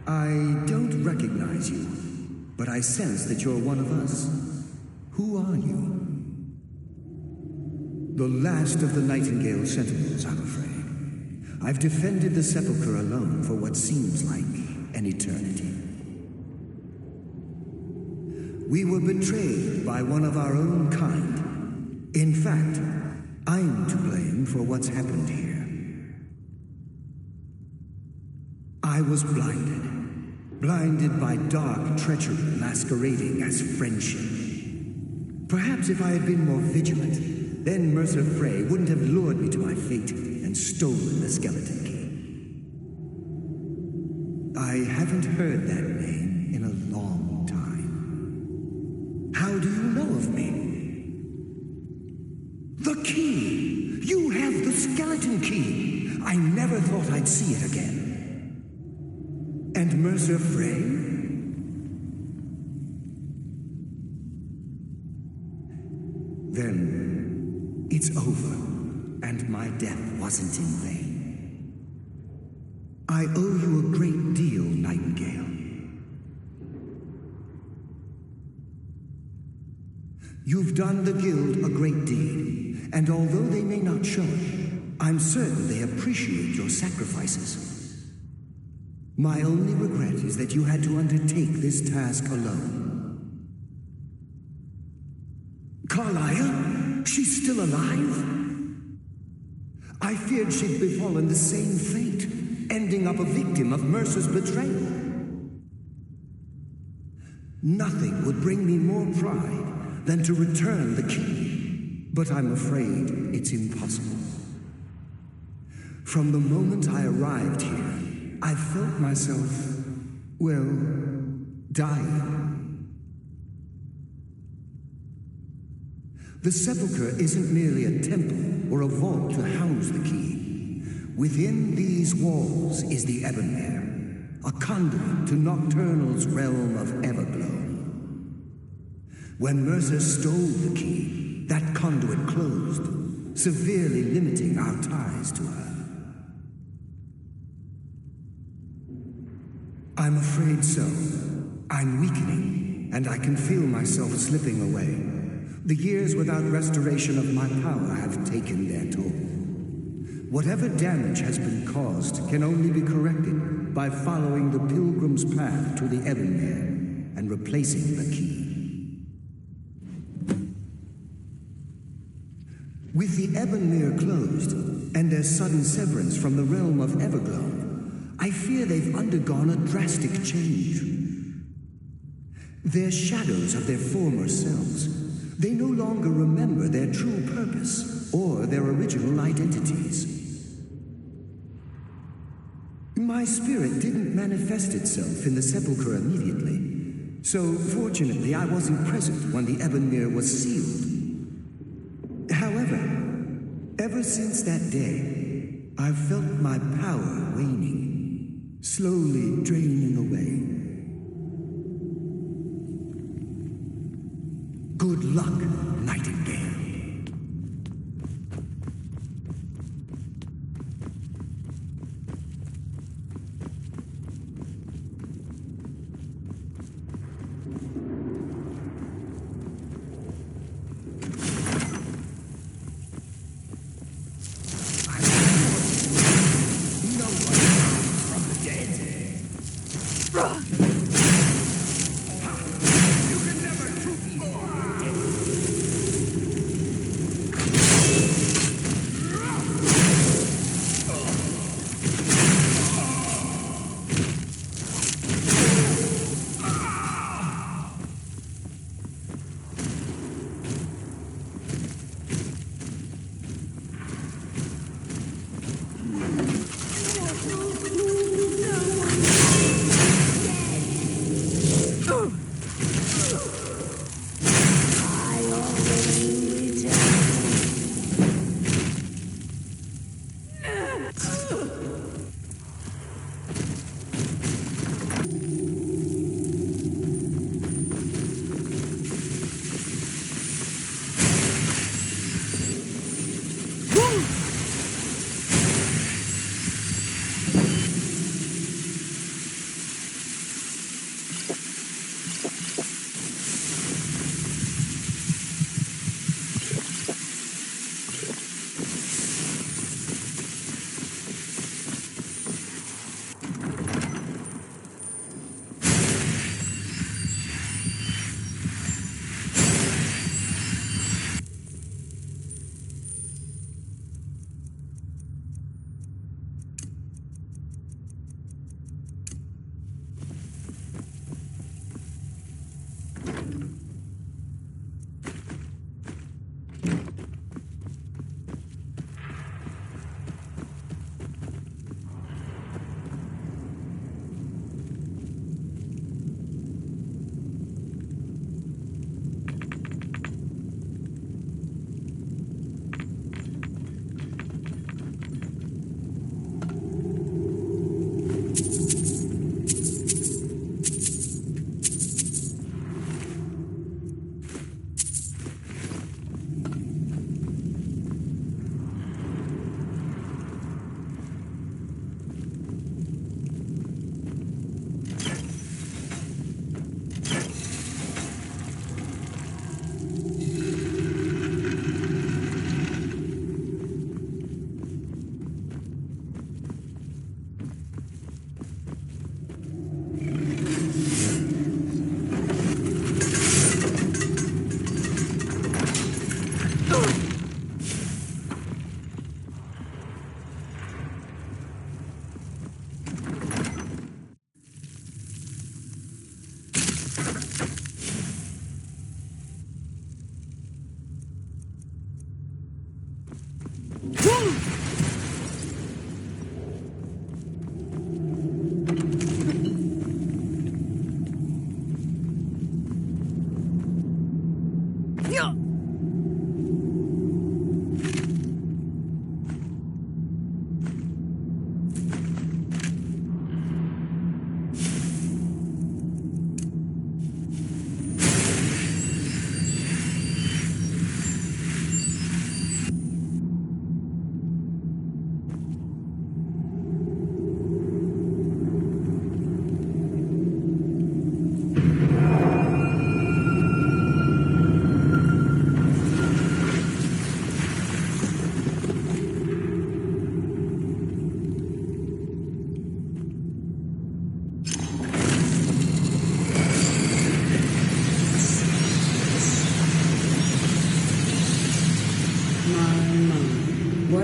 I don't recognize you, but I sense that you're one of us. Who are you? The last of the Nightingale Sentinels, I'm afraid. I've defended the Sepulchre alone for what seems like an eternity. We were betrayed by one of our own kind. In fact, I'm to blame for what's happened here. I was blinded by dark treachery masquerading as friendship. Perhaps if I had been more vigilant, then Mercer Frey wouldn't have lured me to my fate and stolen the skeleton key. I haven't heard that name in a long time. How do you know of me? The key! You have the skeleton key! I never thought I'd see it again. And Mercer Frey? Then it's over, and my death wasn't in vain. I owe you a great deal, Nightingale. You've done the Guild a great deed, and although they may not show it, I'm certain they appreciate your sacrifices. My only regret is that you had to undertake this task alone. Carlisle? alive? I feared she'd befallen the same fate, ending up a victim of Mercer's betrayal. Nothing would bring me more pride than to return the key, but I'm afraid it's impossible. From the moment I arrived here, I felt myself, well, dying. The sepulchre isn't merely a temple or a vault to house the key. Within these walls is the Ebonmere, a conduit to Nocturnal's realm of Everglow. When Mercer stole the key, that conduit closed, severely limiting our ties to her. I'm afraid so. I'm weakening, and I can feel myself slipping away. The years without restoration of my power have taken their toll. Whatever damage has been caused can only be corrected by following the pilgrim's path to the Ebonmere and replacing the key. With the Ebonmere closed and their sudden severance from the realm of Everglow, I fear they've undergone a drastic change. They're shadows of their former selves. They no longer remember their true purpose or their original identities. My spirit didn't manifest itself in the sepulchre immediately, so fortunately I wasn't present when the Ebonmere was sealed. However, ever since that day, I've felt my power waning, slowly draining away. Good luck, Nightingale.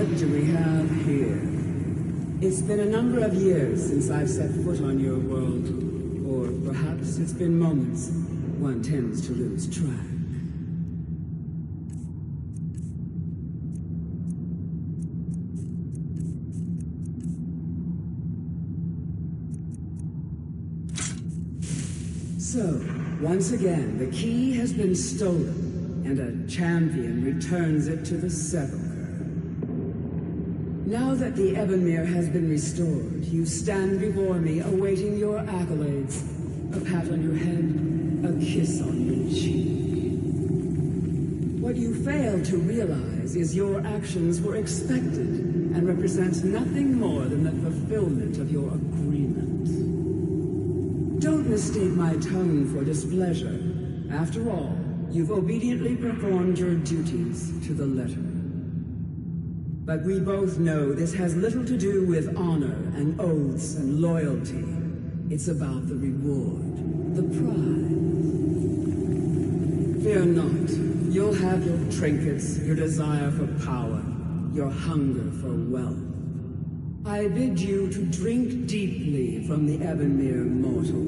What do we have here? It's been a number of years since I've set foot on your world. Or perhaps it's been moments. One tends to lose track. So, once again, the key has been stolen, and a champion returns it to the sepulchre. Now that the Ebonmere has been restored, you stand before me awaiting your accolades. A pat on your head, a kiss on your cheek. What you fail to realize is your actions were expected and represent nothing more than the fulfillment of your agreement. Don't mistake my tone for displeasure. After all, you've obediently performed your duties to the letter. But we both know this has little to do with honor and oaths and loyalty. It's about the reward, the prize. Fear not. You'll have your trinkets, your desire for power, your hunger for wealth. I bid you to drink deeply from the Ebonmere mortal,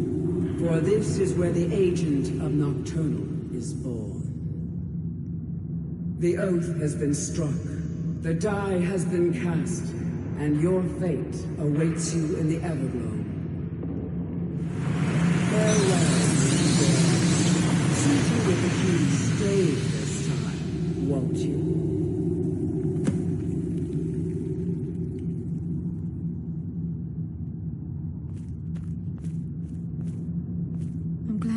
for this is where the agent of Nocturnal is born. The oath has been struck, the die has been cast, and your fate awaits you in the Everglow. Farewell, see to it that you stay this time, won't you?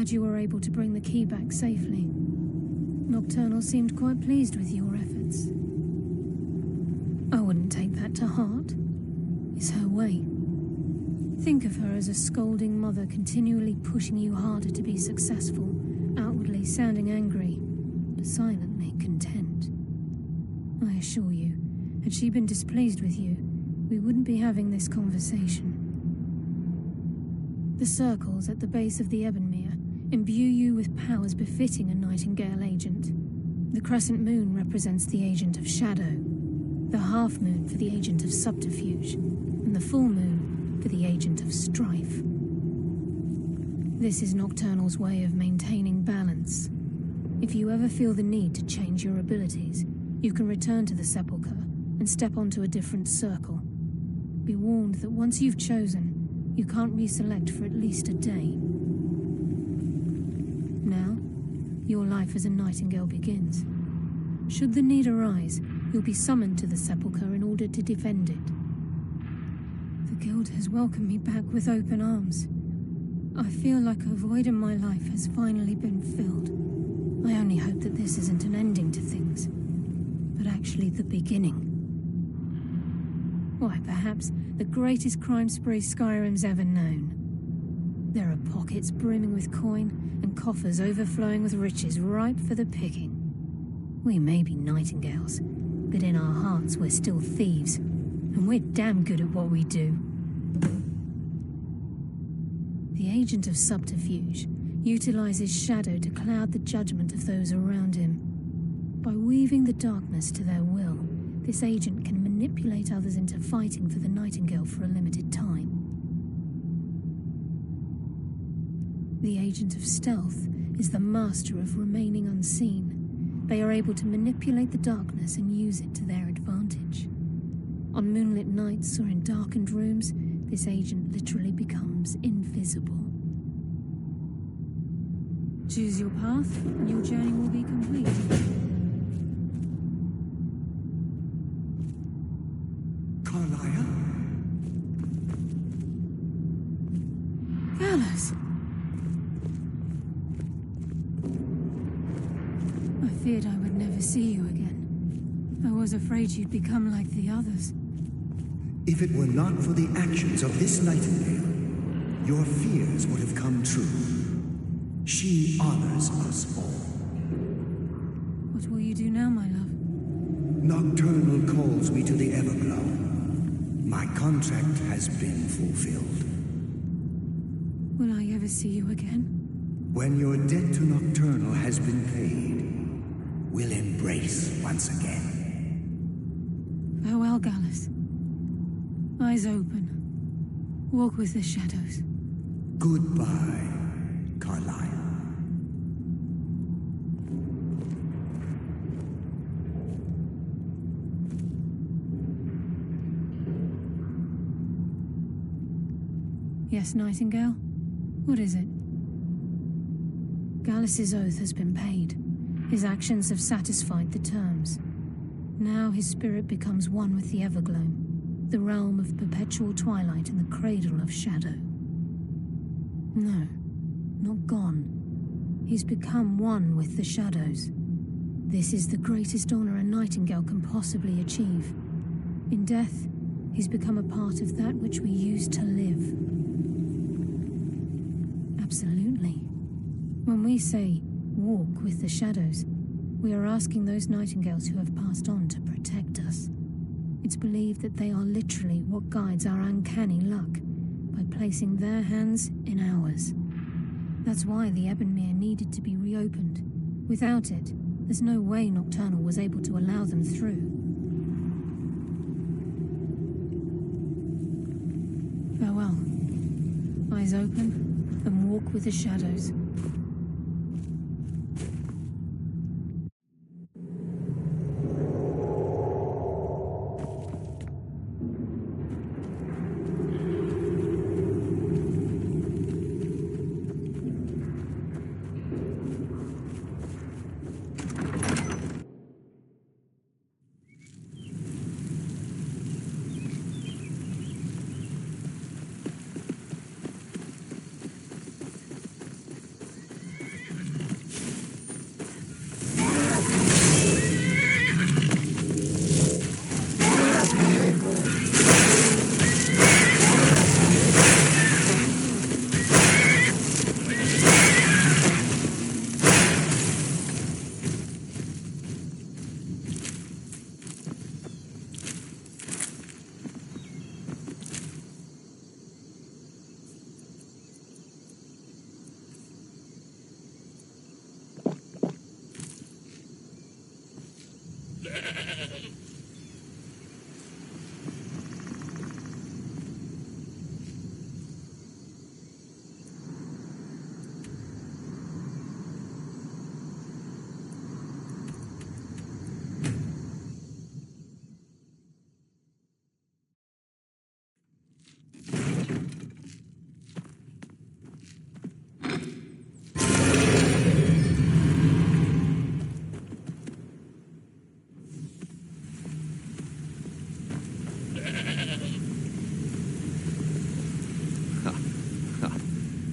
You were able to bring the key back safely. Nocturnal seemed quite pleased with your efforts. I wouldn't take that to heart. It's her way. Think of her as a scolding mother continually pushing you harder to be successful, outwardly sounding angry, but silently content. I assure you, had she been displeased with you, we wouldn't be having this conversation. The circles at the base of the Ebonmere imbue you with powers befitting a Nightingale agent. The crescent moon represents the agent of shadow, the half moon for the agent of subterfuge, and the full moon for the agent of strife. This is Nocturnal's way of maintaining balance. If you ever feel the need to change your abilities, you can return to the sepulchre and step onto a different circle. Be warned that once you've chosen, you can't reselect for at least a day. Now, your life as a Nightingale begins. Should the need arise, you'll be summoned to the sepulchre in order to defend it. The Guild has welcomed me back with open arms. I feel like a void in my life has finally been filled. I only hope that this isn't an ending to things, but actually the beginning. Why, perhaps the greatest crime spree Skyrim's ever known. There are pockets brimming with coin and coffers overflowing with riches ripe for the picking. We may be Nightingales, but in our hearts we're still thieves, and we're damn good at what we do. The agent of subterfuge utilizes shadow to cloud the judgment of those around him. By weaving the darkness to their will, this agent can manipulate others into fighting for the Nightingale for a limited time. The agent of stealth is the master of remaining unseen. They are able to manipulate the darkness and use it to their advantage. On moonlit nights or in darkened rooms, this agent literally becomes invisible. Choose your path, and your journey will be complete. Carlia? Gallus! I feared I would never see you again. I was afraid you'd become like the others. If it were not for the actions of this Nightingale, your fears would have come true. She honors us all. What will you do now, my love? Nocturnal calls me to the Everglow. My contract has been fulfilled. Will I ever see you again? When your debt to Nocturnal has been paid, we'll embrace once again. Farewell, Gallus. Eyes open. Walk with the shadows. Goodbye, Carlyle. Yes, Nightingale? What is it? Gallus's oath has been paid. His actions have satisfied the terms. Now his spirit becomes one with the Evergloam, the realm of perpetual twilight and the cradle of shadow. No, not gone. He's become one with the shadows. This is the greatest honor a Nightingale can possibly achieve. In death, he's become a part of that which we used to live. Absolutely. When we say, walk with the shadows, we are asking those Nightingales who have passed on to protect us. It's believed that they are literally what guides our uncanny luck, by placing their hands in ours. That's why the Ebonmere needed to be reopened. Without it, there's no way Nocturnal was able to allow them through. Farewell. Eyes open, and walk with the shadows.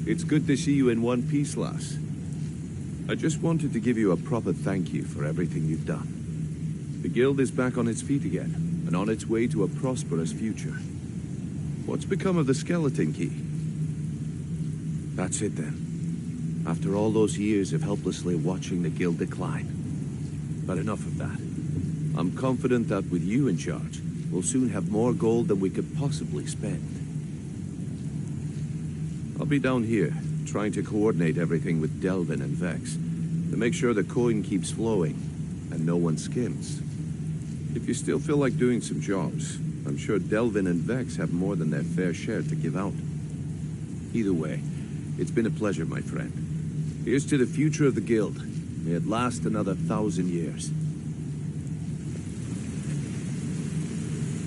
It's good to see you in one piece, lass. I just wanted to give you a proper thank you for everything you've done. The Guild is back on its feet again, and on its way to a prosperous future. What's become of the skeleton key? That's it then. After all those years of helplessly watching the Guild decline. But enough of that. I'm confident that with you in charge, we'll soon have more gold than we could possibly spend. I'll be down here, trying to coordinate everything with Delvin and Vex, to make sure the coin keeps flowing, and no one skims. If you still feel like doing some jobs, I'm sure Delvin and Vex have more than their fair share to give out. Either way, it's been a pleasure, my friend. Here's to the future of the Guild. May it last another 1,000 years.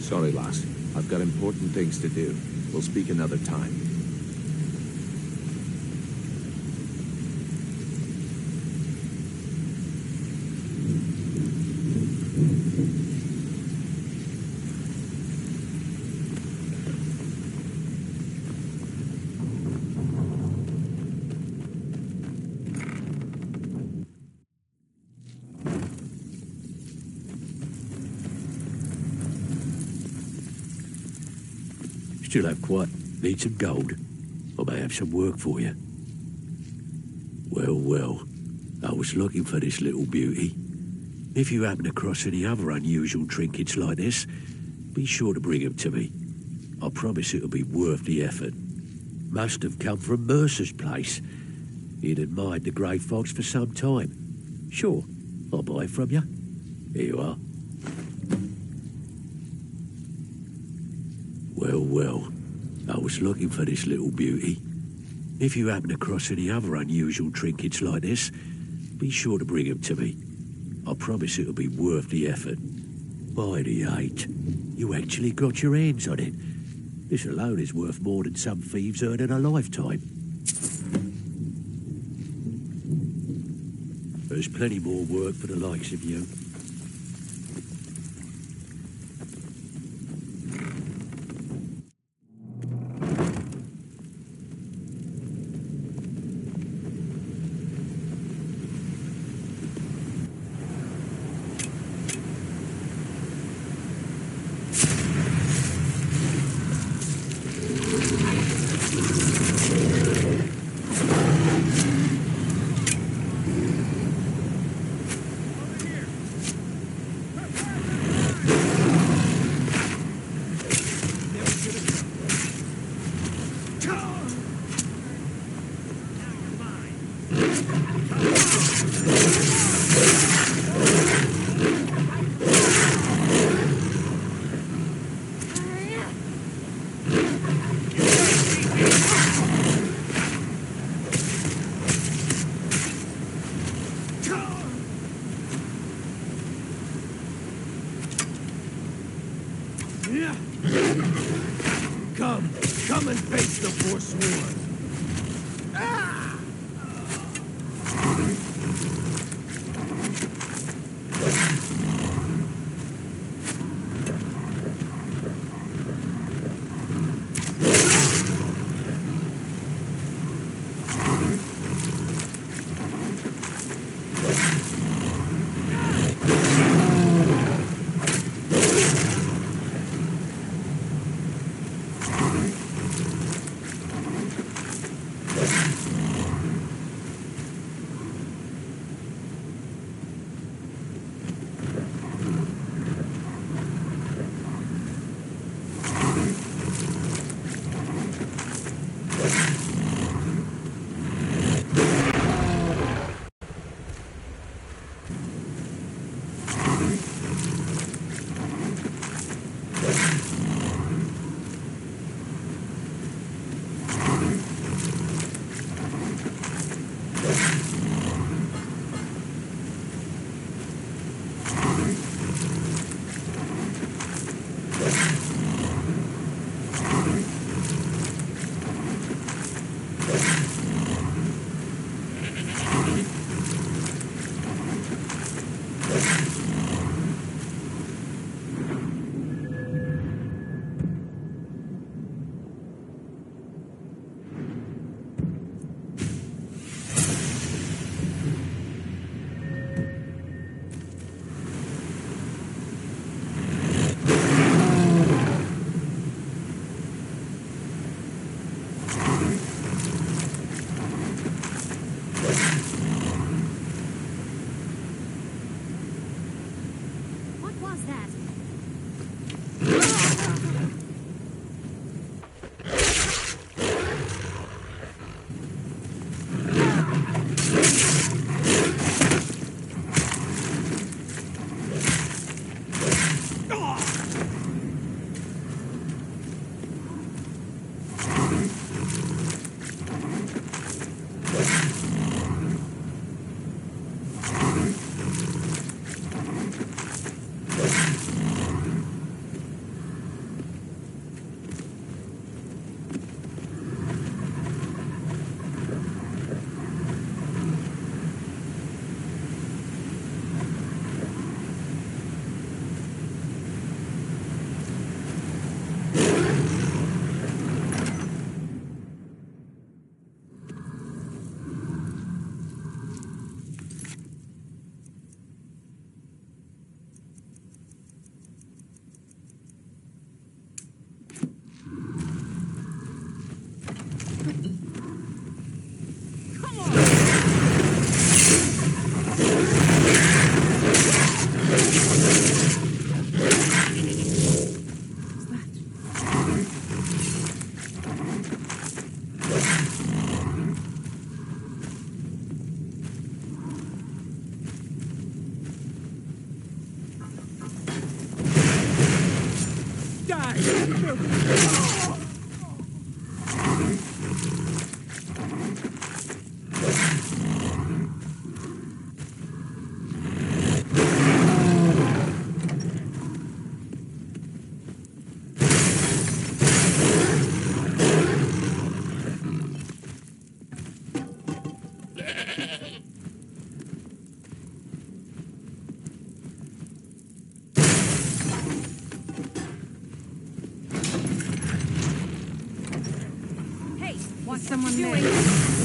Sorry, lass. I've got important things to do. We'll speak another time. Still have quite... Need some gold? I may have some work for you. Well, well. I was looking for this little beauty. If you happen across any other unusual trinkets like this, be sure to bring them to me. I promise it'll be worth the effort. Must have come from Mercer's place. He'd admired the grey fox for some time. Sure, I'll buy it from you. Here you are. well. I was looking for this little beauty. If you happen across any other unusual trinkets like this, be sure to bring them to me. I promise it'll be worth the effort. By the 8, you actually got your hands on it. This alone is worth more than some thieves earn in a lifetime. There's plenty more work for the likes of you. Come and face the Forsworn. Die! Want someone there?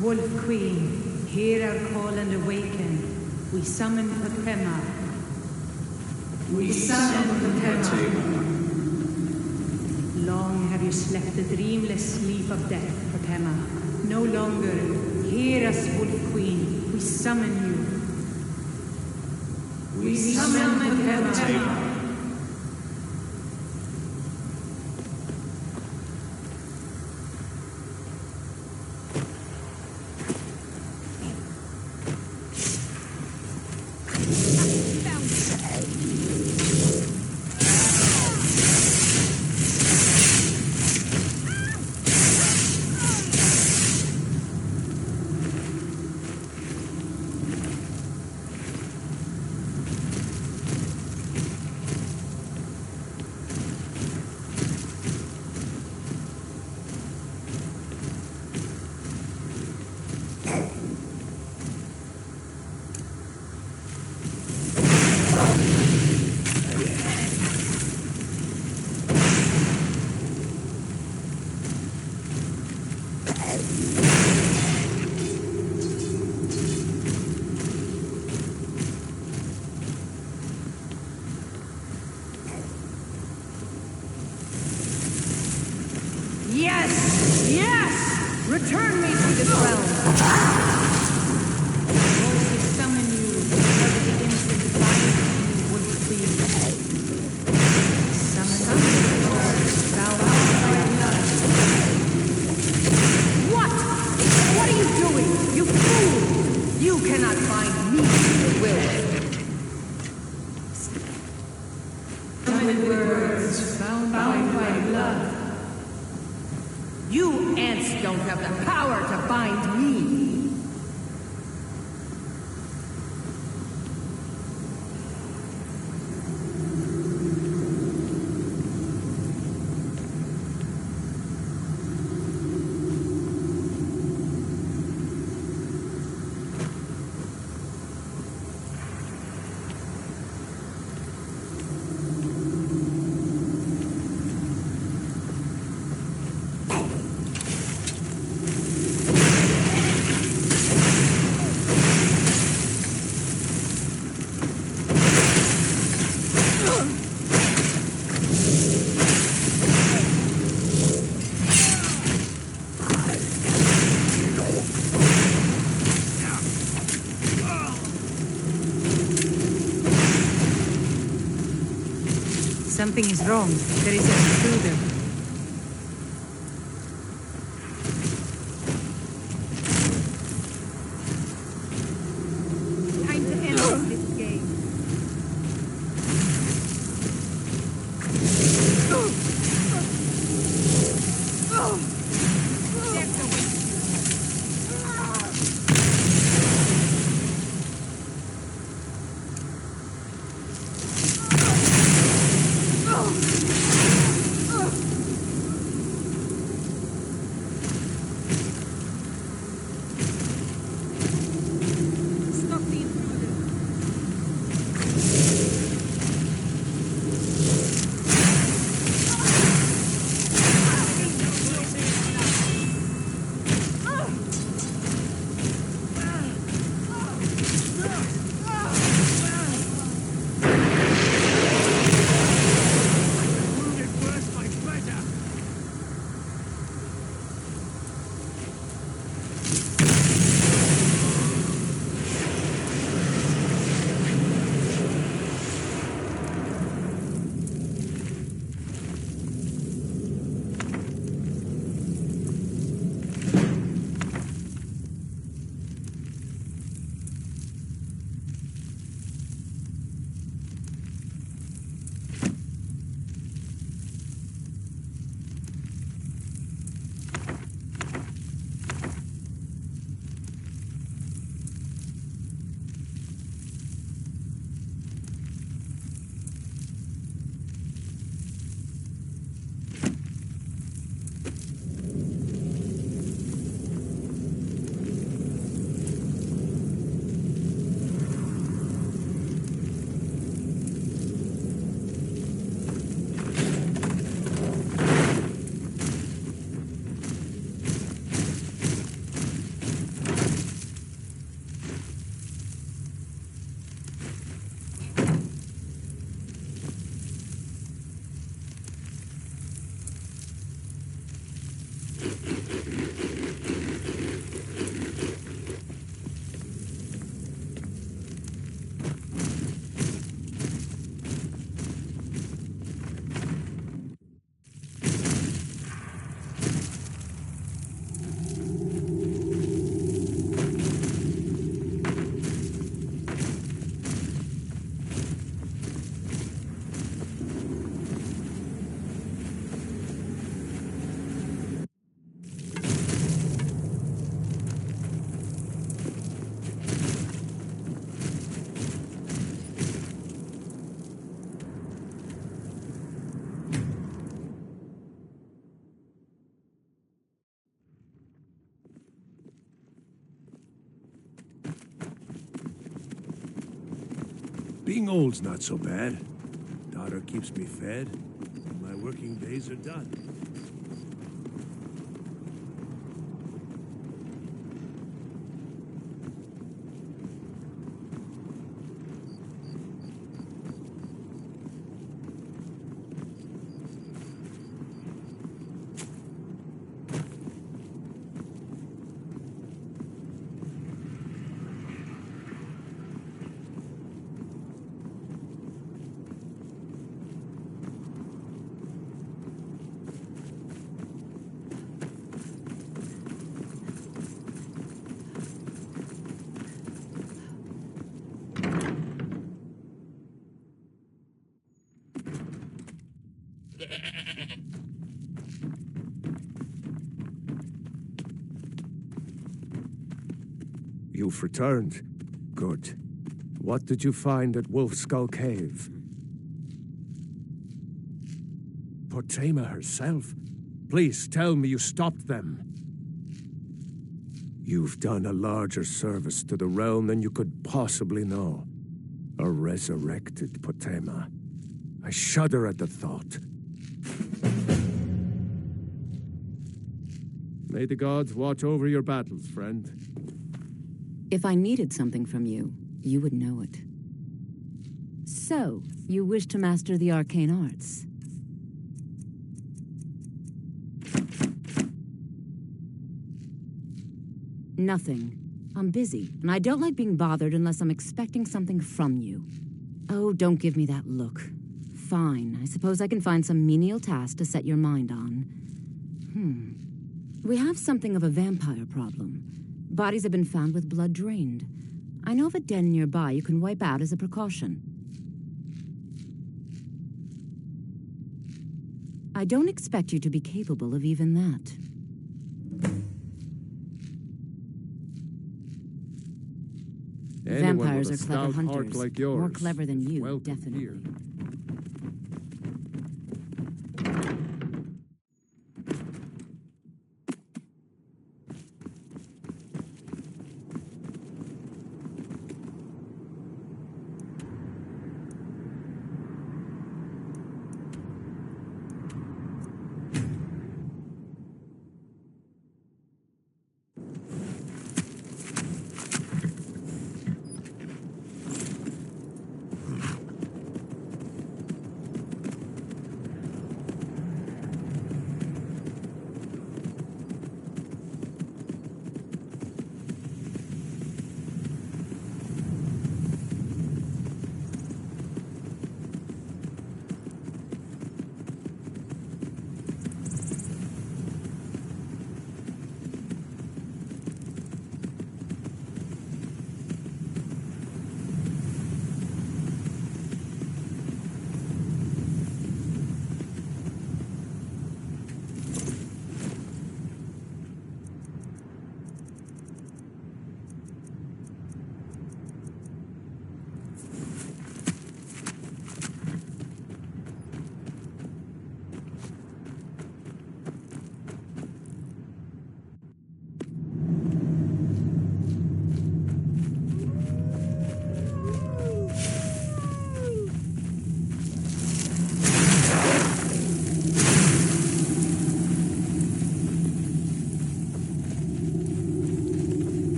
Wolf Queen, hear our call and awaken. We summon Patema. We summon Patema. Long have you slept the dreamless sleep of death, Patema. No longer. Hear us, Wolf Queen. We summon you. We summon Patema. Yes! Yes! Return me to this realm! Those who summon you are the instant fire you would flee. Summon us, Lord, thou art my blood. What? What are you doing? You fool! You cannot find me, you will. Summon words found by my blood. You ants don't have the power to bind me! Something is wrong. There is an intruder. Time to end this game. Being old's not so bad. Daughter keeps me fed, and my working days are done. You've returned. Good. What did you find at Wolf Skull Cave? Potema herself? Please tell me you stopped them. You've done a larger service to the realm than you could possibly know. A resurrected Potema. I shudder at the thought. May the gods watch over your battles, friend. If I needed something from you, you would know it. So, you wish to master the arcane arts? Nothing. I'm busy, and I don't like being bothered unless I'm expecting something from you. Oh, don't give me that look. Fine, I suppose I can find some menial task to set your mind on. We have something of a vampire problem. Bodies have been found with blood drained. I know of a den nearby you can wipe out as a precaution. I don't expect you to be capable of even that. Vampires are clever hunters. Like yours, more clever than you, definitely. Here.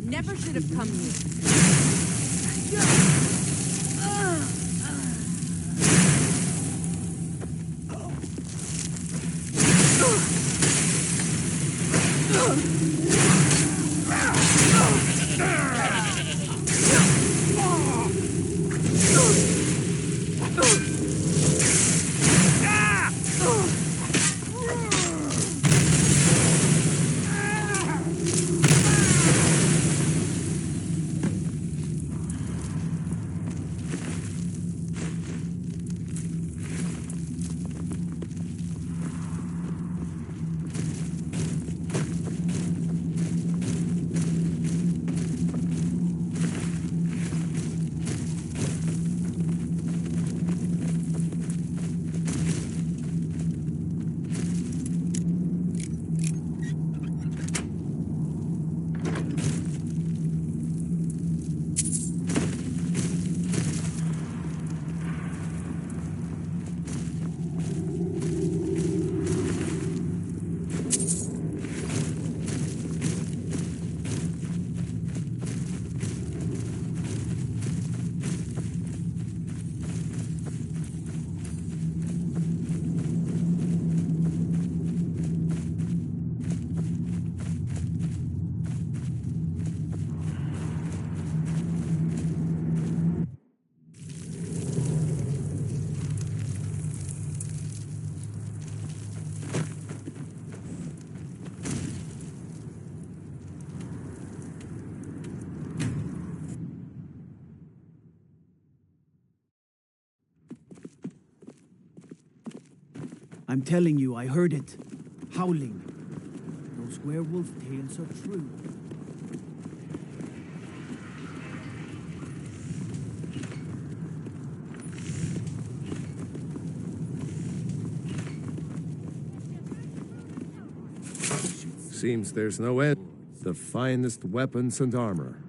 Never should have come here. I'm telling you, I heard it. Howling. Those werewolf tales are true. Seems there's no end. The finest weapons and armor.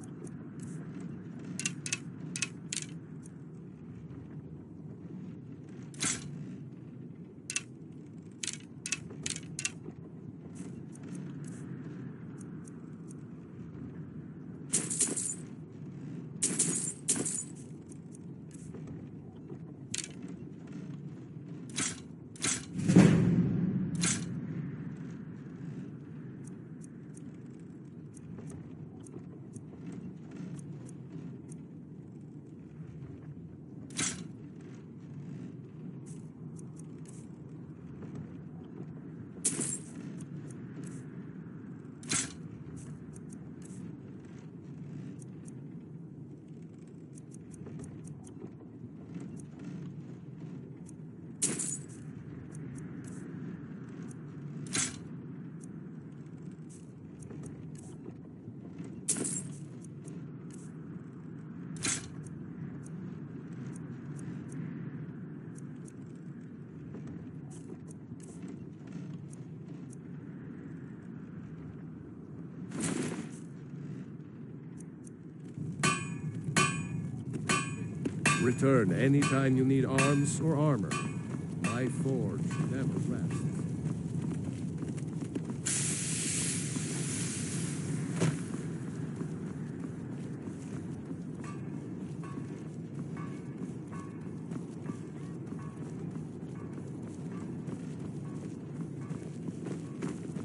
Return anytime you need arms or armor. My forge never rests.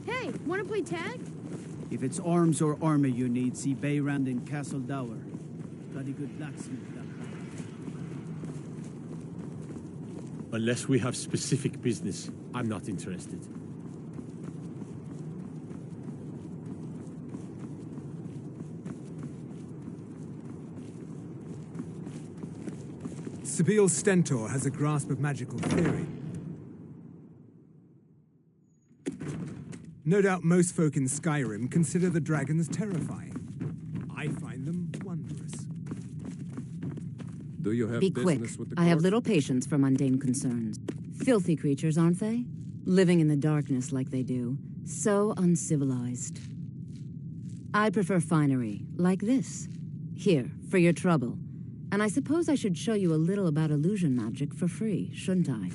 Hey, wanna play tag? If it's arms or armor you need, see Bayrand in Castle Dower. Bloody good blacksmith. Unless we have specific business, I'm not interested. Sabiel's Stentor has a grasp of magical theory. No doubt most folk in Skyrim consider the dragons terrifying. I find them wondrous. Do you have Be quick. business with the I have court? little patience for mundane concerns. Filthy creatures, aren't they? Living in the darkness like they do. So uncivilized. I prefer finery, like this. Here, for your trouble. And I suppose I should show you a little about illusion magic for free, shouldn't I?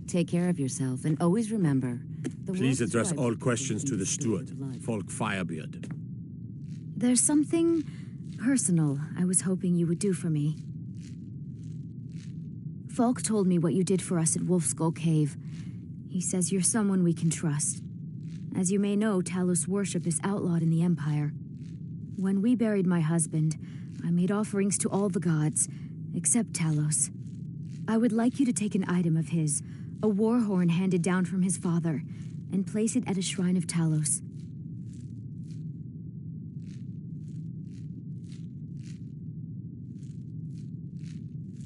Take care of yourself, and always remember... Please address all questions to the steward, Folk Firebeard. There's something personal I was hoping you would do for me. Falk told me what you did for us at Wolfskull Cave. He says you're someone we can trust. As you may know, Talos worship is outlawed in the Empire. When we buried my husband, I made offerings to all the gods, except Talos. I would like you to take an item of his, a war horn handed down from his father, and place it at a shrine of Talos.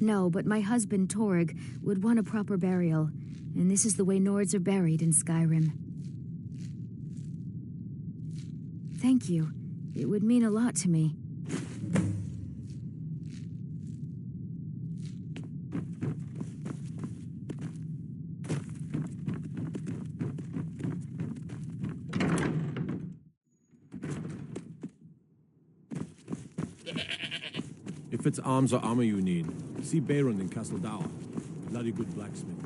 No, but my husband, Torg, would want a proper burial, and this is the way Nords are buried in Skyrim. Thank you. It would mean a lot to me. If it's arms or armor you need, see Bayrand in Castle Dower. Bloody good blacksmith.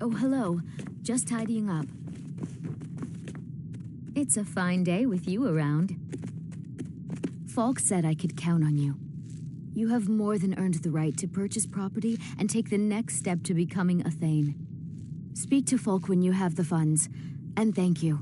Oh, hello. Just tidying up. It's a fine day with you around. Falk said I could count on you. You have more than earned the right to purchase property and take the next step to becoming a Thane. Speak to Falk when you have the funds, and thank you.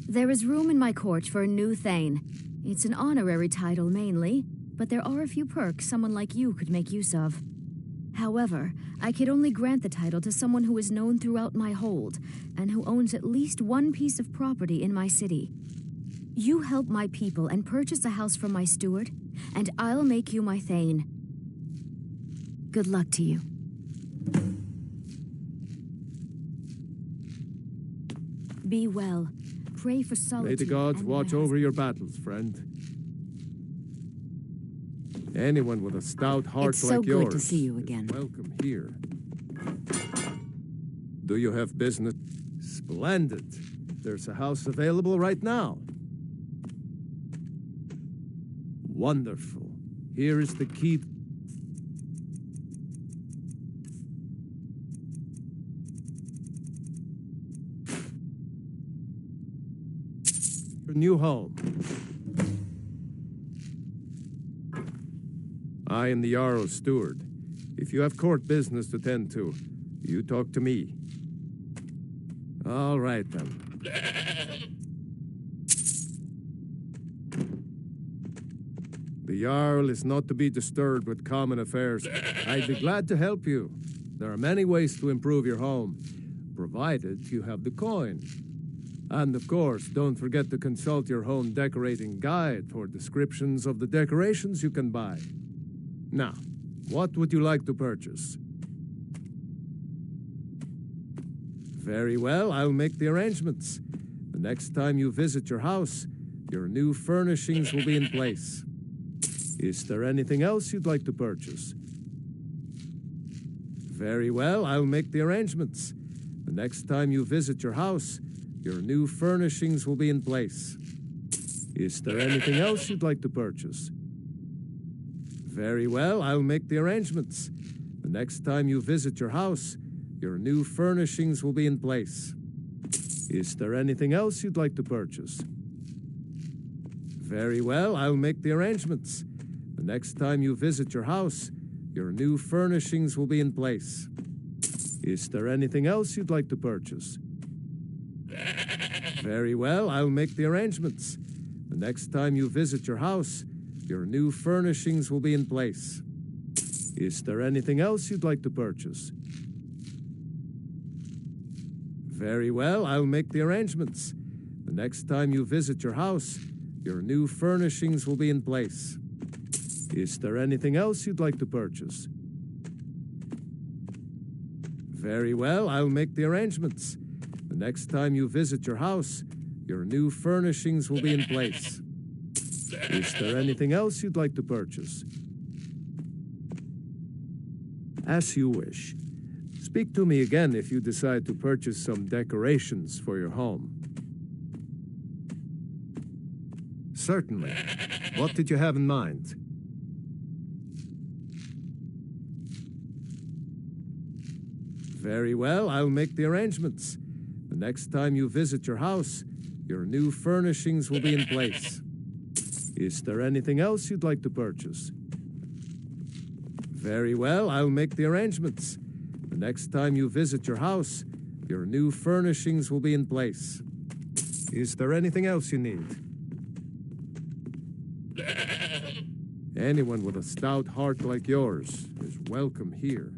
There is room in my court for a new Thane. It's an honorary title mainly, but there are a few perks someone like you could make use of. However, I could only grant the title to someone who is known throughout my hold, and who owns at least one piece of property in my city. You help my people and purchase a house from my steward, and I'll make you my Thane. Good luck to you. Be well. Pray for solitude. May the gods and watch rest. over your battles, friend. Anyone with a stout heart It's like so good yours to see you is again. welcome here. Do you have business? Splendid. There's a house available right now. Wonderful. Here is the key. Your new home. I am the Jarl's steward. If you have court business to tend to, you talk to me. All right, then. The Jarl is not to be disturbed with common affairs. I'd be glad to help you. There are many ways to improve your home, provided you have the coin. And of course, don't forget to consult your home decorating guide for descriptions of the decorations you can buy. Now, what would you like to purchase? Very well, I'll make the arrangements. The next time you visit your house, your new furnishings will be in place. Is there anything else you'd like to purchase? Very well, I'll make the arrangements. The next time you visit your house, your new furnishings will be in place. Is there anything else you'd like to purchase? Very well, I'll make the arrangements. The next time you visit your house, your new furnishings will be in place. Is there anything else you'd like to purchase? Very well, I'll make the arrangements. The next time you visit your house, your new furnishings will be in place. Is there anything else you'd like to purchase? Very well, I'll make the arrangements. The next time you visit your house, your new furnishings will be in place. Is there anything else you'd like to purchase? Very well, I'll make the arrangements. The next time you visit your house, your new furnishings will be in place. Is there anything else you'd like to purchase? Very well, I'll make the arrangements. The next time you visit your house, your new furnishings will be in place. Is there anything else you'd like to purchase? As you wish. Speak to me again if you decide to purchase some decorations for your home. Certainly. What did you have in mind? Very well, I'll make the arrangements. The next time you visit your house, your new furnishings will be in place. Is there anything else you'd like to purchase? Very well, I'll make the arrangements. The next time you visit your house, your new furnishings will be in place. Is there anything else you need? Anyone with a stout heart like yours is welcome here.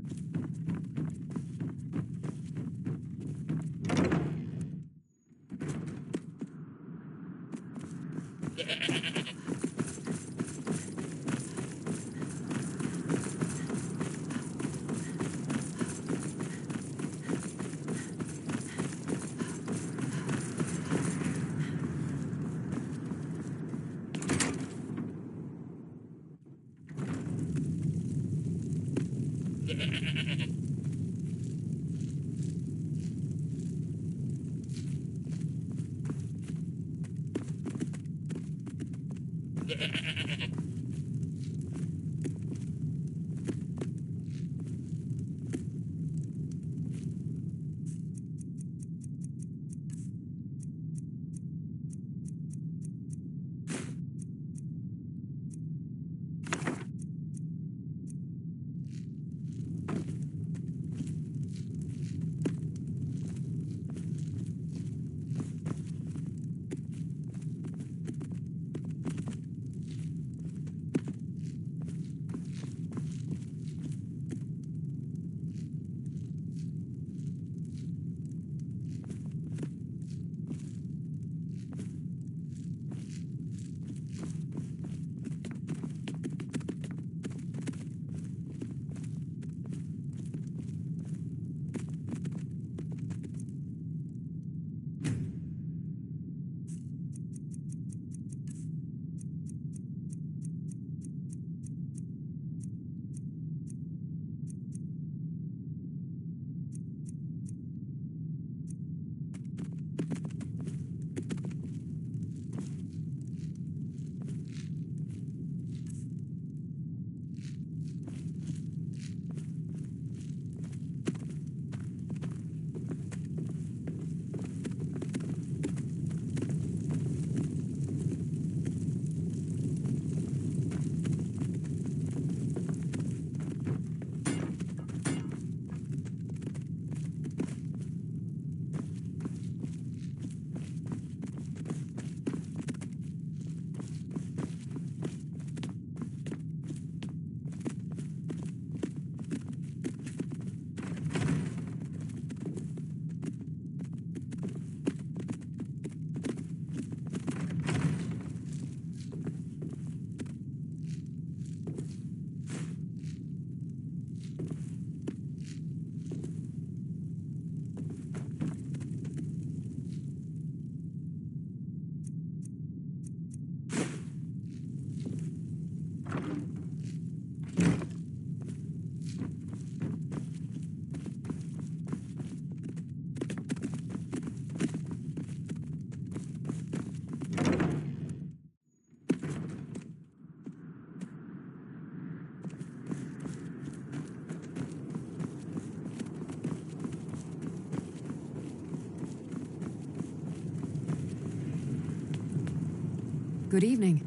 Good evening.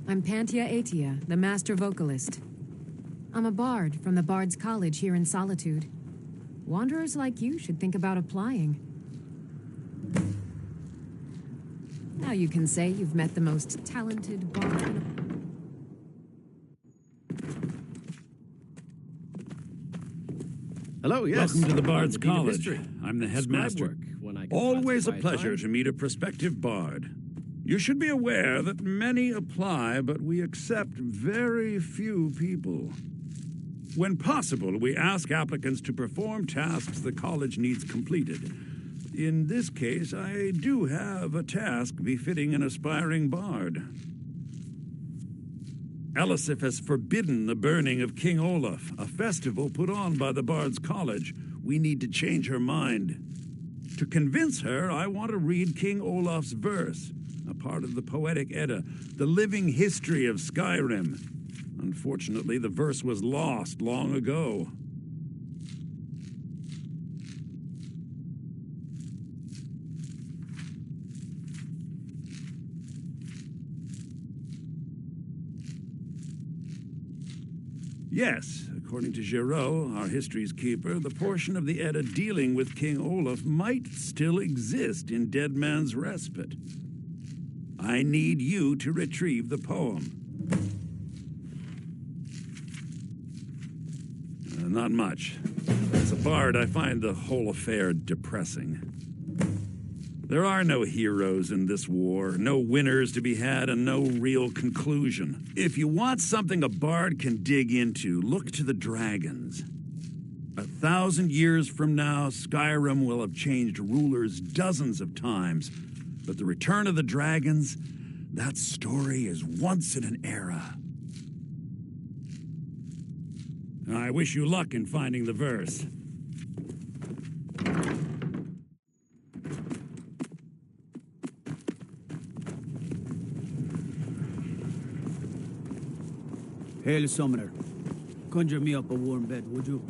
I'm Pantia Atia, the master vocalist. I'm a bard from the Bard's College here in Solitude. Wanderers like you should think about applying. Now you can say you've met the most talented bard in a... Hello, yes. Welcome to the Bard's The Dean of College. History. I'm the Scribe headmaster. work when I can Always a possibly find pleasure time. to meet a prospective bard. You should be aware that many apply, but we accept very few people. When possible, we ask applicants to perform tasks the college needs completed. In this case, I do have a task befitting an aspiring bard. Elisif has forbidden the burning of King Olaf, a festival put on by the Bard's College. We need to change her mind. To convince her, I want to read King Olaf's verse, a part of the Poetic Edda, the living history of Skyrim. Unfortunately, the verse was lost long ago. Yes, according to Giraud, our history's keeper, the portion of the Edda dealing with King Olaf might still exist in Dead Man's Respite. I need you to retrieve the poem. Not much. As a bard, I find the whole affair depressing. There are no heroes in this war, no winners to be had, and no real conclusion. If you want something a bard can dig into, look to the dragons. 1,000 years from now, Skyrim will have changed rulers dozens of times, but the return of the dragons, that story is once in an era. I wish you luck in finding the verse. Hail, Summoner. Conjure me up a warm bed, would you?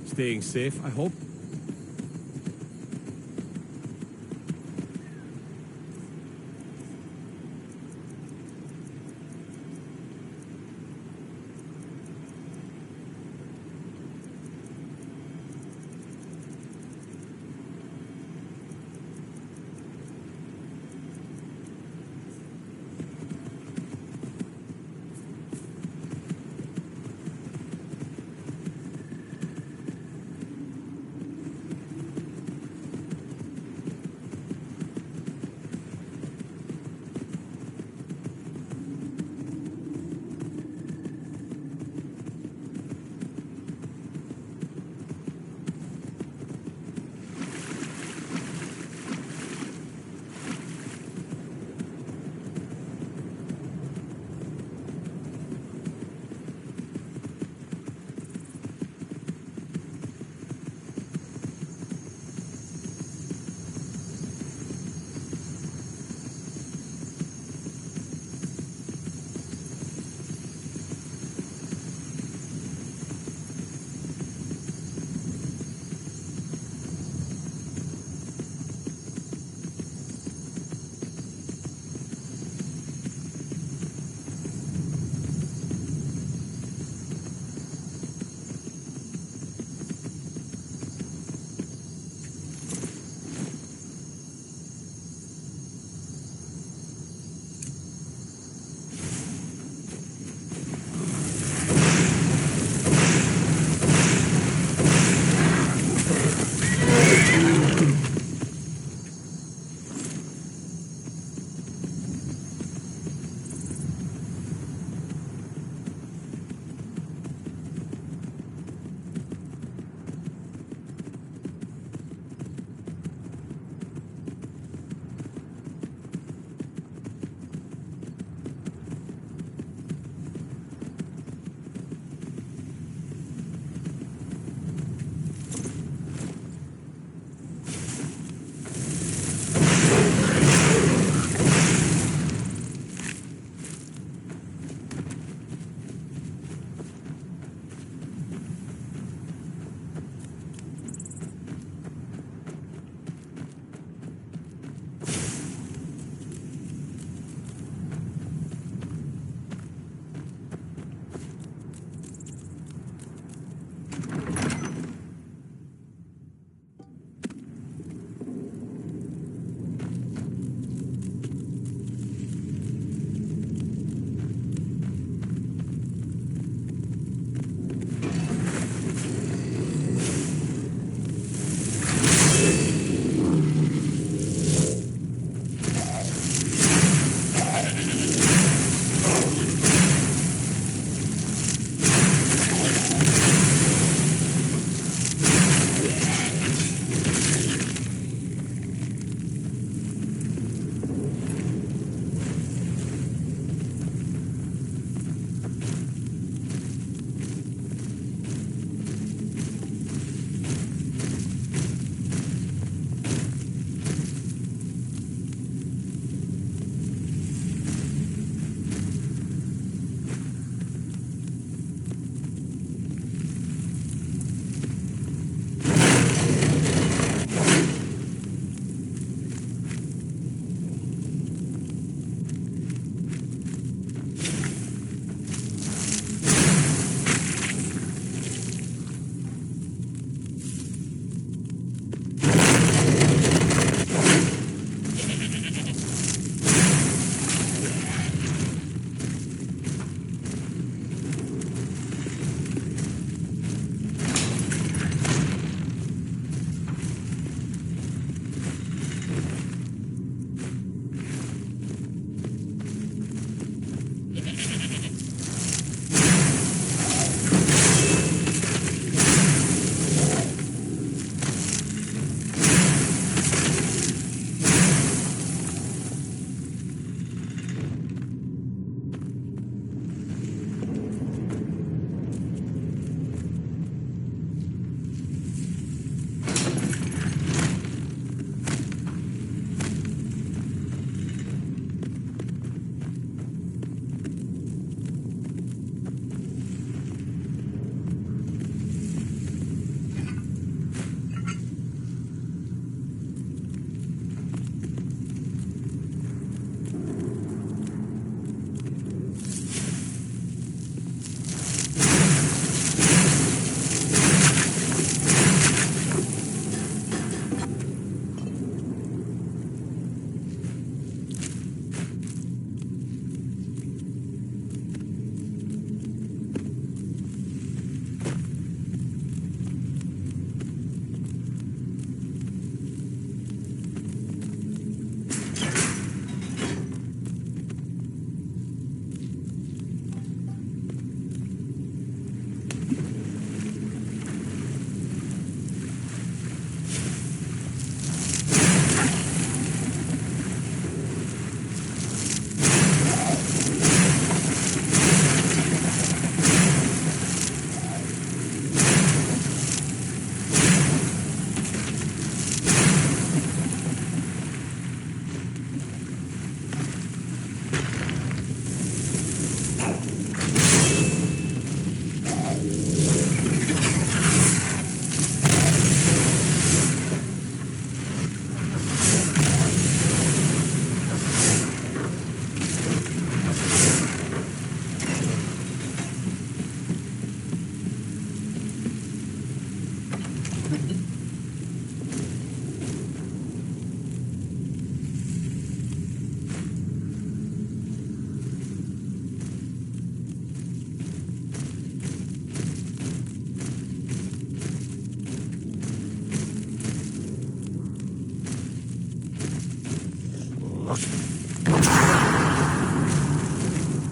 Staying safe, I hope.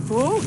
fool!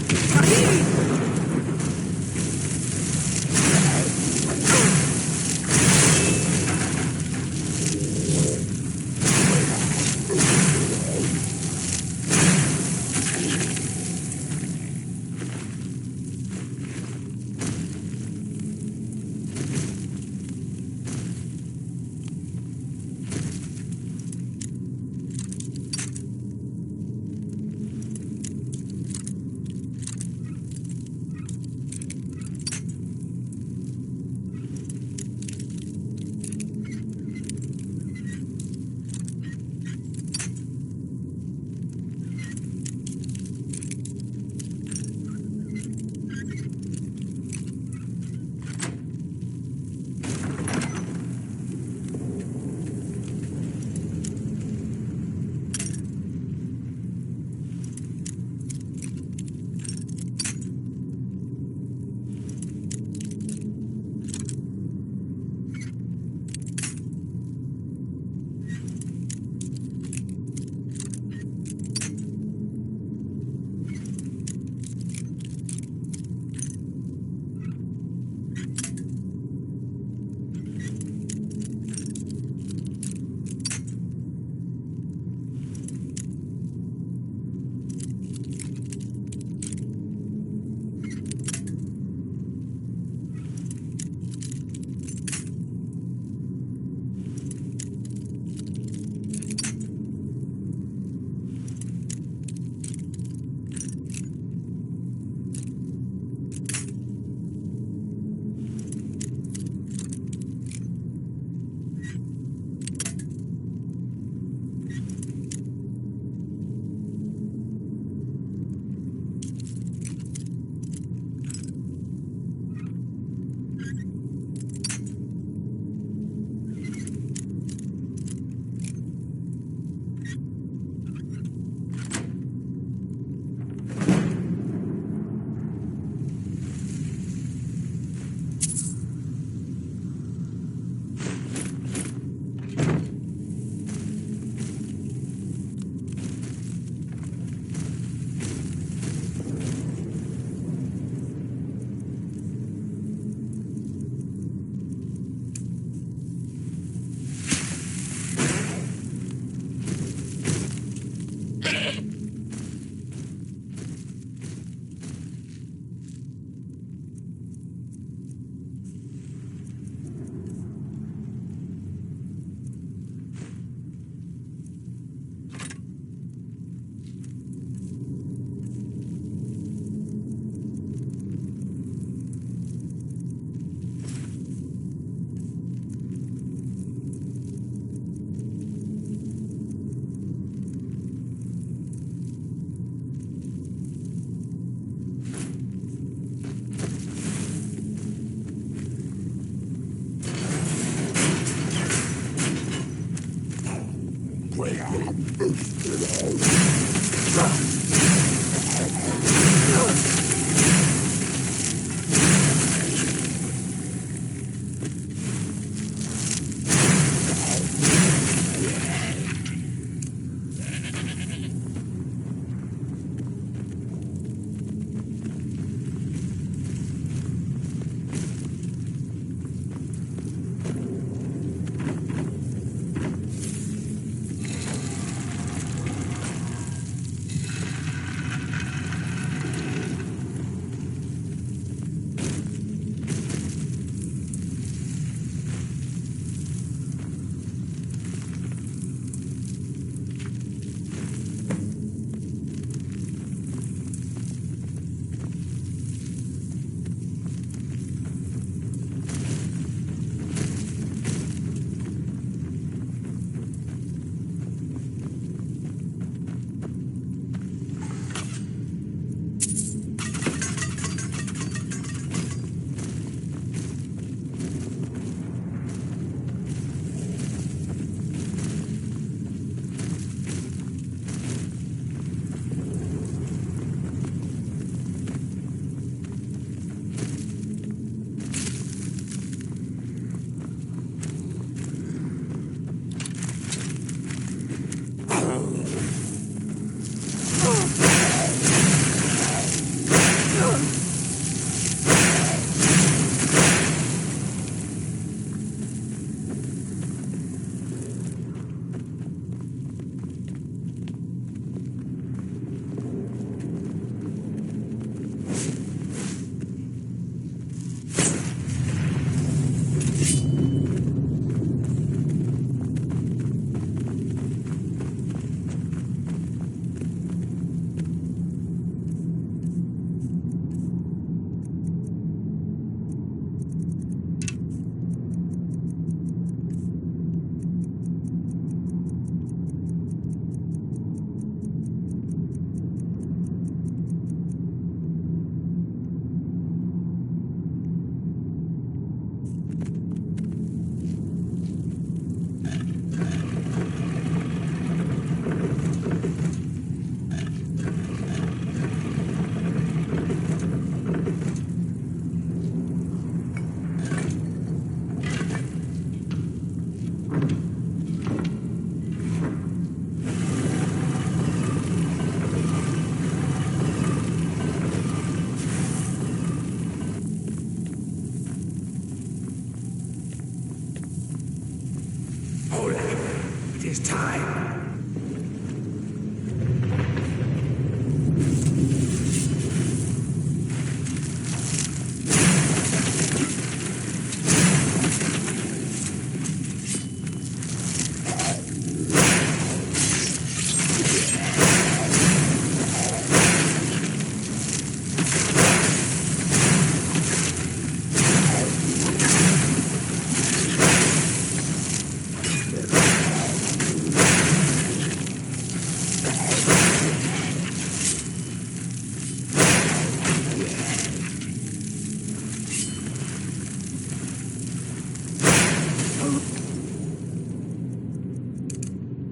is time.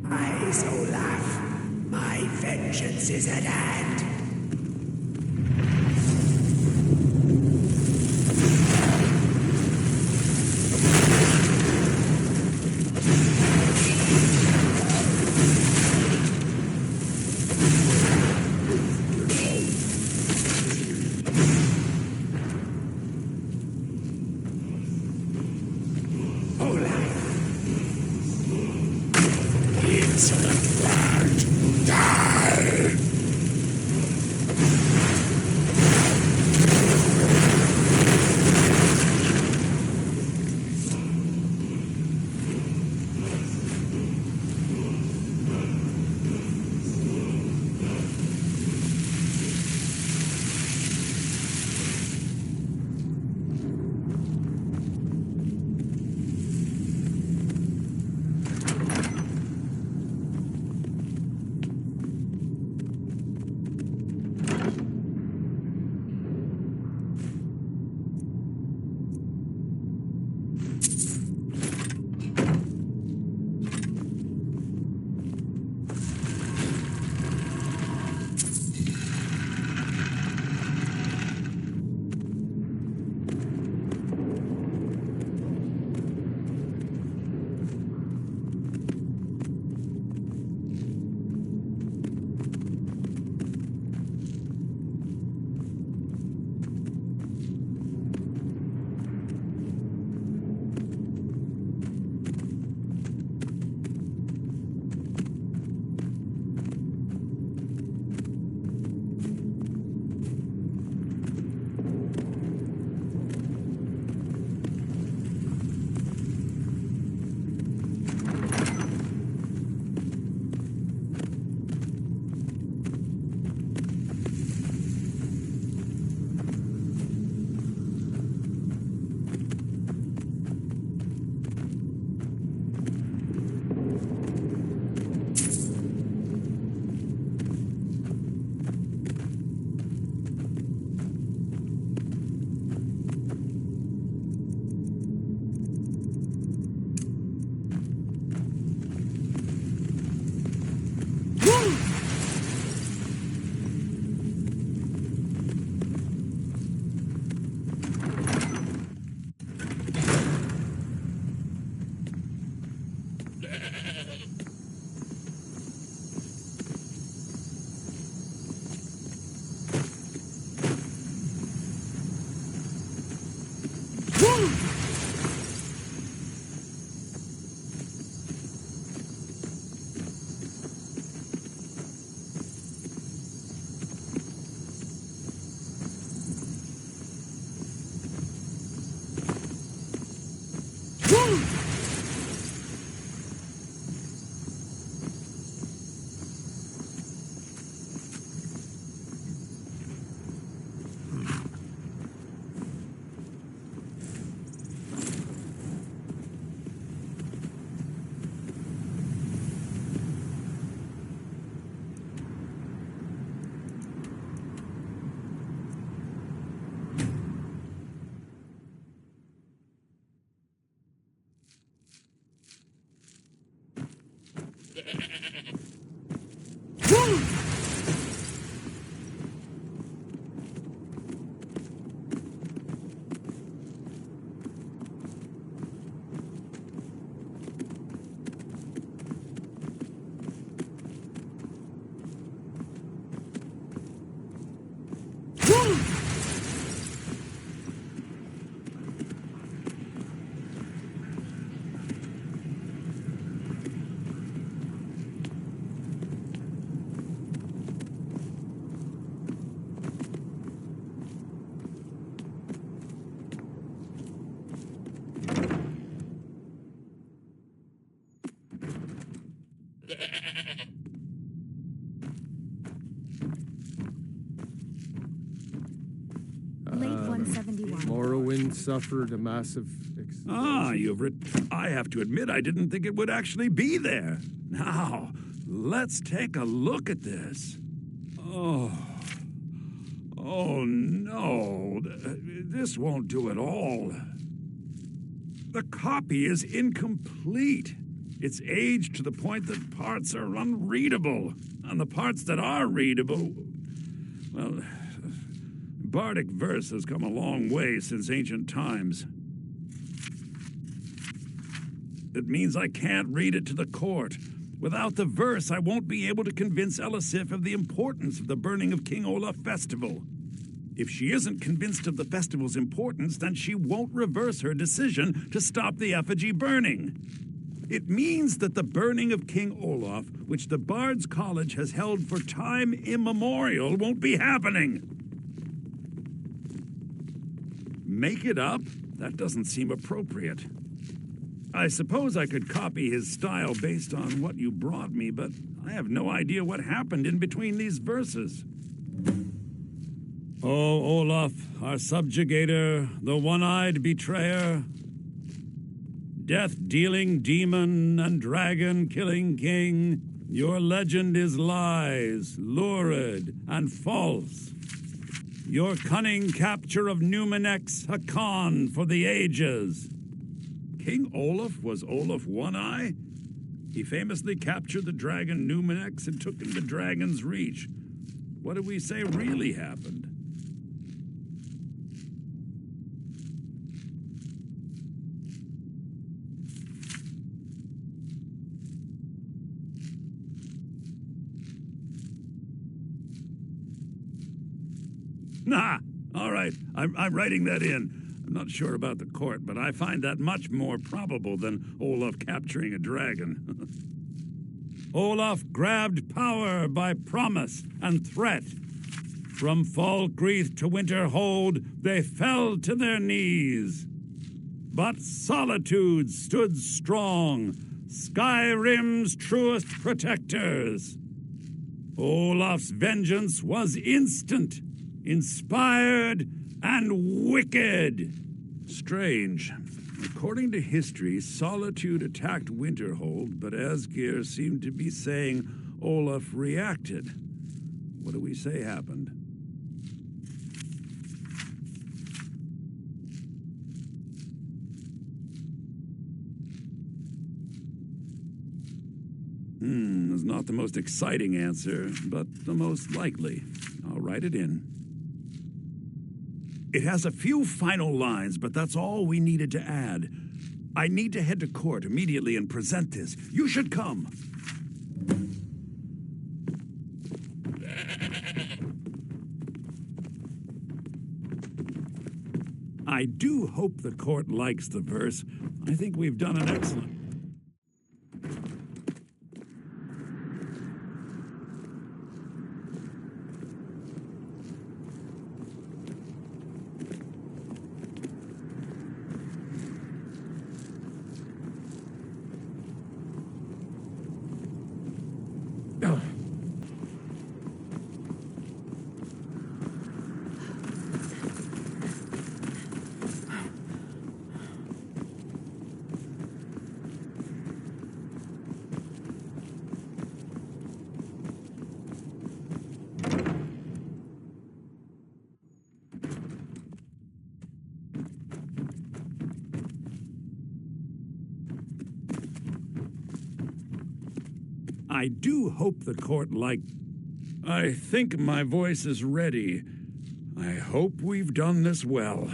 Rise, Olaf. My vengeance is at hand. It's the blood. Die! late 171. Morrowind suffered a massive... You've written... I have to admit, I didn't think it would actually be there. Now, let's take a look at this. Oh no. This won't do at all. The copy is incomplete. It's aged to the point that parts are unreadable. And the parts that are readable... Well, bardic verse has come a long way since ancient times. It means I can't read it to the court. Without the verse, I won't be able to convince Elisif of the importance of the burning of King Olaf festival. If she isn't convinced of the festival's importance, then she won't reverse her decision to stop the effigy burning. It means that the burning of King Olaf, which the Bard's College has held for time immemorial, won't be happening. Make it up? That doesn't seem appropriate. I suppose I could copy his style based on what you brought me, but I have no idea what happened in between these verses. Oh, Olaf, our subjugator, the one-eyed betrayer, death-dealing demon and dragon-killing king, your legend is lies, lurid, and false. Your cunning capture of Numenex, a con for the ages. King Olaf was Olaf One-Eye? He famously captured the dragon Numenex and took him to Dragon's Reach. What do we say really happened? Nah, all right, I'm writing that in. I'm not sure about the court, but I find that much more probable than Olaf capturing a dragon. Olaf grabbed power by promise and threat. From Falkreath to Winterhold, they fell to their knees. But Solitude stood strong, Skyrim's truest protectors. Olaf's vengeance was instant, inspired, and wicked. Strange. According to history, Solitude attacked Winterhold, but Asgeir seemed to be saying Olaf reacted. What do we say happened? It's not the most exciting answer, but the most likely. I'll write it in. It has a few final lines, but that's all we needed to add. I need to head to court immediately and present this. You should come. I do hope the court likes the verse. I think we've done an excellent... I do hope the court I think my voice is ready. I hope we've done this well.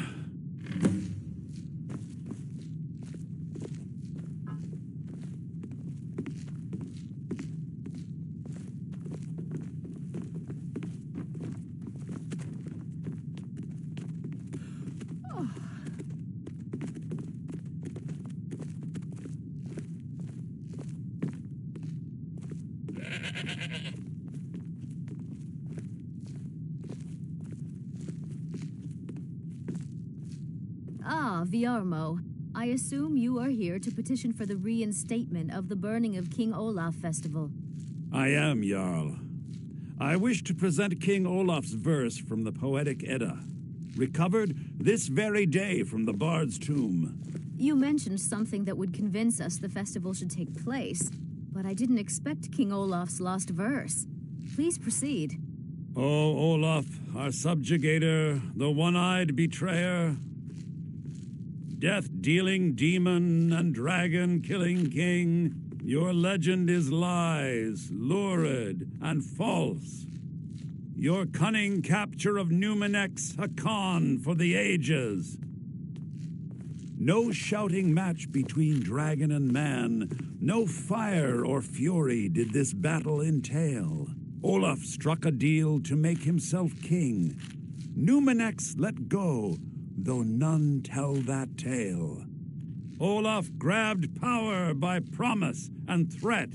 Viarmo, I assume you are here to petition for the reinstatement of the burning of King Olaf festival. I am, Jarl. I wish to present King Olaf's verse from the Poetic Edda. recovered this very day from the Bard's tomb. You mentioned something that would convince us the festival should take place, but I didn't expect King Olaf's lost verse. Please proceed. O Olaf, our subjugator, the one-eyed betrayer, death-dealing demon and dragon-killing king, your legend is lies, lurid, and false. Your cunning capture of Numenex, a con for the ages. No shouting match between dragon and man, no fire or fury did this battle entail. Olaf struck a deal to make himself king. Numenex let go, though none tell that tale. Olaf grabbed power by promise and threat.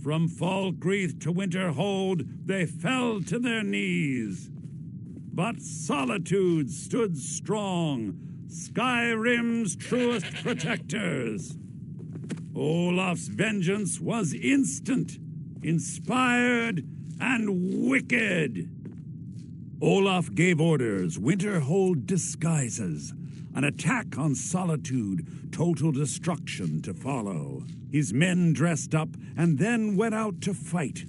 From Falkreath to Winterhold, they fell to their knees. But Solitude stood strong, Skyrim's truest protectors. Olaf's vengeance was instant, inspired, and wicked. Olaf gave orders, Winterhold disguises, an attack on Solitude, total destruction to follow. His men dressed up and then went out to fight,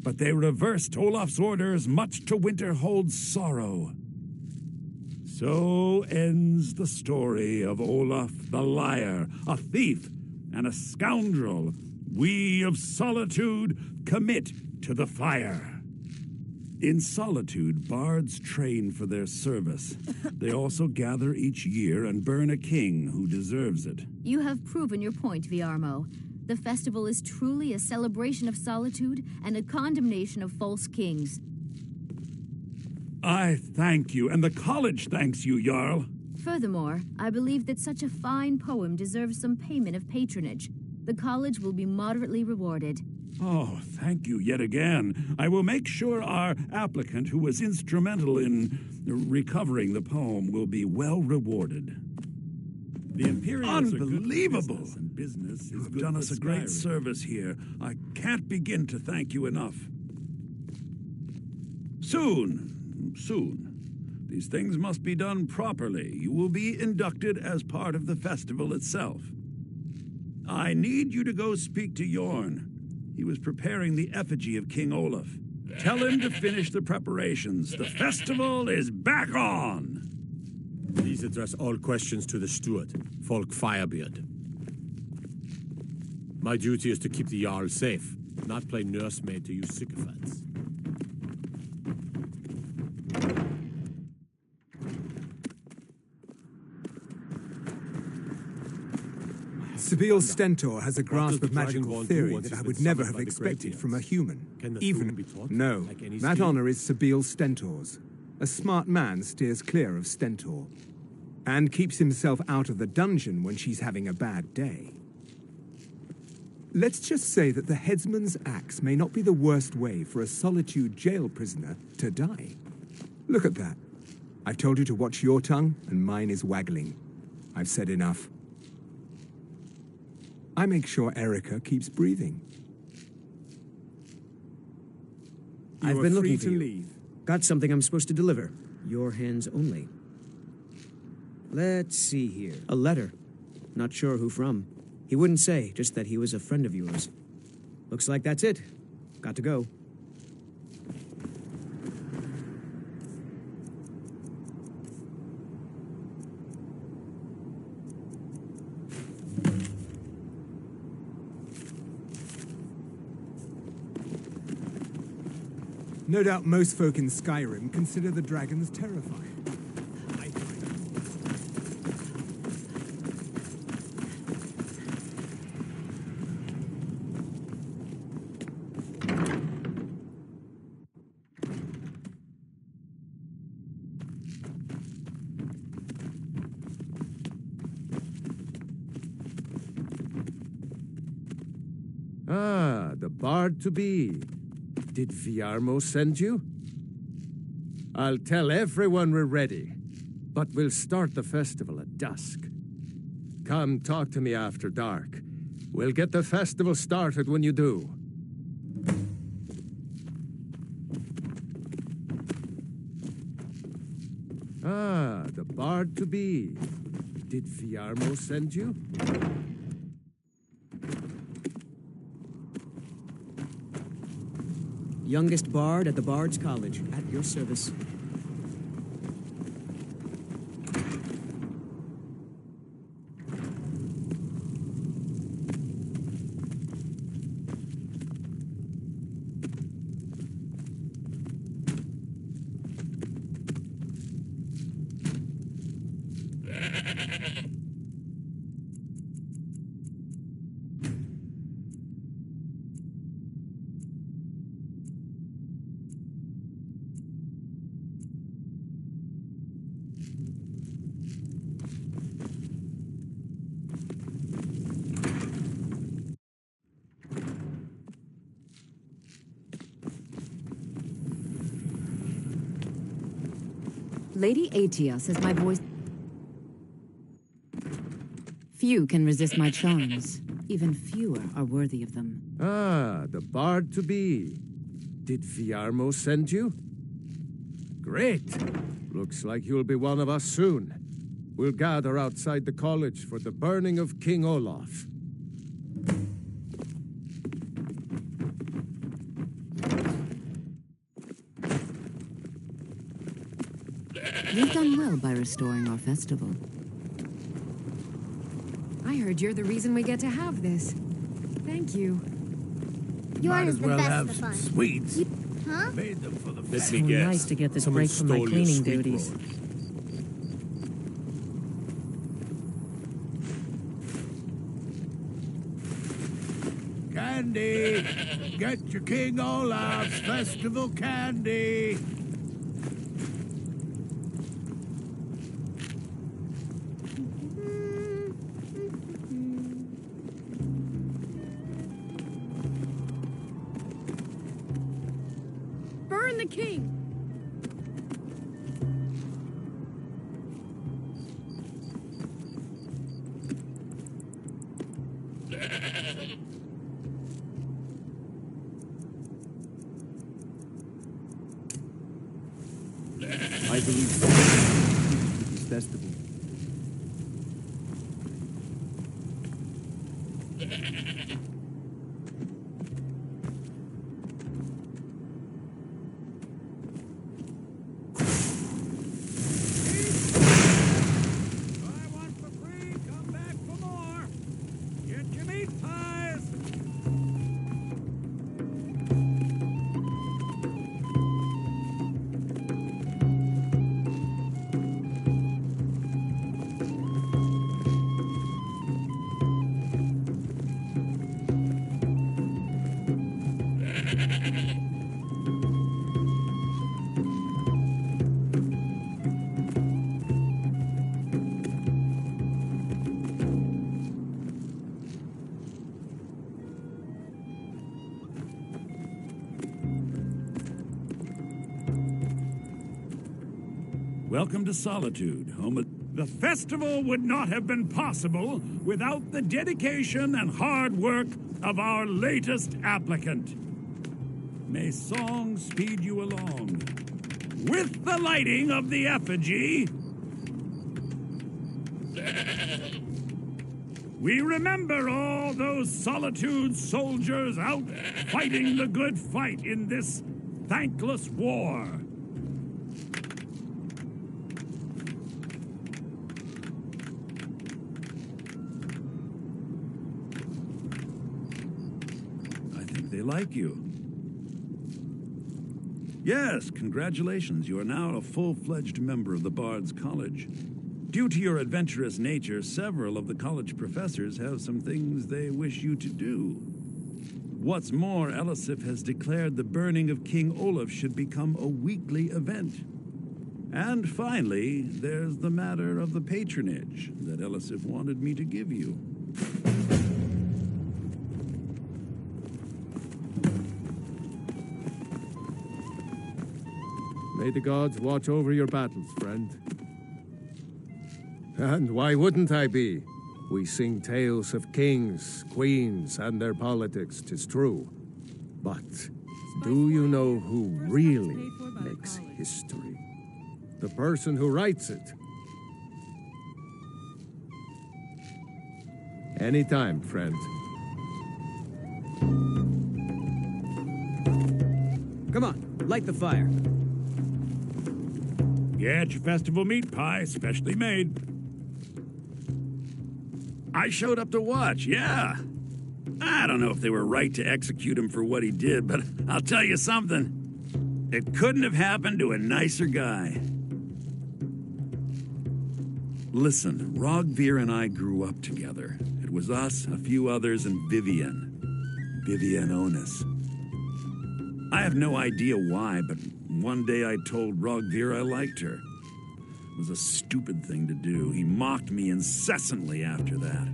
but they reversed Olaf's orders, much to Winterhold's sorrow. So ends the story of Olaf the liar, a thief and a scoundrel we of Solitude commit to the fire. In Solitude, bards train for their service. They also gather each year and burn a king who deserves it. You have proven your point, Viarmo. The festival is truly a celebration of solitude and a condemnation of false kings. I thank you, and the college thanks you, Jarl. Furthermore, I believe that such a fine poem deserves some payment of patronage. The college will be moderately rewarded. Oh, thank you yet again. I will make sure our applicant, who was instrumental in recovering the poem, will be well rewarded. The Imperials Unbelievable! Are good business you've done us a great service here. I can't begin to thank you enough. Soon. These things must be done properly. You will be inducted as part of the festival itself. I need you to go speak to Yorn. He was preparing the effigy of King Olaf. Tell him to finish the preparations. The festival is back on! Please address all questions to the steward, Folk Firebeard. My duty is to keep the Jarl safe, not play nursemaid to you sycophants. Sibyl Stentor has a grasp of magical theory that I would never have expected from a human. No, that honor is Sibyl Stentor's. A smart man steers clear of Stentor, and keeps himself out of the dungeon when she's having a bad day. Let's just say that the headsman's axe may not be the worst way for a Solitude jail prisoner to die. Look at that. I've told you to watch your tongue, and mine is waggling. I've said enough. I make sure Erica keeps breathing. I've been looking for you. Got something I'm supposed to deliver. Your hands only. Let's see here. A letter. Not sure who from. He wouldn't say, just that he was a friend of yours. Looks like that's it. Got to go. No doubt most folk in Skyrim consider the dragons terrifying. Ah, the bard-to-be. Did Viarmo send you? I'll tell everyone we're ready, but we'll start the festival at dusk. Come talk to me after dark. We'll get the festival started when you do. Ah, the bard to be. Did Fiarmo send you? Youngest bard at the Bard's College, at your service. Lady Atia says my voice... Few can resist my charms. Even fewer are worthy of them. Ah, the bard to be. Did Fiarmo send you? Great. Looks like you'll be one of us soon. We'll gather outside the college for the burning of King Olaf. You've done well by restoring our festival. I heard you're the reason we get to have this. Thank you. Yours is the best have of some fun. sweets. Huh? Made them for the It's so family nice guests. to get this Someone break from my stole your cleaning sweet duties. rolls. Candy! Get your King Olaf's festival candy! Burn the king! I believe so. This festival. Get your meat pies! Welcome to Solitude, home of... The festival would not have been possible without the dedication and hard work of our latest applicant. May song speed you along. With the lighting of the effigy, we remember all those Solitude soldiers out fighting the good fight in this thankless war. They like you. Yes, congratulations. You are now a full-fledged member of the Bard's College. Due to your adventurous nature, several of the college professors have some things they wish you to do. What's more, Elisif has declared the burning of King Olaf should become a weekly event. And finally, there's the matter of the patronage that Elisif wanted me to give you. May the gods watch over your battles, friend. And why wouldn't I be? We sing tales of kings, queens, and their politics, 'tis true. But do you know who really makes history? The person who writes it. Anytime, friend. Come on, light the fire. Get your festival meat pie, specially made. I showed up to watch, yeah. I don't know if they were right to execute him for what he did, but I'll tell you something. It couldn't have happened to a nicer guy. Listen, Rogvir and I grew up together. It was us, a few others, and Vivian. Vivian Onus. I have no idea why, but one day I told Rogvir I liked her. It was a stupid thing to do. He mocked me incessantly after that.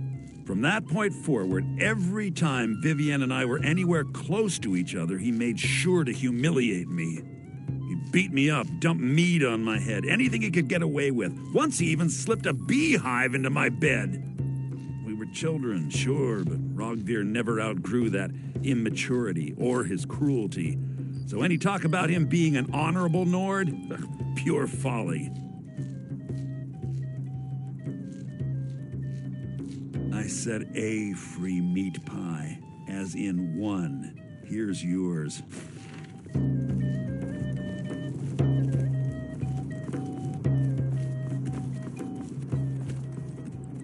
From that point forward, every time Vivian and I were anywhere close to each other, he made sure to humiliate me. He beat me up, dumped meat on my head, anything he could get away with. Once he even slipped a beehive into my bed. We were children, sure, but Rogvir never outgrew that immaturity or his cruelty. So any talk about him being an honorable Nord? Pure folly. I said a free meat pie, as in one. Here's yours.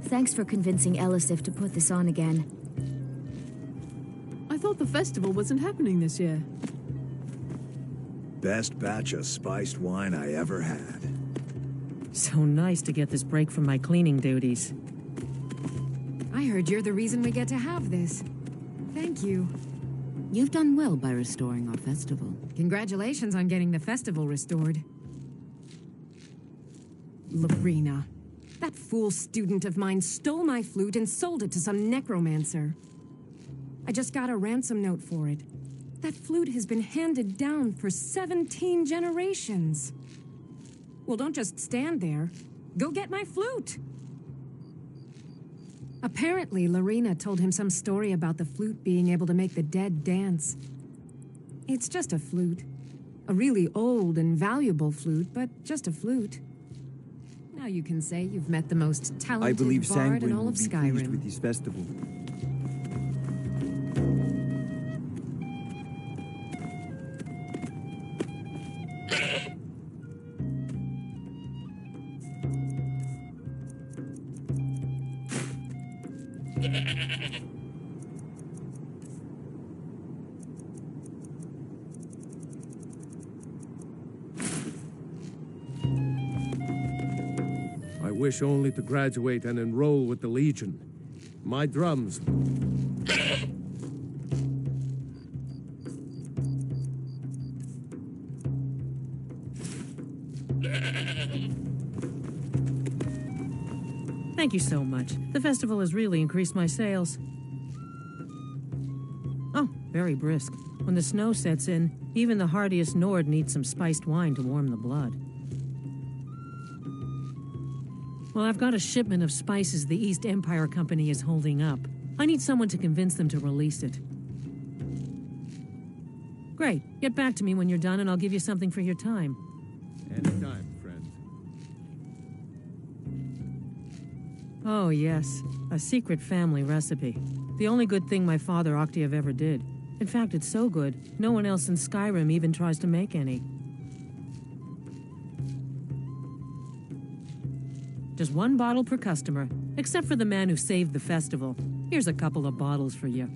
Thanks for convincing Elisif to put this on again. I thought the festival wasn't happening this year. Best batch of spiced wine I ever had. So nice to get this break from my cleaning duties. I heard you're the reason we get to have this. Thank you. You've done well by restoring our festival. Congratulations on getting the festival restored. Lorena. That fool student of mine stole my flute and sold it to some necromancer. I just got a ransom note for it. That flute has been handed down for 17 generations. Well, don't just stand there. Go get my flute. Apparently, Lorena told him some story about the flute being able to make the dead dance. It's just a flute. A really old and valuable flute, but just a flute. Now you can say you've met the most talented bard in Sanguine all will of be pleased Skyrim. with this festival. I wish only to graduate and enroll with the Legion. My drums. Thank you so much. The festival has really increased my sales. Oh, very brisk. When the snow sets in, even the hardiest Nord needs some spiced wine to warm the blood. Well, I've got a shipment of spices the East Empire Company is holding up. I need someone to convince them to release it. Great. Get back to me when you're done and I'll give you something for your time. Anytime, friend. Oh, yes. A secret family recipe. The only good thing my father Octiev ever did. In fact, it's so good, no one else in Skyrim even tries to make any. Just one bottle per customer, except for the man who saved the festival. Here's a couple of bottles for you.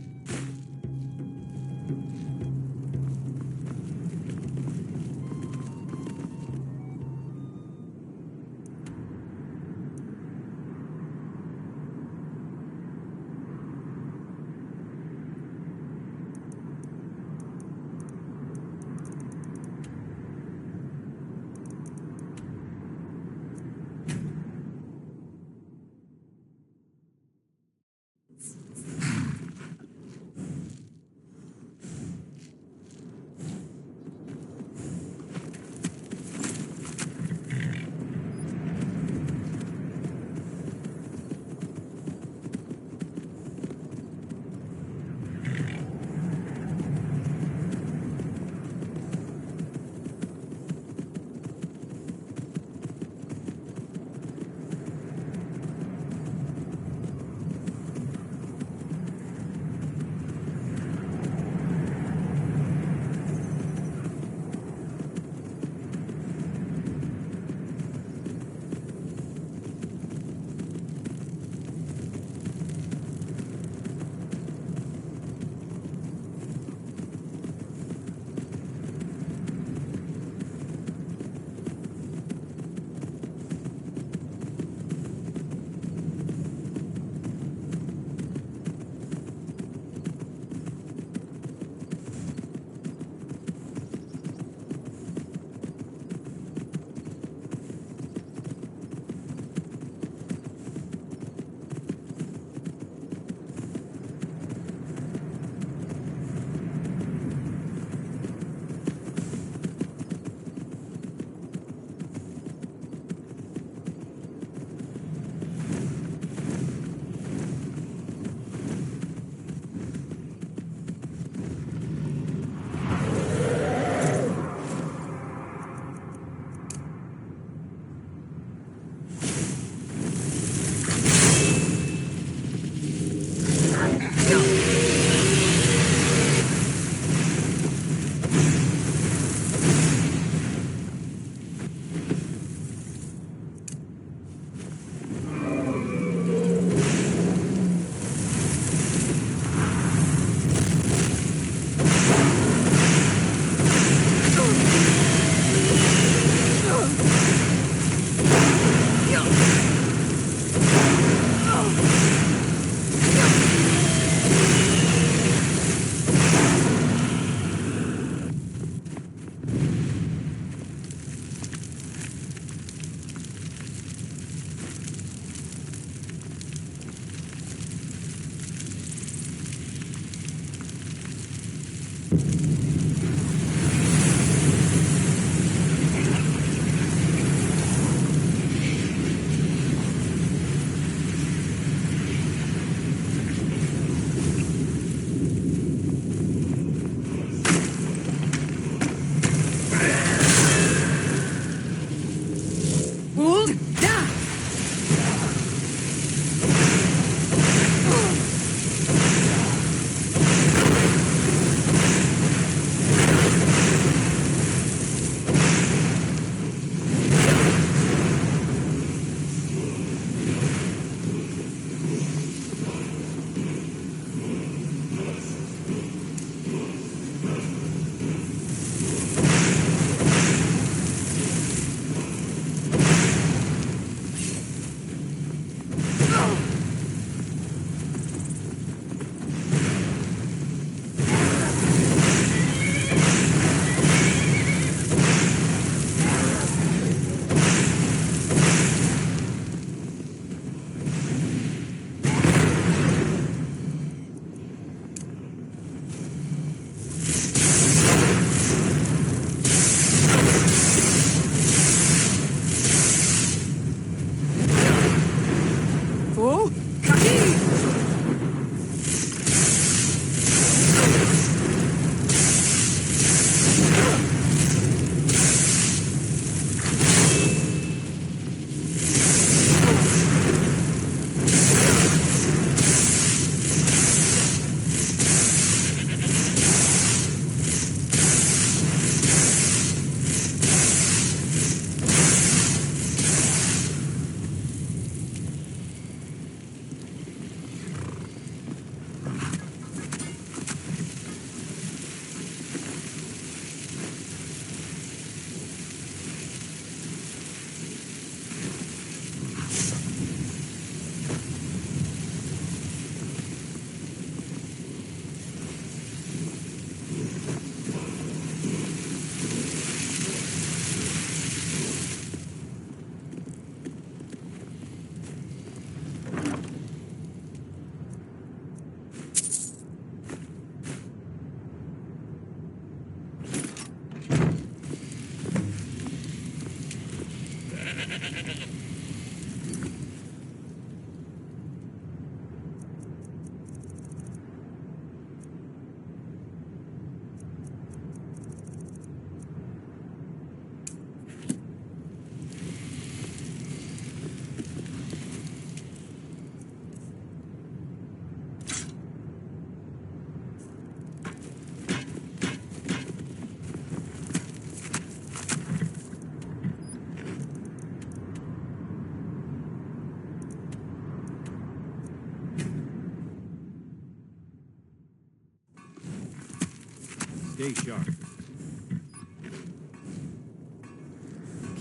Stay sharp.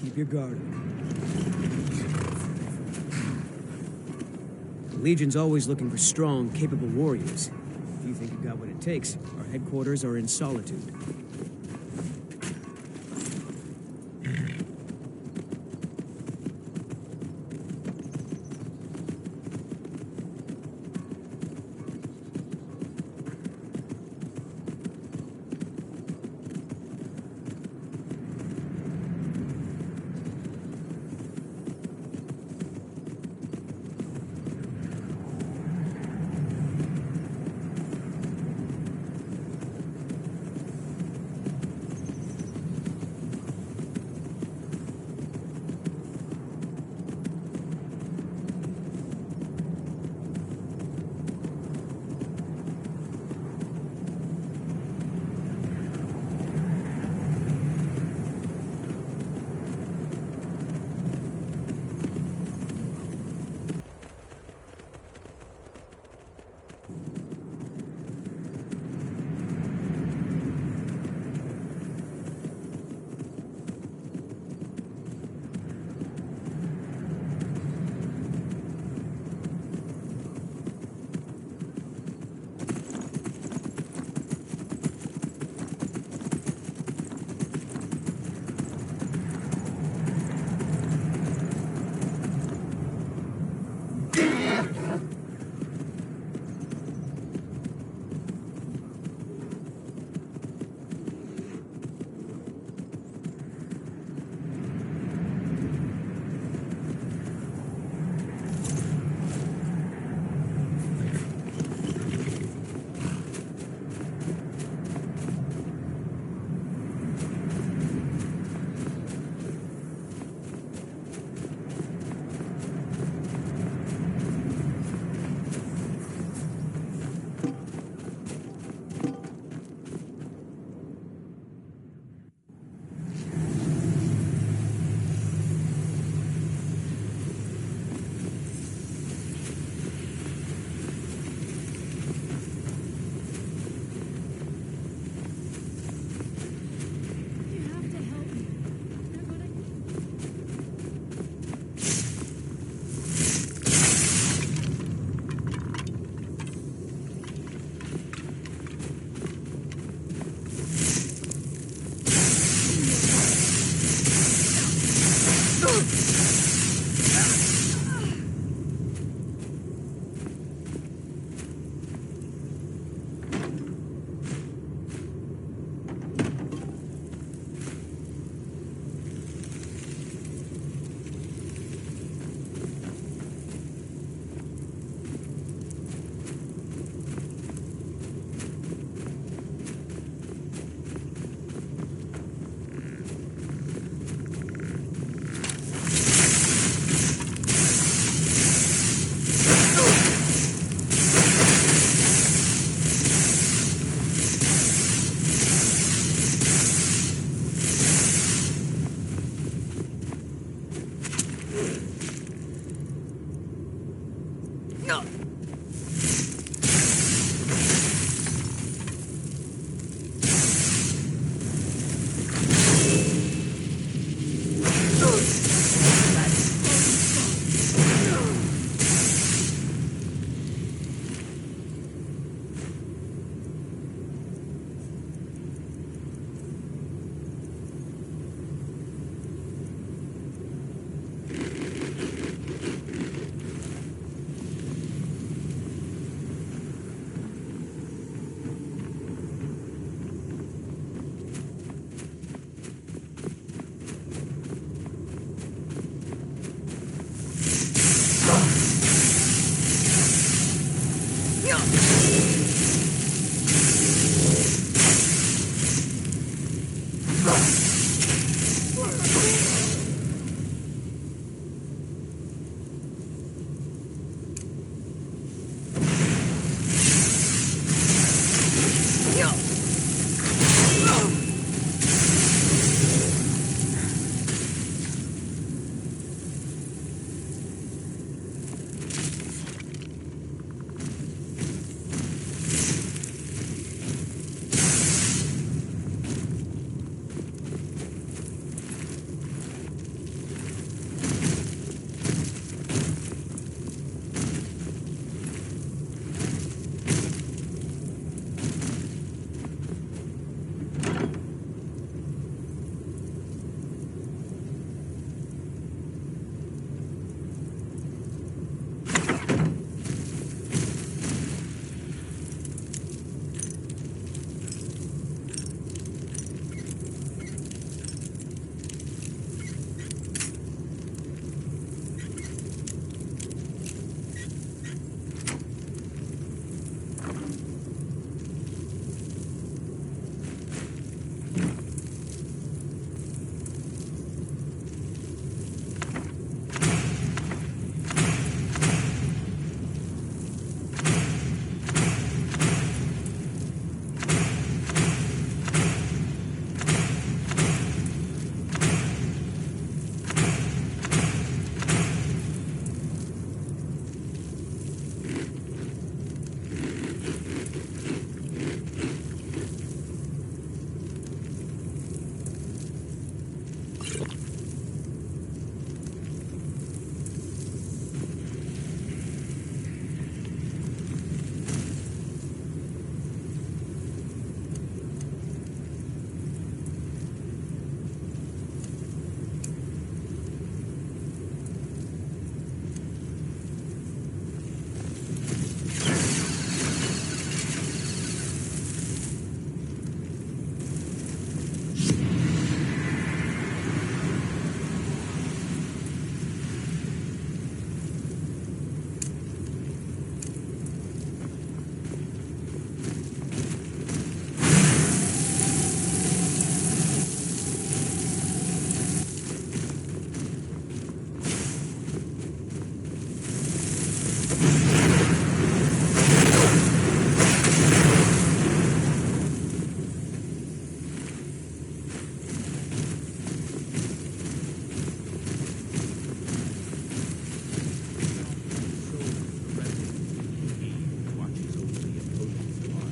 Keep your guard. The Legion's always looking for strong, capable warriors. If you think you got what it takes, our headquarters are in Solitude.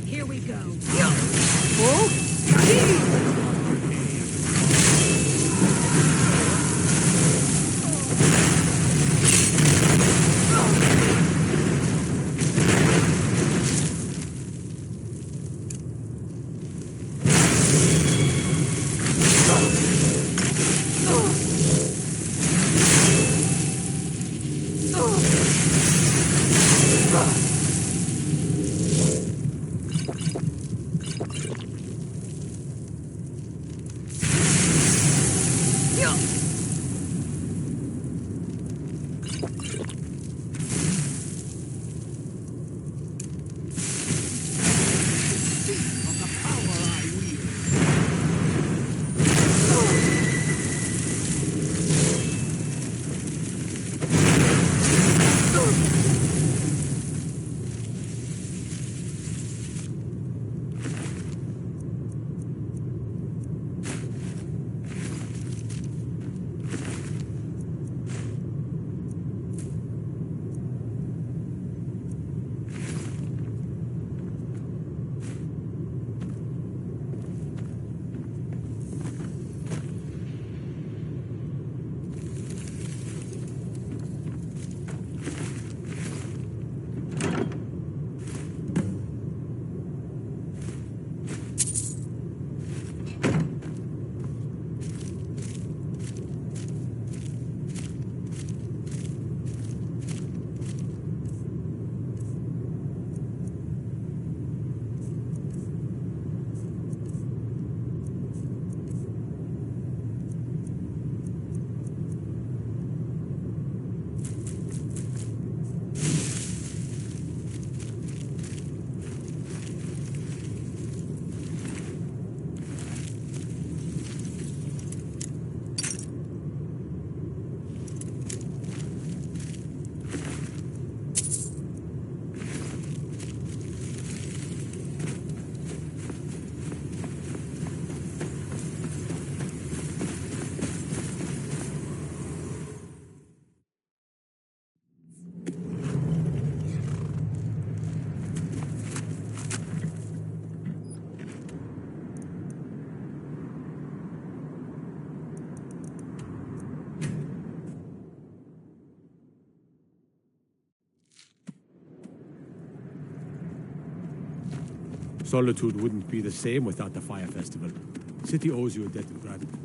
Here we go. Solitude wouldn't be the same without the Fire Festival. City owes you a debt of gratitude.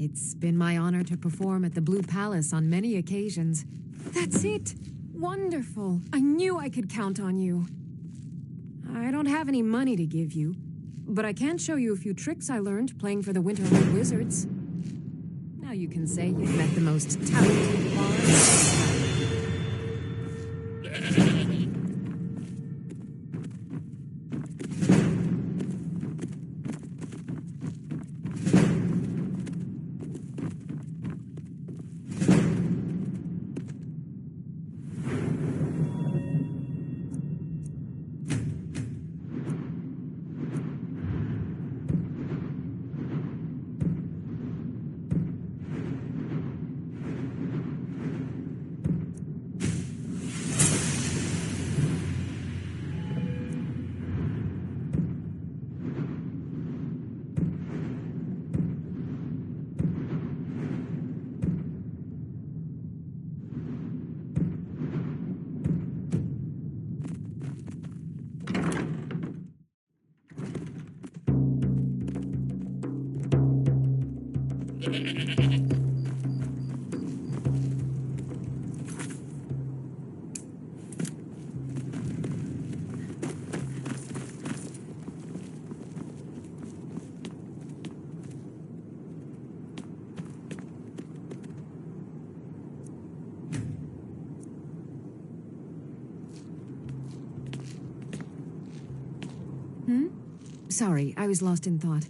It's been my honor to perform at the Blue Palace on many occasions. That's it! Wonderful! I knew I could count on you. I don't have any money to give you, but I can show you a few tricks I learned playing for the Winterhold Wizards. Now you can say you've met the most talented bard. Sorry, I was lost in thought.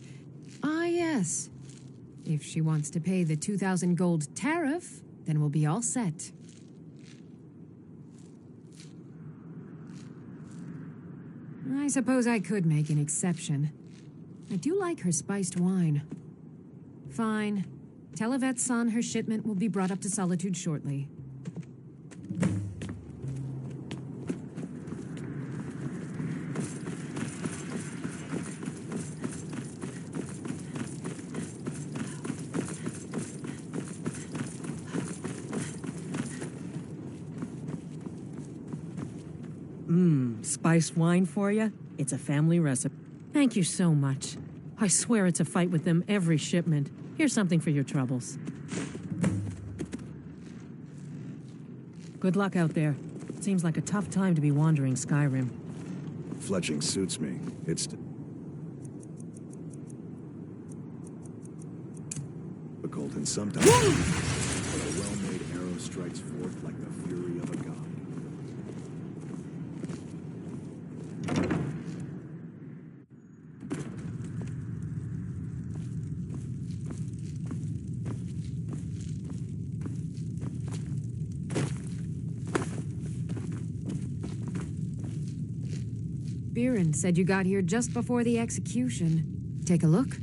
Ah, yes. If she wants to pay the 2,000 gold tariff, then we'll be all set. I suppose I could make an exception. I do like her spiced wine. Fine. Tell Yvette's son her shipment will be brought up to Solitude shortly. Spiced wine for you? It's a family recipe. Thank you so much. I swear it's a fight with them every shipment. Here's something for your troubles. Good luck out there. Seems like a tough time to be wandering Skyrim. Fletching suits me. It's difficult and sometimes, but a well-made arrow strikes forth like the fury of a god. Biren said you got here just before the execution. Take a look.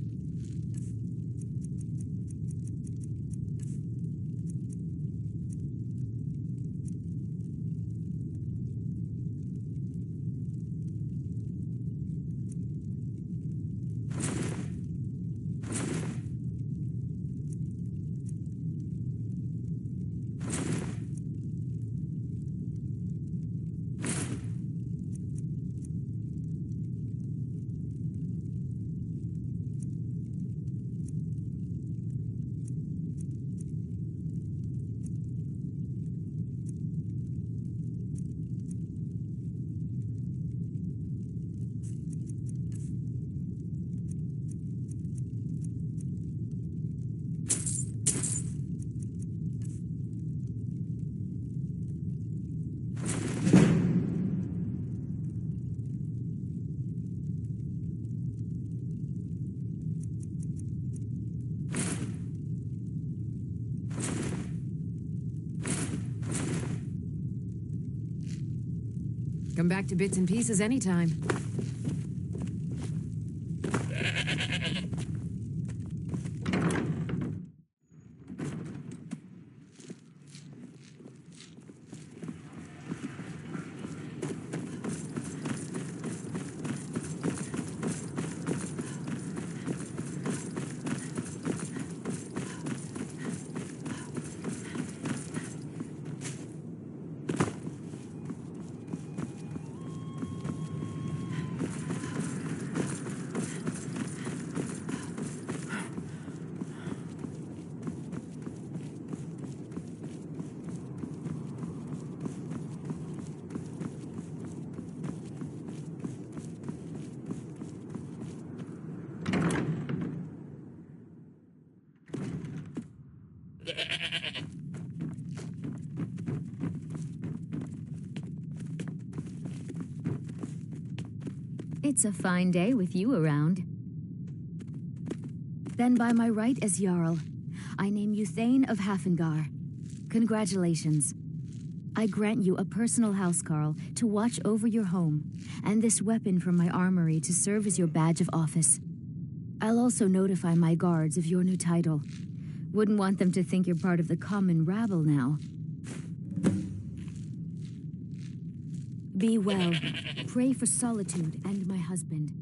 Come back to bits and pieces anytime. It's a fine day with you around. Then by my right as Jarl, I name you Thane of Hafengar. Congratulations. I grant you a personal housecarl to watch over your home, and this weapon from my armory to serve as your badge of office. I'll also notify my guards of your new title. Wouldn't want them to think you're part of the common rabble now. Be well. Pray for Solitude and my husband.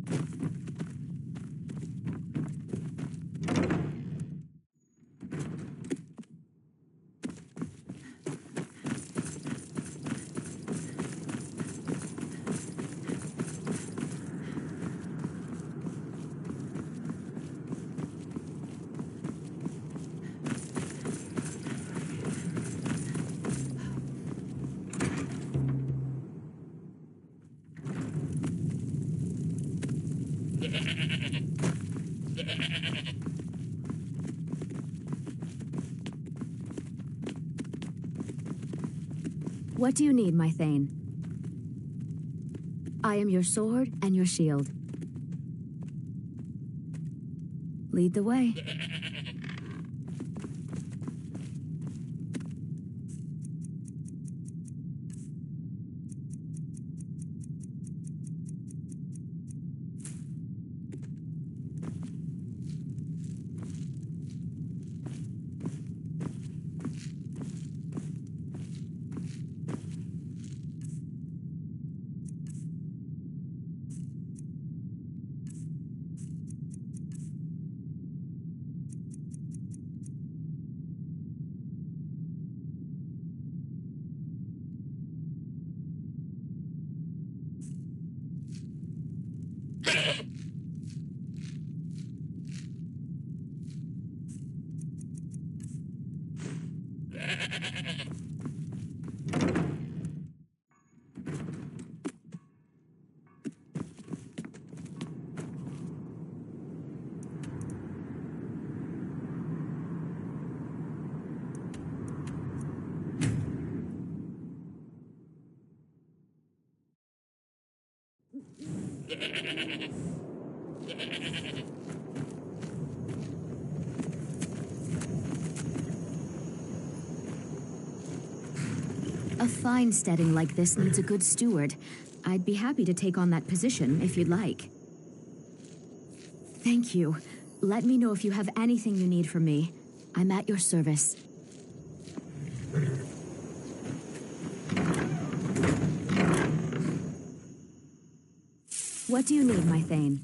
What do you need, my Thane? I am your sword and your shield. Lead the way. A fine steading like this needs a good steward. I'd be happy to take on that position if you'd like. Thank you. Let me know if you have anything you need from me. I'm at your service. What do you need, my Thane?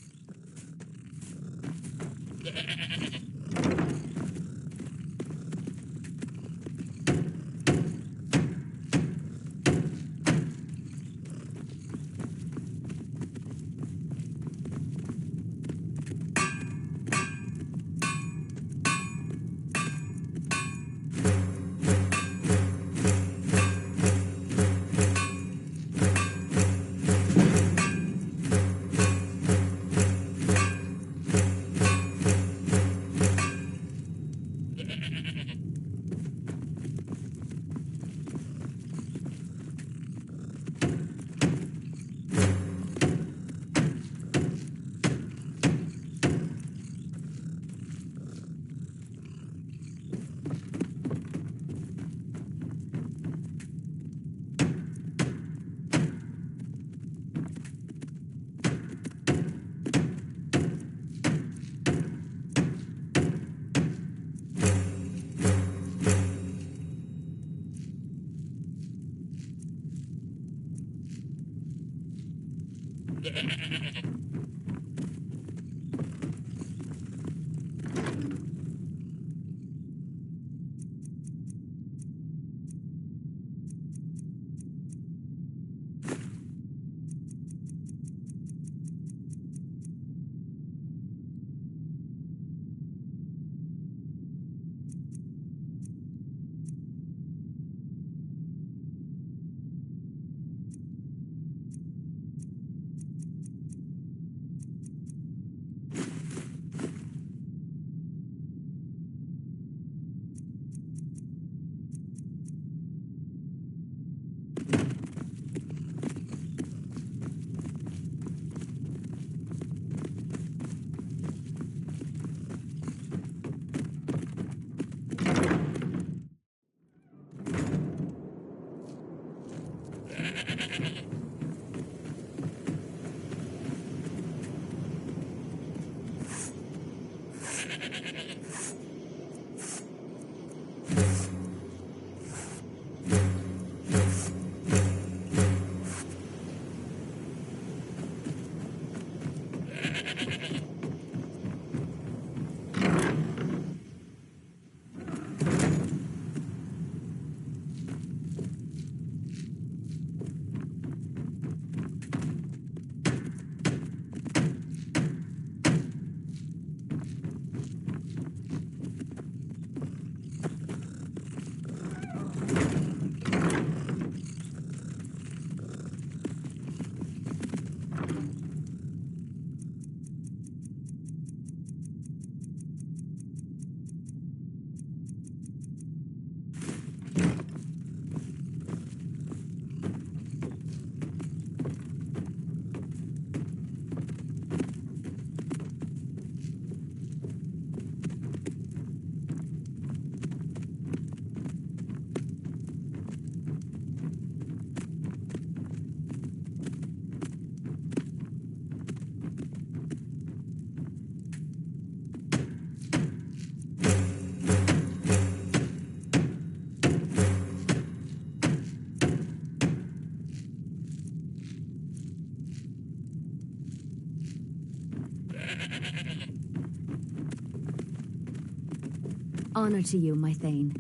Honor to you, my Thane.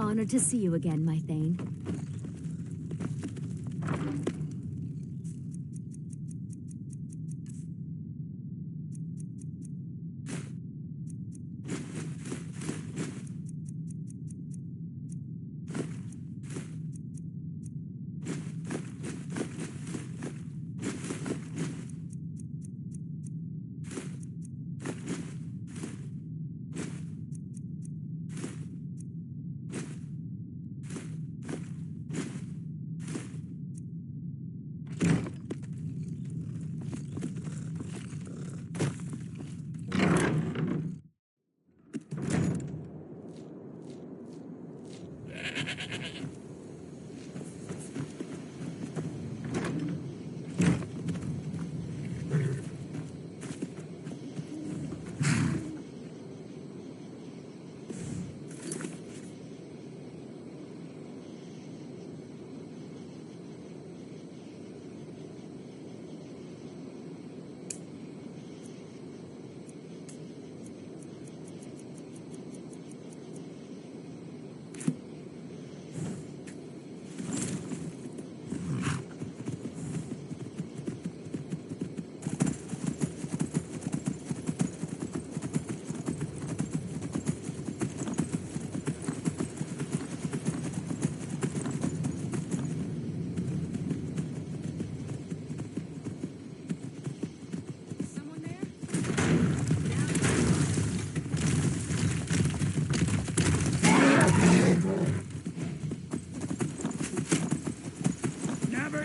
Honored to see you again, my Thane.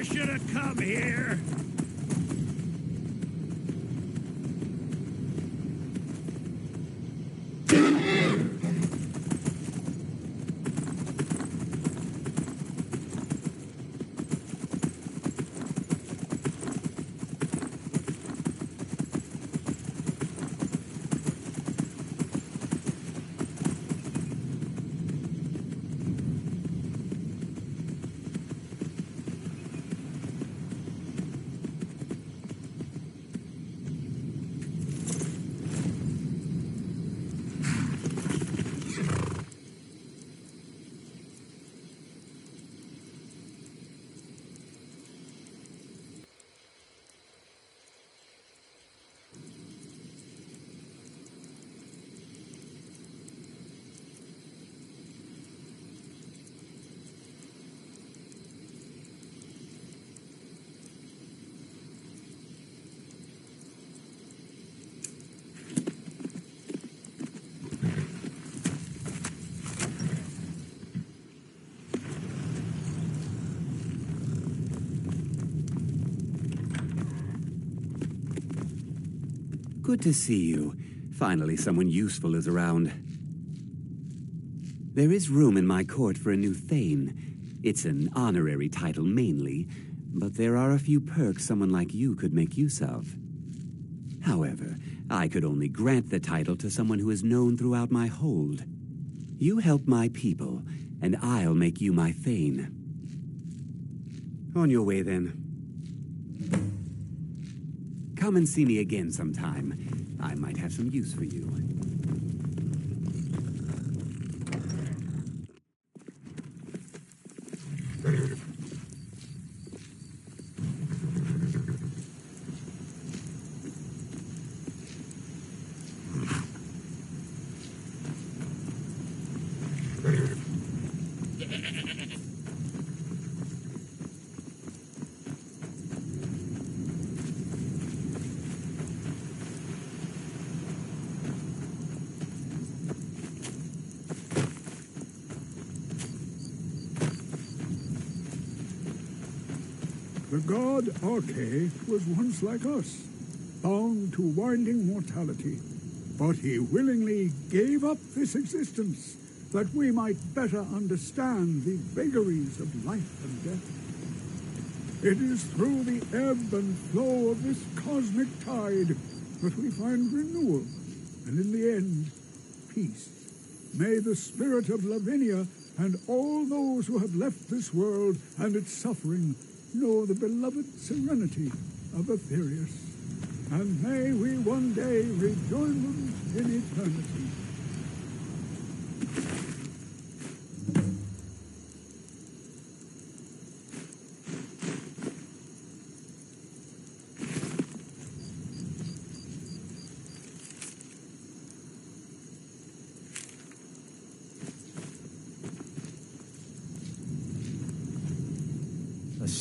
Should have come here. Good to see you. Finally, someone useful is around. There is room in my court for a new Thane. It's an honorary title mainly, but there are a few perks someone like you could make use of. However, I could only grant the title to someone who is known throughout my hold. You help my people, and I'll make you my Thane. On your way, then. Come and see me again sometime. I might have some use for you. The god Arche was once like us, bound to winding mortality. But he willingly gave up this existence that we might better understand the vagaries of life and death. It is through the ebb and flow of this cosmic tide that we find renewal, and in the end, peace. May the spirit of Lavinia and all those who have left this world and its suffering know the beloved serenity of Aetherius, and may we one day rejoin them in eternity.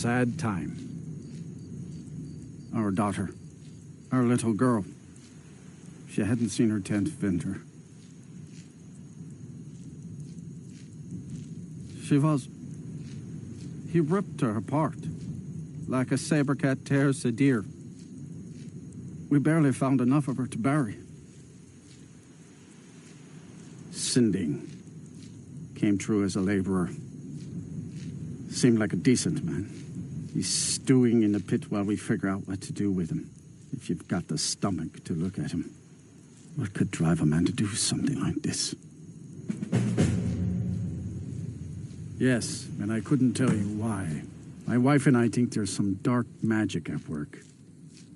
sad time. Our daughter, our little girl, she hadn't seen her 10th winter. He ripped her apart, like a saber cat tears a deer. We barely found enough of her to bury. Sinding came through as a laborer. Seemed like a decent man. He's stewing in the pit while we figure out what to do with him. If you've got the stomach to look at him. What could drive a man to do something like this? Yes, and I couldn't tell you why. My wife and I think there's some dark magic at work.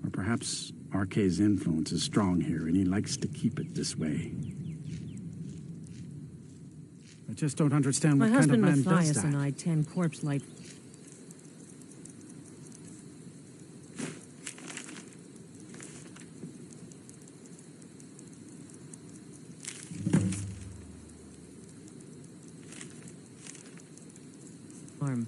Or perhaps RK's influence is strong here, and he likes to keep it this way. I just don't understand what kind of man does that. My husband Matthias and I tend corpse light. Farm.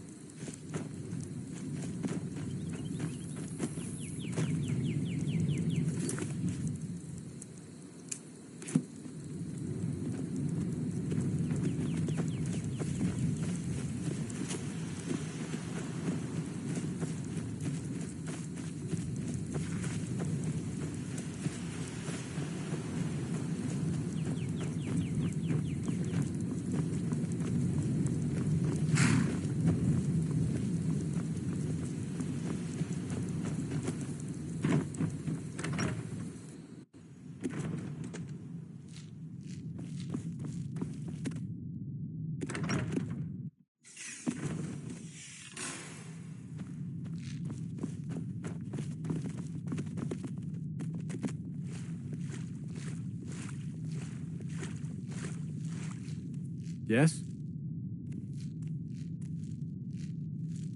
Yes?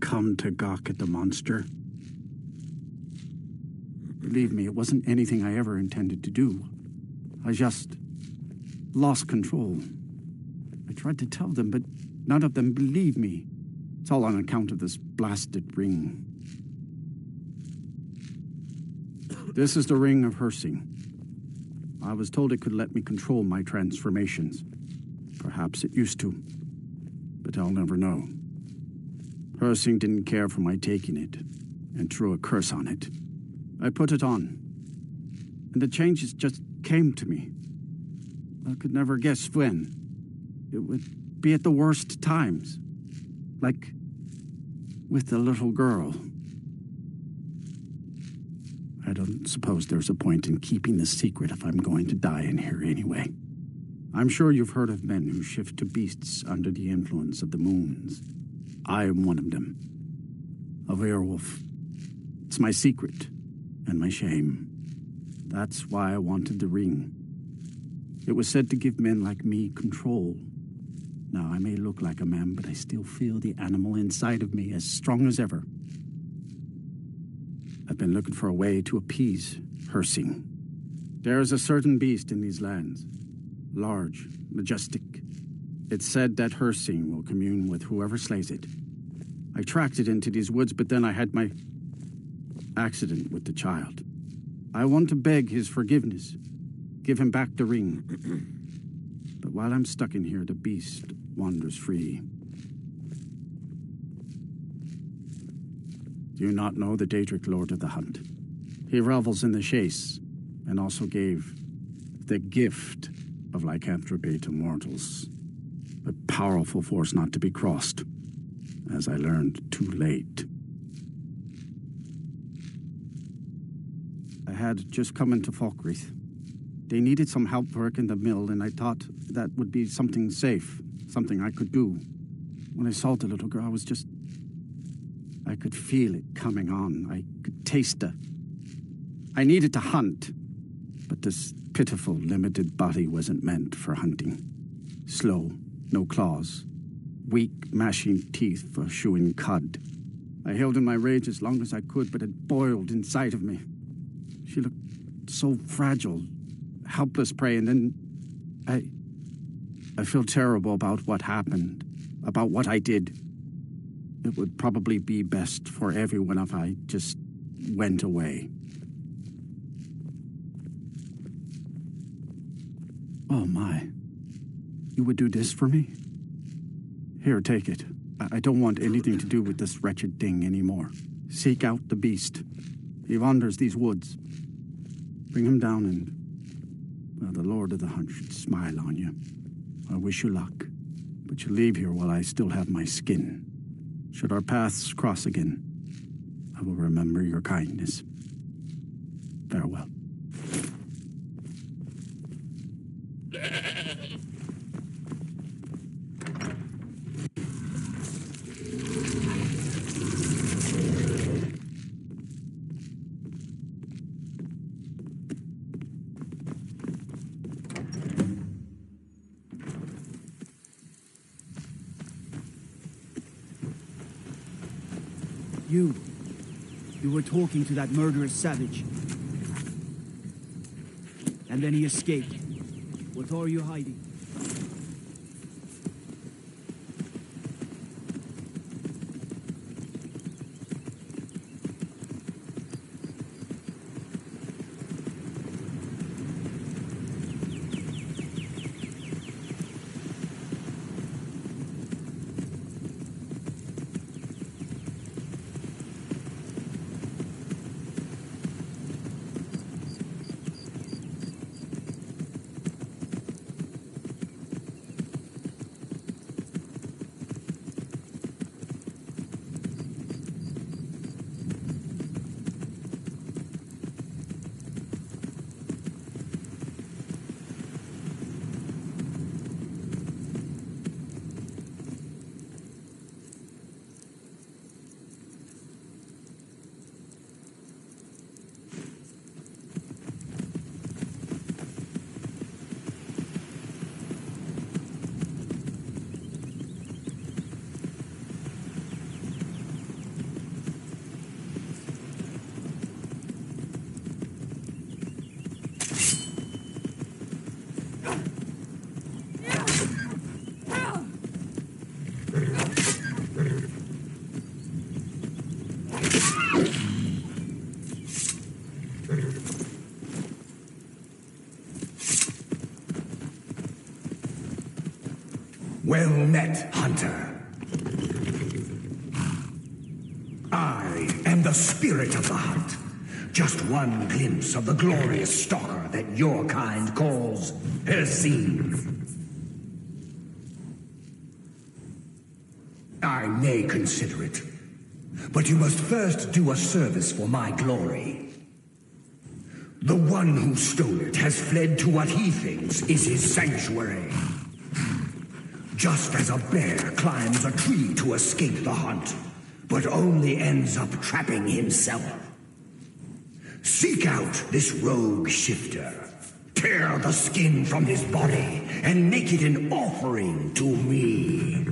Come to gawk at the monster. Believe me, it wasn't anything I ever intended to do. I just lost control. I tried to tell them, but none of them believed me. It's all on account of this blasted ring. This is the ring of Hersing. I was told it could let me control my transformations. Perhaps it used to, but I'll never know. Hersing didn't care for my taking it, and threw a curse on it. I put it on, and the changes just came to me. I could never guess when. It would be at the worst times, like with the little girl. I don't suppose there's a point in keeping the secret if I'm going to die in here anyway. I'm sure you've heard of men who shift to beasts under the influence of the moons. I am one of them. A werewolf. It's my secret and my shame. That's why I wanted the ring. It was said to give men like me control. Now, I may look like a man, but I still feel the animal inside of me as strong as ever. I've been looking for a way to appease Hersing. There is a certain beast in these lands. Large, majestic. It's said that Hersing will commune with whoever slays it. I tracked it into these woods, but then I had my accident with the child. I want to beg his forgiveness. Give him back the ring. But while I'm stuck in here, the beast wanders free. Do you not know the Daedric Lord of the Hunt? He revels in the chase, and also gave the gift of lycanthropy to mortals. A powerful force not to be crossed, as I learned too late. I had just come into Falkreath. They needed some help working the mill, and I thought that would be something safe, something I could do. When I saw the little girl, I could feel it coming on. I could taste it. I needed to hunt, but this pitiful, limited body wasn't meant for hunting. Slow, no claws. Weak, mashing teeth for chewing cud. I held in my rage as long as I could, but it boiled inside of me. She looked so fragile, helpless prey, and then I feel terrible about what happened, about what I did. It would probably be best for everyone if I just went away. Oh my. You would do this for me? Here, take it. I don't want anything to do with this wretched thing anymore. Seek out the beast. He wanders these woods. Bring him down and... well, the Lord of the Hunt should smile on you. I wish you luck. But you leave here while I still have my skin. Should our paths cross again, I will remember your kindness. Farewell. You were talking to that murderous savage. And then he escaped. What are you hiding? Well met, hunter. I am the spirit of the hunt. Just one glimpse of the glorious stalker that your kind calls Hercine. I may consider it, but you must first do a service for my glory. The one who stole it has fled to what he thinks is his sanctuary. Just as a bear climbs a tree to escape the hunt, but only ends up trapping himself. Seek out this rogue shifter, tear the skin from his body, and make it an offering to me.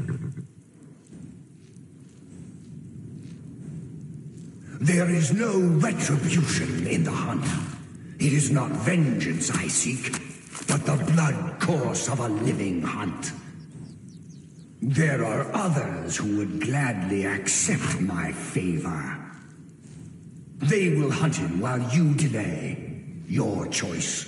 There is no retribution in the hunt. It is not vengeance I seek, but the blood course of a living hunt. There are others who would gladly accept my favor. They will hunt him while you delay. Your choice.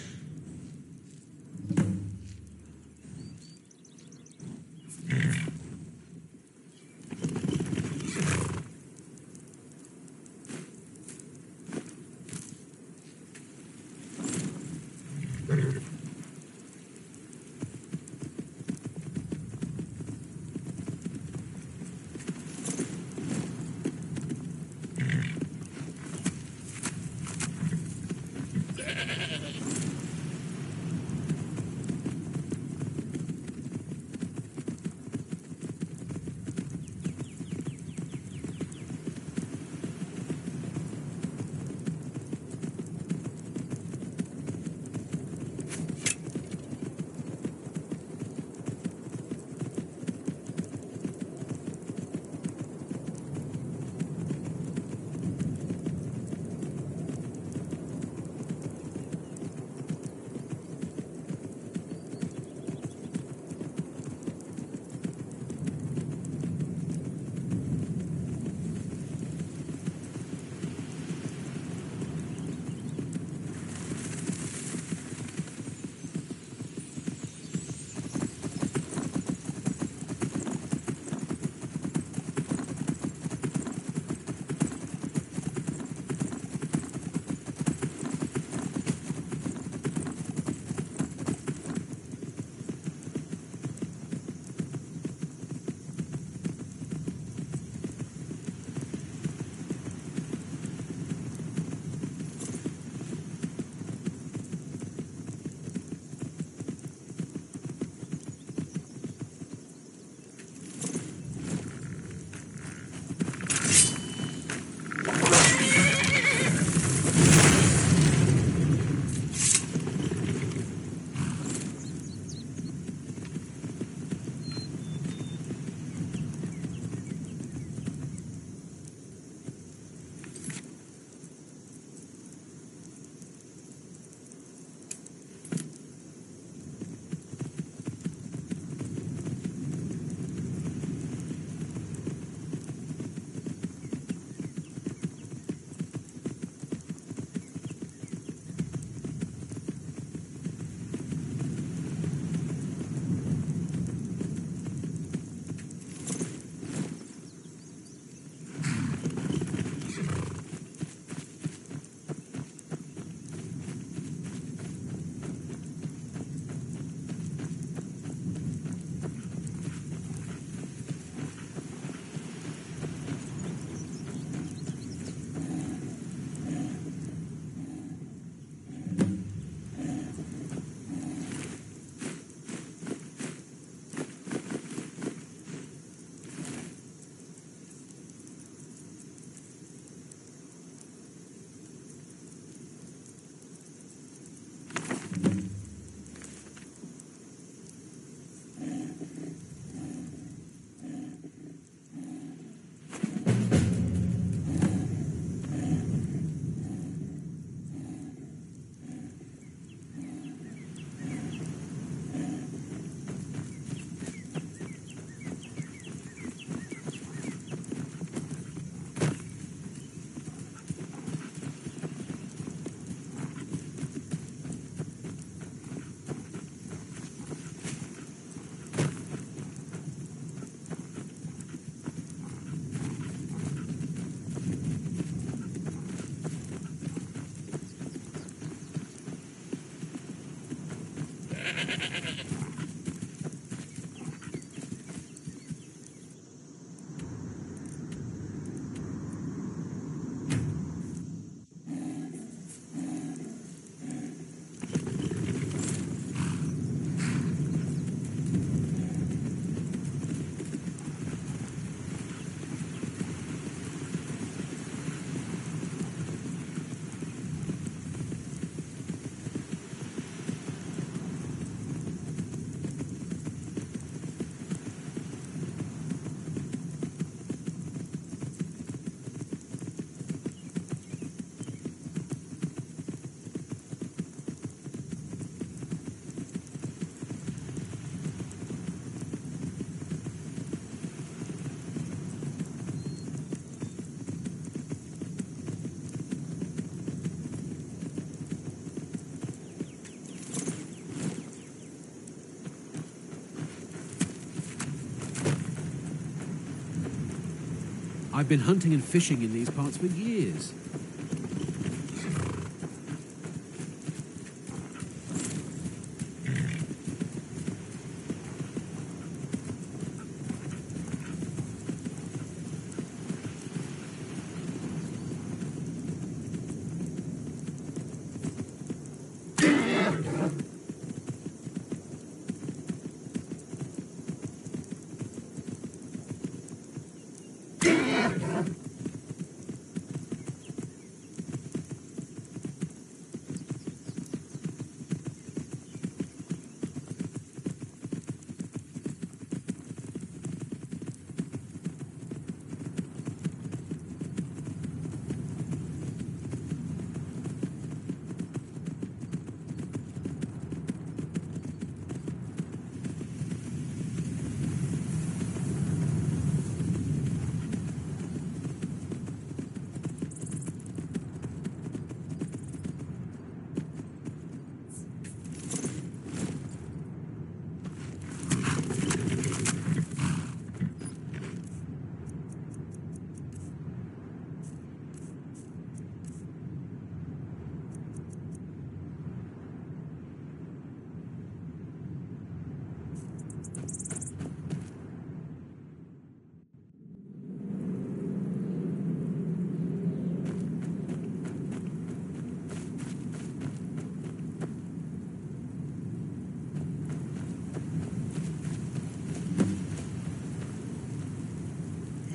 I've been hunting and fishing in these parts for years.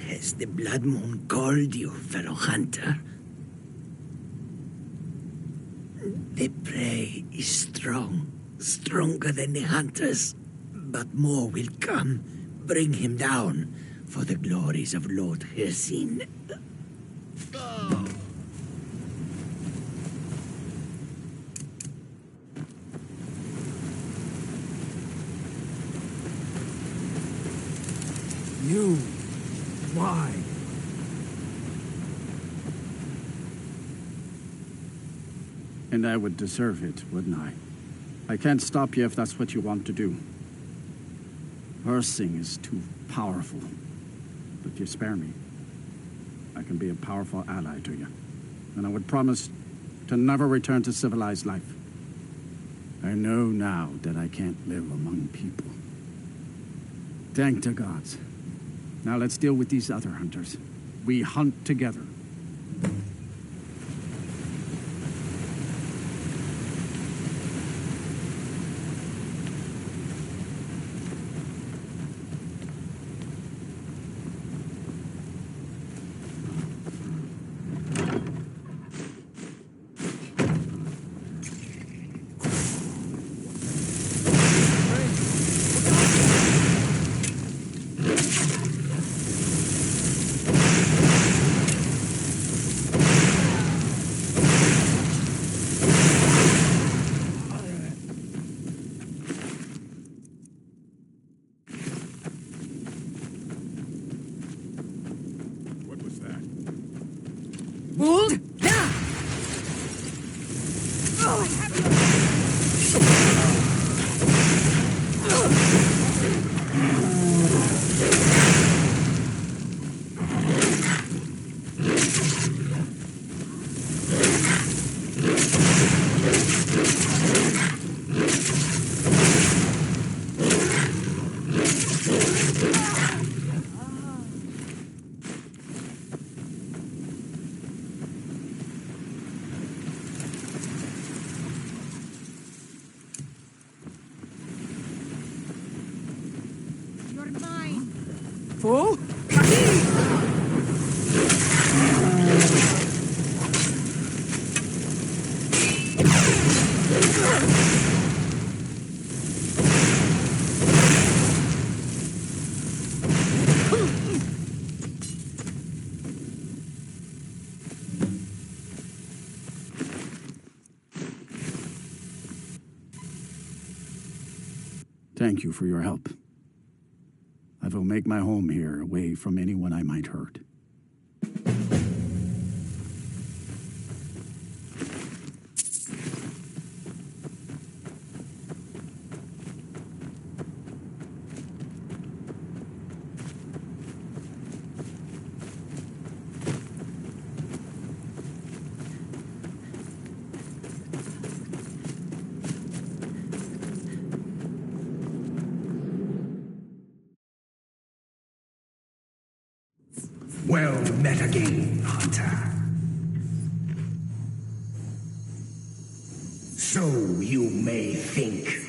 Has the Blood Moon called you, fellow hunter? The prey is strong, stronger than the hunters, but more will come. Bring him down for the glories of Lord Hircine. You. Why? And I would deserve it, wouldn't I? I can't stop you if that's what you want to do. Hircine is too powerful. But if you spare me, I can be a powerful ally to you. And I would promise to never return to civilized life. I know now that I can't live among people. Thank the gods. Now let's deal with these other hunters. We hunt together. You're mine. Fool? Thank you for your help. I will make my home here, away from anyone I might hurt. Well met again, Hunter. So you may think.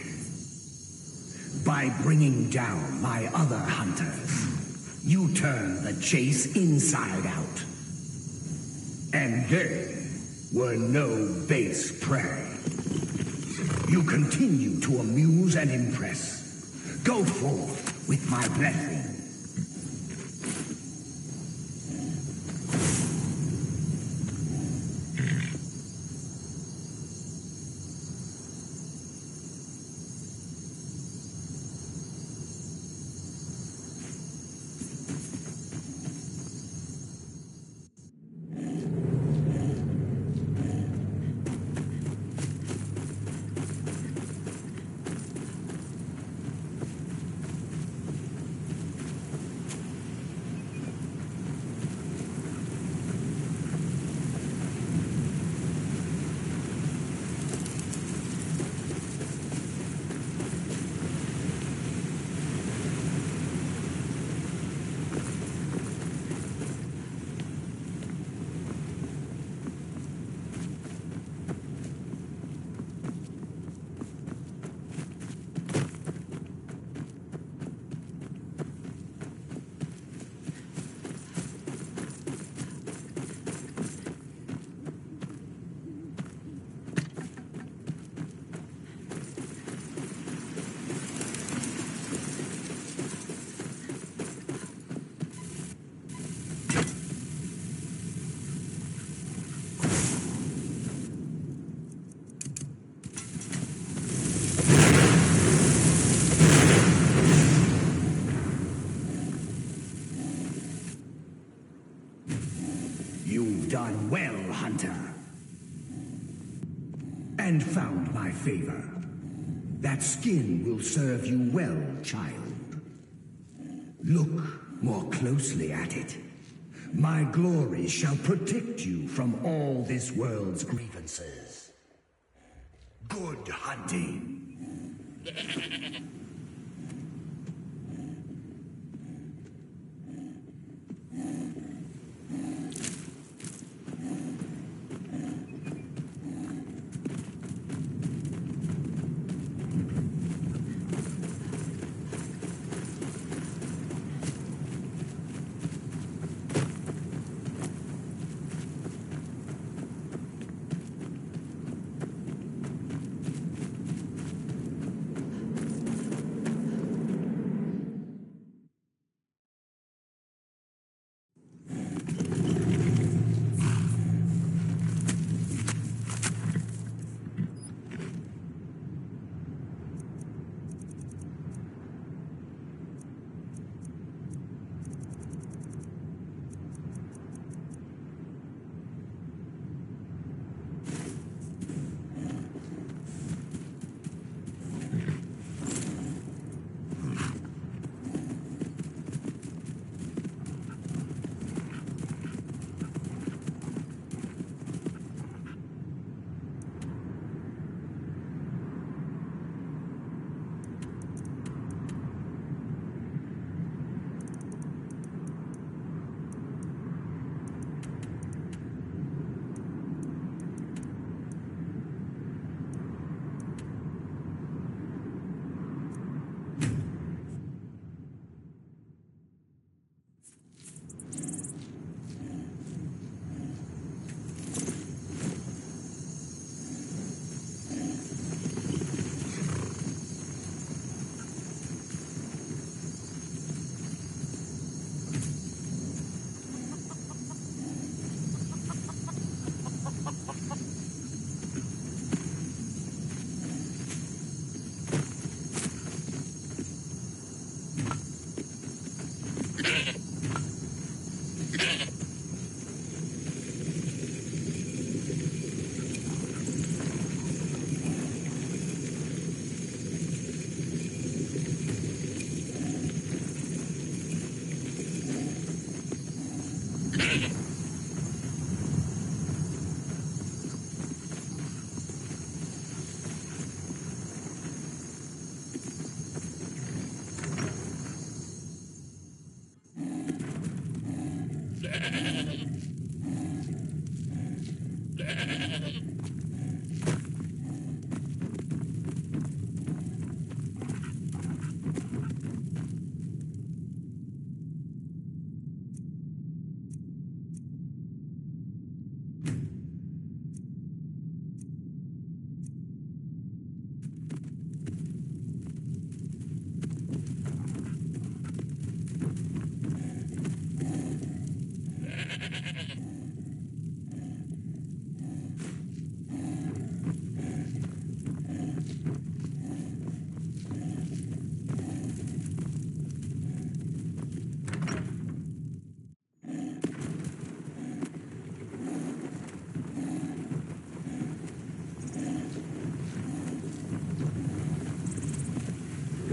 By bringing down my other hunters, you turn the chase inside out. And they were no base prey. You continue to amuse and impress. Go forth with my blessing. You've done well, Hunter. And found my favor. That skin will serve you well, child. Look more closely at it. My glory shall protect you from all this world's grievances. Good hunting.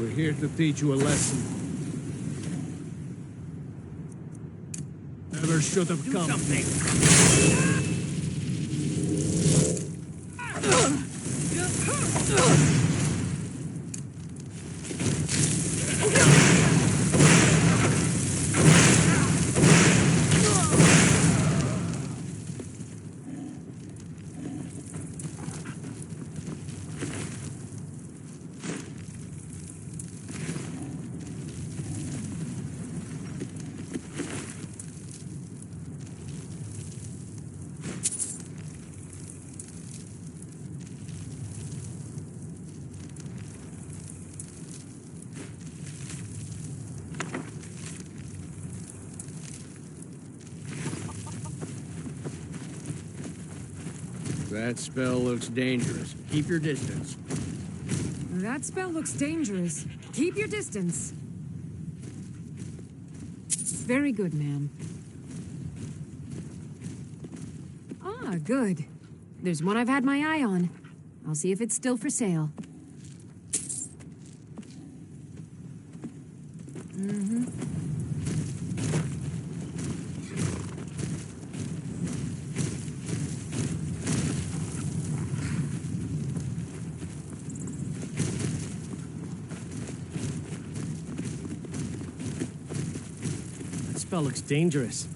We're here to teach you a lesson. Never should have come. That spell looks dangerous. Keep your distance. That spell looks dangerous. Keep your distance. Very good, ma'am. Ah, good. There's one I've had my eye on. I'll see if it's still for sale. Mm-hmm. That spell looks dangerous.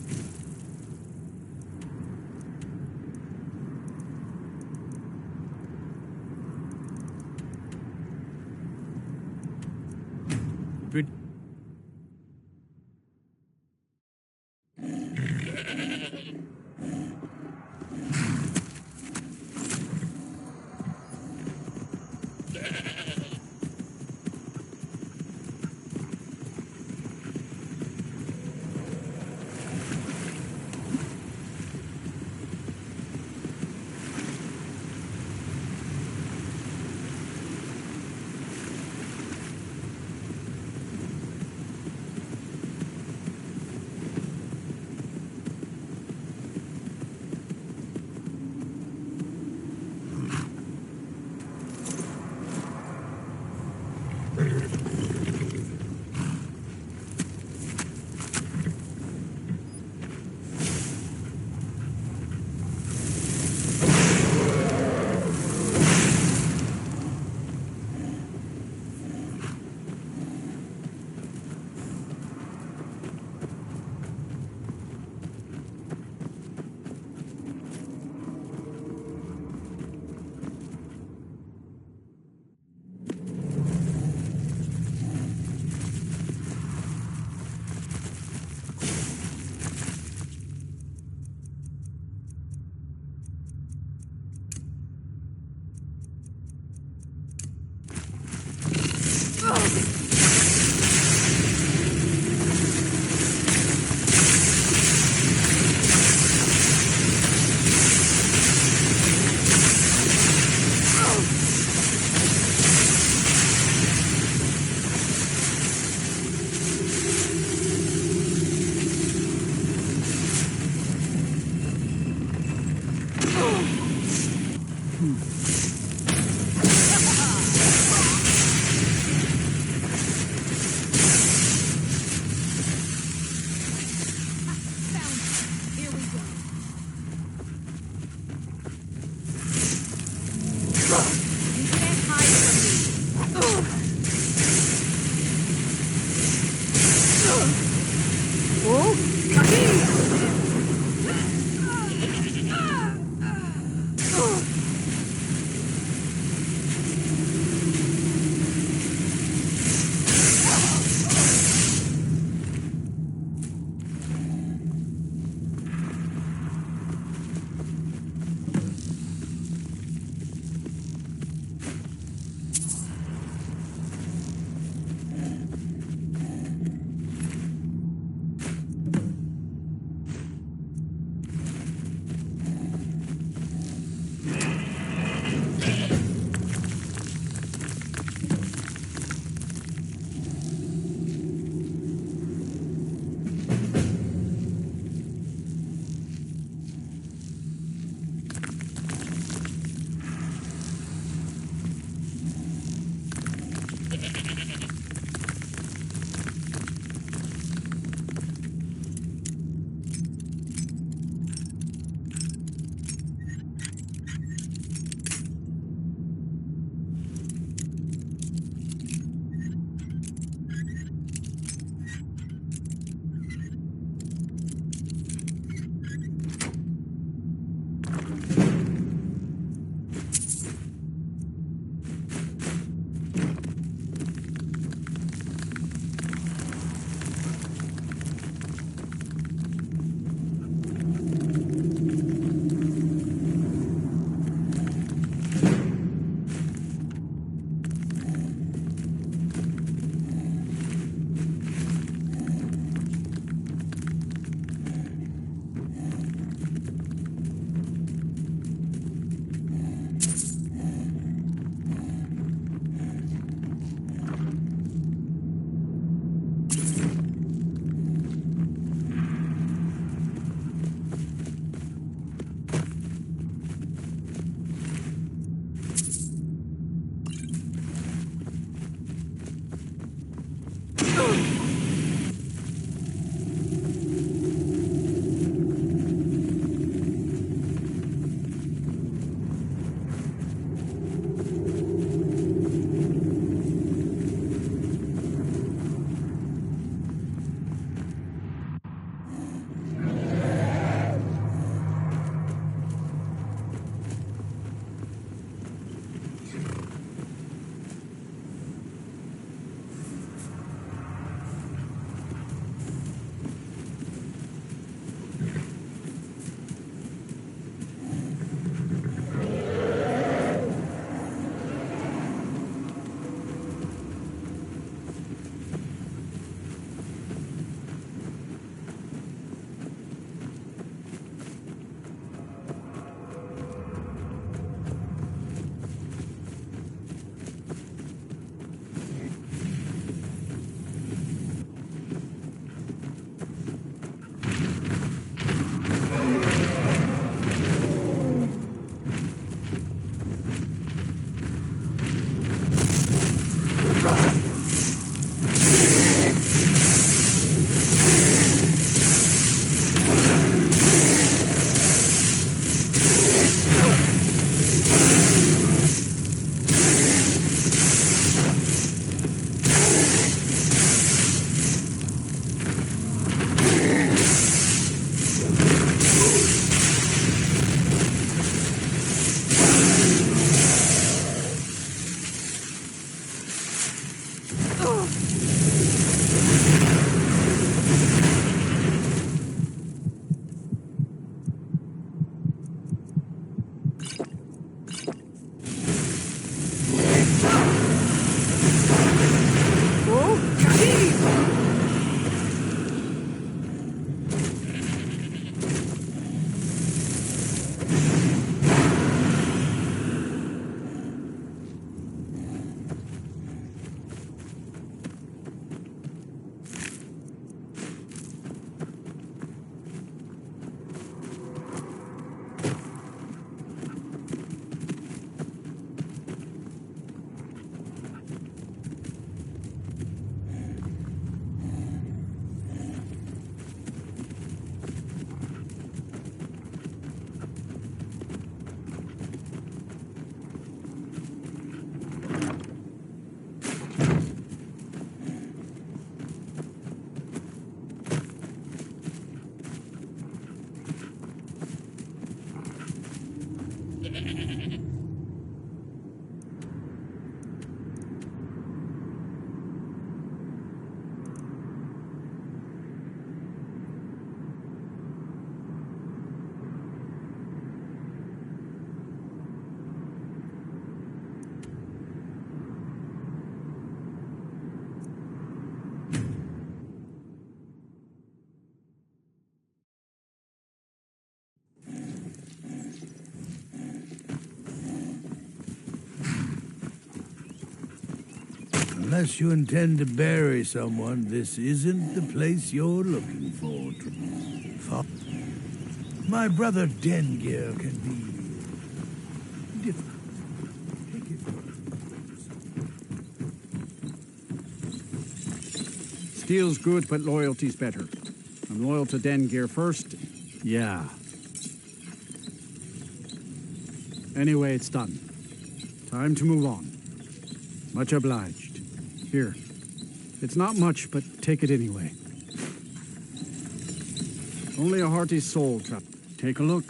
Unless you intend to bury someone, this isn't the place you're looking for. My brother Dengir can be different. Steel's good, but loyalty's better. I'm loyal to Dengir first. Yeah. Anyway, it's done. Time to move on. Much obliged. Here. It's not much, but take it anyway. Only a hearty soul trap. Take a look.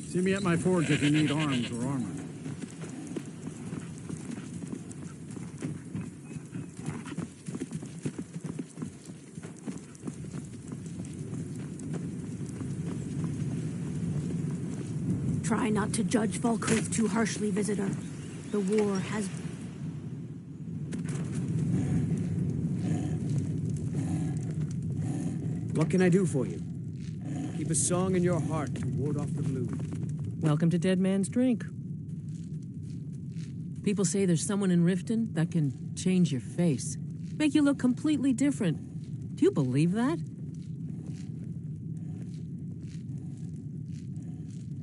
See me at my forge if you need arms or armor. Try not to judge Falkreath too harshly, visitor. The war has... What can I do for you? Keep a song in your heart to ward off the blue. Welcome to Dead Man's Drink. People say there's someone in Riften that can change your face, make you look completely different. Do you believe that?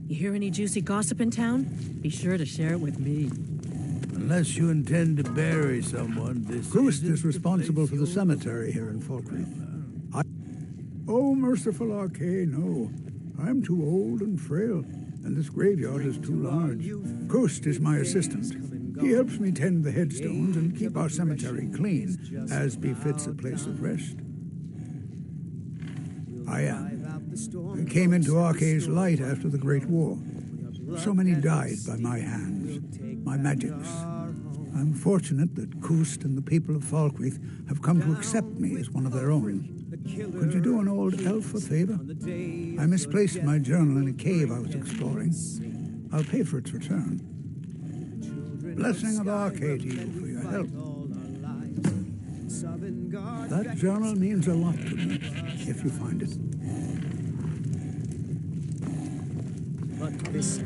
You hear any juicy gossip in town? Be sure to share it with me. Unless you intend to bury someone, this Ghost is responsible for the cemetery here in Falkreath. Oh, merciful Arcane, no. I'm too old and frail, and this graveyard is too large. Ghost is my assistant. He helps me tend the headstones and keep our cemetery clean, as befits a place of rest. I came into Arcane's light after the Great War. So many died by my hands, my magics. I'm fortunate that Kust and the people of Falkreath have come to accept me as one of their own. Could you do an old elf a favor? I misplaced my journal in a cave I was exploring. I'll pay for its return. Blessing of Arcade to you for your help. That journal means a lot to me, if you find it. But this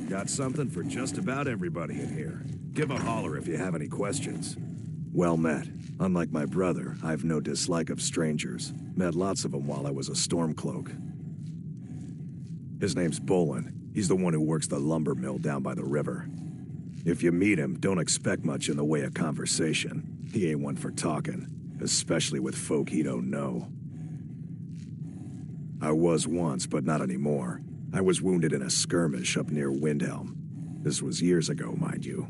Got something for just about everybody in here. Give a holler if you have any questions. Well met. Unlike my brother, I've no dislike of strangers. Met lots of them while I was a Stormcloak. His name's Bolin. He's the one who works the lumber mill down by the river. If you meet him, don't expect much in the way of conversation. He ain't one for talking, especially with folk he don't know. I was once, but not anymore. I was wounded in a skirmish up near Windhelm. This was years ago, mind you.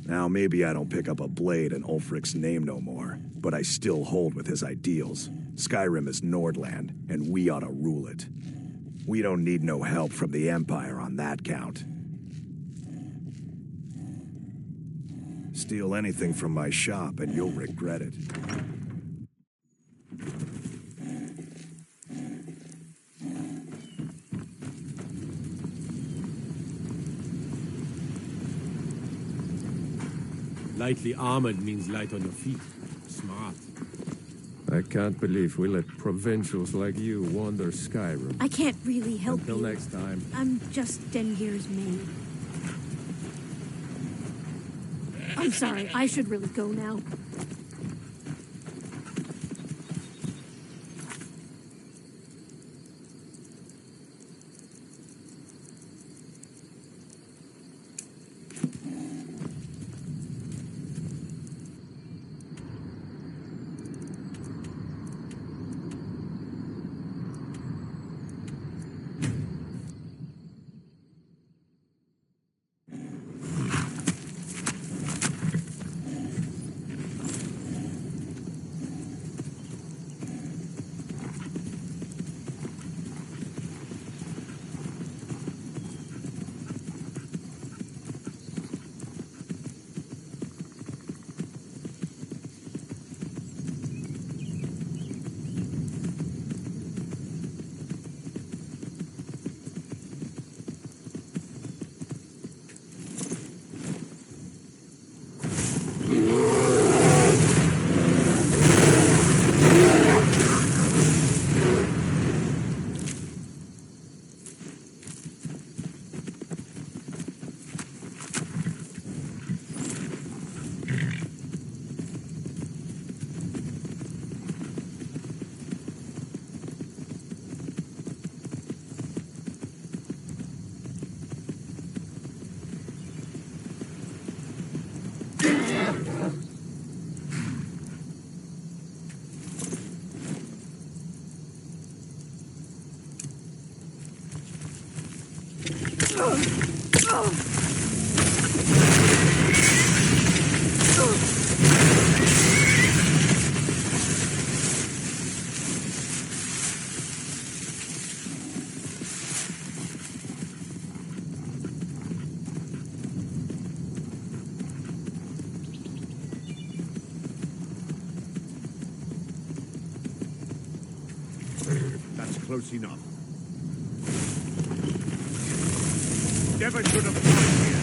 Now, maybe I don't pick up a blade in Ulfric's name no more, but I still hold with his ideals. Skyrim is Nordland, and we ought to rule it. We don't need no help from the Empire on that count. Steal anything from my shop and you'll regret it. Lightly armored means light on your feet. Smart. I can't believe we let provincials like you wander Skyrim. I can't really help Until you. next time. I'm just Dengir's maid. I'm sorry, I should really go now. That's close enough. Never should have come here.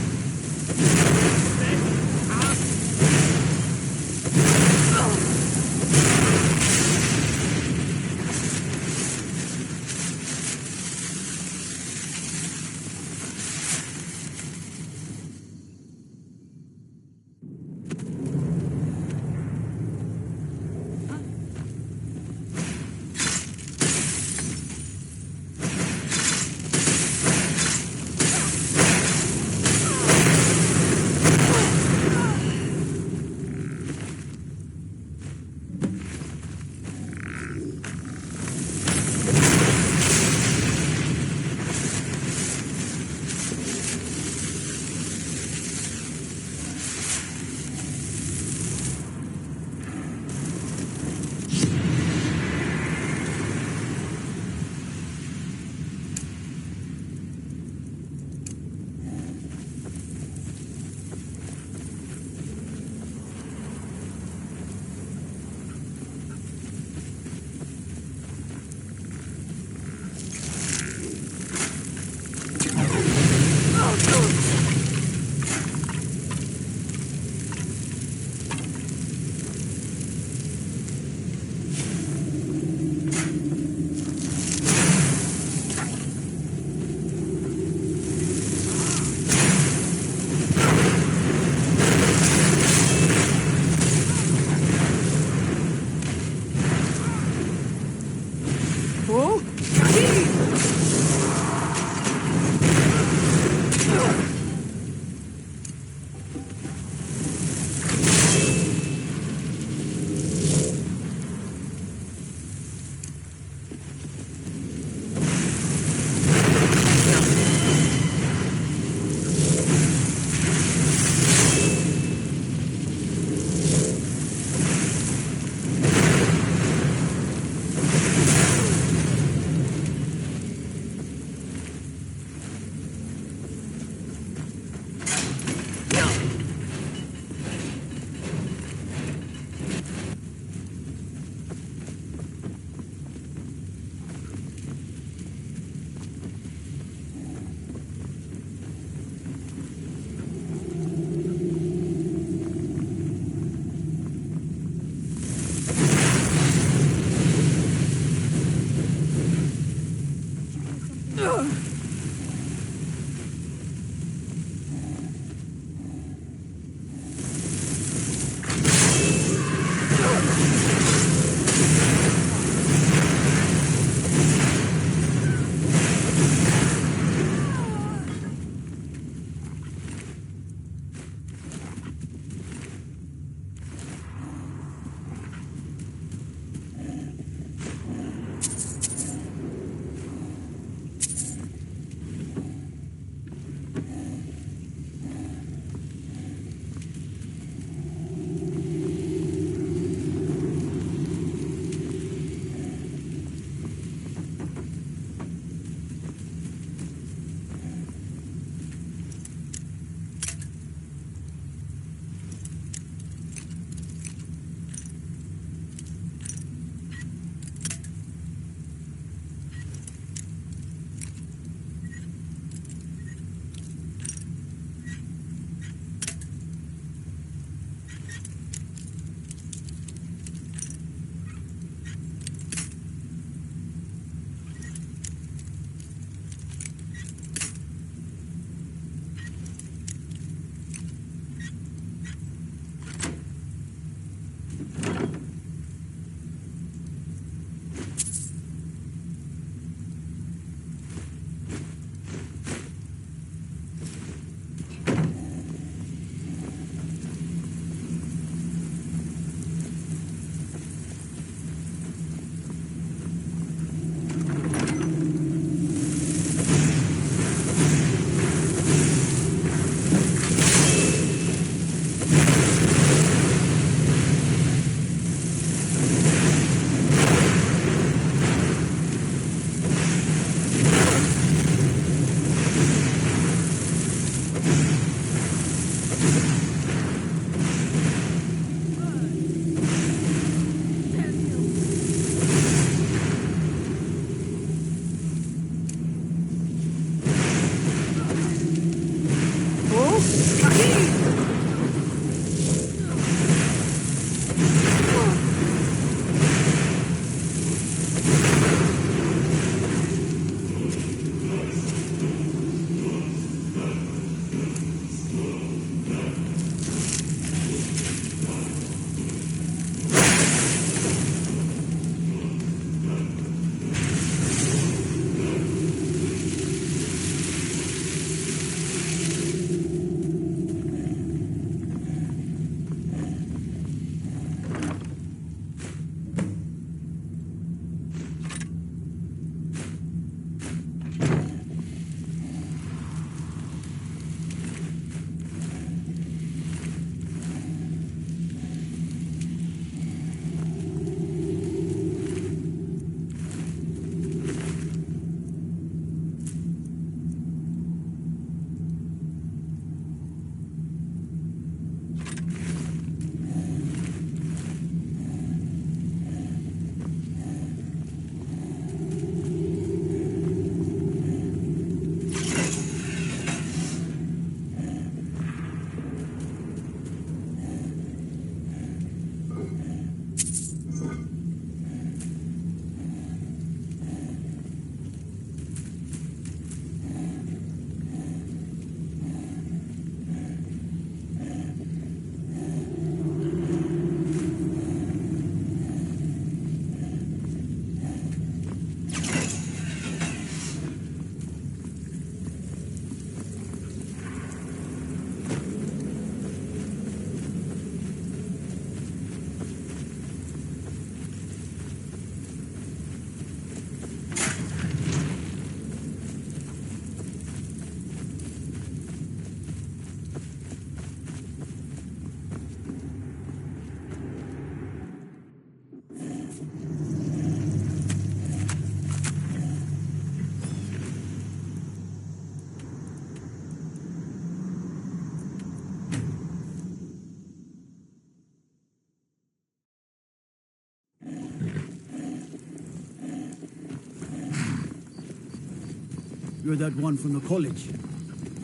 You're that one from the college.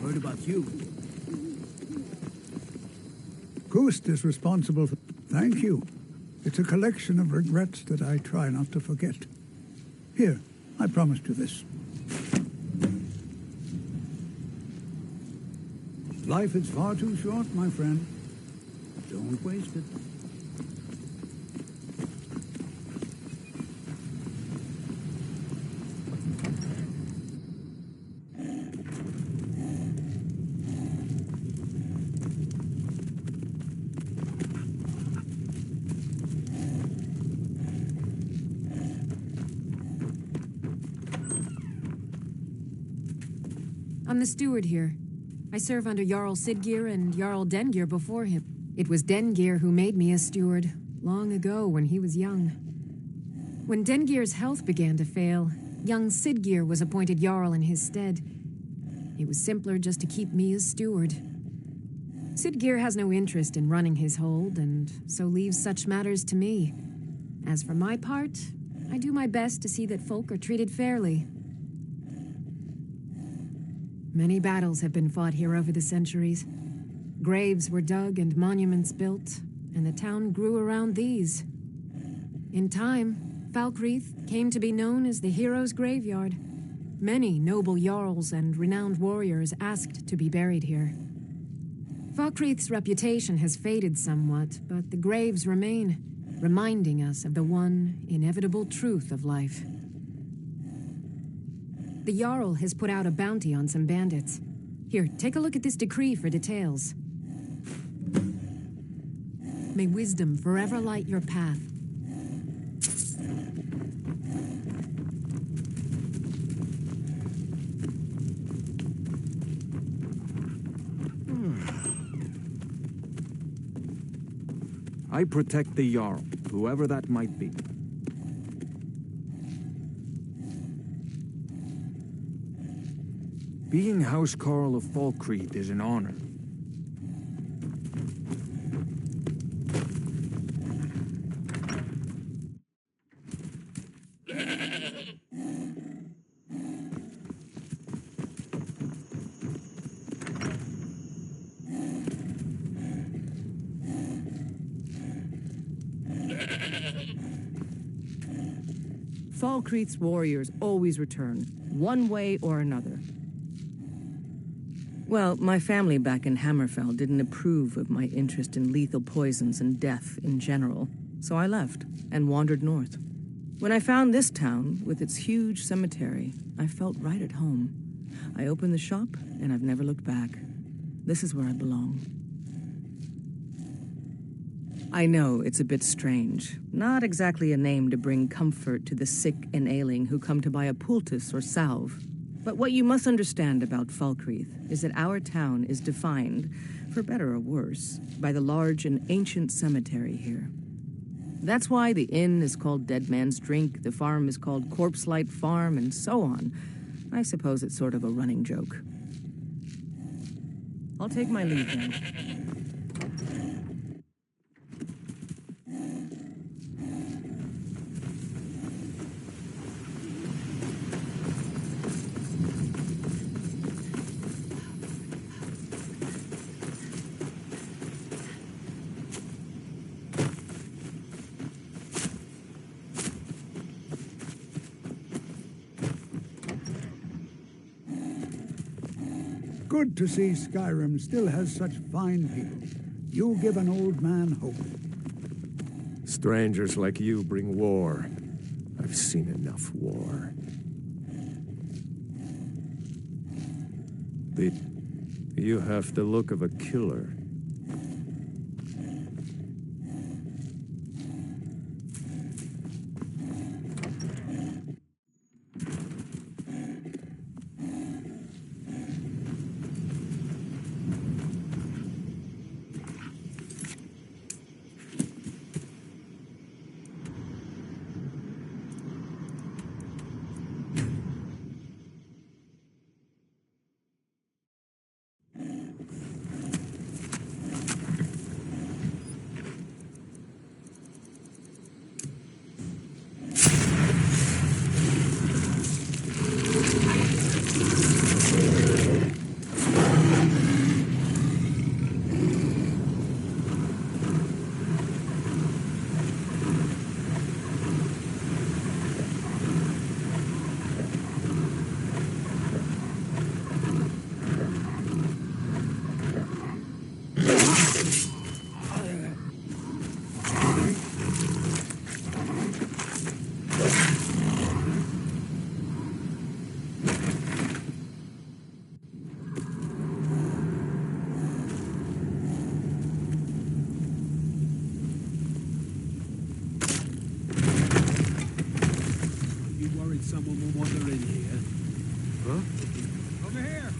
Heard about you. Ghost is responsible for... Thank you. It's a collection of regrets that I try not to forget. Here, I promised you this. Life is far too short, my friend. Don't waste it. I'm the steward here. I serve under Jarl Siggeir and Jarl Dengir before him. It was Dengir who made me a steward, long ago when he was young. When Dengir's health began to fail, young Siggeir was appointed Jarl in his stead. It was simpler just to keep me as steward. Siggeir has no interest in running his hold, and so leaves such matters to me. As for my part, I do my best to see that folk are treated fairly. Many battles have been fought here over the centuries. Graves were dug and monuments built, and the town grew around these. In time, Falkreath came to be known as the hero's graveyard. Many noble jarls and renowned warriors asked to be buried here. Falkreath's reputation has faded somewhat, but the graves remain, reminding us of the one inevitable truth of life. The Jarl has put out a bounty on some bandits. Here, take a look at this decree for details. May wisdom forever light your path. I protect the Jarl, whoever that might be. Being Housecarl of Falkreath is an honor. Falkreath's warriors always return, one way or another. Well, my family back in Hammerfell didn't approve of my interest in lethal poisons and death in general, so I left and wandered north. When I found this town, with its huge cemetery, I felt right at home. I opened the shop, and I've never looked back. This is where I belong. I know it's a bit strange. Not exactly a name to bring comfort to the sick and ailing who come to buy a poultice or salve. But what you must understand about Falkreath is that our town is defined, for better or worse, by the large and ancient cemetery here. That's why the inn is called Dead Man's Drink, the farm is called Corpse Light Farm, and so on. I suppose it's sort of a running joke. I'll take my leave then. Good to see Skyrim still has such fine people. You give an old man hope. Strangers like you bring war. I've seen enough war. You have the look of a killer. Someone will wander in here. Huh? Over here!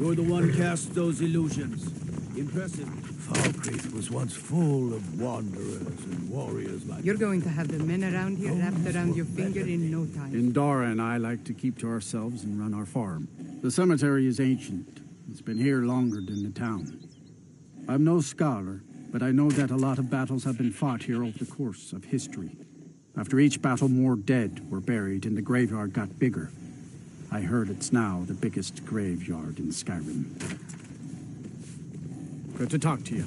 You're the one cast those illusions. Impressive. Falkreath was once full of wanderers and warriors like... You're going to have the men around here wrapped around your finger in no time. Indara and I like to keep to ourselves and run our farm. The cemetery is ancient. It's been here longer than the town. I'm no scholar, but I know that a lot of battles have been fought here over the course of history. After each battle, more dead were buried and the graveyard got bigger. I heard it's now the biggest graveyard in Skyrim. Good to talk to you.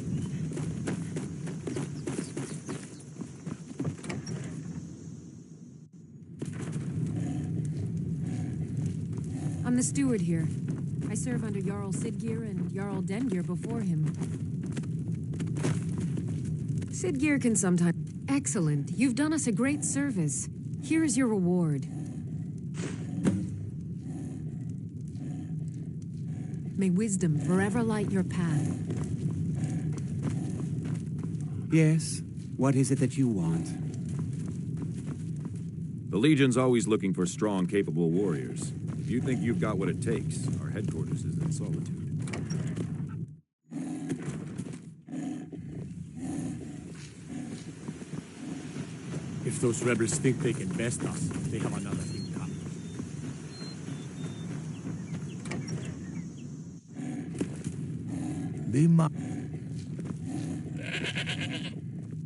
I'm the steward here. I serve under Jarl Sidgir and Jarl Dengir before him. Sidgir can sometimes... Excellent. You've done us a great service. Here is your reward. May wisdom forever light your path. Yes? What is it that you want? The Legion's always looking for strong, capable warriors. If you think you've got what it takes, our headquarters is in Solitude. If those rebels think they can best us, they have another thing coming.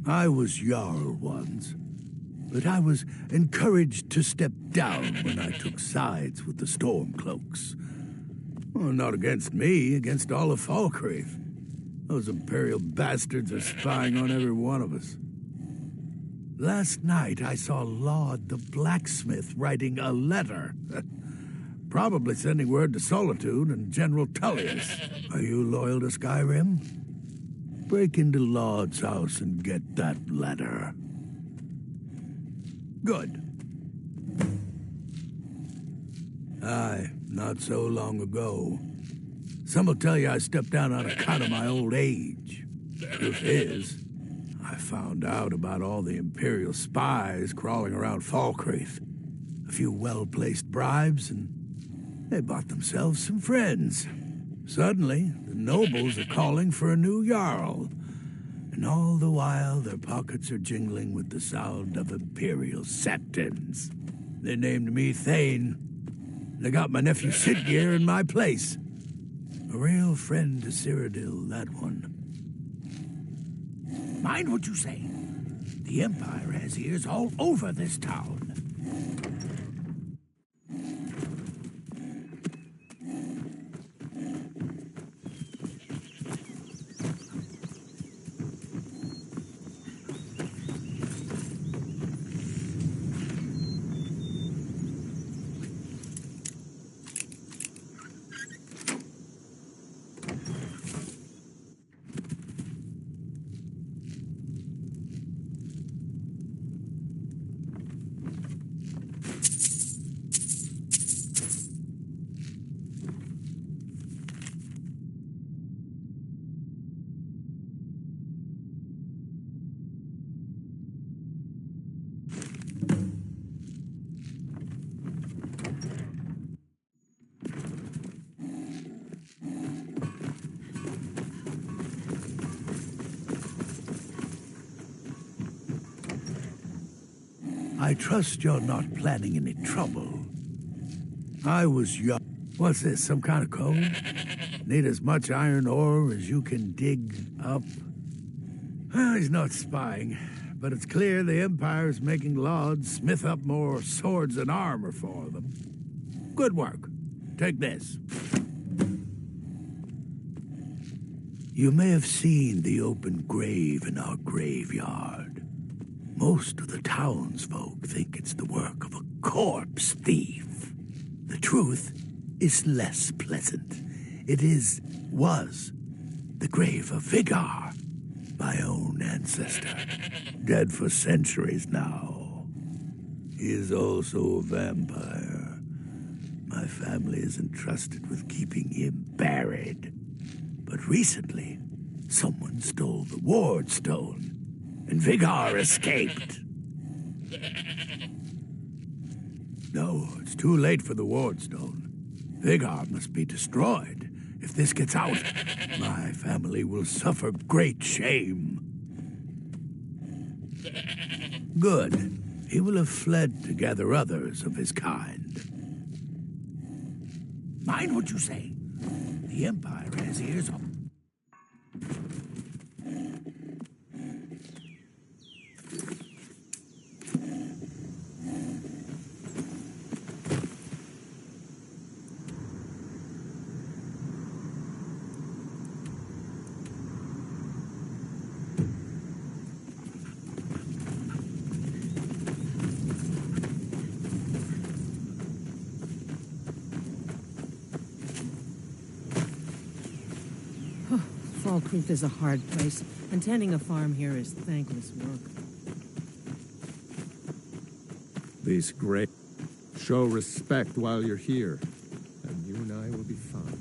I was Jarl once, but I was encouraged to step down when I took sides with the Stormcloaks. Well, not against me, against all of Falkreath. Those Imperial bastards are spying on every one of us. Last night, I saw Laud the blacksmith writing a letter. Probably sending word to Solitude and General Tullius. Are you loyal to Skyrim? Break into Laud's house and get that letter. Good. Aye, not so long ago. Some will tell you I stepped down on account of my old age. Truth is, I found out about all the Imperial spies crawling around Falkreath. A few well-placed bribes, and they bought themselves some friends. Suddenly, the nobles are calling for a new Jarl. And all the while, their pockets are jingling with the sound of Imperial septons. They named me Thane. They got my nephew Sidgir in my place. A real friend to Cyrodiil, that one. Mind what you say. The Empire has ears all over this town. I trust you're not planning any trouble. I was young. What's this, some kind of code? Need as much iron ore as you can dig up? Well, he's not spying, but it's clear the Empire's making Laud smith up more swords and armor for them. Good work. Take this. You may have seen the open grave in our graveyard. Most of the townsfolk think it's the work of a corpse thief. The truth is less pleasant. It was the grave of Vigar, my own ancestor, dead for centuries now. He is also a vampire. My family is entrusted with keeping him buried. But recently, someone stole the ward stone, and Vigar escaped. No, it's too late for the ward stone. Vigar must be destroyed, If this gets out, my family will suffer great shame. Good. He will have fled to gather others of his kind. Mind what you say. The Empire has ears on. Falkreath is a hard place, and tending a farm here is thankless work. These great... Show respect while you're here, and you and I will be fine.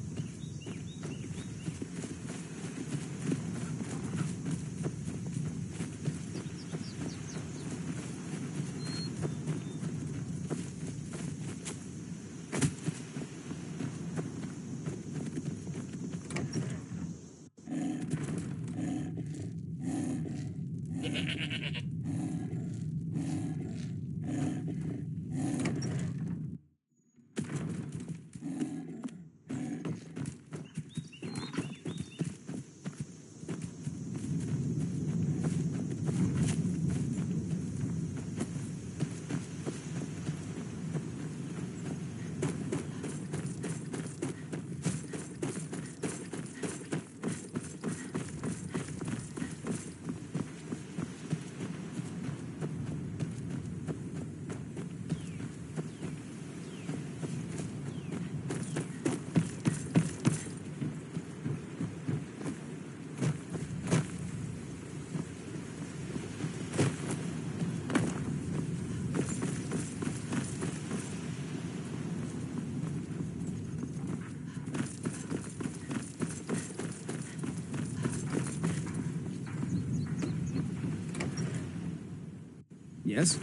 Yes?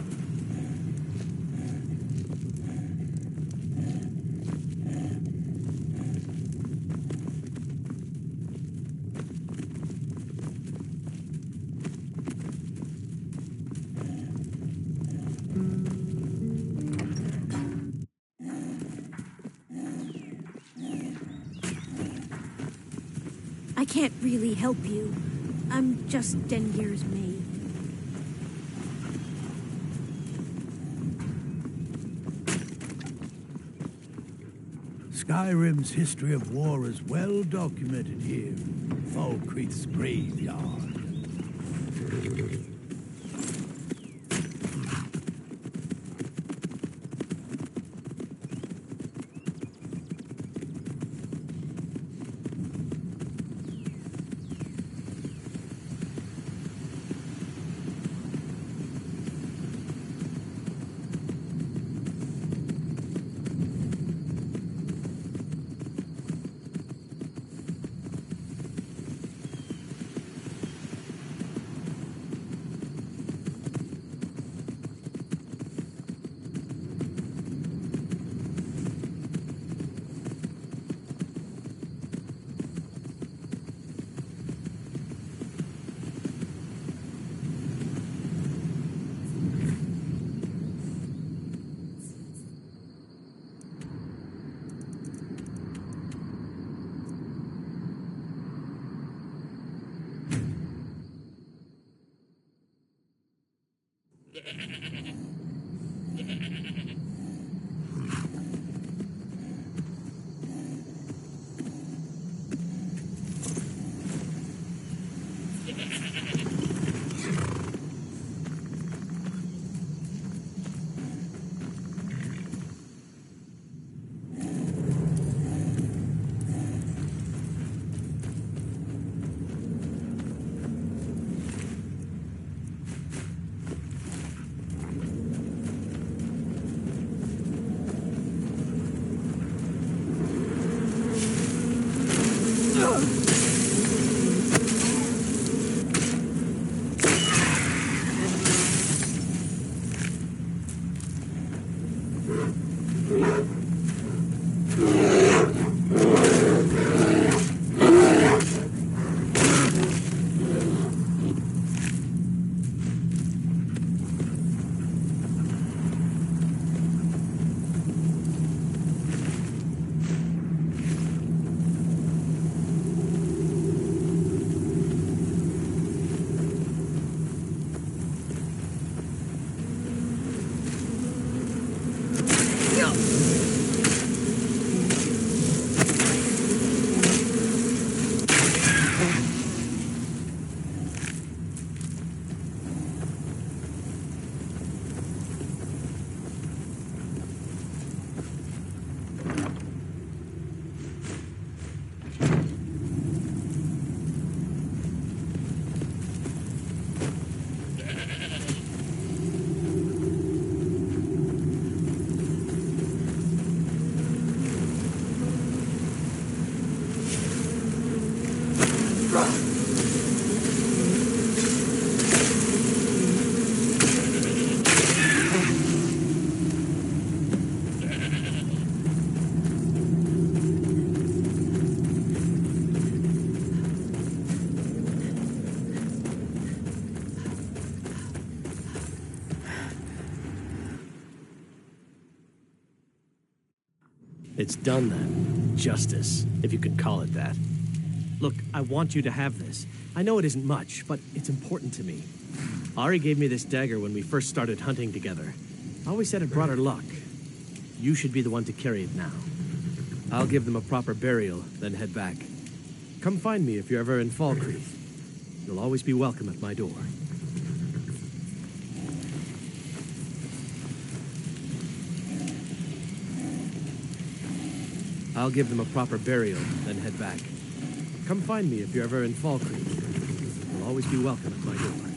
I can't really help you. I'm just Dendir's maid. Skyrim's history of war is well documented here in Falkreath's graveyard. It's done then. Justice, if you can call it that. Look, I want you to have this. I know it isn't much, but it's important to me. Ari gave me this dagger when we first started hunting together. I always said it brought her luck. You should be the one to carry it now. I'll give them a proper burial, then head back. Come find me if you're ever in Falkreath. You'll always be welcome at my door. I'll give them a proper burial, then head back. Come find me if you're ever in Falkreath. You'll always be welcome at my door.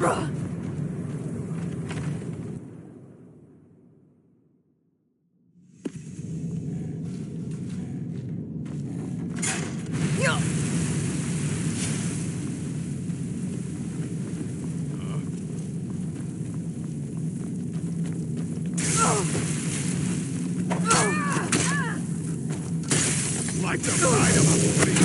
Like the bite of a flea.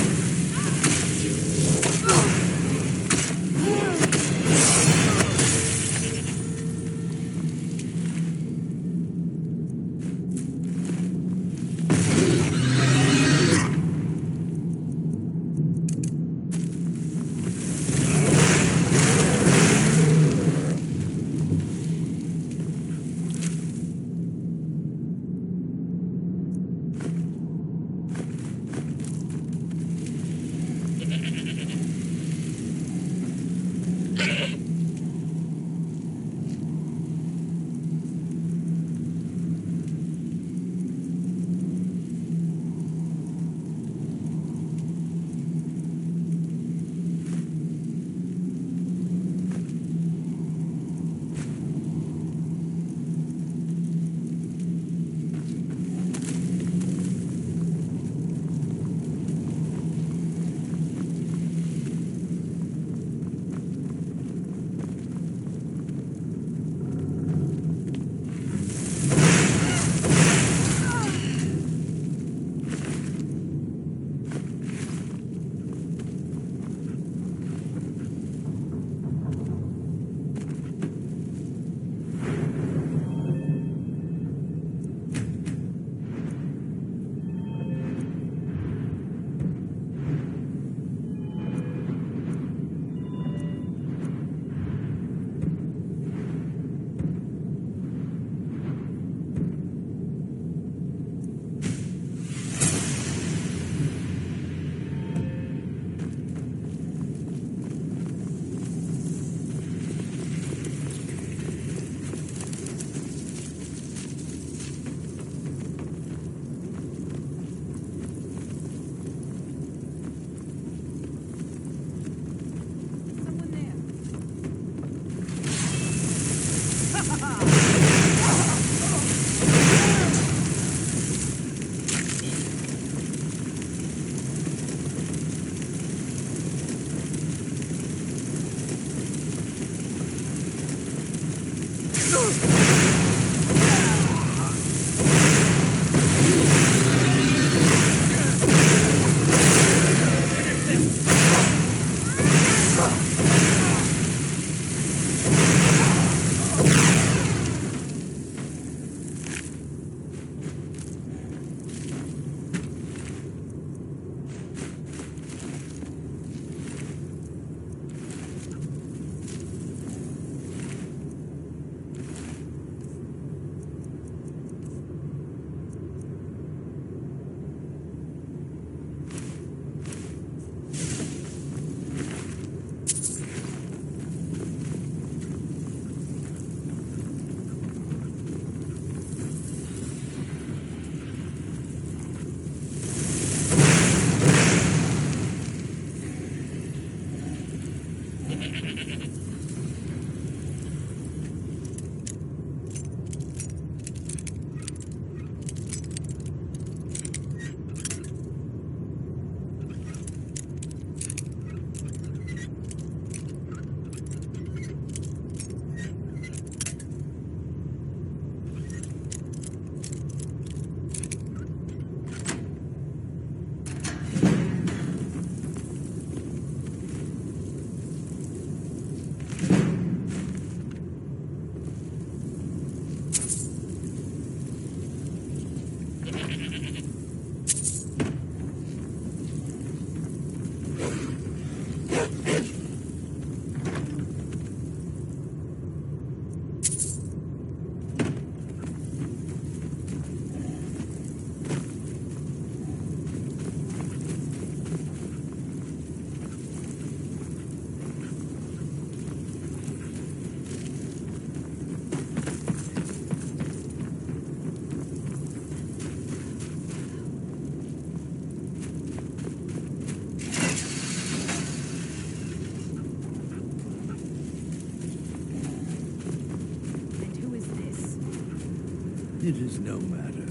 It is no matter.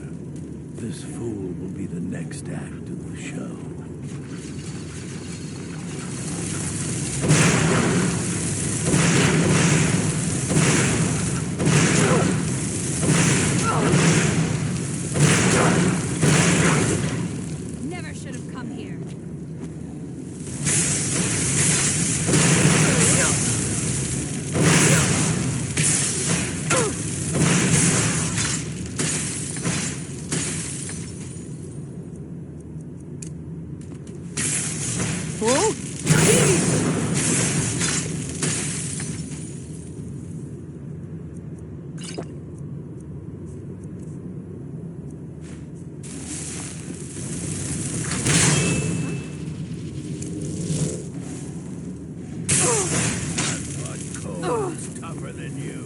This fool will be the next act of the show. Never should have come here. Tougher than you.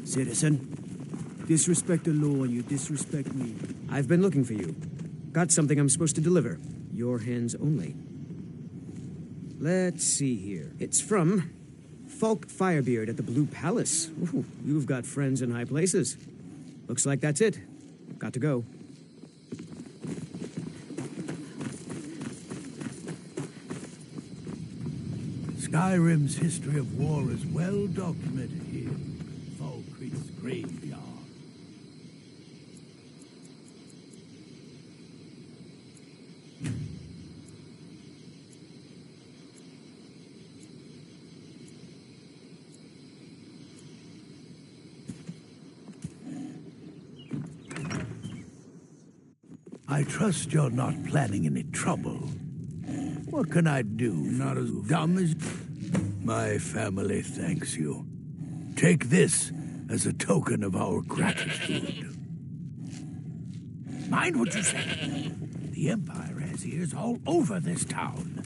Citizen, disrespect the law and you disrespect me. I've been looking for you. Got something I'm supposed to deliver. Your hands only. Let's see here. It's from Falk Firebeard at the Blue Palace. Ooh, you've got friends in high places. Looks like that's it. Got to go. Skyrim's history of war is well documented here. Falkreath's graveyard. I trust you're not planning any trouble. What can I do? Not as dumb as... My family thanks you. Take this as a token of our gratitude. Mind what you say. The Empire has ears all over this town.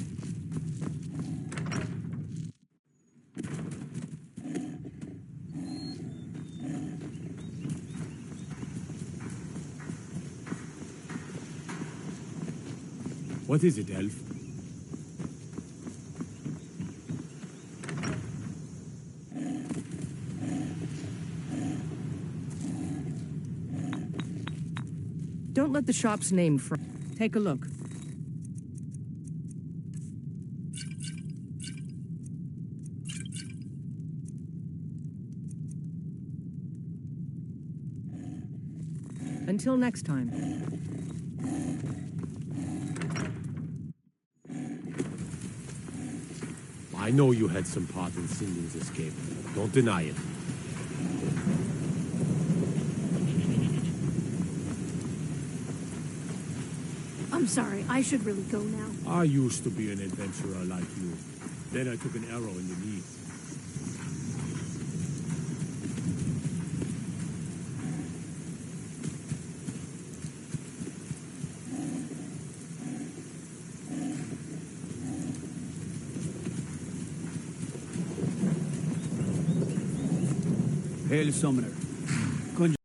What is it, Elf? Don't let the shop's name Take a look. Until next time. I know you had some part in Sinding's escape. Don't deny it. I'm sorry, I should really go now. I used to be an adventurer like you. Then I took an arrow in the knee. Hail, Summoner.